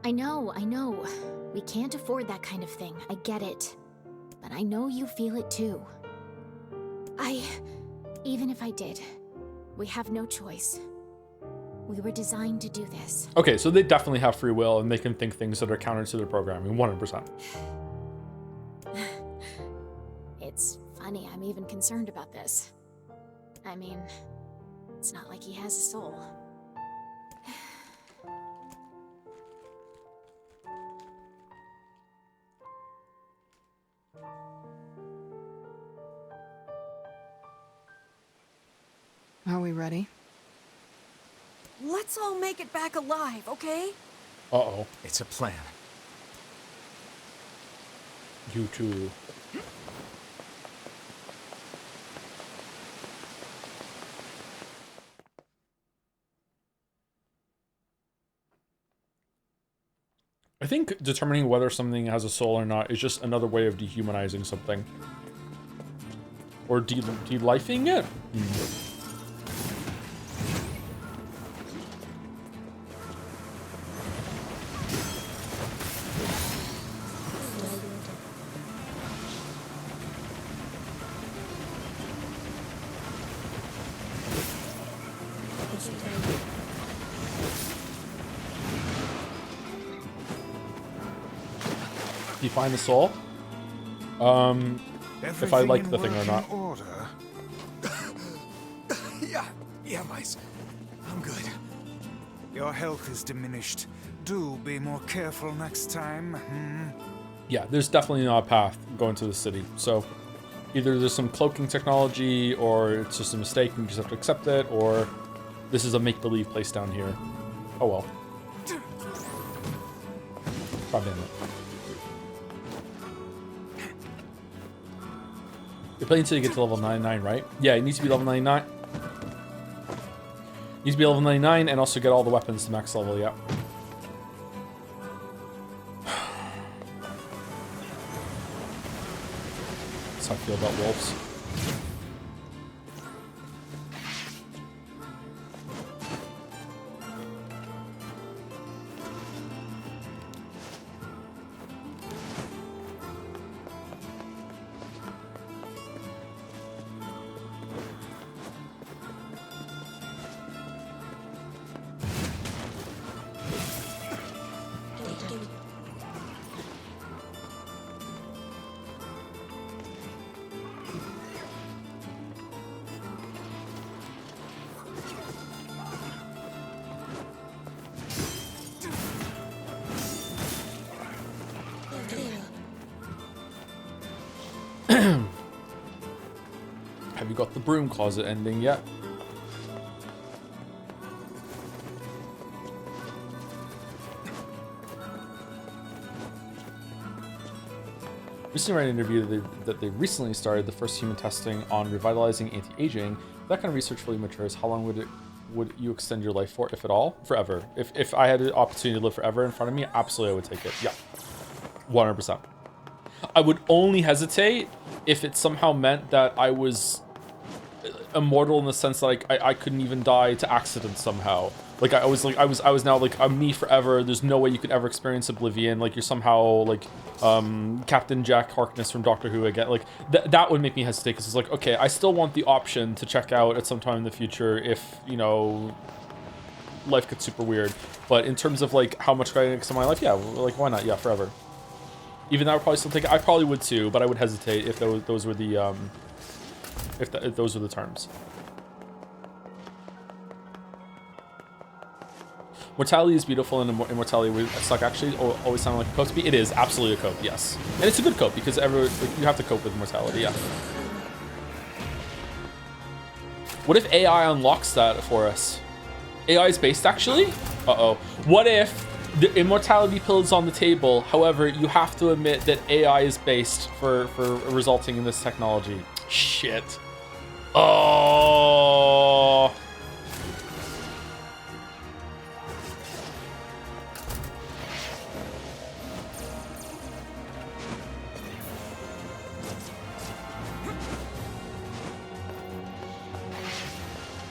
I know. We can't afford that kind of thing, I get it. But I know you feel it too. Even if I did, we have no choice. We were designed to do this. Okay, so they definitely have free will and they can think things that are counter to their programming, 100%. It's funny, I'm even concerned about this. I mean, it's not like he has a soul. Are we ready? Let's all make it back alive, okay? Uh-oh. It's a plan. You too. I think determining whether something has a soul or not is just another way of dehumanizing something. Or de-lifing it? Define the soul? If I like the thing or not. Yeah, Mice. I'm good. Your health is diminished. Do be more careful next time. Yeah, there's definitely not a path going to the city. So either there's some cloaking technology, or it's just a mistake and you just have to accept it, or this is a make-believe place down here. Oh well. God damn it. You're playing until you get to level 99, right? Yeah, it needs to be level 99. Needs to be level 99 and also get all the weapons to max level, yeah. That's how I feel about wolves. Have you got the broom closet ending yet? Recently read an interview that they recently started the first human testing on revitalizing anti-aging. If that kind of research fully matures, how long would you extend your life for, if at all? Forever. If I had the opportunity to live forever in front of me, absolutely I would take it. Yeah. 100%. I would only hesitate if it somehow meant that I was immortal in the sense that like I couldn't even die to accidents somehow. Like I was now like I'm me forever. There's no way you could ever experience oblivion. Like you're somehow like Captain Jack Harkness from Doctor Who again. Like that would make me hesitate because it's like, okay, I still want the option to check out at some time in the future if, you know, life gets super weird. But in terms of like how much could I extend my life, yeah, like why not? Yeah, forever. Even though I would probably still take it. I probably would too, but I would hesitate if those were the if those were the terms. Mortality is beautiful, and immortality would suck. Actually, always sounded like a cope to me. It is absolutely a cope, yes, and it's a good cope because like, you have to cope with mortality. Yeah. What if AI unlocks that for us? AI is based actually. Uh-oh. What if the immortality pill is on the table? However, you have to admit that AI is based for resulting in this technology. Shit. Oh.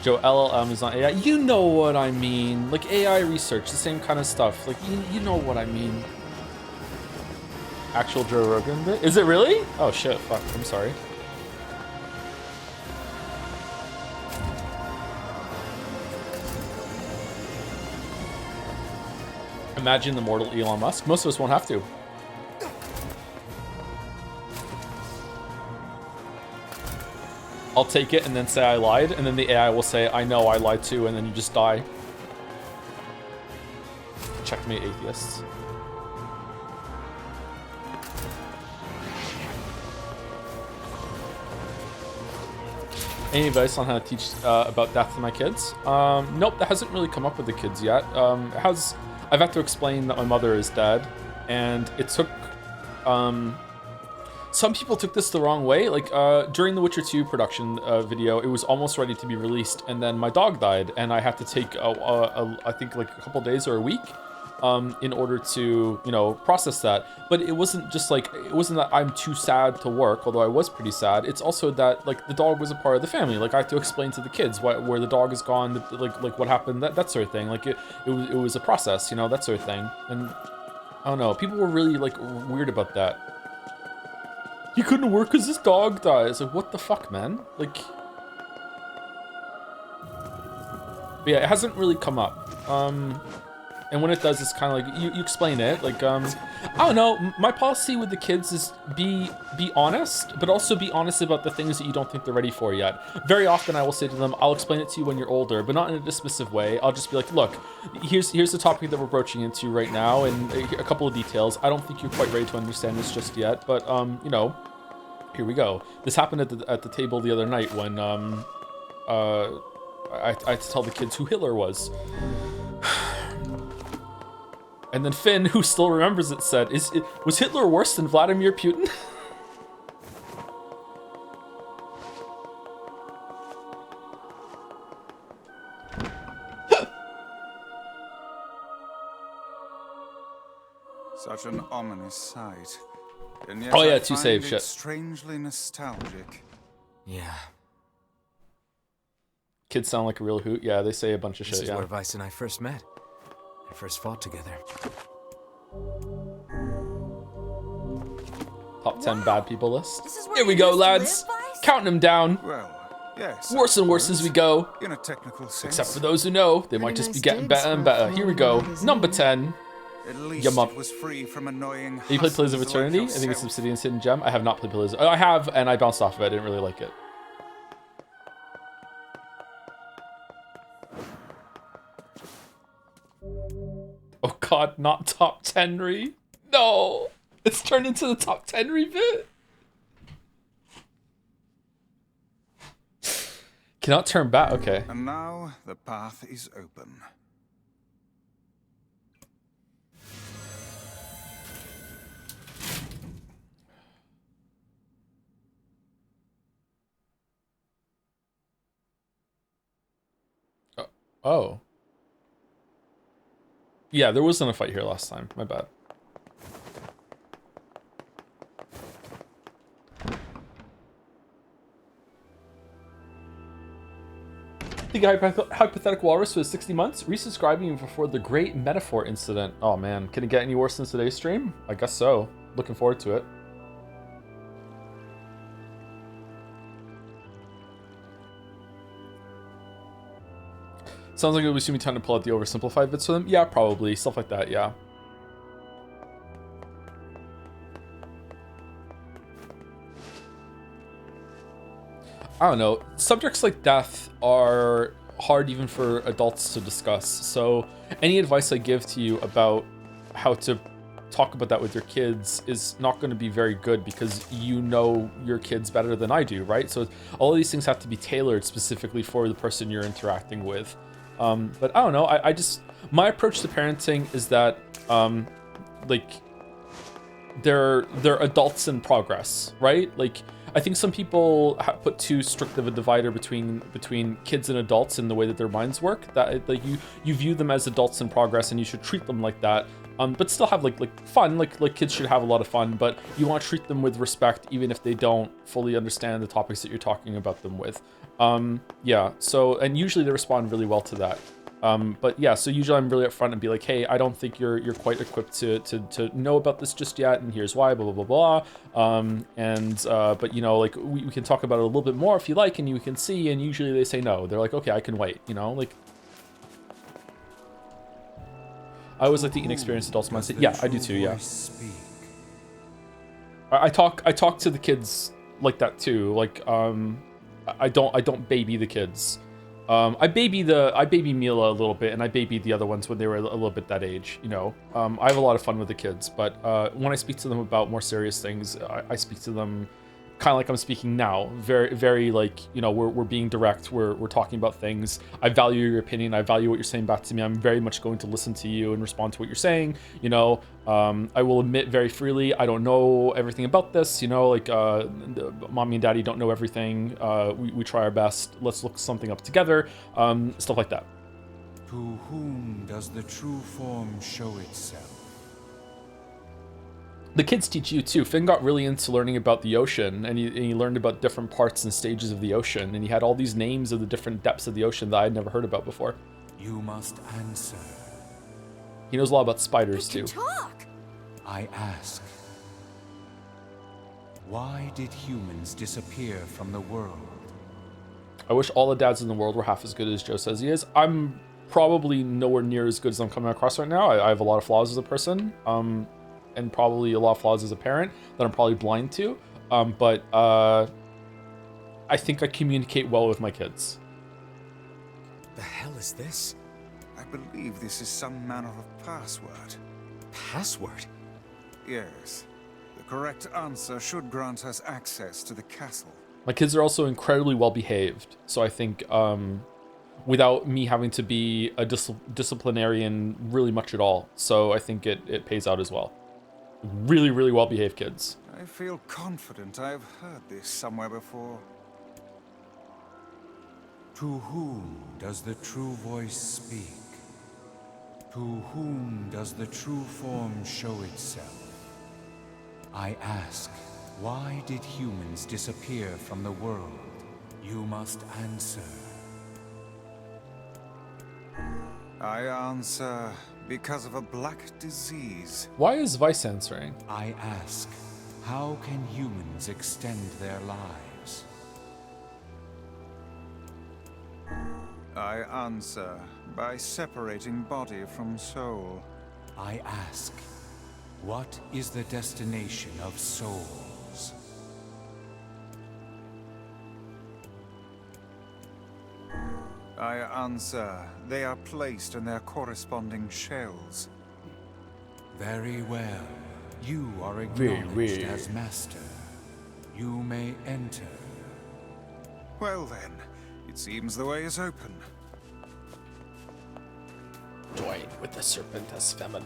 Joe, LLM is not AI. You know what I mean. Like AI research, the same kind of stuff. Like you know what I mean. Actual Joe Rogan bit? Is it really? Oh shit, fuck, I'm sorry. Imagine the mortal Elon Musk. Most of us won't have to. I'll take it and then say I lied, and then the AI will say, I know I lied too, and then you just die. Checkmate atheists. Any advice on how to teach about death to my kids? Nope, that hasn't really come up with the kids yet. I've had to explain that my mother is dead, and it took, some people took this the wrong way. Like, during the Witcher 2 production video, it was almost ready to be released, and then my dog died, and I had to take, I think, like a couple days or a week in order to, you know, process that. But it wasn't just like, it wasn't that I'm too sad to work, although I was pretty sad. It's also that, like, the dog was a part of the family. Like, I had to explain to the kids where the dog is gone, like what happened, that sort of thing. Like, it was a process, you know, that sort of thing. And I don't know, people were really, like, weird about that. He couldn't work because his dog died. It's like, what the fuck, man? Like, but yeah, it hasn't really come up. And when it does, it's kind of like, you explain it. Like, I don't know, my policy with the kids is be honest, but also be honest about the things that you don't think they're ready for yet. Very often I will say to them, I'll explain it to you when you're older, but not in a dismissive way. I'll just be like, look, here's the topic that we're broaching into right now, and a couple of details. I don't think you're quite ready to understand this just yet, but, you know, here we go. This happened at the table the other night when, I had to tell the kids who Hitler was. And then Finn, who still remembers it, said, was Hitler worse than Vladimir Putin? Such an ominous sight. And yet oh yeah, I two find save it shit. Strangely nostalgic. Yeah. Kids sound like a real hoot. Yeah, they say a bunch of shit. This is Yeah. where Vice and I first met. I first fought together. Top 10 bad people list. This is where Here we you go, used to lads. live, Vice? Counting them down. Well, yes. Worse and worse as we go. In a technical sense. Except for those who know, they might just be getting better and better. Here we go. Number 10. At least Yum up. it was free from annoying. Have you played Pillars of hustlers like Eternity? I think it's yourself. Obsidian's Hidden Gem. I have not played Pillars. Oh, I have, and I bounced off of it. I didn't really like it. Oh god, not top 10 re. No! It's turned into the top 10 re bit. Cannot turn back. Okay. And now the path is open. Oh. Yeah, there wasn't a fight here last time. My bad. The hypothetical walrus was 60 months, resubscribing before the great metaphor incident. Oh man, can it get any worse than today's stream? I guess so. Looking forward to it. Sounds like it'll be soon time to pull out the oversimplified bits for them. Yeah, probably. Stuff like that, yeah. I don't know. Subjects like death are hard even for adults to discuss. So any advice I give to you about how to talk about that with your kids is not going to be very good because you know your kids better than I do, right? So all of these things have to be tailored specifically for the person you're interacting with. But I don't know. I just, my approach to parenting is that like they're adults in progress, right? Like I think some people put too strict of a divider between kids and adults in the way that their minds work. That like you view them as adults in progress, and you should treat them like that. But still have like fun. Like kids should have a lot of fun, but you want to treat them with respect, even if they don't fully understand the topics that you're talking about them with. Yeah. So and usually they respond really well to that. But yeah, so usually I'm really upfront and be like, hey, I don't think you're quite equipped to know about this just yet, and here's why, blah, blah, blah, blah. But you know, like we can talk about it a little bit more if you like, and you can see, and usually they say no. They're like, okay, I can wait, you know, like. I always like the inexperienced adults mindset. Yeah, I do too, yeah. I talk to the kids like that too. Like, I don't baby the kids. I baby Mila a little bit, and I babied the other ones when they were a little bit that age, you know. I have a lot of fun with the kids, but when I speak to them about more serious things, I speak to them kind of like I'm speaking now. Very, very like, you know, we're being direct. We're talking about things. I value your opinion. I value what you're saying back to me. I'm very much going to listen to you and respond to what you're saying. You know, I will admit very freely, I don't know everything about this. You know, like mommy and daddy don't know everything. We try our best. Let's look something up together. Stuff like that. To whom does the true form show itself? The kids teach you too. Finn got really into learning about the ocean, and he learned about different parts and stages of the ocean, and he had all these names of the different depths of the ocean that I'd never heard about before. You must answer. He knows a lot about spiders too. Talk. I ask, why did humans disappear from the world? I wish all the dads in the world were half as good as Joe says he is. I'm probably nowhere near as good as I'm coming across right now. I have a lot of flaws as a person. And probably a lot of flaws as a parent that I'm probably blind to. But I think I communicate well with my kids. The hell is this? I believe this is some manner of password. Password? Yes. The correct answer should grant us access to the castle. My kids are also incredibly well behaved. So I think without me having to be a disciplinarian really much at all. So I think it pays out as well. Really, really well-behaved kids. I feel confident I've heard this somewhere before. To whom does the true voice speak? To whom does the true form show itself? I ask, why did humans disappear from the world? You must answer. I answer because of a black disease. Why is Vice answering? I ask, how can humans extend their lives? I answer by separating body from soul. I ask, what is the destination of souls? I answer, they are placed in their corresponding shells. Very well. You are acknowledged as master. You may enter. Well then, It seems the way is open. Join with the Serpentis family.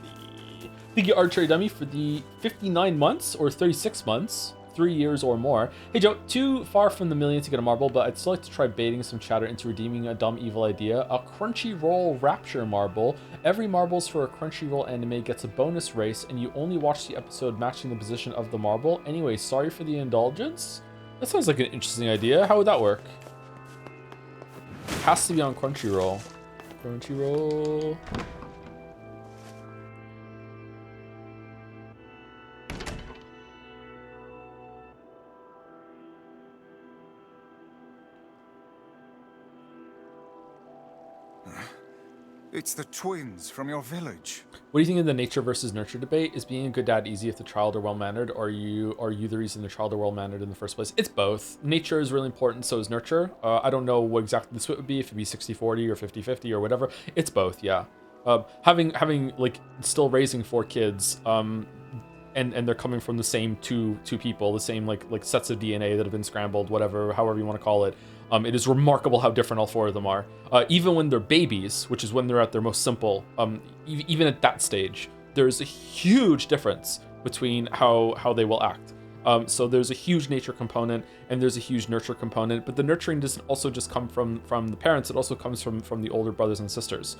Thank you, Archery Dummy, for the 59 months or 36 months, 3 years or more. Hey Joe, too far from the million to get a marble, but I'd still like to try baiting some chatter into redeeming a dumb evil idea. A Crunchyroll Rapture marble. Every marbles for a Crunchyroll anime gets a bonus race, and you only watch the episode matching the position of the marble. Anyway, sorry for the indulgence. That sounds like an interesting idea. How would that work? It has to be on Crunchyroll. Crunchyroll. It's the twins from your village. What do you think of the nature versus nurture debate? Is being a good dad easy if the child are well-mannered, or are you the reason the child are well-mannered in the first place? It's both. Nature is really important, so is nurture. I don't know what exactly the split would be, if it'd be 60-40 or 50-50 or whatever. It's both, yeah. Having like still raising 4 kids, and they're coming from the same two people, the same like sets of DNA that have been scrambled, whatever, however you want to call it. It is remarkable how different all 4 of them are. Even when they're babies, which is when they're at their most simple, even at that stage, there's a huge difference between how they will act. So there's a huge nature component and there's a huge nurture component, but the nurturing doesn't also just come from the parents, it also comes from the older brothers and sisters.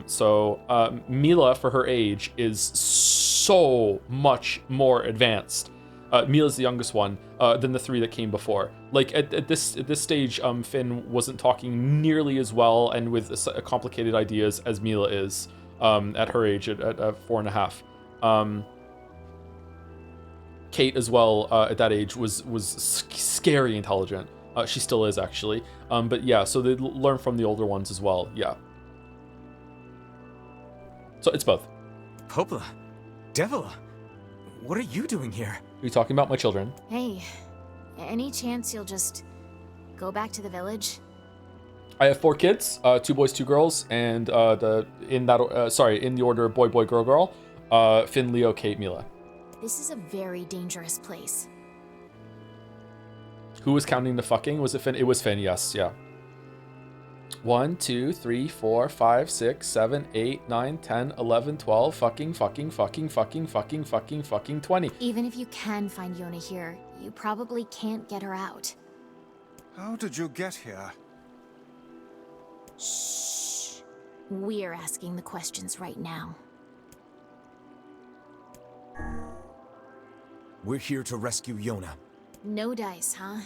So Mila, for her age, is so much more advanced. Mila's the youngest one than the 3 that came before. Like at this stage, Finn wasn't talking nearly as well and with complicated ideas as Mila is at her age at 4.5. Kate as well at that age was scary intelligent. She still is actually. But yeah, so they learn from the older ones as well. Yeah. So it's both. Popla, Devila, what are you doing here? Are you talking about my children? Hey, any chance you'll just go back to the village? I have 4 kids, 2 boys, 2 girls, and in the order boy, boy, girl, girl. Finn, Leo, Kate, Mila. This is a very dangerous place. Who was counting the fucking? Was it Finn? It was Finn, yes, yeah. 1, 2, 3, 4, 5, 6, 7, 8, 9, 10, 11, 12, fucking 20. Even if you can find Yona here, you probably can't get her out. How did you get here? Shh. We're asking the questions right now. We're here to rescue Yona. No dice, huh?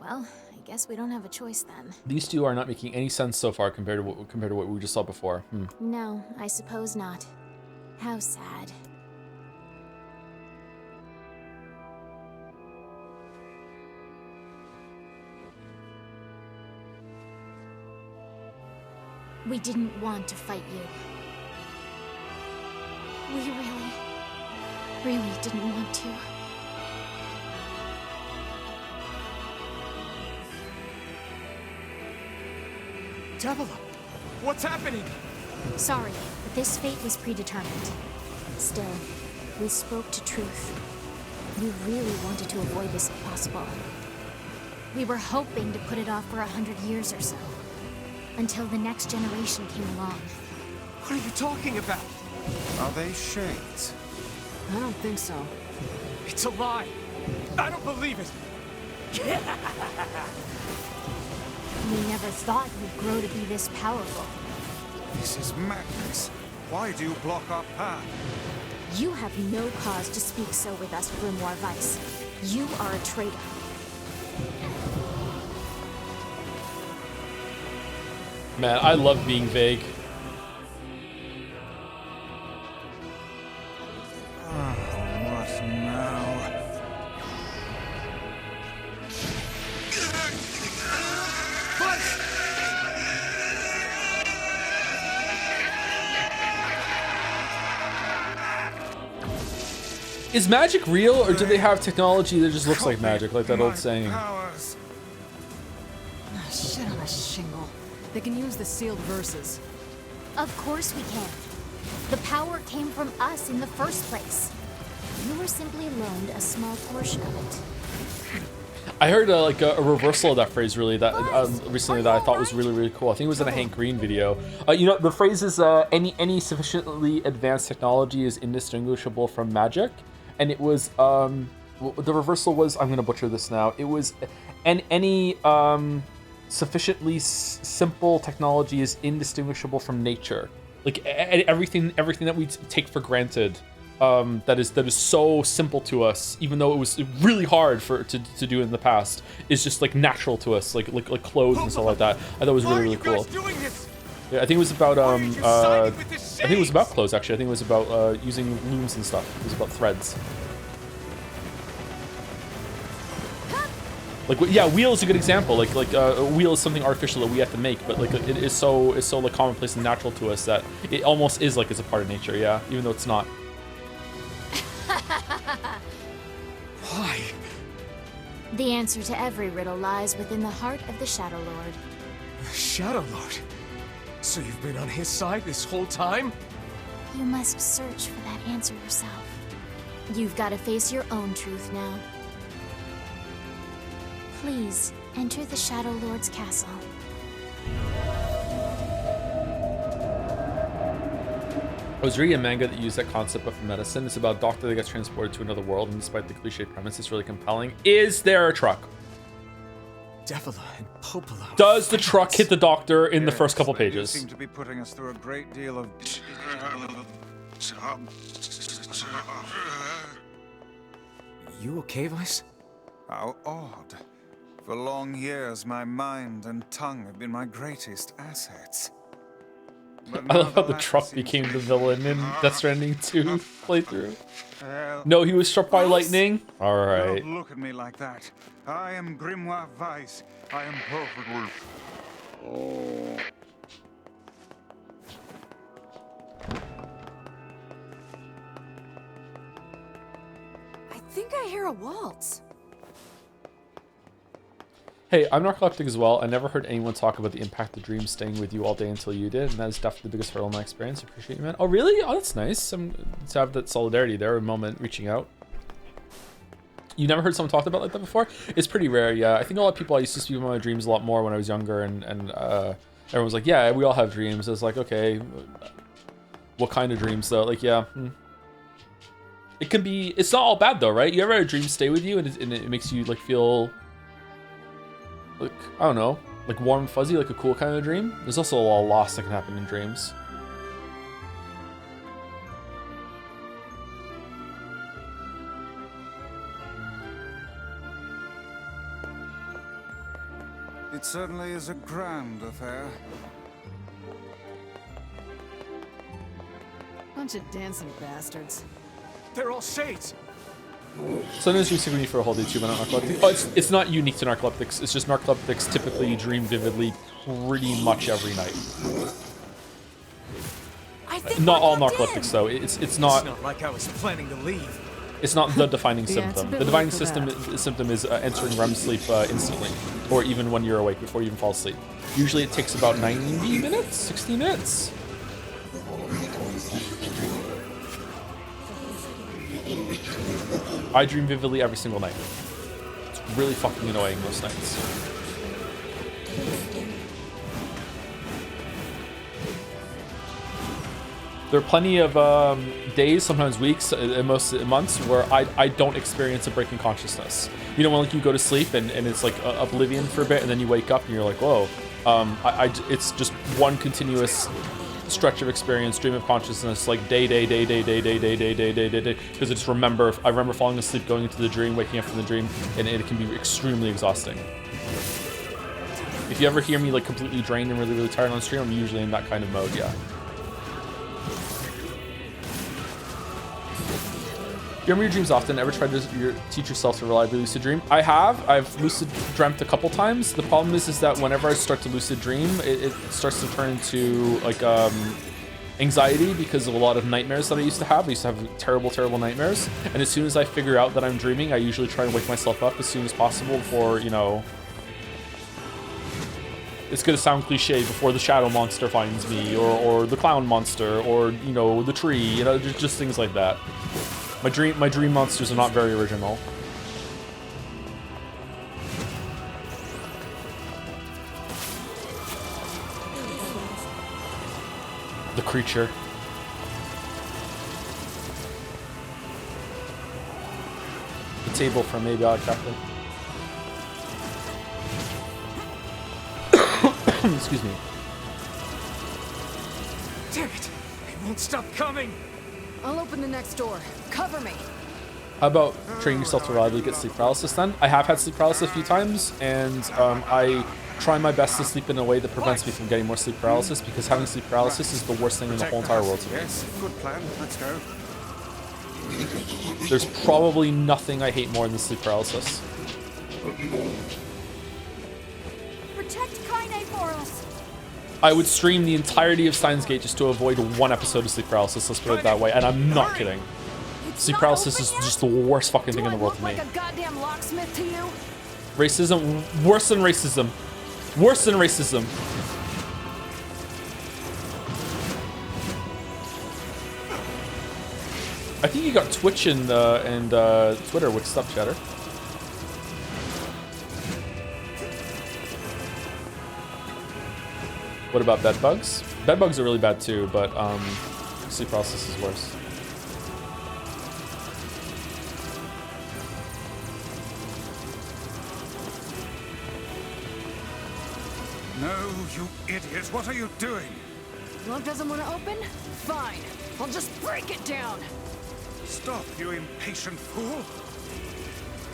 Well, I guess we don't have a choice then. These 2 are not making any sense so far compared to what we just saw before. No, I suppose not. How sad. We didn't want to fight you. We really didn't want to. Devila, what's happening? Sorry, but this fate was predetermined. Still, we spoke to truth. We really wanted to avoid this if possible. We were hoping to put it off for 100 years or so. Until the next generation came along. What are you talking about? Are they shades? I don't think so. It's a lie. I don't believe it. We never thought we'd grow to be this powerful. This is madness. Why do you block our path? You have no cause to speak so with us, Grimoire Vice. You are a traitor. Man, I love being vague. What now? Is magic real, or do they have technology that just looks like magic, like that old saying? Shit on a shingle. They can use the sealed verses. Of course we can. The power came from us in the first place. You were simply loaned a small portion of it. I heard like a reversal of that phrase recently that I thought was really cool. I think it was in a Hank Green video. You know, the phrase is any sufficiently advanced technology is indistinguishable from magic, and it was the reversal was, I'm gonna butcher this now. It was any sufficiently simple technology is indistinguishable from nature. Like everything that we take for granted. That is so simple to us, even though it was really hard to do in the past, is just like natural to us, like clothes and stuff like that. I thought it was really cool. Yeah, I think it was about I think it was about clothes actually. I think it was about using looms and stuff. It was about threads. Like yeah, wheel is a good example. Like a wheel is something artificial that we have to make, but like it is so like commonplace and natural to us that it almost is like it's a part of nature. Yeah, even though it's not. Why? The answer to every riddle lies within the heart of the Shadow Lord. The Shadow Lord? So you've been on his side this whole time? You must search for that answer yourself. You've got to face your own truth now. Please, enter the Shadow Lord's castle. I was reading a manga that used that concept of medicine. It's about a doctor that gets transported to another world, and despite the cliche premise, it's really compelling. Is there a truck? Devola and Popolo. Does the truck hit the doctor in the first couple pages? Seem to be putting us through a great deal of. You okay, Vice? How odd. For long years, my mind and tongue have been my greatest assets. I love how the truck became the villain in Death Stranding 2 playthrough. No, he was struck by lightning? Alright. Don't look at me like that. I am Grimoire Weiss. I am perfectly... Oh. I think I hear a waltz. Hey, I'm narcoleptic as well. I never heard anyone talk about the impact of dreams staying with you all day until you did, and that is definitely the biggest hurdle in my experience. I appreciate you, man. Oh, really? Oh, that's nice. To have that solidarity there, a moment reaching out. You never heard someone talk about like that before? It's pretty rare, yeah. I think a lot of people, I used to speak about my dreams a lot more when I was younger, and everyone was like, yeah, we all have dreams. I was like, okay, what kind of dreams though? Like, yeah. It can be, it's not all bad though, right? You ever had a dream stay with you and it makes you like feel... like, I don't know, like warm and fuzzy, like a cool kind of dream. There's also a lot of loss that can happen in dreams. It certainly is a grand affair. Bunch of dancing bastards. They're all shades. Sometimes you see me for a whole day too, but not narcoleptic. Oh, it's not unique to narcoleptics. It's just narcoleptics typically dream vividly pretty much every night. Not all narcoleptics though. It's not. It's not like I was planning to leave. It's not the defining symptom. The defining for symptom is entering REM sleep instantly, or even when you're awake before you even fall asleep. Usually it takes about 90 minutes, 60 minutes. I dream vividly every single night. It's really fucking annoying most nights. There are plenty of days, sometimes weeks, and most months where I don't experience a break in consciousness. You know, when like you go to sleep and it's like oblivion for a bit, and then you wake up and you're like, whoa. It's just one continuous stretch of experience, stream of consciousness, like day, because I remember falling asleep, going into the dream, waking up from the dream, and it can be extremely exhausting. If you ever hear me like completely drained and really tired on stream, I'm usually in that kind of mode, yeah. You remember your dreams often? Ever tried to teach yourself to reliably lucid dream? I have. I've lucid dreamt a couple times. The problem is that whenever I start to lucid dream, it starts to turn into like anxiety because of a lot of nightmares that I used to have. I used to have terrible nightmares. And as soon as I figure out that I'm dreaming, I usually try and wake myself up as soon as possible before, you know... It's gonna sound cliche, before the shadow monster finds me, or the clown monster, or, you know, the tree, you know, just things like that. My dream monsters are not very original. creature. The table from maybe Captain. Excuse me. Damn it! It won't stop coming! I'll open the next door. Cover me. How about training yourself to reliably get sleep paralysis then? I have had sleep paralysis a few times, and I try my best to sleep in a way that prevents me from getting more sleep paralysis, because having sleep paralysis is the worst thing in the whole entire world to me. Yes, good plan. Let's go. There's probably nothing I hate more than sleep paralysis. Protect Kaine for us. I would stream the entirety of Steins Gate just to avoid one episode of sleep paralysis, let's put it that way, and I'm not kidding. Sleep paralysis is just the worst fucking thing in the world to me. Like a goddamn locksmith to you? Racism, worse than racism. Worse than racism. I think you got Twitch and Twitter. What's up, Chatter? What about bed bugs? Bed bugs are really bad too, but sleep paralysis is worse. No, you idiot! What are you doing? Love doesn't want to open? Fine. I'll just break it down. Stop, you impatient fool!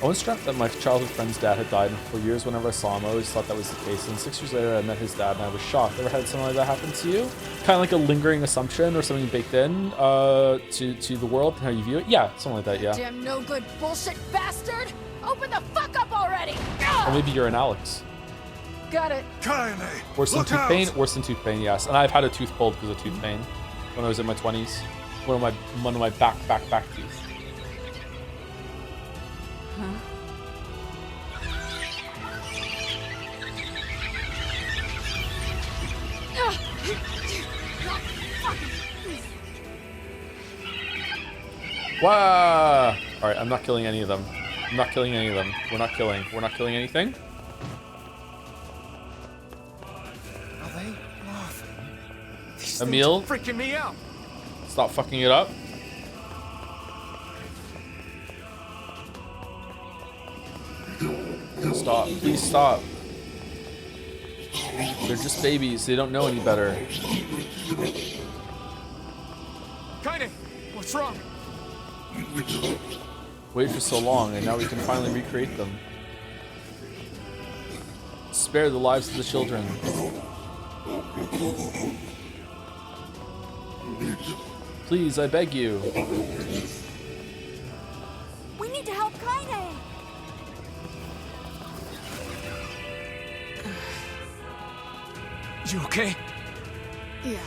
I was struck that my childhood friend's dad had died, and for years whenever I saw him, I always thought that was the case. And 6 years later, I met his dad, and I was shocked. Ever had something like that happen to you? Kind of like a lingering assumption or something baked in to the world and how you view it? Yeah, something like that, yeah. Damn no good bullshit bastard! Open the fuck up already! Or maybe you're an Alex. Got it. Kaine! Worse than tooth pain? Worse than tooth pain, yes. And I've had a tooth pulled because of tooth pain when I was in my 20s. One of my back teeth. Huh? Wow! Alright, I'm not killing any of them. I'm not killing any of them. We're not killing anything. Are they laughing? These Emil? things are freaking me out. Stop fucking it up. Stop. Please stop. They're just babies. They don't know any better. Kaine, what's wrong? Waited for so long, and now we can finally recreate them. Spare the lives of the children. Please, I beg you. We need to help Kaine. You okay? Yeah,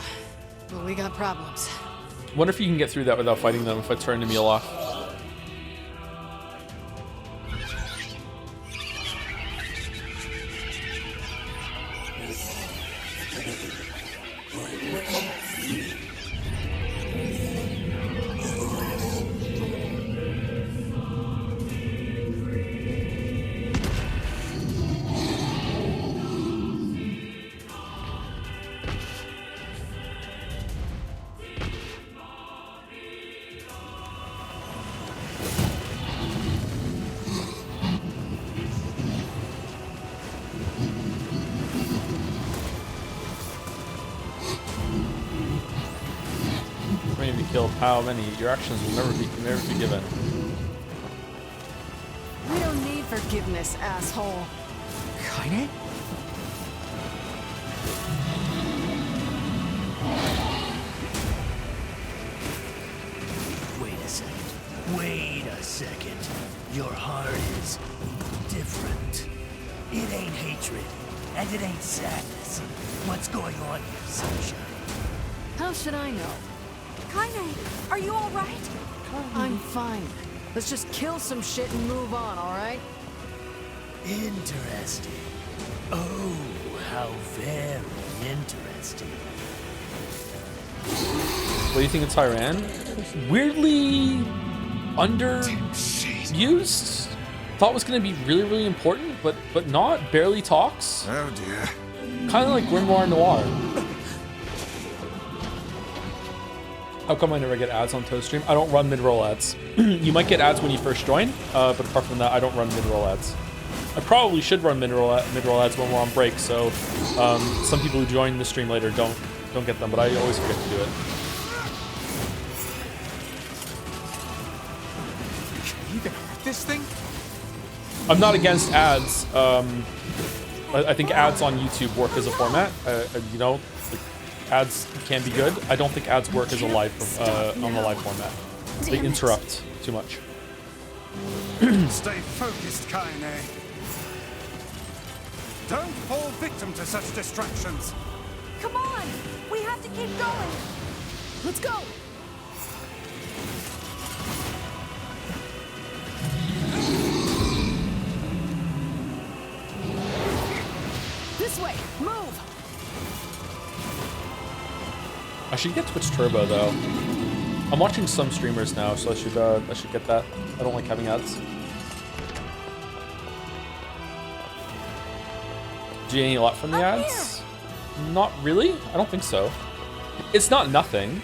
but we got problems. Wonder if you can get through that without fighting them if I turn Emil off. Killed how many? Your actions will never be forgiven. We don't need forgiveness, asshole. Kaine? Wait a second. Wait a second. Your heart is different. It ain't hatred, and it ain't sadness. What's going on here, sunshine? How should I know? Kaine, are you all right? I'm fine. Let's just kill some shit and move on, all right? Interesting. Oh, how very interesting. What do you think of Tyran? Weirdly underused. Thought was going to be really, really important, but not. Barely talks. Oh dear. Kind of like Grimoire Noir. How come I never get ads on Toad stream? I don't run mid-roll ads. You might get ads when you first join, but apart from that, I don't run mid-roll ads. I probably should run mid-roll ads when we're on break, so some people who join the stream later don't get them, but I always forget to do it. Can you even hurt this thing? I'm not against ads. I think ads on YouTube work as a format. You know, like, ads can be good. I don't think ads work as a live on the live format. They interrupt too much. Stay focused, Kaine. Don't fall victim to such distractions. Come on! We have to keep going! Let's go! This way! Move! I should get Twitch Turbo though. I'm watching some streamers now, so I should get that. I don't like having ads. Do you gain a lot from the ads? Not really. I don't think so. It's not nothing.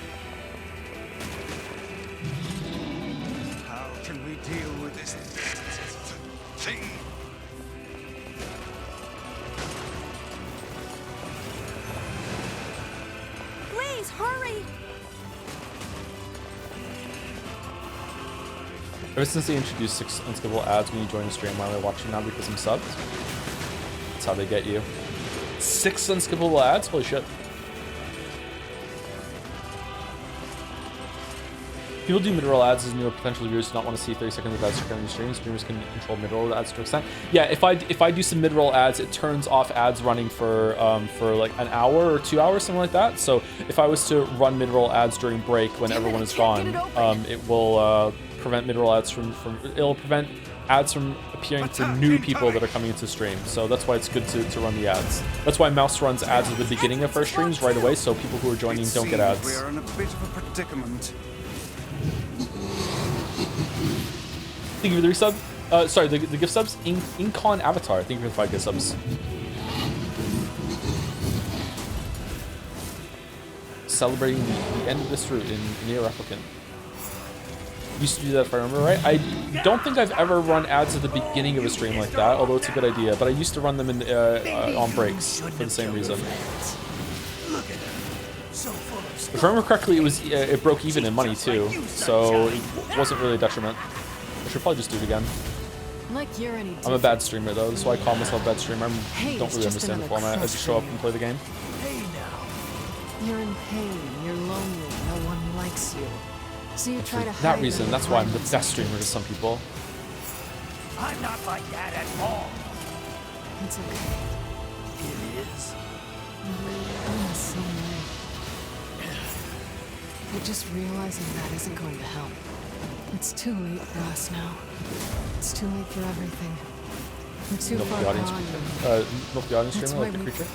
How can we deal with this thing? Please, hurry! Ever since they introduced 6 unskippable ads when you join the stream, why am I watching now? Because I'm subbed. That's how they get you. 6 unskippable ads? Holy shit. People do mid-roll ads as newer potential viewers do not want to see 30 seconds of ads on your stream. Streamers can control mid-roll ads to an extent. Yeah, if I do some mid-roll ads, it turns off ads running for like an hour or 2 hours, something like that. So if I was to run mid-roll ads during break when everyone is gone, it will prevent mid-roll ads it'll prevent ads from appearing for new people that are coming into stream. So that's why it's good to run the ads. That's why Mouse runs ads at the beginning of first streams right away, so people who are joining don't get ads. We are in a bit of a predicament. Thank you for the resub. Sorry, the gift subs. Incon Avatar. Thank you for the 5 gift subs. Celebrating the end of this route in NieR Replicant. Used to do that if I remember right. I don't think I've ever run ads at the begining of a stream like that, although it's a good idea. But I used to run them in on breaks for the same reason. If I remember correctly, it broke even in money too, so it wasn't really a detriment. I should probably just do it again. Like you're any I'm a bad streamer though, that's why I call myself a bad streamer. I don't really understand the format. I just show up and play the game. You're in pain, you're lonely, no one likes you. So you try to For that reason, that's why I'm the best streamer to some people. I'm not like that at all. It's okay. It is. I'm the same way. But just realizing that isn't going to help. It's too late for us now. It's too late for everything. We're too far gone. Milk the audience streamer like the creature.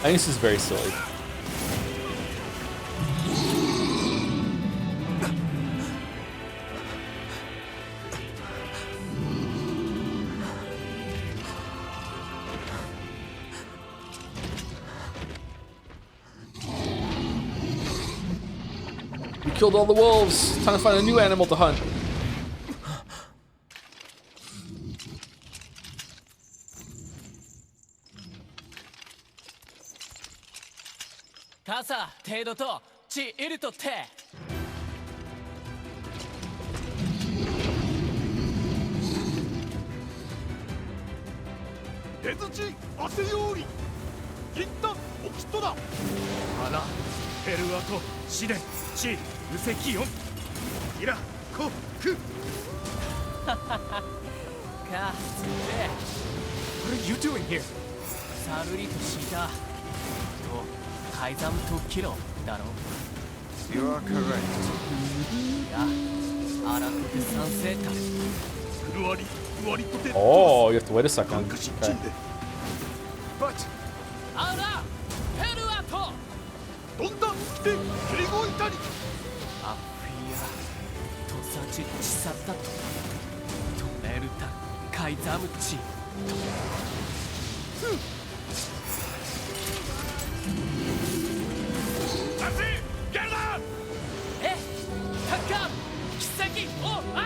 I think this is very silly. We killed all the wolves. Time to find a new animal to hunt. Kasa, tedo to, chi iru to te. Ezuchi, aseyori. Gintan, okito da. Hana, Perua to, shiden, chi, useki yon. Ira, ko, ku. Katsude. What are you doing here? Saruri to shita. To, kaizam to kiro, daro. You are correct. Ya, arakute sansei taru. Oh, you have to wait a second. Okay. But Aura! Perua! 飛んだでヘリゴイタにアフィア土佐地地殺だと止めるたカイザムチハシゲルダえタッカー奇跡おあ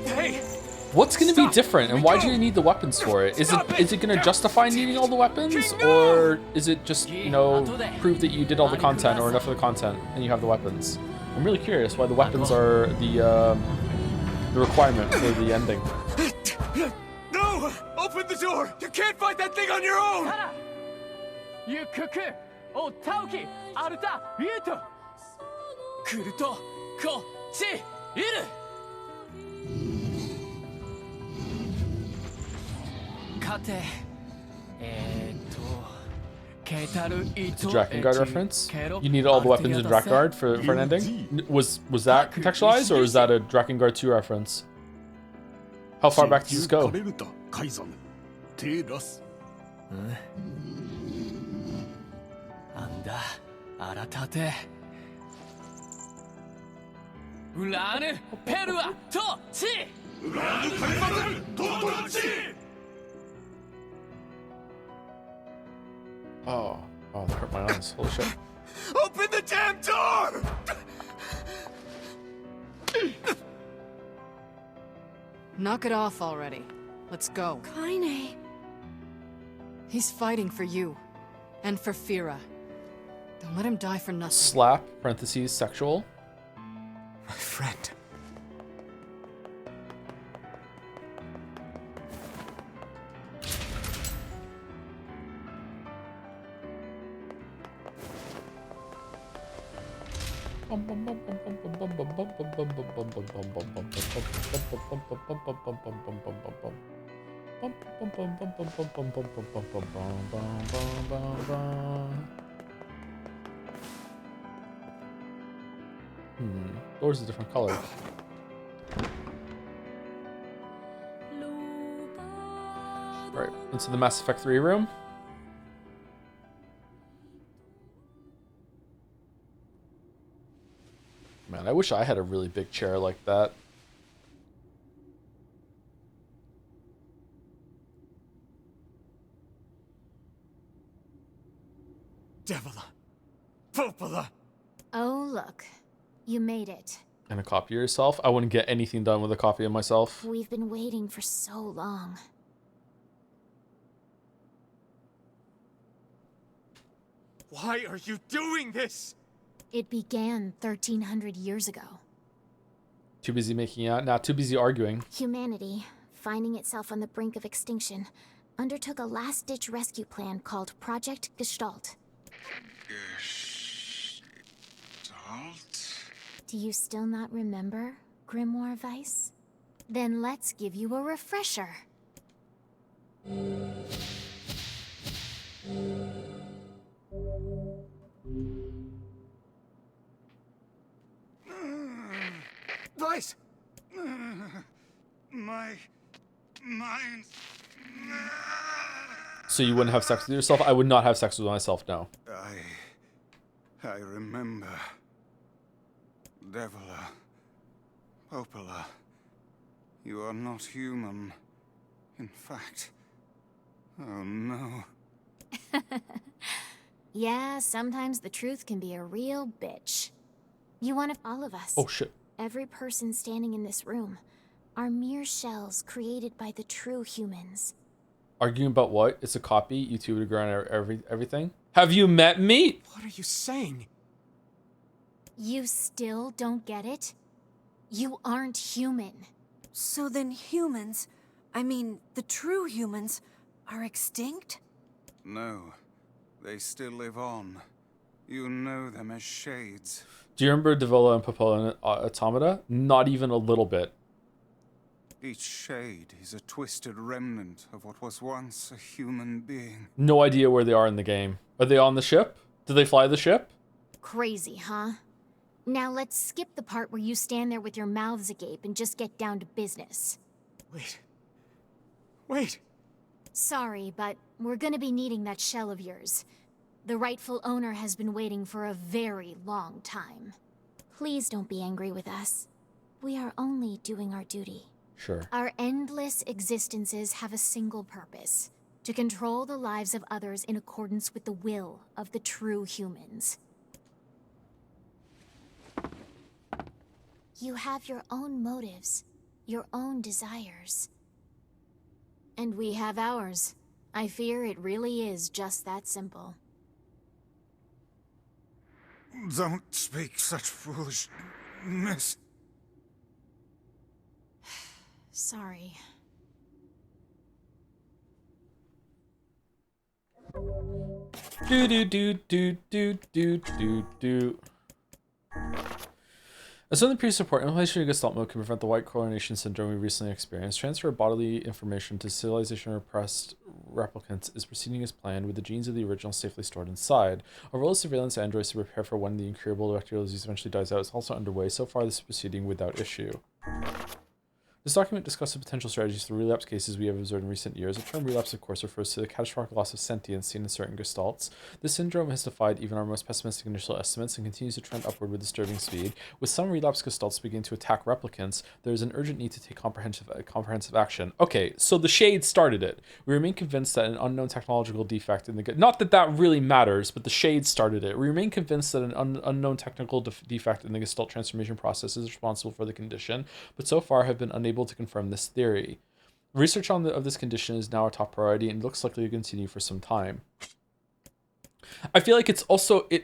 Hey What's going to be different, and why do you need the weapons for it? Is it going to justify needing all the weapons, or is it just, you know, prove that you did all the content or enough of the content and you have the weapons? I'm really curious why the weapons are the requirement for the ending. No! Open the door! You can't fight that thing on your own! O Tauki Alta Yuto Kuruto Ko Chi Iru Kate It's a Drakengard reference. You need all the weapons in Drakengard for an ending. Was that contextualized, or was that a Drakengard 2 reference? How far back does this go? Anda Aratate Ulanu Perua To Chi Ulanu Perua To Chi Oh, that hurt my eyes. Holy shit. Open the damn door! Knock it off already. Let's go. Kaine. He's fighting for you. And for Fira. Don't let him die for nothing. Slap, parentheses, sexual. My friend. Door's a different color. Right, into the Mass Effect 3 room. Man, I wish I had a really big chair like that. Devila. Popola. Oh, look. You made it. And a copy of yourself? I wouldn't get anything done with a copy of myself. We've been waiting for so long. Why are you doing this? It began 1,300 years ago. Too busy making out? Nah, too busy arguing. Humanity, finding itself on the brink of extinction, undertook a last-ditch rescue plan called Project Gestalt. Gestalt? Do you still not remember, Grimoire Weiss? Then let's give you a refresher. Weiss! My mind. So you wouldn't have sex with yourself? I would not have sex with myself, no. I remember. Devila. Popola. You are not human. In fact. Oh no. Yeah, sometimes the truth can be a real bitch. You want all of us. Oh shit. Every person standing in this room are mere shells created by the true humans. Arguing about what? It's a copy. You two would agree on everything. Have you met me? What are you saying? You still don't get it? You aren't human. So then humans, I mean, the true humans, are extinct? No. They still live on. You know them as shades. Do you remember Devila and Popola and Automata? Not even a little bit. Each shade is a twisted remnant of what was once a human being. No idea where they are in the game. Are they on the ship? Do they fly the ship? Crazy, huh? Now let's skip the part where you stand there with your mouths agape and just get down to business. Wait. Sorry, but we're gonna be needing that shell of yours. The rightful owner has been waiting for a very long time. Please don't be angry with us. We are only doing our duty. Sure. Our endless existences have a single purpose: to control the lives of others in accordance with the will of the true humans. You have your own motives, your own desires. And we have ours. I fear it really is just that simple. Don't speak such foolishness. Sorry. Do. As in the previous report, implementation of Gestalt mode can prevent the white coronation syndrome we recently experienced. Transfer of bodily information to civilization repressed replicants is proceeding as planned, with the genes of the original safely stored inside. A role of surveillance androids to prepare for when the incurable bacterial disease eventually dies out is also underway. So far, this is proceeding without issue. This document discusses potential strategies for relapse cases we have observed in recent years. The term relapse, of course, refers to the catastrophic loss of sentience seen in certain gestalts. This syndrome has defied even our most pessimistic initial estimates and continues to trend upward with disturbing speed. With some relapse gestalts beginning to attack replicants, there is an urgent need to take comprehensive action. Okay, so the Shade started it. We remain convinced that an unknown technological defect in the... Not that that really matters, but the Shade started it. We remain convinced that an unknown technical defect in the gestalt transformation process is responsible for the condition, but so far have been unable to confirm this theory. Research of this condition is now a top priority and looks likely to continue for some time. I feel like it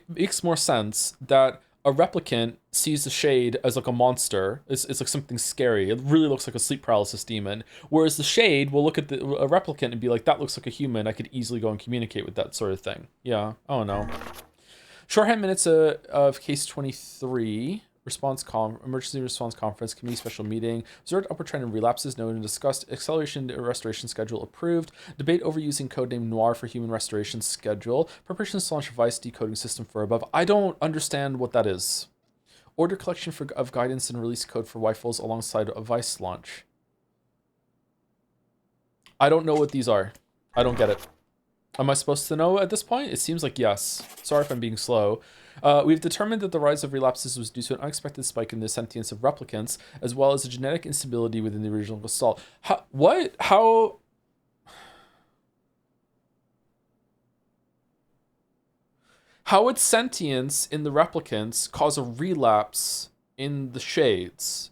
makes more sense that a replicant sees the Shade as like a monster. It's like something scary. It really looks like a sleep paralysis demon. Whereas the Shade will look at a replicant and be like, that looks like a human. I could easily go and communicate with that sort of thing. Yeah, I don't know. Shorthand minutes of case 23. Emergency response conference committee special meeting. Observed upward trend in relapses noted and discussed. Acceleration restoration schedule approved. Debate over using codename NieR for human restoration schedule. Preparation to launch Vice decoding system for above. I don't understand what that is. Order collection of guidance and release code for rifles alongside a Vice launch. I don't know what these are. I don't get it. Am I supposed to know at this point? It seems like yes. Sorry if I'm being slow. We've determined that the rise of relapses was due to an unexpected spike in the sentience of replicants, as well as a genetic instability within the original gestalt. How would sentience in the replicants cause a relapse in the Shades?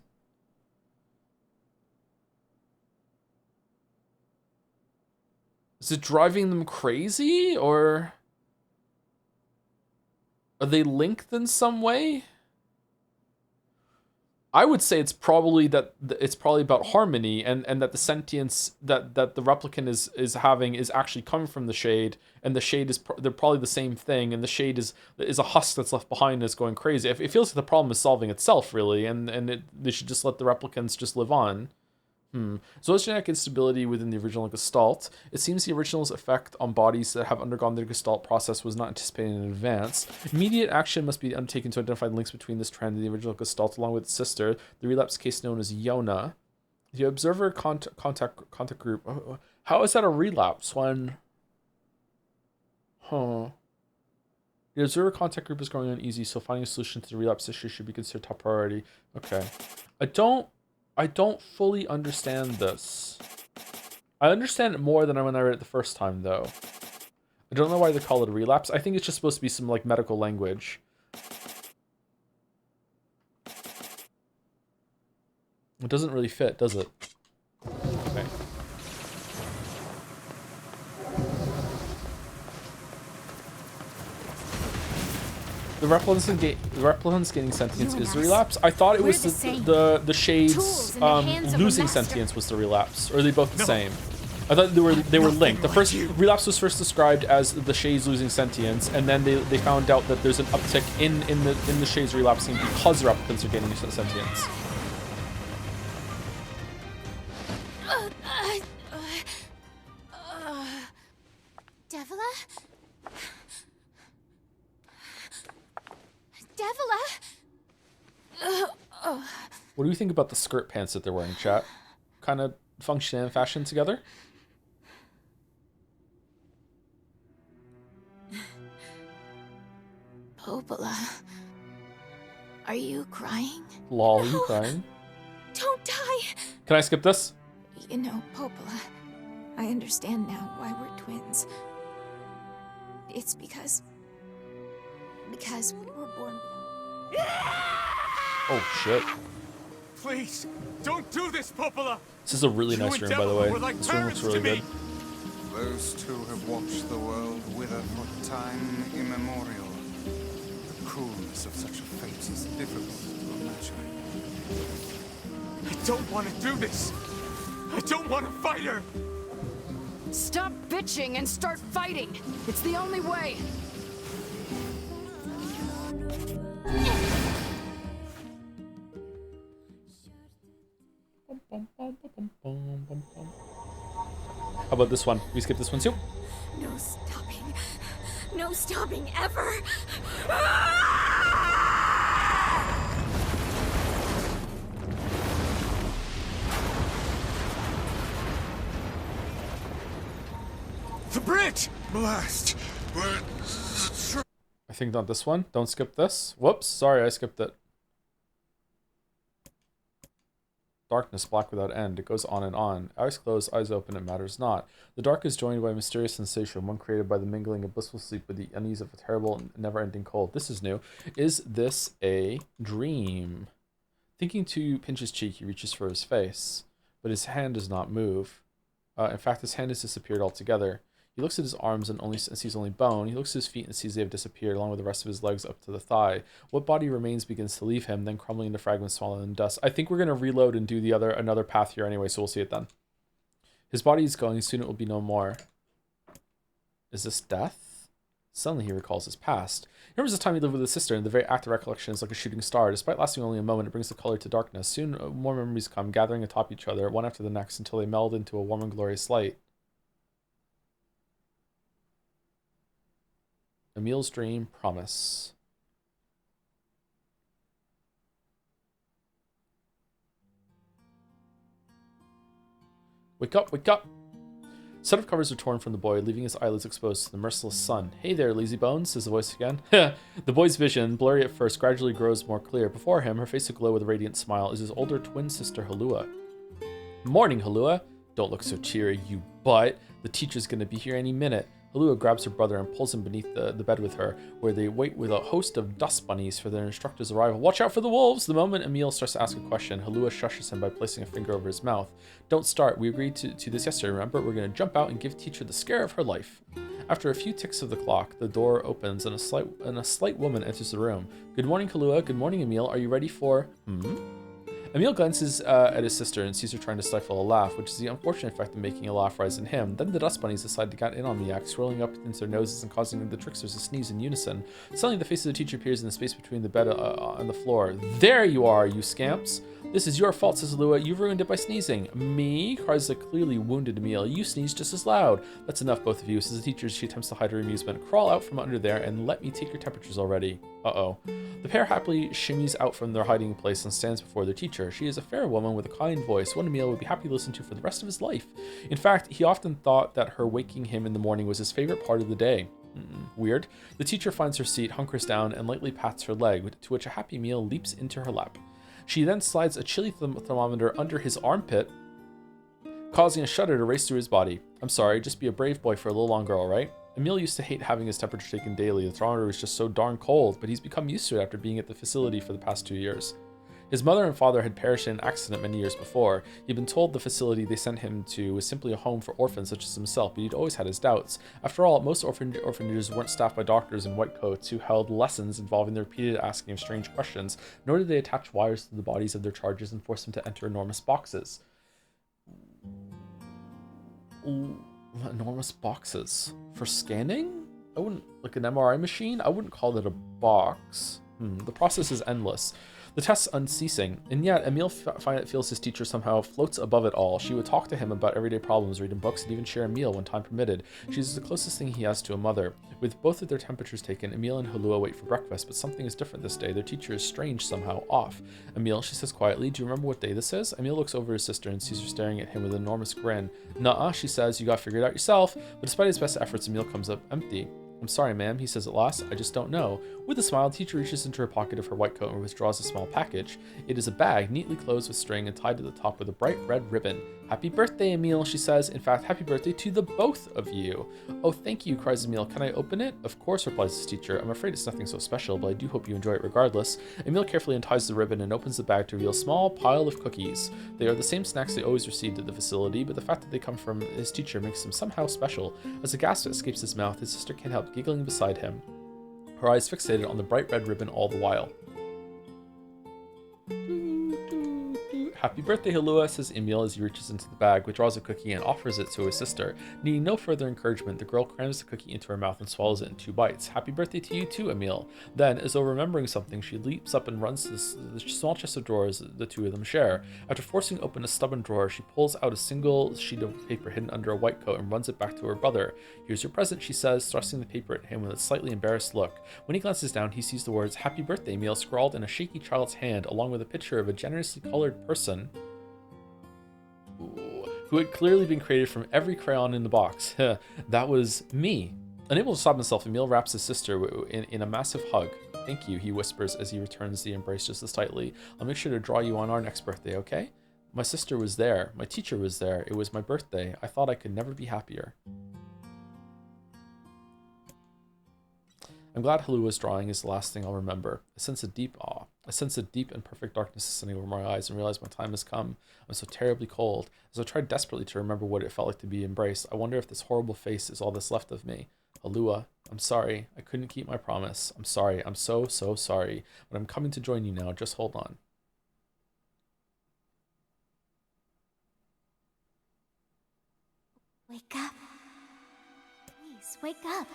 Is it driving them crazy, or are they linked in some way? I would say it's probably about harmony, and that the sentience that the replicant is having is actually coming from the Shade, and the Shade they're probably the same thing, and the Shade is a husk that's left behind that's going crazy. It feels like the problem is solving itself really, and they should just let the replicants just live on. So as genetic instability within the original gestalt, it seems the original's effect on bodies that have undergone their gestalt process was not anticipated in advance. Immediate action must be undertaken to identify links between this trend and the original gestalt, along with its sister, the relapse case known as Yona. The observer contact group. How is that a relapse when? The observer contact group is growing uneasy, so finding a solution to the relapse issue should be considered top priority. Okay, I don't fully understand this. I understand it more than when I read it the first time, though. I don't know why they call it a relapse. I think it's just supposed to be some, like, medical language. It doesn't really fit, does it? Okay. The replicants gaining sentience is the relapse. I thought it was the Shades losing sentience was the relapse, or are they both the same? I thought they were linked. The first relapse was first described as the Shades losing sentience, and then they found out that there's an uptick in the Shades relapsing because the replicants are gaining sentience. Devila? What do you think about the skirt pants that they're wearing, chat? Kind of function and fashion together? Popola, are you crying? Lol, are you crying? Don't die! Can I skip this? You know, Popola, I understand now why we're twins. It's because we were born. Oh shit. Please, don't do this, Popola! This is a really nice room, by the way. This room looks really good. Those two have watched the world wither for time immemorial. The cruelness of such a fate is difficult to imagine. I don't want to do this! I don't want to fight her! Stop bitching and start fighting! It's the only way! How about this one? We skip this one too? No stopping. No stopping ever. The bridge! Blast! I think not this one. Don't skip this. Whoops, sorry, I skipped it. Darkness, black without end. It goes on and on. Eyes closed, eyes open, it matters not. The dark is joined by a mysterious sensation, one created by the mingling of blissful sleep with the unease of a terrible and never-ending cold. This is new. Is this a dream? Thinking to pinch his cheek, he reaches for his face, but his hand does not move. In fact, his hand has disappeared altogether. He looks at his arms and sees only bone. He looks at his feet and sees they have disappeared, along with the rest of his legs up to the thigh. What body remains begins to leave him, then crumbling into fragments, swallowed in dust. I think we're going to reload and do another path here anyway, so we'll see it then. His body is going, soon it will be no more. Is this death? Suddenly he recalls his past. He remembers the time he lived with his sister, and the very act of recollection is like a shooting star. Despite lasting only a moment, it brings the color to darkness. Soon more memories come, gathering atop each other, one after the next, until they meld into a warm and glorious light. Emil's dream, promise. Wake up, wake up! Set of covers are torn from the boy, leaving his eyelids exposed to the merciless sun. Hey there, lazy bones, says the voice again. The boy's vision, blurry at first, gradually grows more clear. Before him, her face aglow with a radiant smile, is his older twin sister, Halua. Morning, Halua. Don't look so cheery, you butt. The teacher's gonna be here any minute. Halua grabs her brother and pulls him beneath the bed with her, where they wait with a host of dust bunnies for their instructor's arrival. Watch out for the wolves! The moment Emil starts to ask a question, Halua shushes him by placing a finger over his mouth. Don't start. We agreed to this yesterday, remember? We're going to jump out and give teacher the scare of her life. After a few ticks of the clock, the door opens and a slight woman enters the room. Good morning, Halua. Good morning, Emil. Are you ready for... Emil glances at his sister and sees her trying to stifle a laugh, which is the unfortunate effect of making a laugh rise in him. Then the dust bunnies decide to get in on the act, swirling up into their noses and causing the tricksters to sneeze in unison. Suddenly, the face of the teacher appears in the space between the bed and the floor. There you are, you scamps! This is your fault, says Lua. You ruined it by sneezing. Me? Cries the clearly wounded Emil. You sneezed just as loud. That's enough, both of you, says the teacher as she attempts to hide her amusement. Crawl out from under there and let me take your temperatures already. Uh-oh. The pair happily shimmies out from their hiding place and stands before their teacher. She is a fair woman with a kind voice, one Emil would be happy to listen to for the rest of his life. In fact, he often thought that her waking him in the morning was his favorite part of the day. Weird. The teacher finds her seat, hunkers down, and lightly pats her leg, to which a happy Emil leaps into her lap. She then slides a chilly thermometer under his armpit, causing a shudder to race through his body. I'm sorry, just be a brave boy for a little longer, alright? Emil used to hate having his temperature taken daily. The thermometer was just so darn cold, but he's become used to it after being at the facility for the past 2 years. His mother and father had perished in an accident many years before. He'd been told the facility they sent him to was simply a home for orphans such as himself, but he'd always had his doubts. After all, most orphanages weren't staffed by doctors in white coats who held lessons involving the repeated asking of strange questions, nor did they attach wires to the bodies of their charges and force them to enter enormous boxes. Enormous boxes? For scanning? I wouldn't, like an MRI machine? I wouldn't call it a box. The process is endless. The tests unceasing, and yet Emil feels his teacher somehow floats above it all. She would talk to him about everyday problems, read him books, and even share a meal when time permitted. She's the closest thing he has to a mother. With both of their temperatures taken, Emil and Halua wait for breakfast, but something is different this day. Their teacher is strange, somehow off. Emil, she says quietly, do you remember what day this is? Emil looks over his sister and sees her staring at him with an enormous grin. Nuh-uh, she says, you got figured out yourself. But despite his best efforts, Emil comes up empty. I'm sorry, ma'am, he says at last. I just don't know. With a smile, the teacher reaches into her pocket of her white coat and withdraws a small package. It is a bag, neatly closed with string and tied to the top with a bright red ribbon. Happy birthday, Emile, she says. In fact, happy birthday to the both of you. Oh, thank you, cries Emile. Can I open it? Of course, replies his teacher. I'm afraid it's nothing so special, but I do hope you enjoy it regardless. Emile carefully unties the ribbon and opens the bag to reveal a small pile of cookies. They are the same snacks they always received at the facility, but the fact that they come from his teacher makes them somehow special. As a gasp escapes his mouth, his sister can't help giggling beside him, her eyes fixated on the bright red ribbon all the while. Happy birthday, Halua, says Emile as he reaches into the bag, withdraws a cookie and offers it to his sister. Needing no further encouragement, the girl crams the cookie into her mouth and swallows it in 2 bites. Happy birthday to you too, Emile. Then, as though remembering something, she leaps up and runs to the small chest of drawers the two of them share. After forcing open a stubborn drawer, she pulls out a single sheet of paper hidden under a white coat and runs it back to her brother. Here's your present, she says, thrusting the paper at him with a slightly embarrassed look. When he glances down, he sees the words, Happy birthday, Emile, scrawled in a shaky child's hand, along with a picture of a generously colored person who had clearly been created from every crayon in the box. That was me. Unable to stop himself, Emile wraps his sister in a massive hug. Thank you, he whispers as he returns the embrace just as tightly. I'll make sure to draw you on our next birthday, okay? My sister was there. My teacher was there. It was my birthday. I thought I could never be happier. I'm glad Halua's drawing is the last thing I'll remember. I sense a deep awe. I sense a deep and perfect darkness descending over my eyes and realize my time has come. I'm so terribly cold. As I try desperately to remember what it felt like to be embraced, I wonder if this horrible face is all that's left of me. Halua, I'm sorry. I couldn't keep my promise. I'm sorry. I'm so, so sorry. But I'm coming to join you now. Just hold on. Wake up. Please, wake up.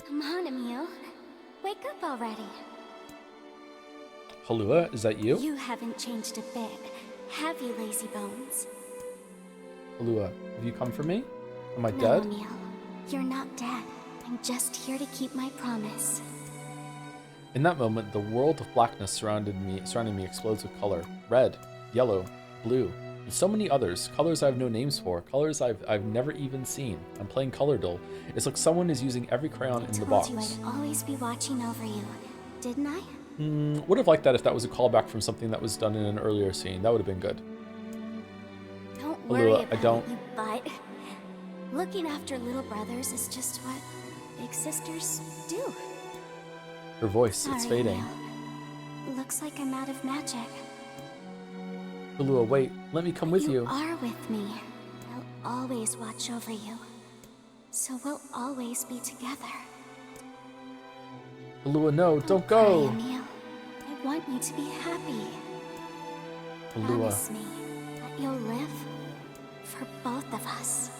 Come on, Emile. Wake up already. Halua, is that you? You haven't changed a bit, have you, lazy bones? Halua, have you come for me? Am I No, dead? Emile. You're not dead. I'm just here to keep my promise. In that moment, the world of blackness surrounding me explodes with color. Red, yellow, blue, and so many others. Colors I have no names for. Colors I've never even seen. I'm playing Color Dull. It's like someone is using every crayon in the box. I told you I'd always be watching over you, didn't I? Would have liked that if that was a callback from something that was done in an earlier scene. That would have been good. Don't worry about I don't. it, you butt. Looking after little brothers is just what big sisters do. Her voice, Sorry, it's fading. Emile. Looks like I'm out of magic. Halua, wait. Let me come with you. You are with me. I'll always watch over you. So we'll always be together. Halua, no, don't go. Cry, Emile. I want you to be happy. Halua. Promise me that you'll live for both of us.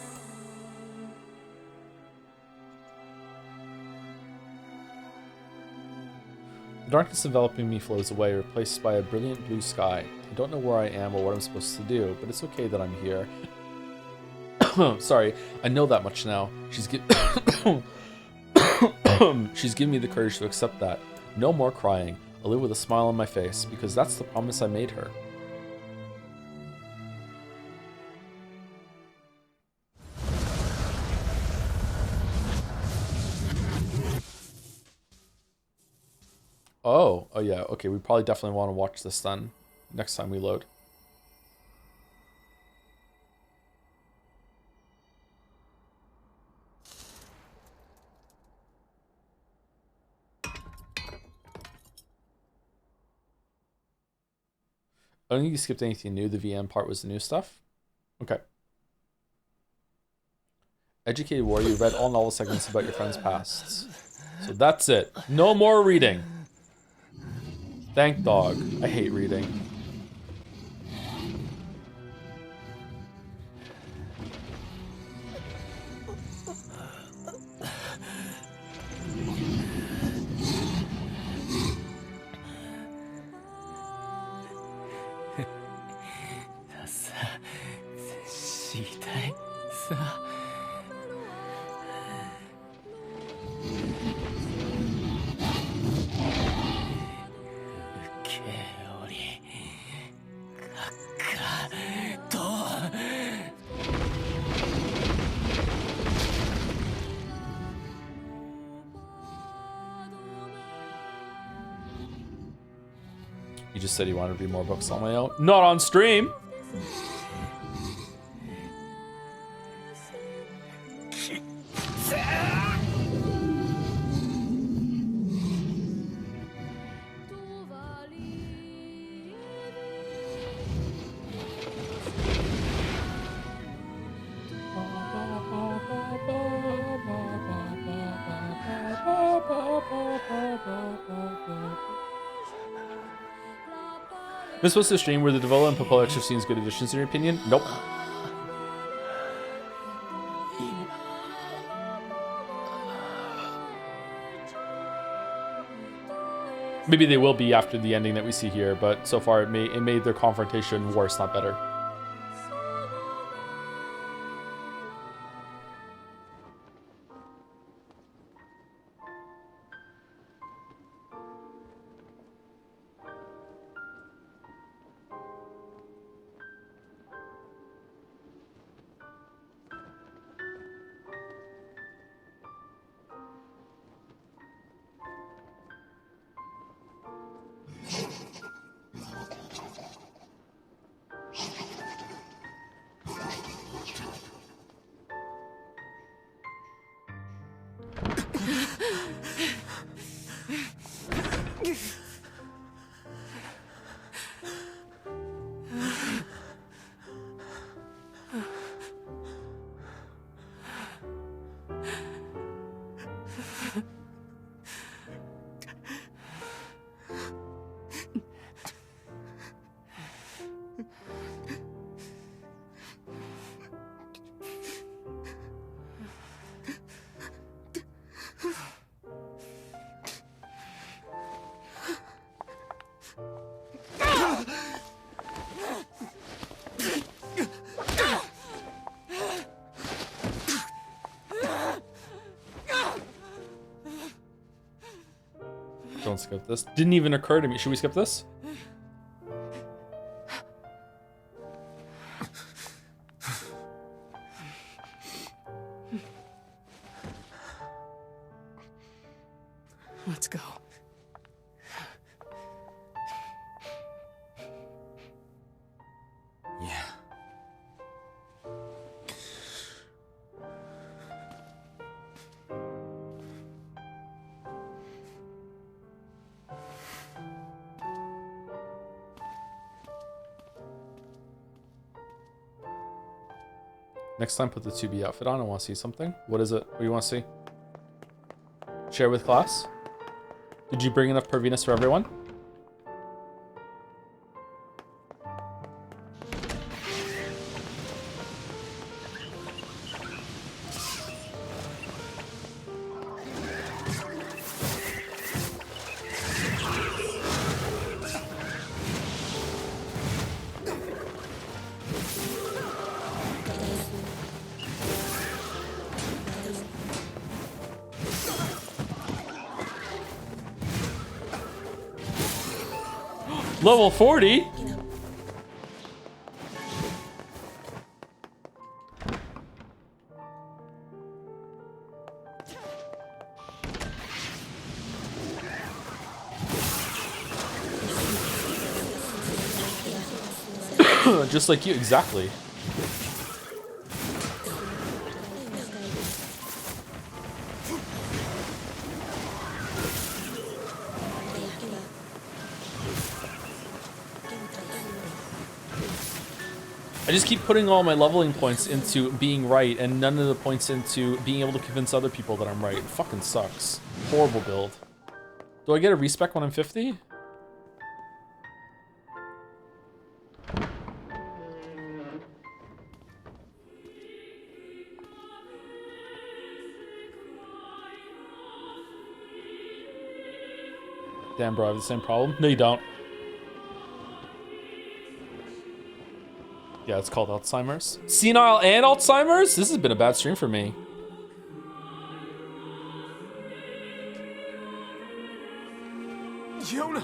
The darkness enveloping me flows away, replaced by a brilliant blue sky. I don't know where I am or what I'm supposed to do, but it's okay that I'm here. Sorry, I know that much now. She's given me the courage to accept that. No more crying. I'll live with a smile on my face, because that's the promise I made her. Oh yeah, okay, we probably definitely want to watch this then, next time we load. I don't think you skipped anything new. The VM part was the new stuff. Okay. Educated warrior, you read all novel segments about your friend's pasts. So that's it. No more reading. Thank dog. I hate reading. just said he wanted to read more books on my own. Not on stream. Am I supposed to stream where the development and Popol extra scenes good additions in your opinion? Nope. Maybe they will be after the ending that we see here, but so far it made their confrontation worse, not better. Don't skip this. Didn't even occur to me. Should we skip this? Let's go. Yeah. Next time, put the 2B outfit on. I want to see something. What is it? What do you want to see? Share with class? Did you bring enough Pervinus for everyone? Level 40? Just like you, exactly. I just keep putting all my leveling points into being right and none of the points into being able to convince other people that I'm right. It fucking sucks. Horrible build. Do I get a respec when I'm 50? Damn, bro, I have the same problem. No, you don't. Yeah, it's called Alzheimer's. Senile and Alzheimer's? This has been a bad stream for me. Yona!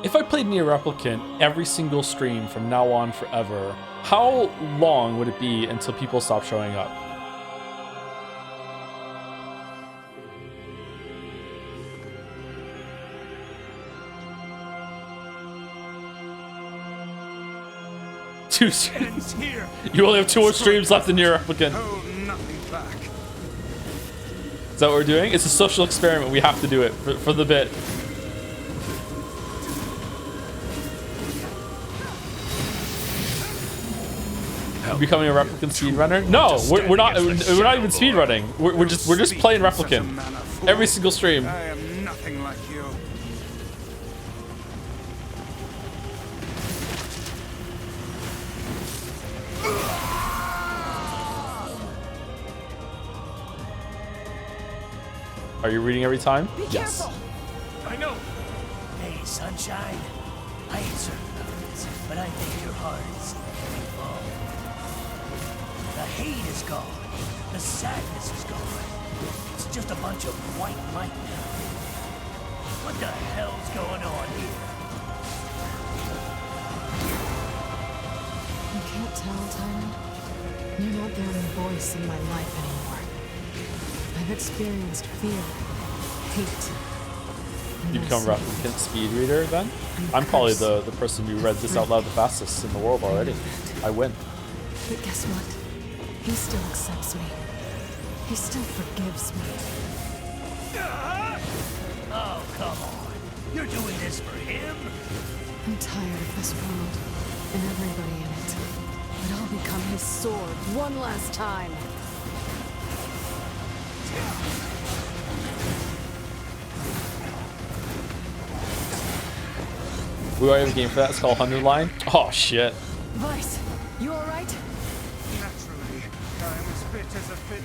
If I played NieR Replicant every single stream from now on forever, how long would it be until people stop showing up? Two streams. You only have 2 more streams left in NieR Replicant. Is that what we're doing? It's a social experiment. We have to do it for the bit. Becoming a Replicant speedrunner? No, we're not even speedrunning. We're just playing Replicant every single stream. I am nothing like you. Are you reading every time? Be Yes. careful. I know. Hey, sunshine. I ain't certain of this, but I think your heart is full. The hate is gone. The sadness is gone. It's just a bunch of white light now. What the hell's going on here? You can't tell, Tyrant. You're not the only voice in my life anymore. I've experienced fear, hate. You become a Replicant speed reader then? I'm probably the person who read this out loud the fastest in the world already. I win. But guess what? He still accepts me. He still forgives me. Oh, come on. You're doing this for him? I'm tired of this world and everybody in it. But I'll become his sword one last time. We already have a game for that. It's called 100 Line. Oh shit. Vice, you alright? Naturally, I am as fit as a fit.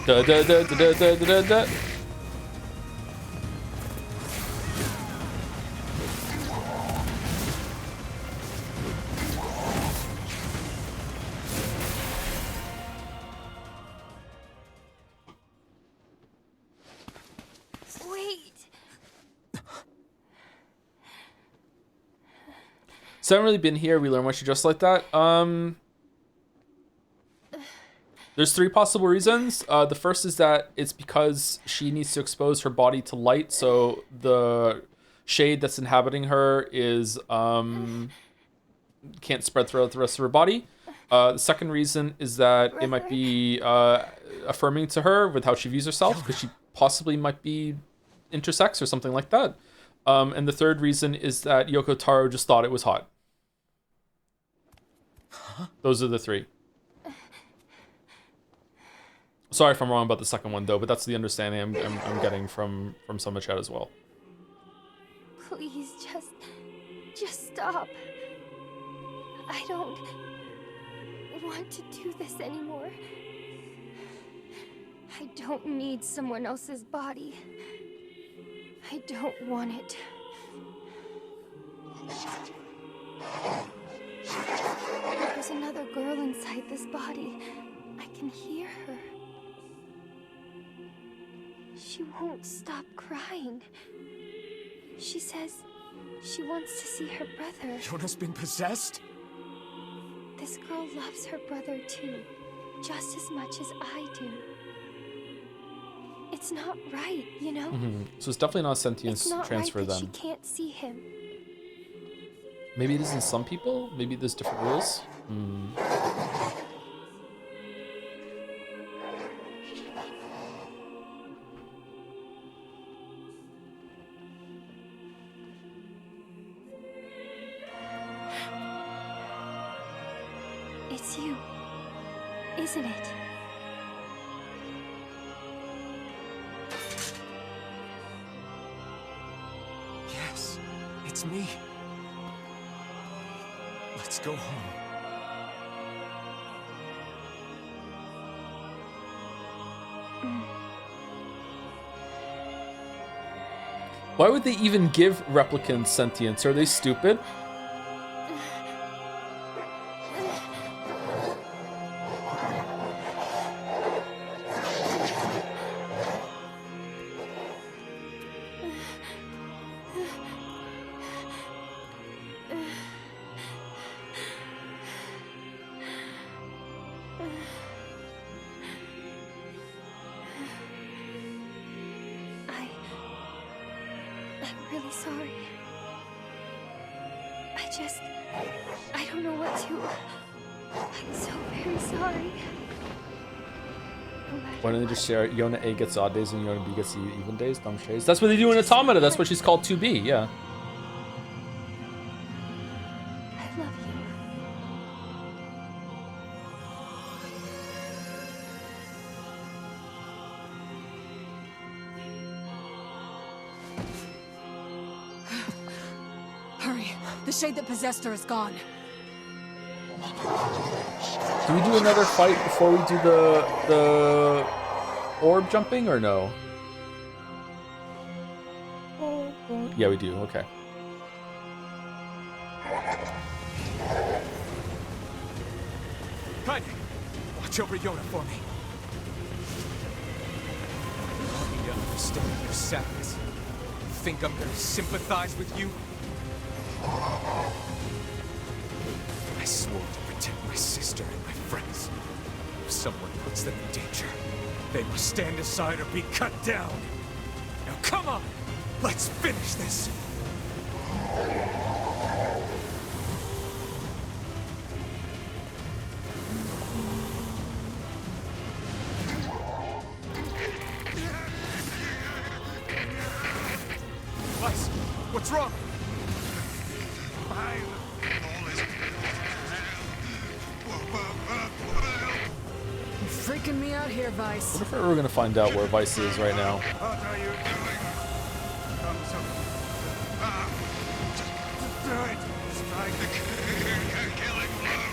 Da da da da da da da da. Wait. So I haven't really been here. We learn what you just like that. There's 3 possible reasons. The first is that it's because she needs to expose her body to light, so the shade that's inhabiting her is can't spread throughout the rest of her body. The second reason is that it might be affirming to her with how she views herself, because she possibly might be intersex or something like that. And the third reason is that Yoko Taro just thought it was hot. Those are the 3. Sorry if I'm wrong about the second one though, but that's the understanding I'm getting from some of chat as well. Please, just stop. I don't want to do this anymore. I don't need someone else's body. I don't want it. There's another girl inside this body. I can hear her. She won't stop crying. She says she wants to see her brother. Yona's been possessed? This girl loves her brother too, just as much as I do. It's not right, you know? So it's definitely not a sentience It's not transfer right that then. she can't see him. Maybe it is in some people. Maybe there's different rules. It's you, isn't it? Yes, it's me. Let's go home. Why would they even give replicants sentience? Are they stupid? really sorry. I don't know what to... I'm so very sorry. Why don't they just share Yona A gets odd days and Yona B gets even days? Dumb shades. That's what they do in Automata. That's what she's called 2B, yeah. I love you. Hurry. The shade that possessed her is gone. Do we do another fight before we do the orb jumping or no? Yeah, we do. Okay. Kaine, watch over Yona for me. You want me to understand your sadness? You think I'm gonna sympathize with you? I swore to protect my sister and my friends. If someone puts them in danger, they must stand aside or be cut down. Now come on, let's finish this. Weiss, what's wrong? You're freaking me out here, Vice. I wonder if we're gonna find out where Vice is right now. What are you doing? Come to... Just do it! Strike the killing blow!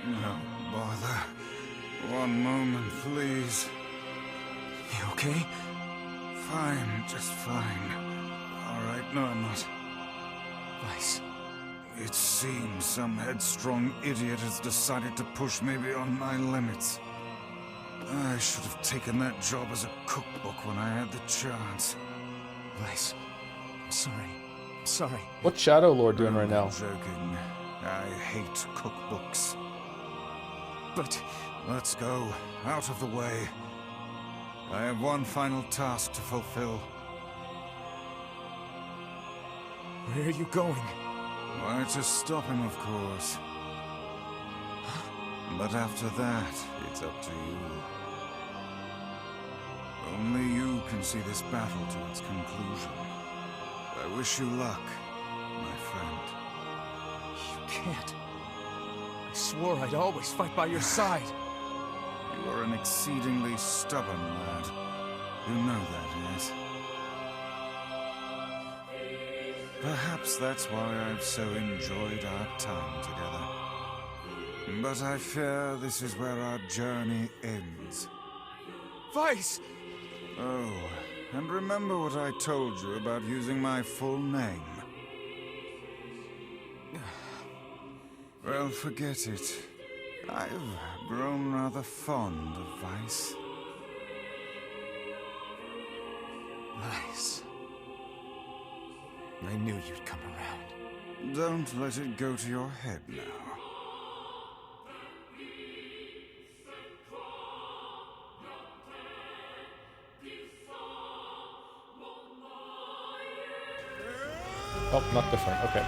No bother. One moment, please. You okay? Fine, just fine. Alright, no, I'm not. Weiss. It seems some headstrong idiot has decided to push me beyond my limits. I should have taken that job as a cookbook when I had the chance. Weiss, I'm sorry. I'm sorry. What's Shadow Lord doing right now? I'm joking. I hate cookbooks. But... Let's go. Out of the way. I have one final task to fulfill. Where are you going? Why, to stop him, of course. But after that, it's up to you. Only you can see this battle to its conclusion. I wish you luck, my friend. You can't. I swore I'd always fight by your side. You are an exceedingly stubborn lad. You know that, yes? Perhaps that's why I've so enjoyed our time together. But I fear this is where our journey ends. Weiss! Oh, and remember what I told you about using my full name. Well, forget it. I've grown rather fond of Weiss. Weiss. I knew you'd come around. Don't let it go to your head now. Oh, not different. Okay.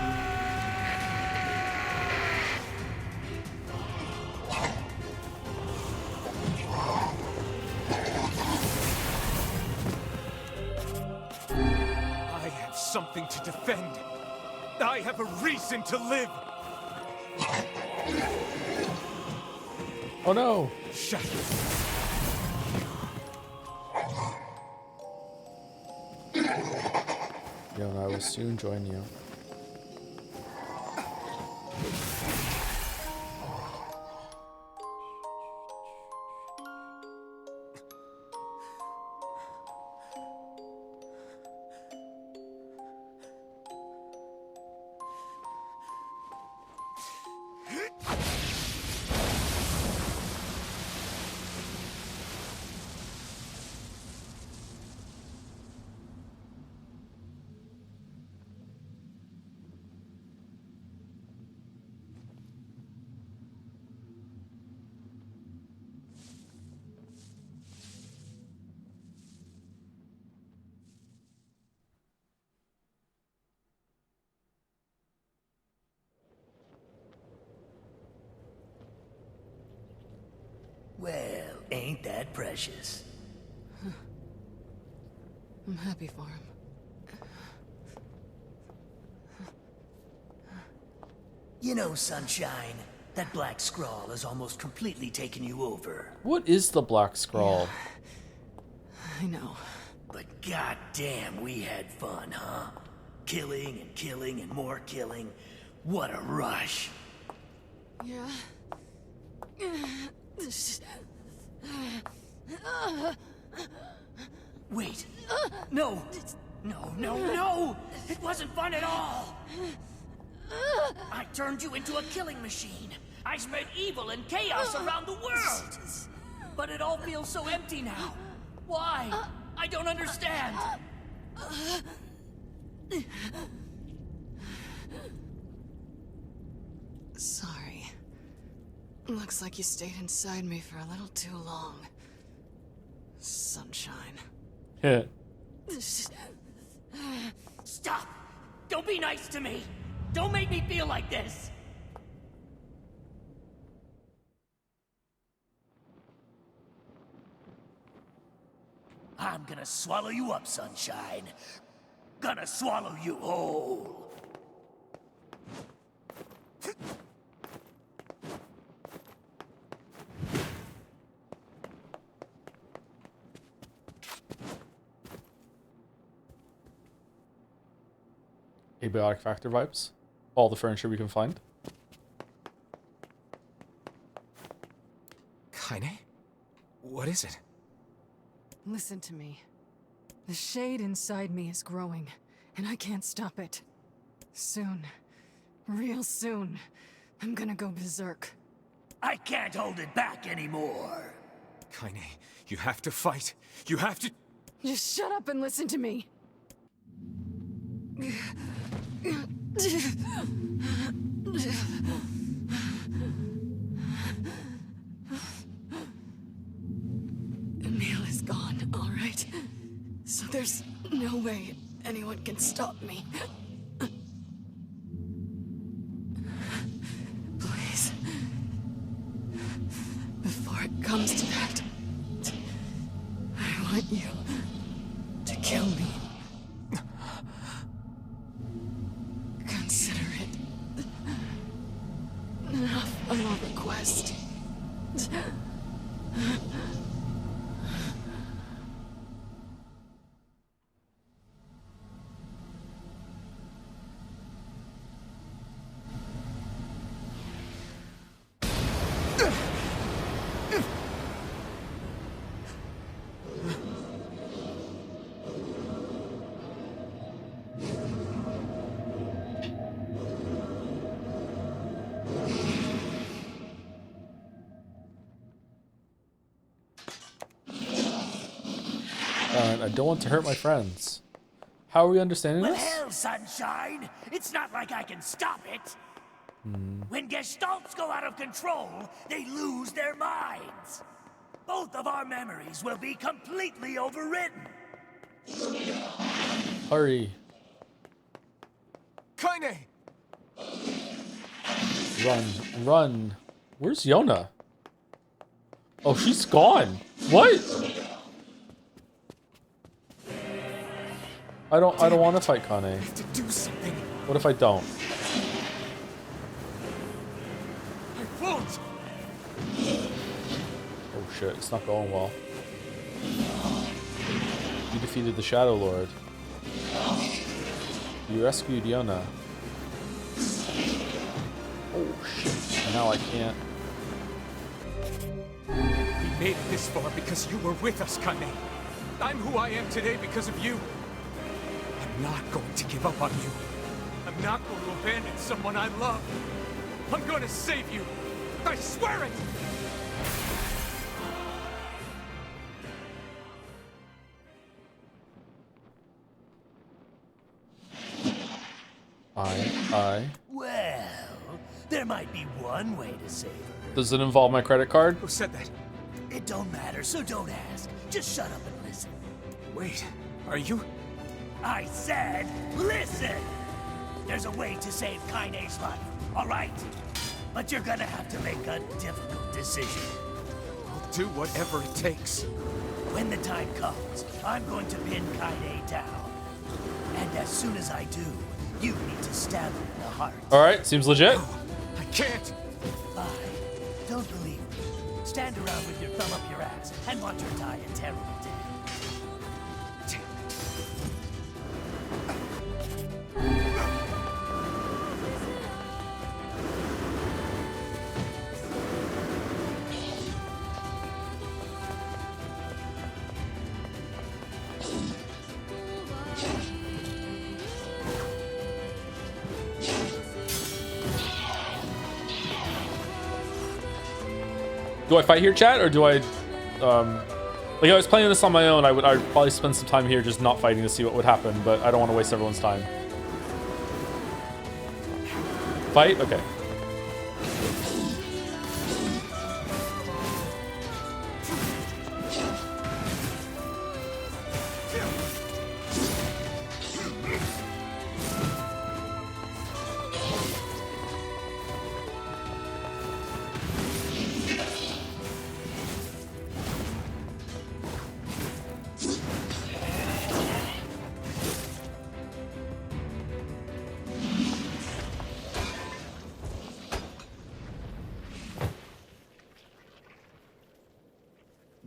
I have something to defend. I have a reason to live. Oh no! Shut up. Yo, and I will soon join you. Ain't that precious? I'm happy for him. You know, Sunshine, that black scrawl has almost completely taken you over. What is the black scrawl? I know. But goddamn, we had fun, huh? Killing and killing and more killing. What a rush. Yeah. Wait. No. No. It wasn't fun at all. I turned you into a killing machine. I spread evil and chaos around the world. But it all feels so empty now. Why? I don't understand. Sorry. Looks like you stayed inside me for a little too long. Sunshine. Yeah. Stop! Don't be nice to me! Don't make me feel like this! I'm gonna swallow you up, Sunshine. Gonna swallow you whole. Abiotic factor vibes. All the furniture we can find. Kaine? What is it? Listen to me. The shade inside me is growing, and I can't stop it. Soon, real soon, I'm gonna go berserk. I can't hold it back anymore. Kaine, you have to fight. You have to... Just shut up and listen to me. Emil is gone, all right? So there's no way anyone can stop me. Please. Before it comes to that, I want you to kill me. Consider it enough of a request. I don't want to hurt my friends. How are we understanding Well, this? hell, Sunshine! It's not like I can stop it! When Gestalts go out of control, they lose their minds! Both of our memories will be completely overwritten! Hurry. Kaine! Run. Where's Yona? Oh, she's gone. What? I don't want to fight Kaine. I have to do something. What if I don't? I won't. Oh shit, it's not going well. You defeated the Shadow Lord. You rescued Yona. Oh shit, now I can't. We made it this far because you were with us, Kaine. I'm who I am today because of you. I'm not going to give up on you. I'm not going to abandon someone I love. I'm going to save you. I swear it! Well, there might be one way to save her. Does it involve my credit card? Who said that? It don't matter, so don't ask. Just shut up and listen. Wait, are you? I said, listen! There's a way to save Kaine's life, all right? But you're gonna have to make a difficult decision. I'll do whatever it takes. When the time comes, I'm going to pin Kaine down. And as soon as I do, you need to stab him in the heart. Alright, seems legit. I can't! I don't believe me. Stand around with your thumb up your ass and watch her die a terrible death. Do I fight here, chat, or do I, like, I was playing this on my own, I'd probably spend some time here just not fighting to see what would happen, but I don't want to waste everyone's time. Fight? Okay.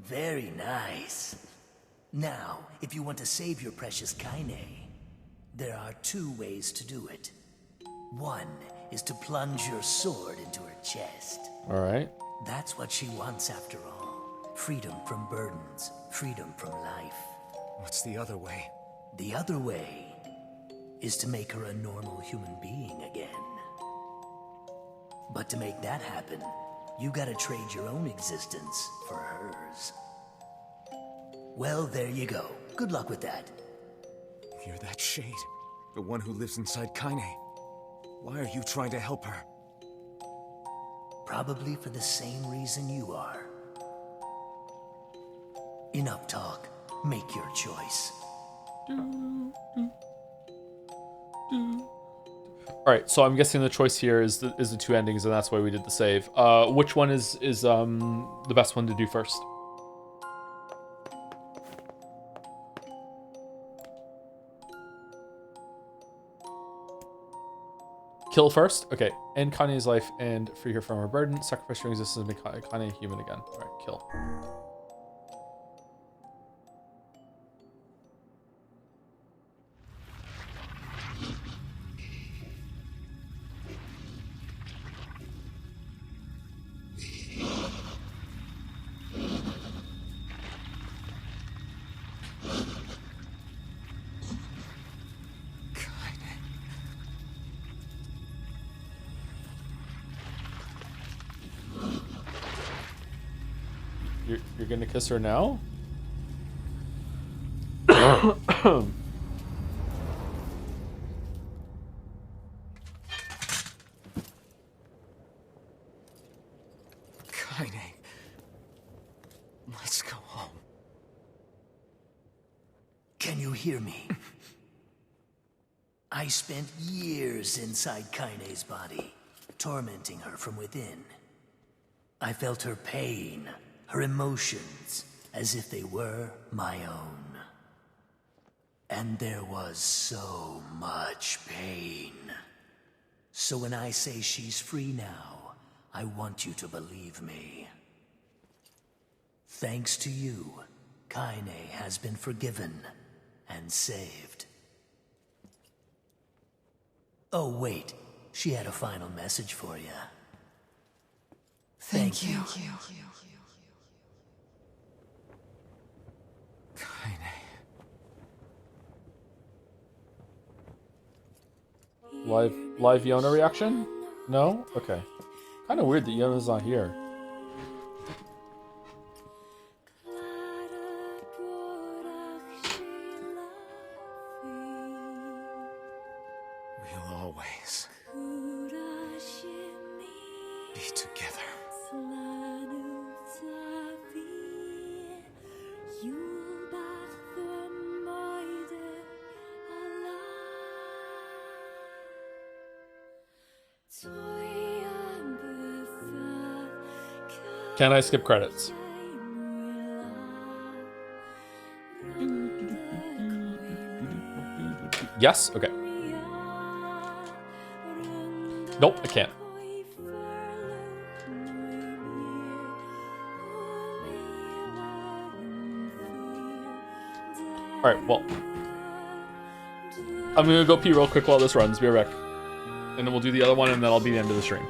Very nice. Now, if you want to save your precious Kaine, there are 2 ways to do it. One is to plunge your sword into her chest. Alright. That's what she wants after all. Freedom from burdens, freedom from life. What's the other way? The other way is to make her a normal human being again. But to make that happen, you gotta trade your own existence for hers. Well, there you go. Good luck with that. You're that shade. The one who lives inside Kaine. Why are you trying to help her? Probably for the same reason you are. Enough talk. Make your choice. Alright, so I'm guessing the choice here is the 2 endings, and that's why we did the save. Which one is the best one to do first? Kill first? Okay. End Kanye's life and free her from her burden. Sacrifice your existence and make Kanye human again. Alright, kill. You're gonna kiss her now? Kaine. Let's go home. Can you hear me? I spent years inside Kaine's body, tormenting her from within. I felt her pain, her emotions, as if they were my own. And there was so much pain. So when I say she's free now, I want you to believe me. Thanks to you, Kaine has been forgiven and saved. Oh, wait. She had a final message for you. Thank you. Live Yona reaction? No? Okay. Kind of weird that Yona's not here. We'll always be together. Can I skip credits? Yes? Okay. Nope, I can't. Alright, well. I'm gonna go pee real quick while this runs. Be right back. And then we'll do the other one, and then I'll be the end of the stream.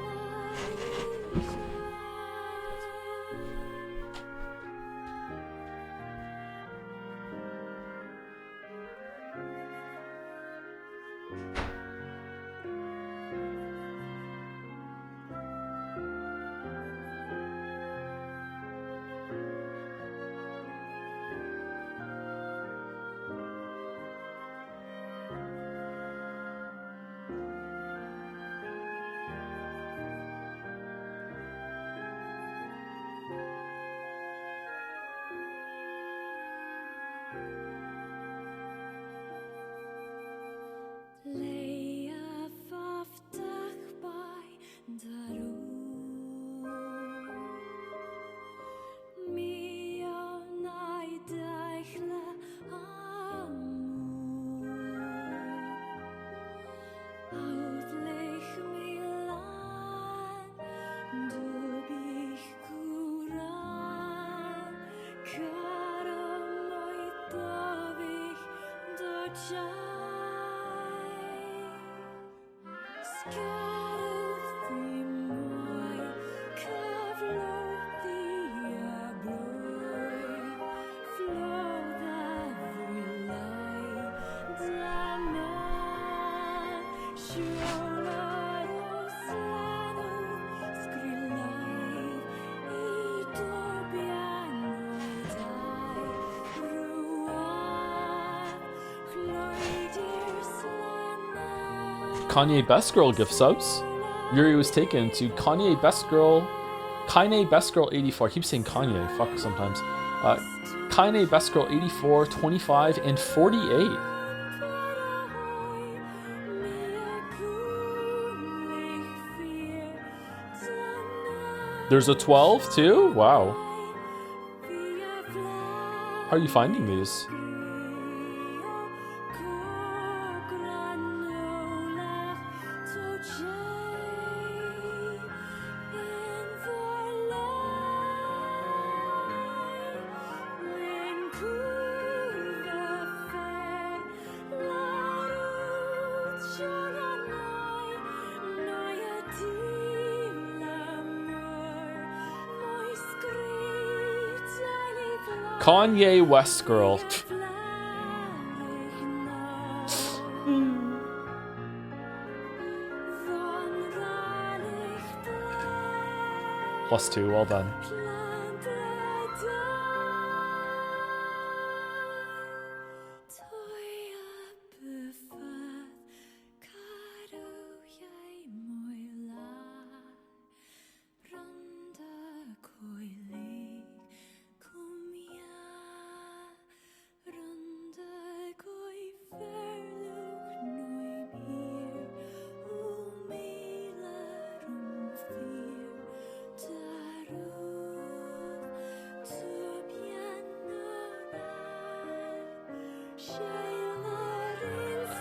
Kanye Best Girl gift subs. Yuri was taken to Kanye Best Girl 84. I keep saying Kanye, fuck sometimes. Kanye Best Girl 84, 25, and 48. There's a 12 too? Wow. How are you finding these? Kanye West Girl. +2, well done.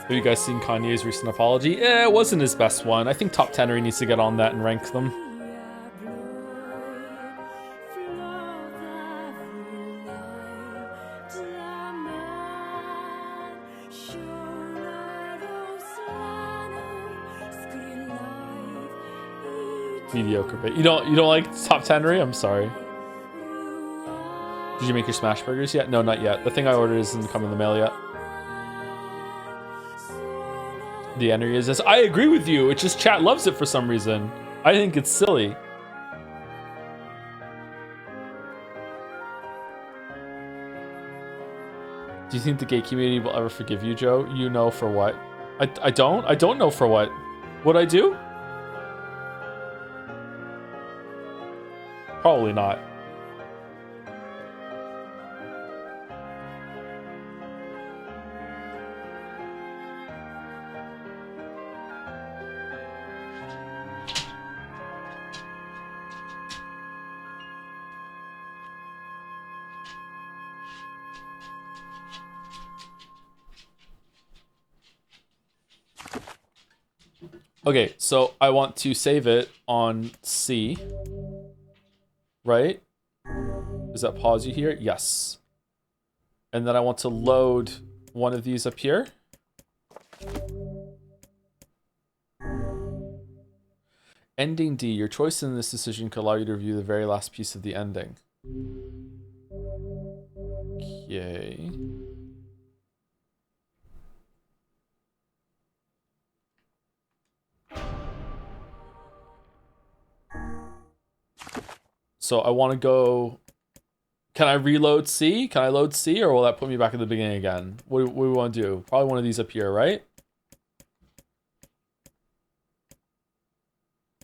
Have you guys seen Kanye's recent apology? It wasn't his best one. I think Top Tenery needs to get on that and rank them. Mediocre, but you don't like Top Tenery? I'm sorry. Did you make your smash burgers yet? No, not yet. The thing I ordered isn't come in the mail yet. The entry is this. I agree with you. It's just chat loves it for some reason. I think it's silly. Do you think the gay community will ever forgive you, Joe? You know for what? I don't. I don't know for what. What'd I do? Probably not. Okay, so I want to save it on C. Right? Does that pause you here? Yes. And then I want to load one of these up here. Ending D. Your choice in this decision could allow you to review the very last piece of the ending. Okay. So I want to go... Can I reload C? Can I load C, or will that put me back at the beginning again? What do we want to do? Probably one of these up here, right?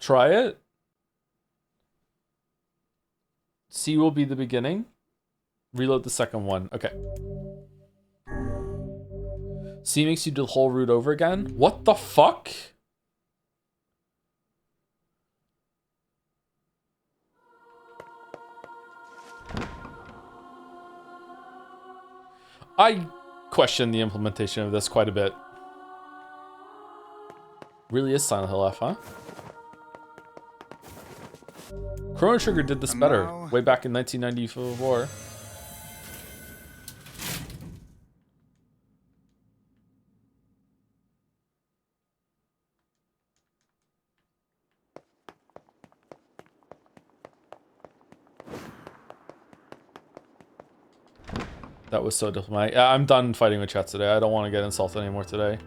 Try it. C will be the beginning. Reload the second one. Okay. C makes you do the whole route over again? What the fuck? I question the implementation of this quite a bit. Really is Silent Hill F, huh? Chrono Trigger did this better way back in 1994. That was so diplomatic. I'm done fighting with chat today. I don't want to get insulted anymore today.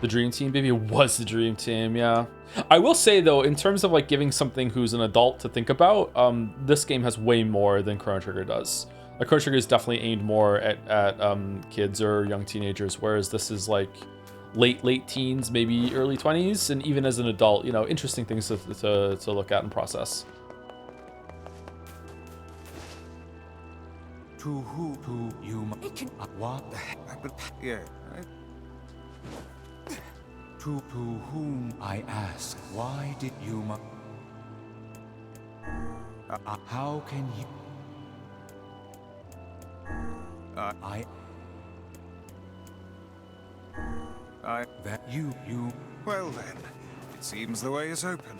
The Dream Team, baby, was the Dream Team, yeah. I will say, though, in terms of, like, giving something who's an adult to think about, this game has way more than Chrono Trigger does. Like, Chrono Trigger is definitely aimed more at kids or young teenagers, whereas this is, like, late teens, maybe early 20s, and even as an adult, you know, interesting things to look at and process. To who? To you? What the heck? Yeah. To whom I ask? Why did you? How can you? That you. Well then, it seems the way is open.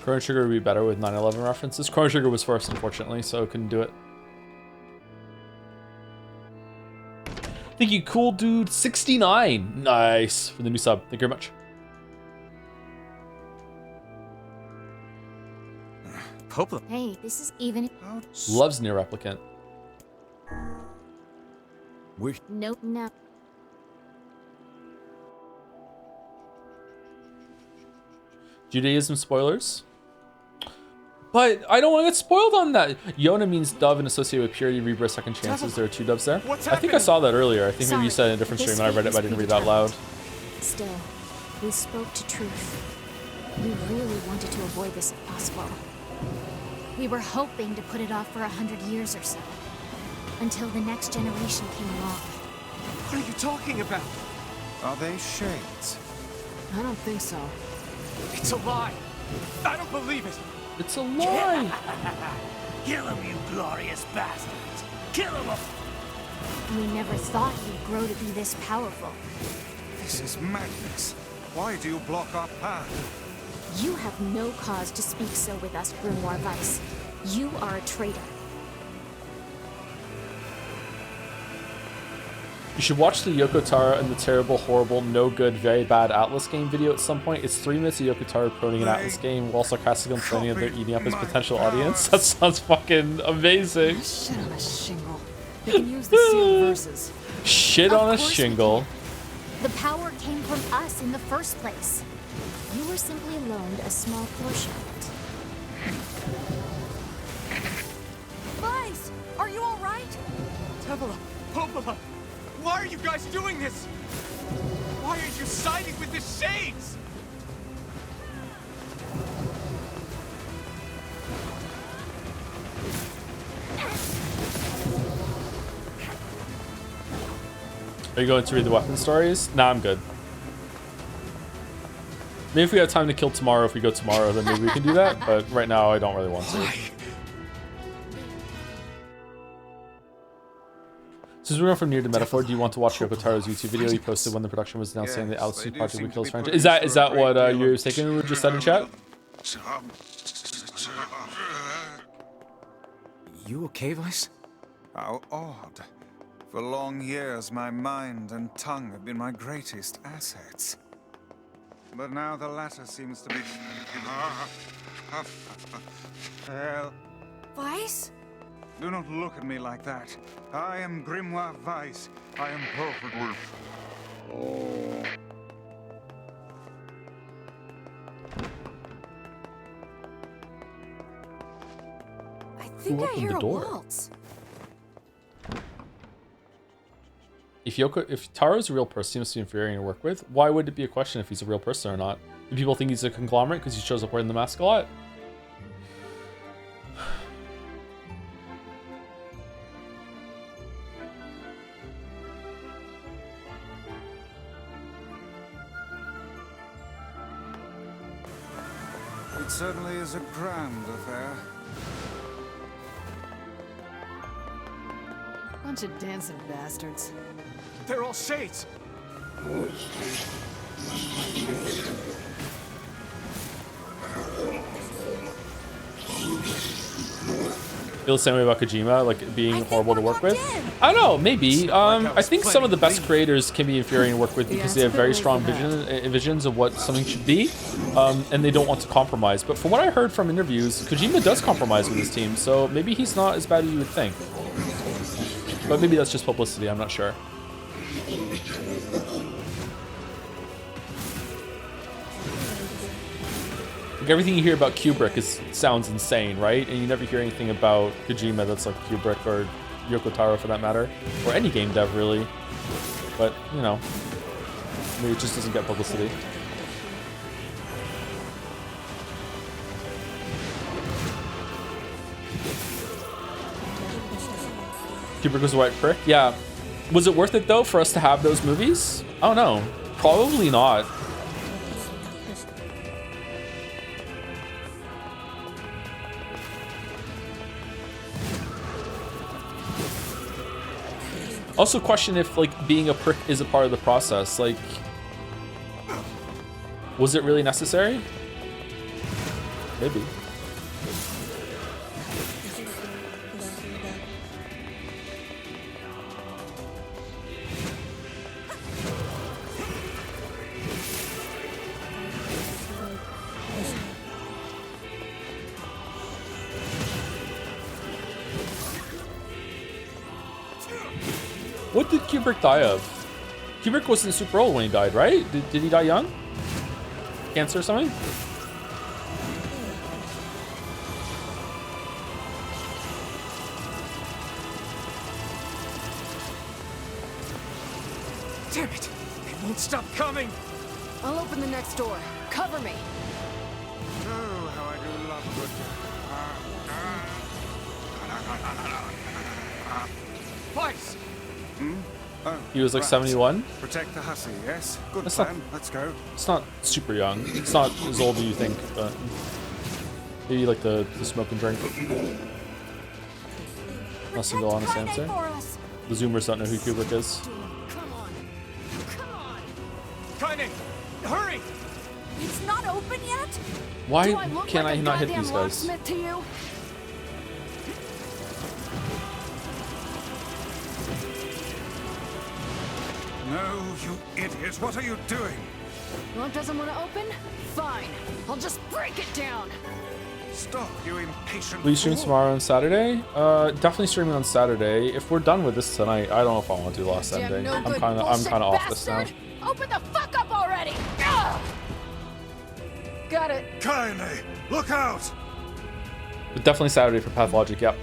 Chrono Trigger would be better with 9/11 references. Chrono Trigger was first, unfortunately, so I couldn't do it. Thank you, Cool Dude 69. Nice for the new sub. Thank you very much. Hey, this is even. Loves NieR Replicant. Nope, no. Judaism spoilers. But I don't want to get spoiled on that. Yona means dove and associated with purity, rebirth, second chances. There are 2 doves there. I think I saw that earlier. I think maybe you said it in a different stream and I read it, but I didn't read it out loud. Still, we spoke to truth. We really wanted to avoid this if possible. We were hoping to put it off for 100 years or so. Until the next generation came along. What are you talking about? Are they shades? I don't think so. It's a lie. I don't believe it. It's a lie. Kill him, you glorious bastards. Kill him. We never thought you'd grow to be this powerful. This is madness. Why do you block our path? You have no cause to speak so with us, Grimoire Weiss. You are a traitor. You should watch the Yoko Taro and the terrible, horrible, no good, very bad Atlas game video at some point. It's 3 minutes of Yoko Taro promoting an Atlas game while sarcastically complaining that they're eating up his potential audience. That sounds fucking amazing. Shit on a shingle. They can use the sealed verses. Shit on a shingle. The power came from us in the first place. You were simply loaned a small portion of it. Weiss, are you all right? Tevola, Popola, why are you guys doing this? Why are you siding with the Shades? Are you going to read the weapon stories? Nah, I'm good. Maybe if we have time to kill tomorrow, if we go tomorrow, then maybe we can do that. But right now, I don't really want to. So Since we're going from NieR to metaphor, do you want to watch Yoko Taro's YouTube video he posted when the production was announced saying the LC project would kill his franchise? Is that what you're thinking? Just said in chat? You okay, Vice? How odd. For long years, my mind and tongue have been my greatest assets. But now the latter seems to be... Well... Vice? Do not look at me like that. I am Grimoire Vice. I am perfectly... I think I hear a waltz. If Taro's a real person, he must be infuriating to work with. Why would it be a question if he's a real person or not? Do people think he's a conglomerate because he shows up wearing the mask a lot? It certainly is a grand affair. Bunch of dancing bastards. They're all shades. Feel the same way about Kojima, like being horrible to work with? I don't know, maybe. I think some of the best creators can be infuriating to work with because they have very strong visions of what something should be, and they don't want to compromise. But from what I heard from interviews, Kojima does compromise with his team, so maybe he's not as bad as you would think. But maybe that's just publicity, I'm not sure. Like everything you hear about Kubrick sounds insane, right? And you never hear anything about Kojima that's like Kubrick or Yoko Taro for that matter, or any game dev really. But you know, maybe it just doesn't get publicity. Kubrick was a white prick. Yeah. Was it worth it though for us to have those movies? I don't know. Probably not. Also question if like being a prick is a part of the process. Like, was it really necessary? Maybe. What did Kubrick die of? Kubrick wasn't super old when he died, right? Did he die young? Cancer or something? Damn it! It won't stop coming! I'll open the next door. Cover me. Oh, how I do love a good... Vice! Oh, He was like right. 71. Protect the hussy, yes? Good That's plan. not- Let's go. It's not super young. It's not as old as you think, but maybe like the smoke and drink. Not single honest answer. The Zoomers don't know who Kubrick is. Kaine! Hurry! It's not open yet? Why Do I look can't like I a not hit goddamn these guys? locksmith to you? No, you idiot. What are you doing? Lock doesn't want to open? Fine. I'll just break it down. Stop, you impatient Will you stream fool. tomorrow on Saturday? Definitely streaming on Saturday. If we're done with this tonight, I don't know if I want to do last Damn ending. no I'm good kind of bullshit off this now. bastard! Open the fuck up already! Ugh! Got it. Kaine, look out! But definitely Saturday for Pathologic. Yep.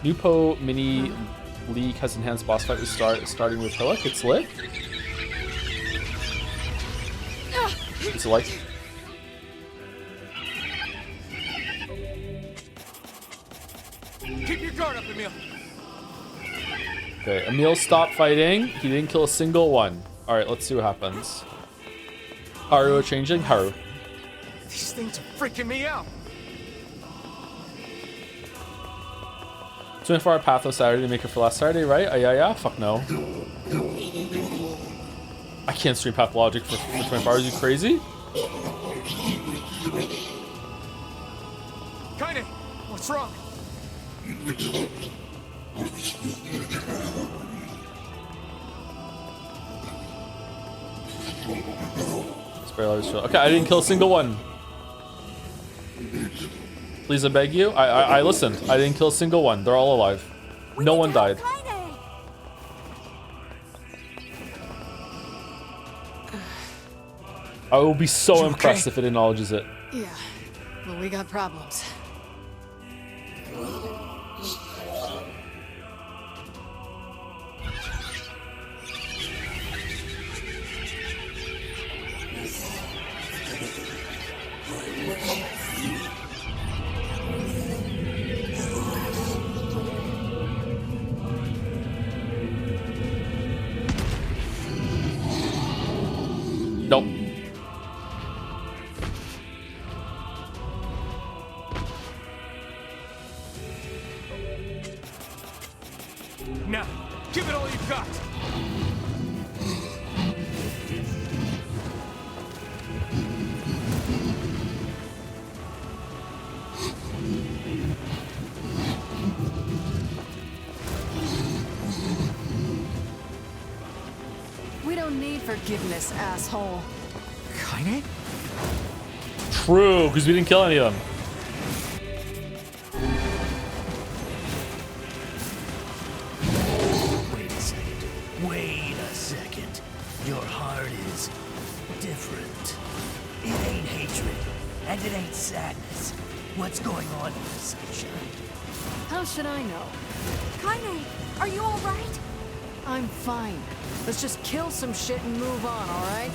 Nupo Mini League has enhanced boss fight with starting with Hillock. It's lit. It's like. Keep your guard up, Emil! Okay, Emil stopped fighting. He didn't kill a single one. All right, let's see what happens. Haru changing. Haru. These things are freaking me out! 24-hour Pathos Saturday to make it for last Saturday, right? Yeah. Fuck no. I can't stream Pathologic for 24 hours. You crazy? Kaine, what's wrong? Okay, I didn't kill a single one. Please, I beg you. I listened. I didn't kill a single one. They're all alive. No one died. I will be so impressed if it acknowledges it. Yeah, but we got problems. Nope. Now, give it all you've got. We don't need forgiveness, asshole. Kaine? True, because we didn't kill any of them. Wait a second. Wait a second. Your heart is different. It ain't hatred, and it ain't sadness. What's going on here, Sunshine? How should I know? Kaine, are you alright? I'm fine. Let's just kill some shit and move on, alright?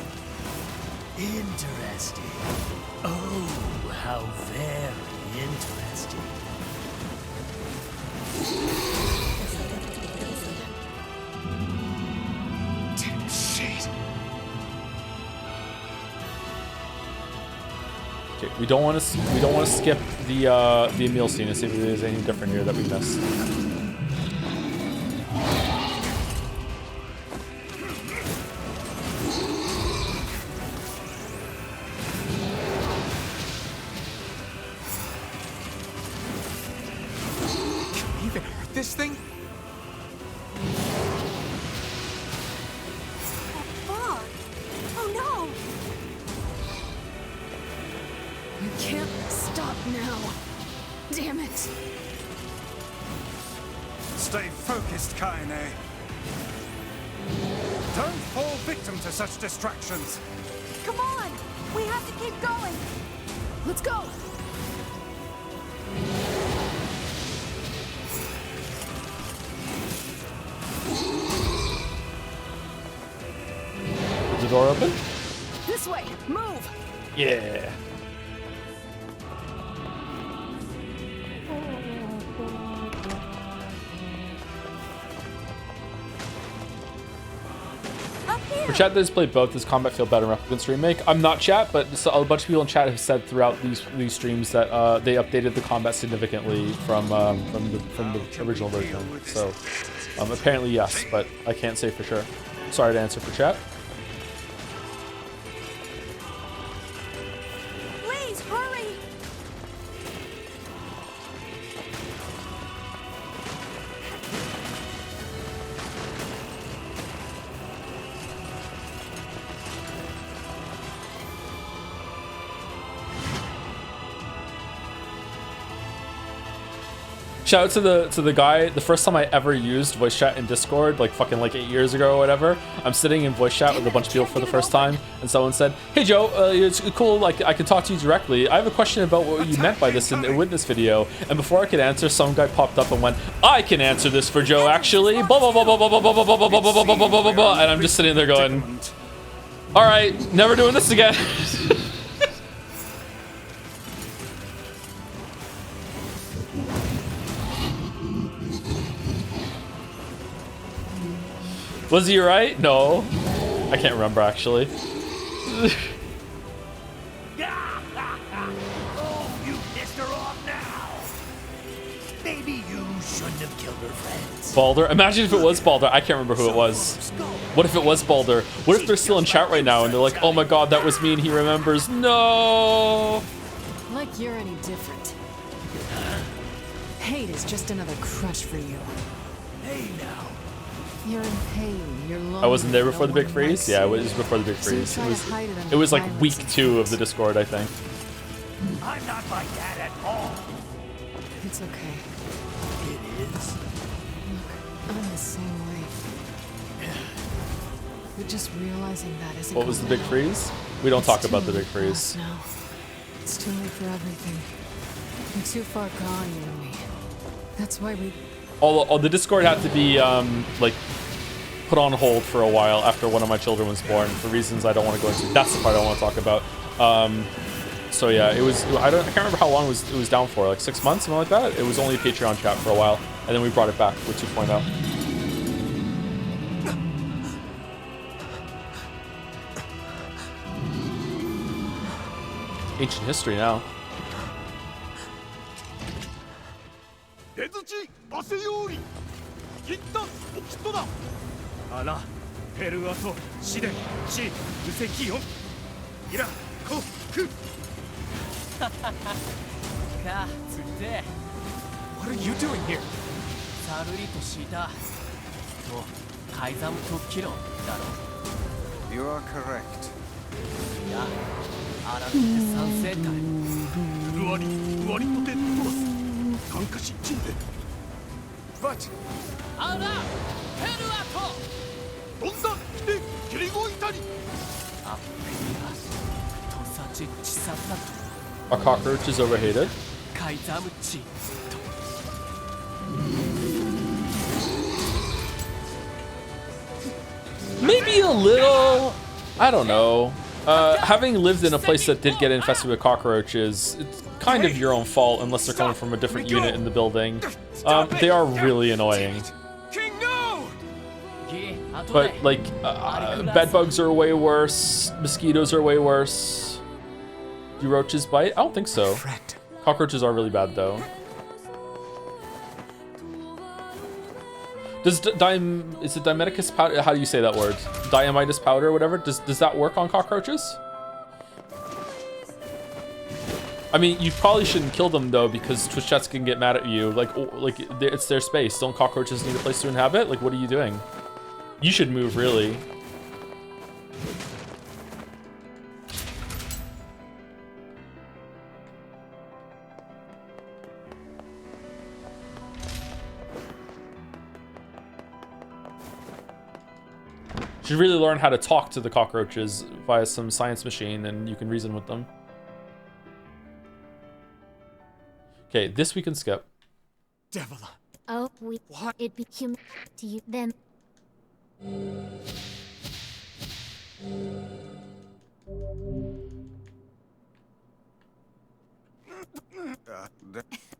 Interesting. Oh, how very interesting. Damn shit. Okay, we don't want to skip the Emil scene and see if there's anything different here that we missed. This thing? Fuck! Oh no! I can't stop now. Damn it. Stay focused, Kaine. Don't fall victim to such distractions. Come on! We have to keep going! Let's go! Is the door open? This way! Move! Yeah. For chat that has played both, does combat feel better in Replicant's remake? I'm not chat, but a bunch of people in chat have said throughout these streams that they updated the combat significantly from the original version. So apparently yes, but I can't say for sure. Sorry to answer for chat. Please, hurry! Shout out to the guy. The first time I ever used voice chat in Discord, like fucking like 8 years ago or whatever, I'm sitting in voice chat with a bunch of people for the first time, and someone said, "Hey Joe, it's cool. Like I can talk to you directly. I have a question about what you meant by this in the witness video." And before I could answer, some guy popped up and went, "I can answer this for Joe, actually." Blah blah blah blah blah blah blah blah blah blah blah blah blah blah blah. And I'm just sitting there going, "All right, never doing this again." Was he right? No. I can't remember, actually. Oh, you pissed her off now. Maybe you should shouldn't have killed her friends. Balder? Imagine if it was Balder. I can't remember who it was. What if it was Balder? What if they're still in chat right now and they're like, oh my god, that was me and he remembers. No! Like you're any different. Hate is just another crutch for you. Hey now. You're in pain. You're lonely. I wasn't there before no the big one freeze? likes Yeah, it you. was before the big So you freeze. try to hide it under It was like violence week and 2 of the Discord, I think. I'm not like that at all. It's okay. It is. Look, I'm the same way. But just realizing that isn't. What was the big freeze? We don't talk about the big freeze. No. It's too late for everything. We're too far gone, you and me. That's why we. All the Discord had to be like put on hold for a while after one of my children was born for reasons I don't want to go into. That's the part I want to talk about. So yeah, it was. I can't remember how long it was down for. Like 6 months, something like that. It was only a Patreon chat for a while, and then we brought it back with 2.0. Ancient history now. What are you doing here? You are correct. But Are cockroaches overhated? Maybe a little. I don't know. Having lived in a place that did get infested with cockroaches, it's kind of your own fault unless they're coming from a different unit in the building. They are really annoying. But like, bed bugs are way worse. Mosquitoes are way worse. Do roaches bite? I don't think so. Cockroaches are really bad though. Does is it Dimeticus powder? How do you say that word? Diamitis powder or whatever? Does that work on cockroaches? I mean, you probably shouldn't kill them though, because Twitch chats can get mad at you. Like it's their space. Don't cockroaches need a place to inhabit? Like, what are you doing? You should move, really. You should really learn how to talk to the cockroaches via some science machine, and you can reason with them. Okay, this we can skip. Devil. Oh, it be human to you then.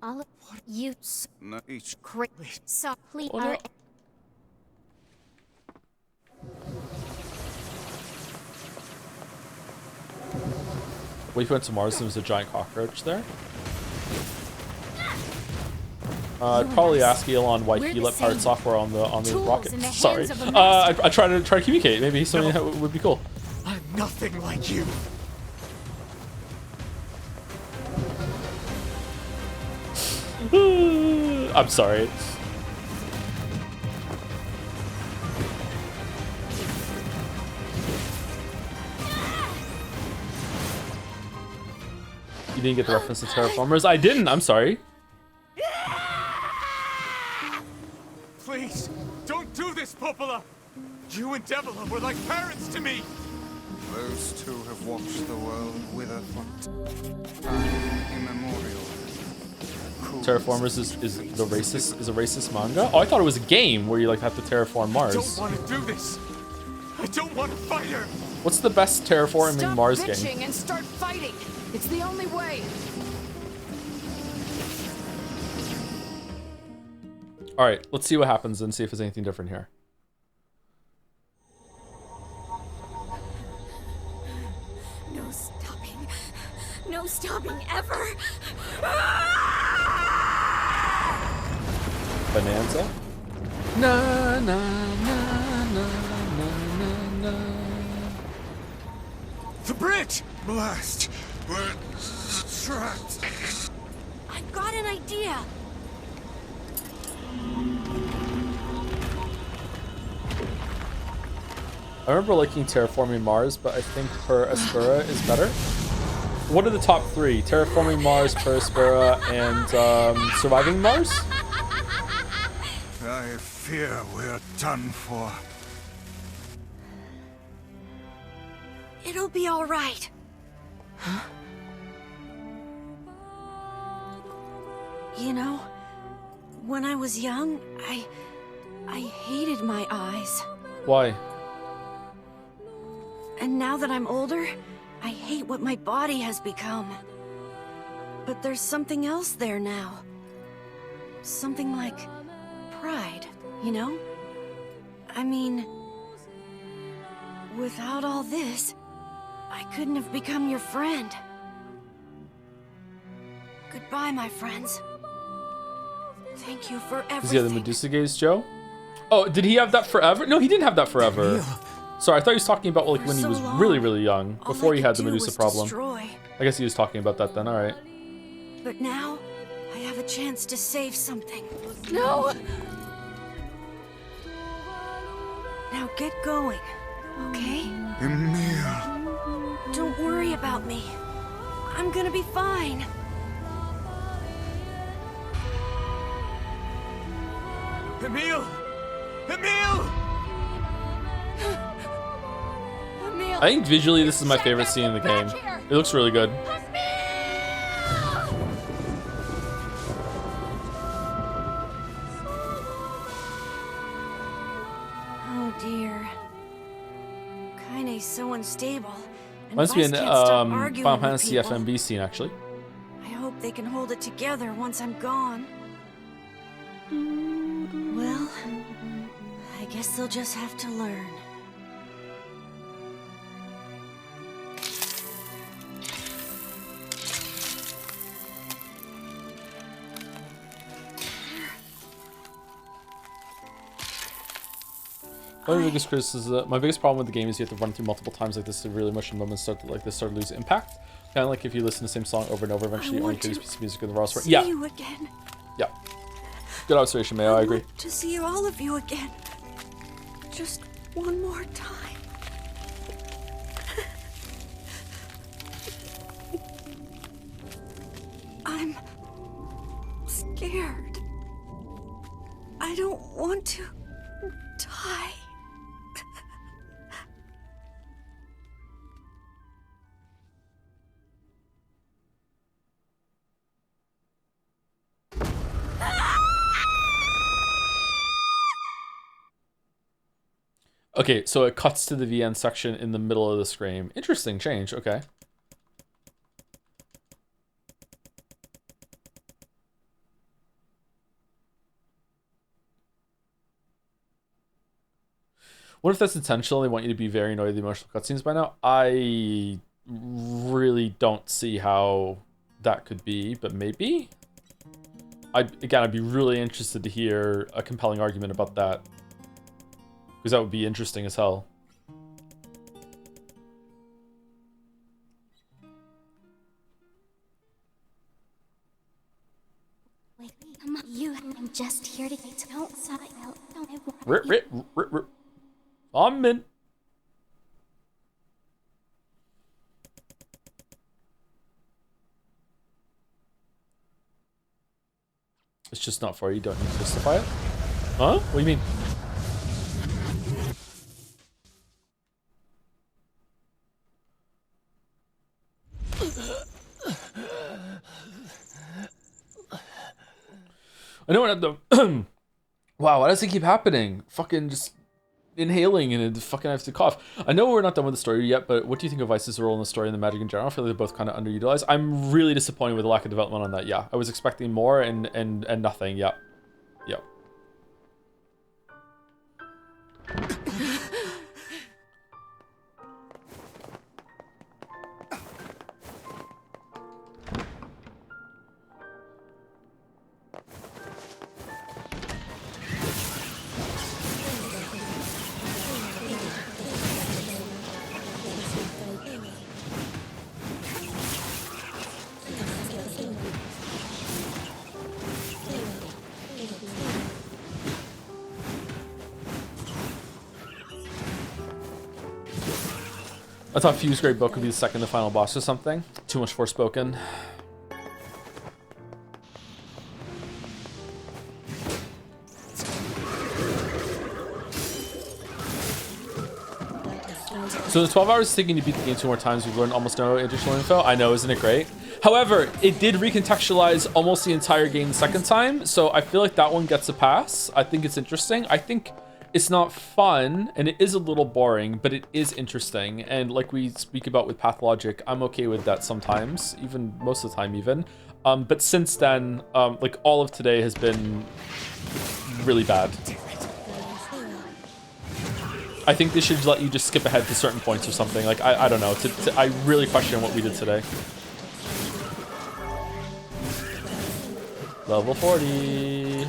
All of you great so please are What if you went to Mars and there was a giant cockroach there? I'd probably ask Elon why he let pirate software on the rocket. Sorry. I try to communicate. Maybe something that would be cool. I'm nothing like you. I'm sorry. You didn't get the reference to Terraformers? I didn't. I'm sorry. Please, don't do this, Popola. You and Devila were like parents to me. Those two have watched the world wither from time immemorial. Terraformers is a racist manga? Oh, I thought it was a game where you like have to terraform Mars. I don't want to do this. I don't want to fight her. What's the best terraforming Stop Mars bitching game? and start fighting. It's the only way. All right, let's see what happens and see if there's anything different here. No stopping. No stopping ever. Bonanza. Na na na na na na. The bridge! Blast! We're trapped. I've got an idea. I remember liking Terraforming Mars, but I think Per Aspera is better. What are the top three? Terraforming Mars, Per Aspera, and Surviving Mars? I fear we're done for. It'll be all right. You know, when I was young, I hated my eyes. Why? And now that I'm older, I hate what my body has become. But there's something else there now. Something like pride, you know? I mean, without all this, I couldn't have become your friend. Goodbye, my friends. Thank you for everything. Does he have the Medusa gaze, Joe? Oh, did he have that forever? No, he didn't have that forever. Sorry, I thought he was talking about like when he was really, really young, before he had the Medusa problem. I guess he was talking about that then, alright. But now, I have a chance to save something. No! Now get going, okay? Emil. Don't worry about me. I'm gonna be fine. Emil! Emil! I think visually this is my favorite scene in the game. It looks really good. Oh dear. Kaine's so unstable. And Reminds me Vice of can't stop Final arguing with Fantasy people. FMV scene, actually. I hope they can hold it together once I'm gone. Well, I guess they'll just have to learn. My biggest criticism, my biggest problem with the game is you have to run through multiple times like this to really emotional moments start to lose impact. Kind of like if you listen to the same song over and over, eventually you only hear this piece of music in the raw story. See Yeah, you again. yeah. Good observation, Mayo. I agree. To see all of you again. Just one more time. I'm scared. I don't want to die. Okay, so it cuts to the VN section in the middle of the screen. Interesting change, okay. What if that's intentional? They want you to be very annoyed at the emotional cutscenes by now? I really don't see how that could be, but maybe? I'd be really interested to hear a compelling argument about that. Because that would be interesting as hell. Wait, come on, I'm just here to get don't I'm in. It's just not for you. You don't need to justify it. Huh? What do you mean? I know what the wow, why does it keep happening? Fucking just inhaling and fucking have to cough. I know we're not done with the story yet, but what do you think of Vice's role in the story and the magic in general? I feel like they're both kind of underutilized. I'm really disappointed with the lack of development on that. Yeah, I was expecting more and nothing. Yeah, yeah. I thought Fuse Grade Book would be the second to final boss or something. Too much Forspoken. So in the 12 hours taking to beat the game 2 more times, we've learned almost no additional info. I know, isn't it great? However, it did recontextualize almost the entire game the second time, so I feel like that one gets a pass. I think it's interesting. I think it's not fun, and it is a little boring, but it is interesting. And like we speak about with Pathologic, I'm okay with that sometimes, even most of the time even. But since then, like all of today has been really bad. I think they should let you just skip ahead to certain points or something. Like, I don't know. I really question what we did today. Level 40.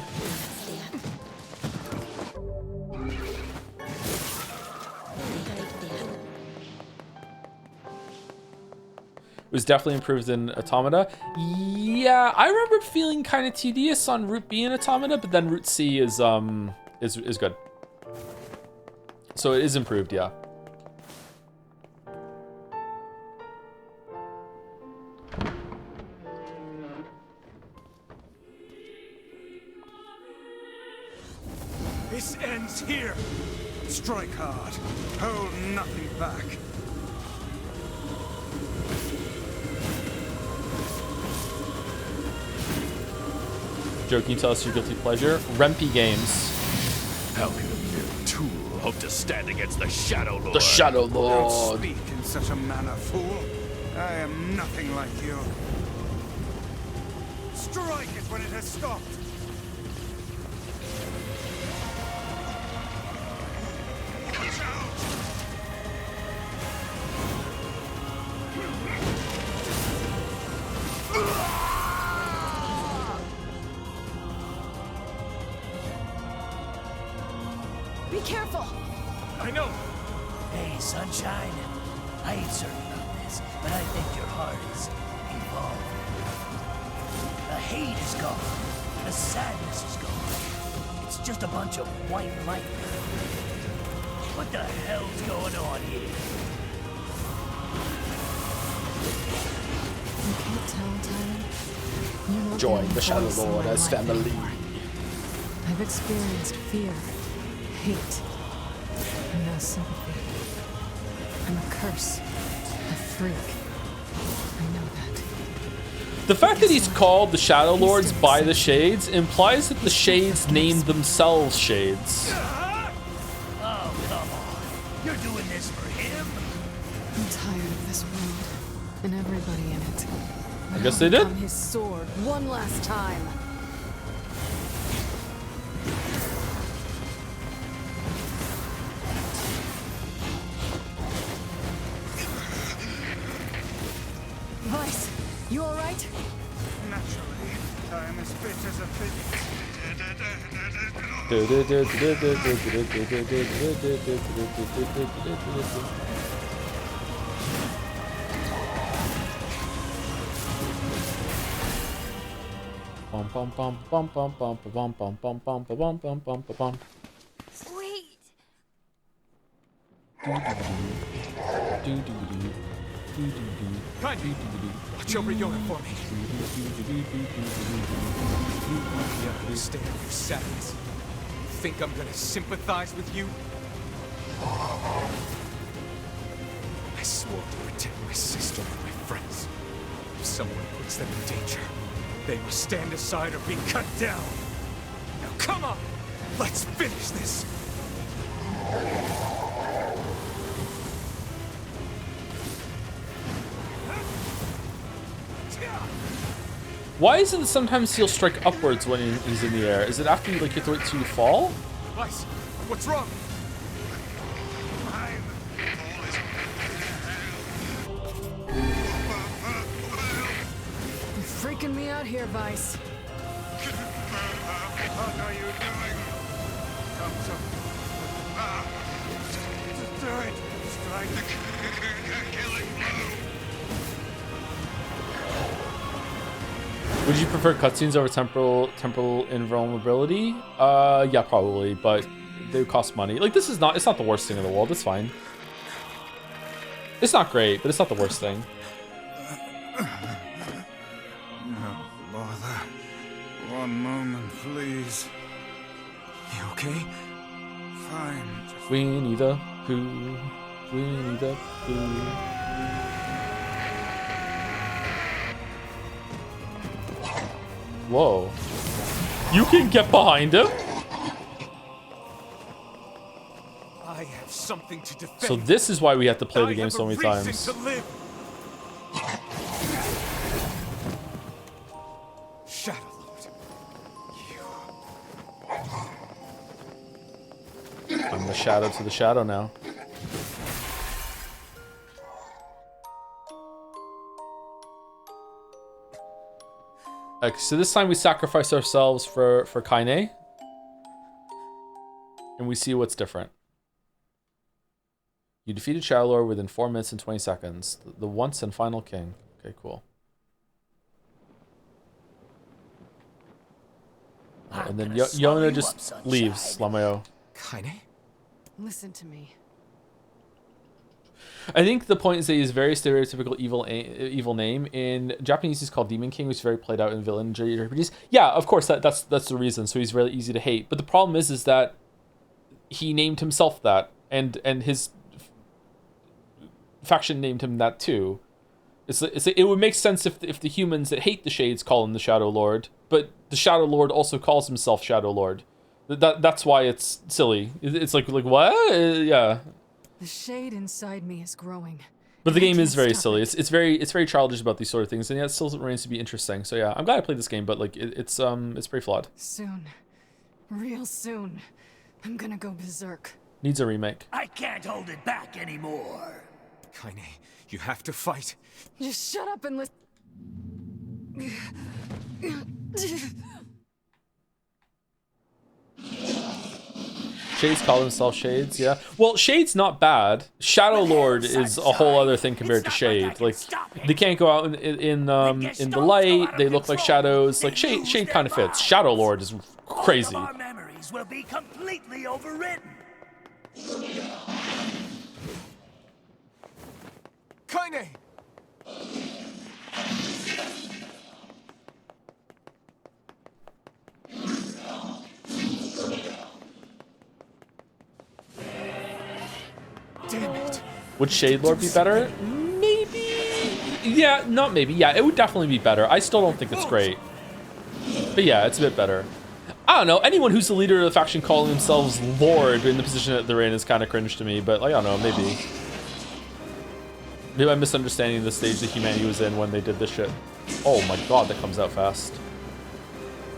It was definitely improved in Automata. Yeah, I remember feeling kind of tedious on Route B in Automata, but then Route C is good. So it is improved, yeah. This ends here. Strike hard. Hold nothing back. Joe, can you tell us your guilty pleasure? Rempy games. How can a mere tool hope to stand against the Shadow Lord? The Shadow Lord. Don't speak in such a manner, fool. I am nothing like you. Strike it when it has stopped. Watch out! Be careful! I know! Hey, Sunshine. I ain't certain about this, but I think your heart is involved. The hate is gone. The sadness is gone. It's just a bunch of white light. What the hell's going on here? You can't tell, Tyler. You're not Join only the Shadow voice in Lord my as life family. anymore. I've experienced fear, hate, and now sympathy. I'm a curse, a freak. I know that. The fact that he's called the Shadow Lords by the Shades implies that the Shades named themselves Shades. Oh, come on. You're doing this for him? I'm tired of this world and everybody in it. I guess they did. On his sword one last time. Vice, you all right? Naturally, I am as fit as a Wait. Watch over Yona for me. You understand your sadness. You think I'm gonna sympathize with you? I swore to protect my sister and my friends. If someone puts them in danger, they must stand aside or be cut down. Now come on! Let's finish this! Why isn't it sometimes he'll strike upwards when he's in the air? Is it after you like you have to wait till you fall? Vice, what's wrong? You're freaking me out here, Vice. What are you doing? Come to... do it! Strike the killing blow! Would you prefer cutscenes over temporal invulnerability? Yeah, probably, but they would cost money. Like, this is not, it's not the worst thing in the world, it's fine. It's not great, but it's not the worst thing. No bother. One moment, please. You okay? Fine. Winnie the Pooh. Winnie the Pooh. Whoa. You can get behind him? I have something to defend. So this is why we have to play the game so many times. Shadow Lord. I'm the shadow to the shadow now. Okay, so this time we sacrifice ourselves for Kaine. And we see what's different. You defeated Shadow Lord within 4 minutes and 20 seconds. The once and final king. Okay, cool. And then Yona just leaves, Lamayo. Kaine? Listen to me. I think the point is that he's very stereotypical evil name. In Japanese, he's called Demon King, which is very played out in villain JRPGs. Yeah, of course, that's the reason. So he's really easy to hate. But the problem is that he named himself that, and his faction named him that too. It would make sense if the humans that hate the Shades call him the Shadow Lord, but the Shadow Lord also calls himself Shadow Lord. That's why it's silly. It's like what? Yeah. The shade inside me is growing. But the game is very silly. It's very childish about these sort of things, and yet it still remains to be interesting. So yeah, I'm glad I played this game, but like it's pretty flawed. Soon, real soon, I'm gonna go berserk. Needs a remake. I can't hold it back anymore. Kaine, you have to fight. Just shut up and listen. Shades call themselves Shades, yeah. Well, Shade's not bad. Shadow Lord is a whole other thing compared to Shade. Like, they can't go out in the light. They look like shadows. Like Shade kind of fits. Shadow Lord is crazy. Our memories will be completely overwritten. Kaine! Damn it. Would Shade Lord be better? Maybe. Yeah, not maybe. Yeah, it would definitely be better. I still don't think it's great. But yeah, it's a bit better. I don't know. Anyone who's the leader of the faction calling themselves Lord in the position that they're in is kind of cringe to me. But like, I don't know, maybe. Maybe I'm misunderstanding the stage that humanity was in when they did this shit. Oh my god, that comes out fast.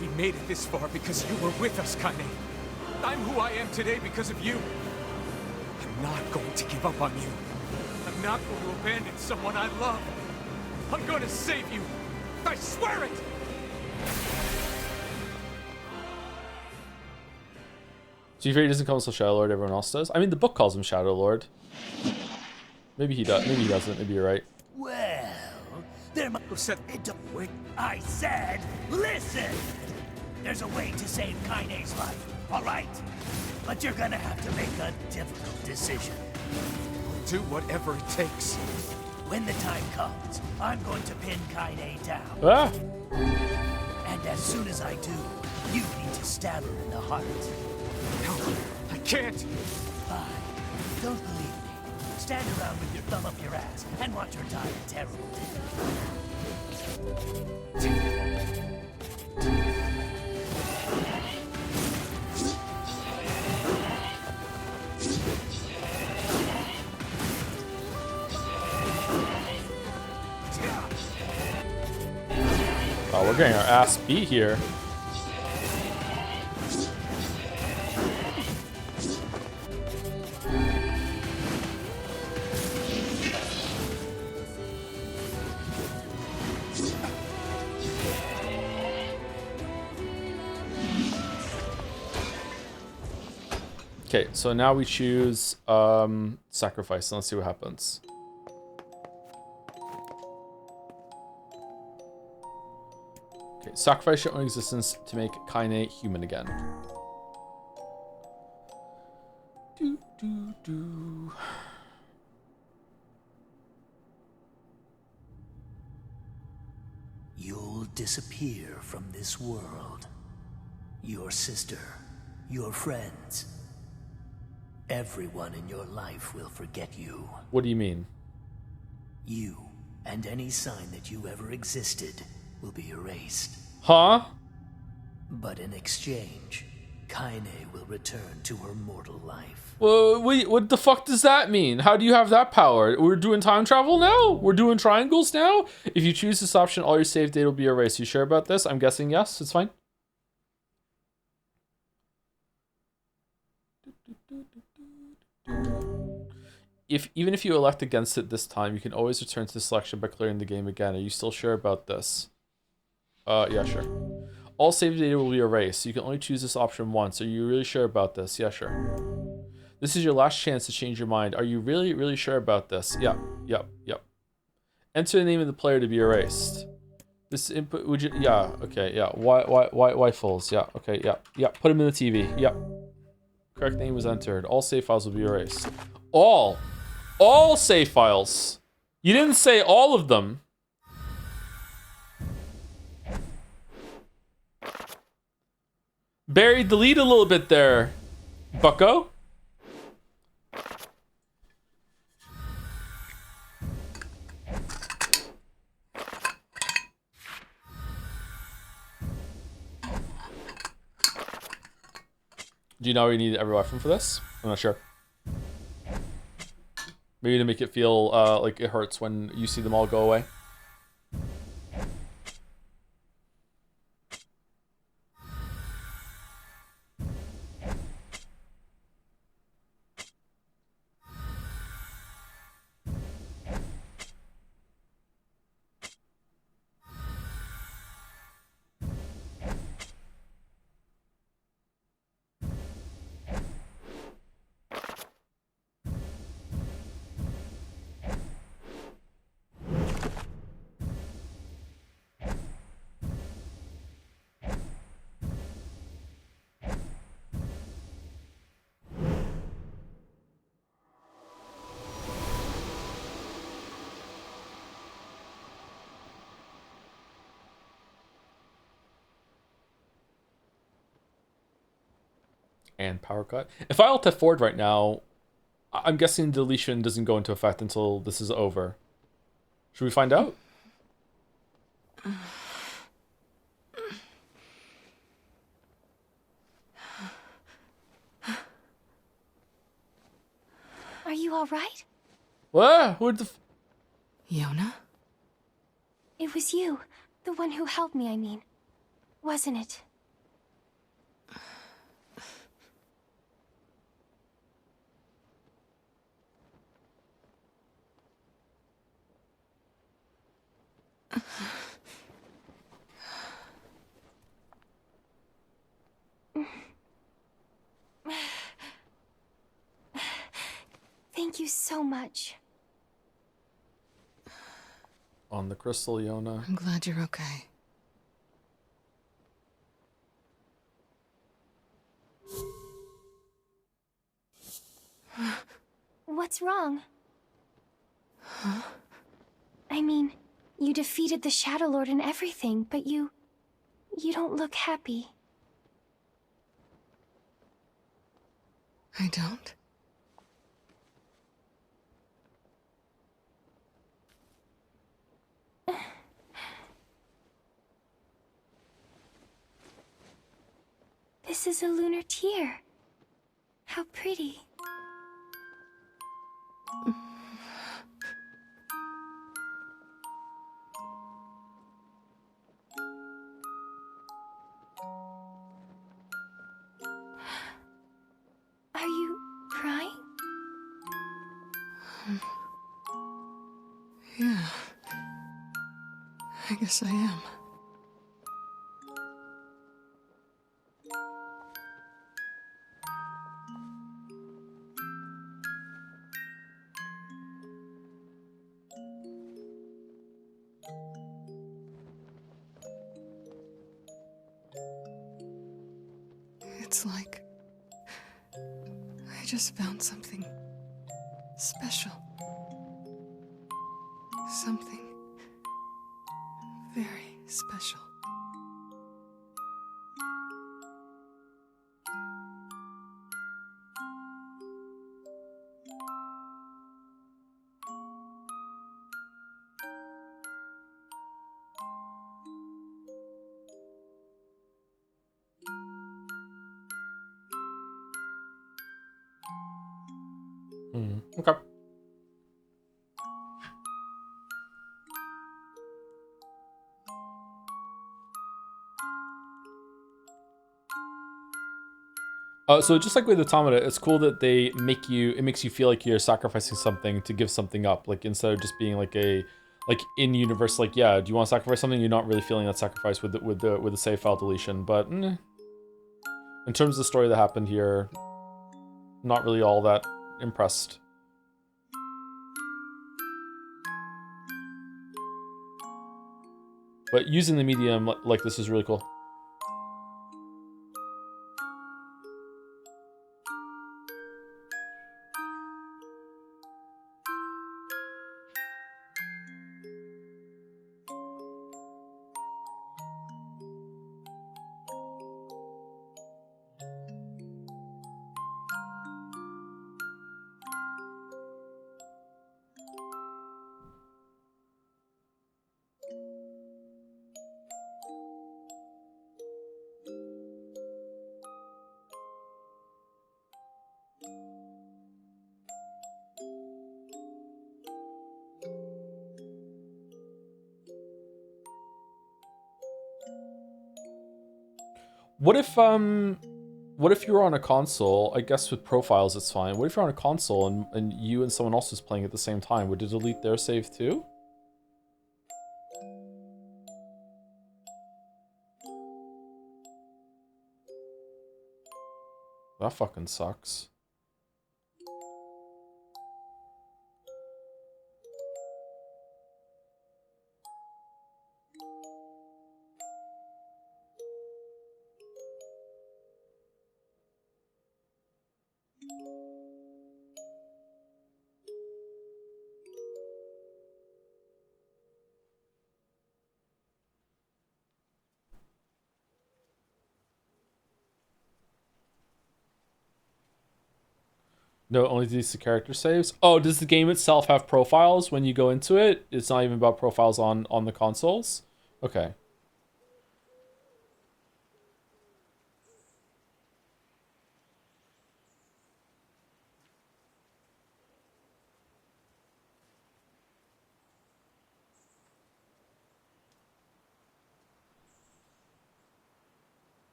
We made it this far because you were with us, Kaine. I'm who I am today because of you. I'm not going to give up on you. I'm not going to abandon someone I love. I'm going to save you. I swear it! So you figure he doesn't call himself Shadow Lord, everyone else does? I mean, the book calls him Shadow Lord. Maybe he does. Maybe he doesn't. Maybe you're right. Well, there must wait. I said, listen! There's a way to save Kaine's life, all right? But you're gonna have to make a difficult decision. I'll do whatever it takes. When the time comes, I'm going to pin Kaine down. Ah! And as soon as I do, you need to stab her in the heart. No, I can't. Fine. Don't believe me. Stand around with your thumb up your ass and watch her die a terrible Oh, we're getting our ass beat here. Okay, so now we choose sacrifice, and let's see what happens. Okay, sacrifice your own existence to make Kaine human again. Do, do, do. will disappear from this world. Your sister, your friends, everyone in your life will forget you. What do you mean? You and any sign that you ever existed will be erased. Huh? But in exchange, Kaine will return to her mortal life. Well, wait, what the fuck does that mean? How do you have that power? We're doing time travel now? We're doing triangles now? If you choose this option, all your save data will be erased. You sure about this? I'm guessing yes, it's fine. Even if you elect against it this time, you can always return to the selection by clearing the game again. Are you still sure about this? Yeah, sure. All save data will be erased. You can only choose this option once. Are you really sure about this? Yeah, sure. This is your last chance to change your mind. Are you really, really sure about this? Yep. Enter the name of the player to be erased. This input, would you, yeah, okay, yeah. Why fools? Yeah, okay, yeah. Put him in the TV. Yep. Correct name was entered. All save files will be erased. All save files. You didn't say all of them. Buried the lead a little bit there, bucko. Do you know we need every weapon for this? I'm not sure. Maybe to make it feel like it hurts when you see them all go away. And power cut. If I alt F forward right now, I'm guessing deletion doesn't go into effect until this is over. Should we find out? Are you all right? What? What the? Yona? It was you, the one who helped me, I mean. Wasn't it? Thank you so much. On the crystal, Yona. I'm glad you're okay. What's wrong? Huh? I mean, you defeated the Shadow Lord and everything, but you don't look happy. I don't? This is a lunar tear. How pretty. Are you crying? Yeah. I guess I am. It's like I just found something special. Something very special. Okay. So just like with Automata, it's cool that it makes you feel like you're sacrificing something to give something up. Like instead of just being like in universe, like, yeah, do you want to sacrifice something? You're not really feeling that sacrifice with the save file deletion. But in terms of the story that happened here, not really all that impressed. But using the medium like this is really cool. What if you were on a console? I guess with profiles it's fine. What if you're on a console and you and someone else is playing at the same time? Would it delete their save too? That fucking sucks. No, only deletes the character saves. Oh, does the game itself have profiles when you go into it? It's not even about profiles on the consoles? Okay.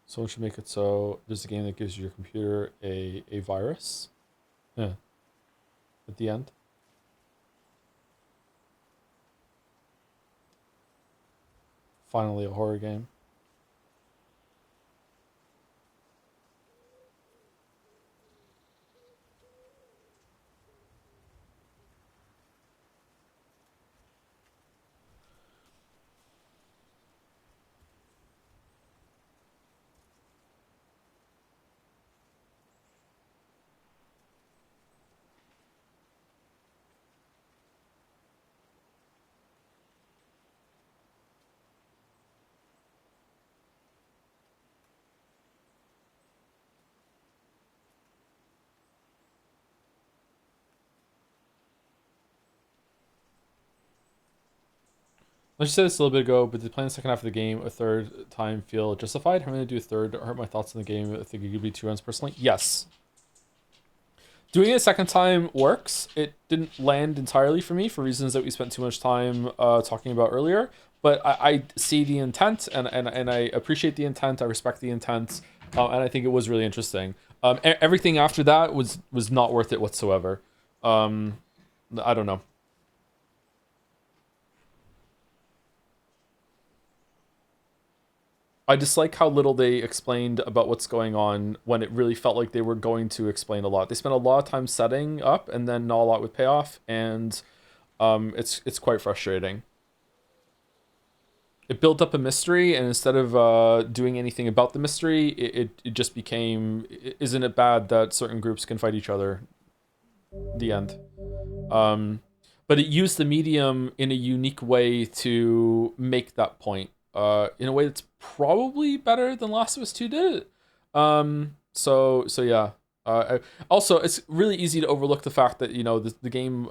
Someone should make it so there's a game that gives your computer a virus. Yeah. At the end. Finally a horror game. Like you said this a little bit ago, but did playing the second half of the game a third time feel justified? Having to do a third hurt my thoughts on the game. I think it could be 2 runs personally. Yes. Doing it a second time works. It didn't land entirely for me for reasons that we spent too much time talking about earlier. But I see the intent and I appreciate the intent. I respect the intent. And I think it was really interesting. Everything after that was not worth it whatsoever. I don't know. I dislike how little they explained about what's going on when it really felt like they were going to explain a lot. They spent a lot of time setting up and then not a lot with payoff, and it's quite frustrating. It built up a mystery, and instead of doing anything about the mystery, it just became, isn't it bad that certain groups can fight each other? The end. But it used the medium in a unique way to make that point. In a way that's probably better than Last of Us 2 did it. So yeah. Also, it's really easy to overlook the fact that, you know, the game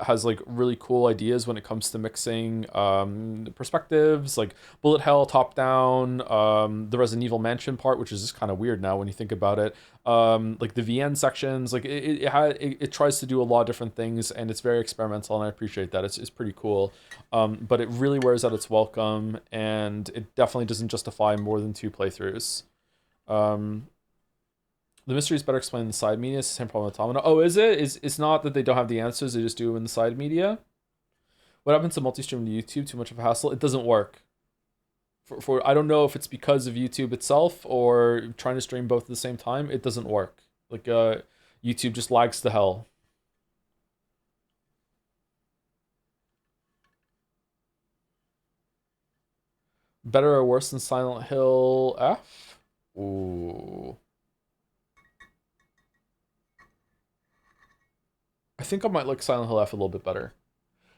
has like really cool ideas when it comes to mixing perspectives, like bullet hell, top down, the Resident Evil Mansion part, which is just kind of weird now when you think about it. Like the VN sections, like it tries to do a lot of different things, and it's very experimental, and I appreciate that. It's pretty cool, but it really wears out its welcome, and it definitely doesn't justify more than 2 playthroughs. The mystery is better explained in the side media. It's the same problem with Automata. Oh, is it? It's not that they don't have the answers, they just do it in the side media? What happens to multi-stream to YouTube? Too much of a hassle? It doesn't work. For I don't know if it's because of YouTube itself or trying to stream both at the same time. It doesn't work. Like, YouTube just lags to hell. Better or worse than Silent Hill F? Ooh. I think I might like Silent Hill F a little bit better.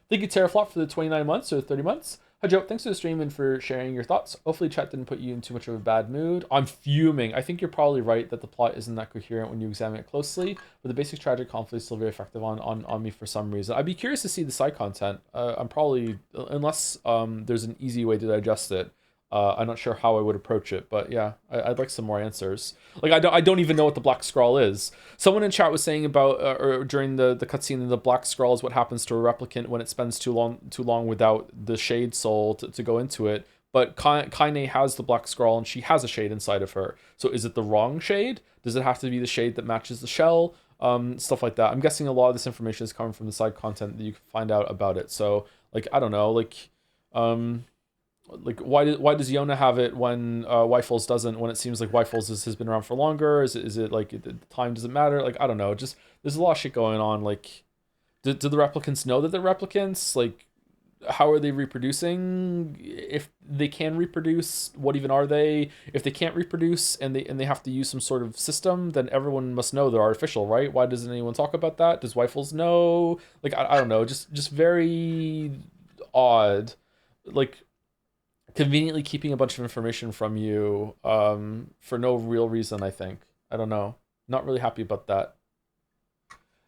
Thank you, Terraflop, for the 29 months or 30 months. Hi, Joe. Thanks for the stream and for sharing your thoughts. Hopefully, chat didn't put you in too much of a bad mood. I'm fuming. I think you're probably right that the plot isn't that coherent when you examine it closely, but the basic tragic conflict is still very effective on me for some reason. I'd be curious to see the side content. I'm probably, unless there's an easy way to digest it, I'm not sure how I would approach it, but yeah, I'd like some more answers. Like, I don't even know what the Black Scroll is. Someone in chat was saying about, or during the cutscene, the Black Scroll is what happens to a replicant when it spends too long without the Shade Soul to go into it. But Kaine has the Black Scroll, and she has a Shade inside of her. So is it the wrong Shade? Does it have to be the Shade that matches the shell? Stuff like that. I'm guessing a lot of this information is coming from the side content that you can find out about it. So, like, I don't know, like why does Yona have it when Wyfels doesn't, when it seems like Wyfels has been around for longer? Is it like the time doesn't matter? Like, I don't know, just there's a lot of shit going on. Like, do the replicants know that they're replicants? Like, how are they reproducing? If they can reproduce, what even are they? If they can't reproduce and they have to use some sort of system, then everyone must know they're artificial, right? Why doesn't anyone talk about that? Does Wyfels know? Like, I don't know, just very odd. Like, conveniently keeping a bunch of information from you for no real reason, I think. I don't know. Not really happy about that.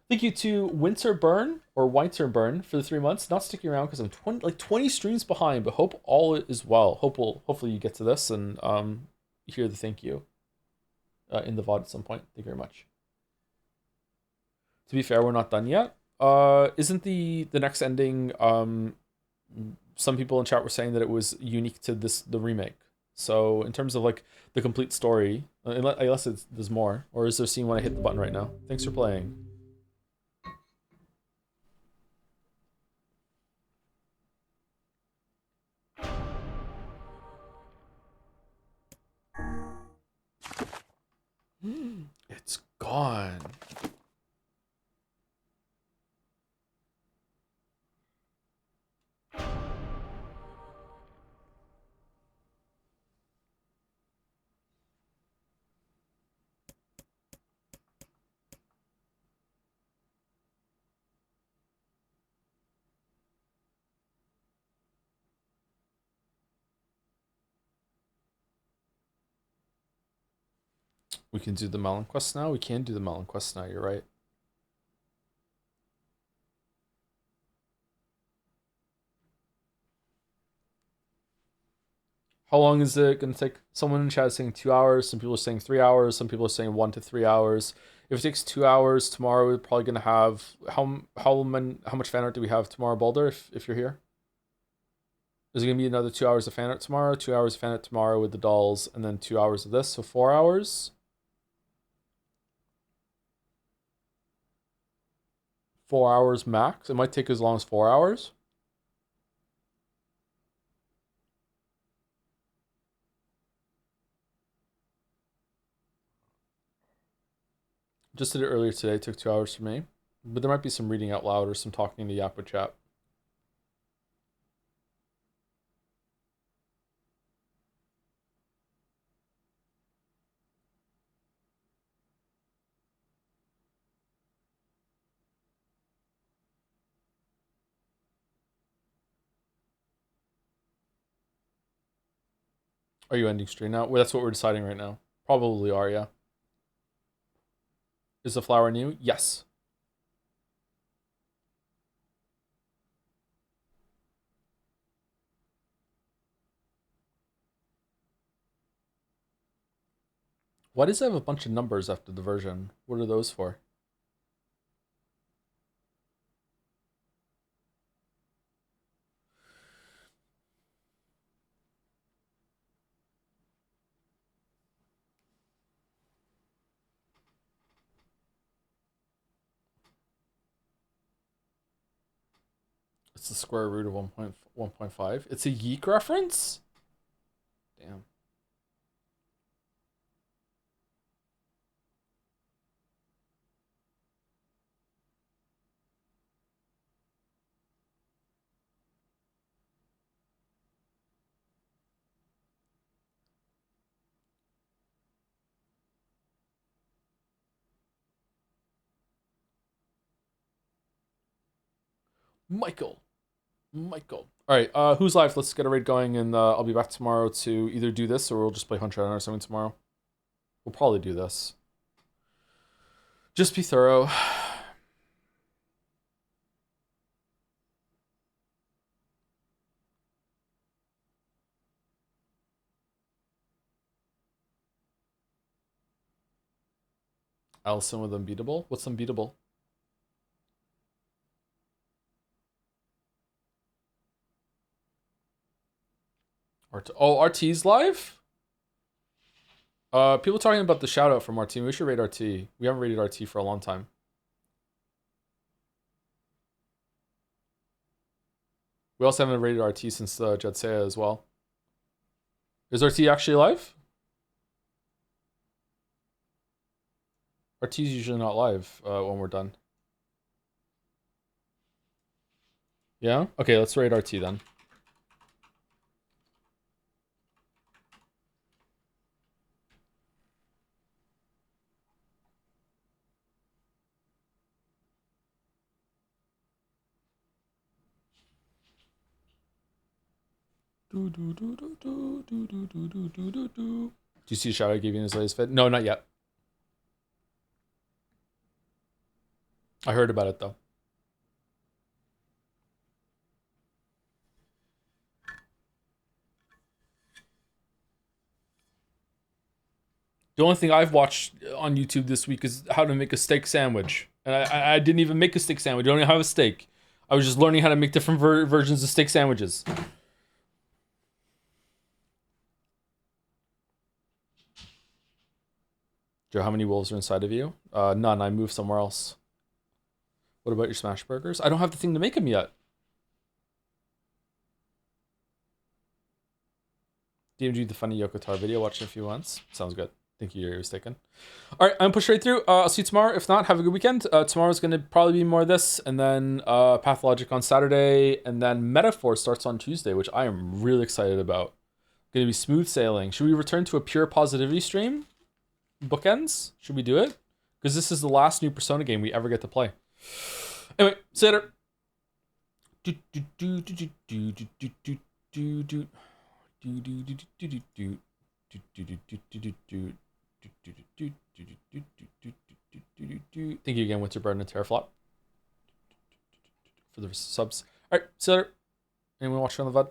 Thank you to Winterburn or Winterburn for the 3 months. Not sticking around because I'm 20 streams behind, but hope all is well. Hopefully you get to this and hear the thank you in the VOD at some point. Thank you very much. To be fair, we're not done yet. Isn't the next ending some people in chat were saying that it was unique to the remake. So in terms of like the complete story, unless there's more, or is there a scene when I hit the button right now? Thanks for playing. It's gone. We can do the Melon Quest now? We can do the Melon Quest now, you're right. How long is it going to take? Someone in chat is saying 2 hours. Some people are saying 3 hours. Some people are saying 1 to 3 hours. If it takes 2 hours tomorrow, we're probably going to have... How much fan art do we have tomorrow, Boulder, if you're here? Is it going to be another 2 hours of fan art tomorrow? 2 hours of fan art tomorrow with the dolls, and then 2 hours of this, so 4 hours? 4 hours max? It might take as long as 4 hours. Just did it earlier today. It took 2 hours for me. But there might be some reading out loud or some talking to Yappa chat. Are you ending stream now? Well, that's what we're deciding right now. Probably are, yeah. Is the flower new? Yes. Why does it have a bunch of numbers after the version? What are those for? It's the square root of 1.1.5. It's a Yeek reference? Damn. Michael. All right, who's live? Let's get a raid going, and I'll be back tomorrow to either do this or we'll just play Hunter or something tomorrow. We'll probably do this. Just be thorough. Allison with Unbeatable? What's Unbeatable? Oh, RT's live? People talking about the shout out from RT. We should raid RT. We haven't raided RT for a long time. We also haven't raided RT since Jetsea as well. Is RT actually live? RT's usually not live when we're done. Yeah? Okay, let's raid RT then. Do you see a shout I gave you in his latest vid? No, not yet. I heard about it though. The only thing I've watched on YouTube this week is how to make a steak sandwich. And I didn't even make a steak sandwich. I don't even have a steak. I was just learning how to make different versions of steak sandwiches. Joe, how many wolves are inside of you? None. I moved somewhere else. What about your smash burgers? I don't have the thing to make them yet. DMG the funny Yokotar video. Watch it a few once. Sounds good. Thank you, you're mistaken. All right, I'm push right through. I'll see you tomorrow. If not, have a good weekend. Tomorrow's going to probably be more of this, and then Pathologic on Saturday, and then Metaphor starts on Tuesday, which I am really excited about. Going to be smooth sailing. Should we return to a pure positivity stream? Bookends? Should we do it? Because this is the last new Persona game we ever get to play. Anyway, see you later. Thank you again, Winterburn and Terraflop, for the subs. All right, see you later. Anyone watching on the VOD?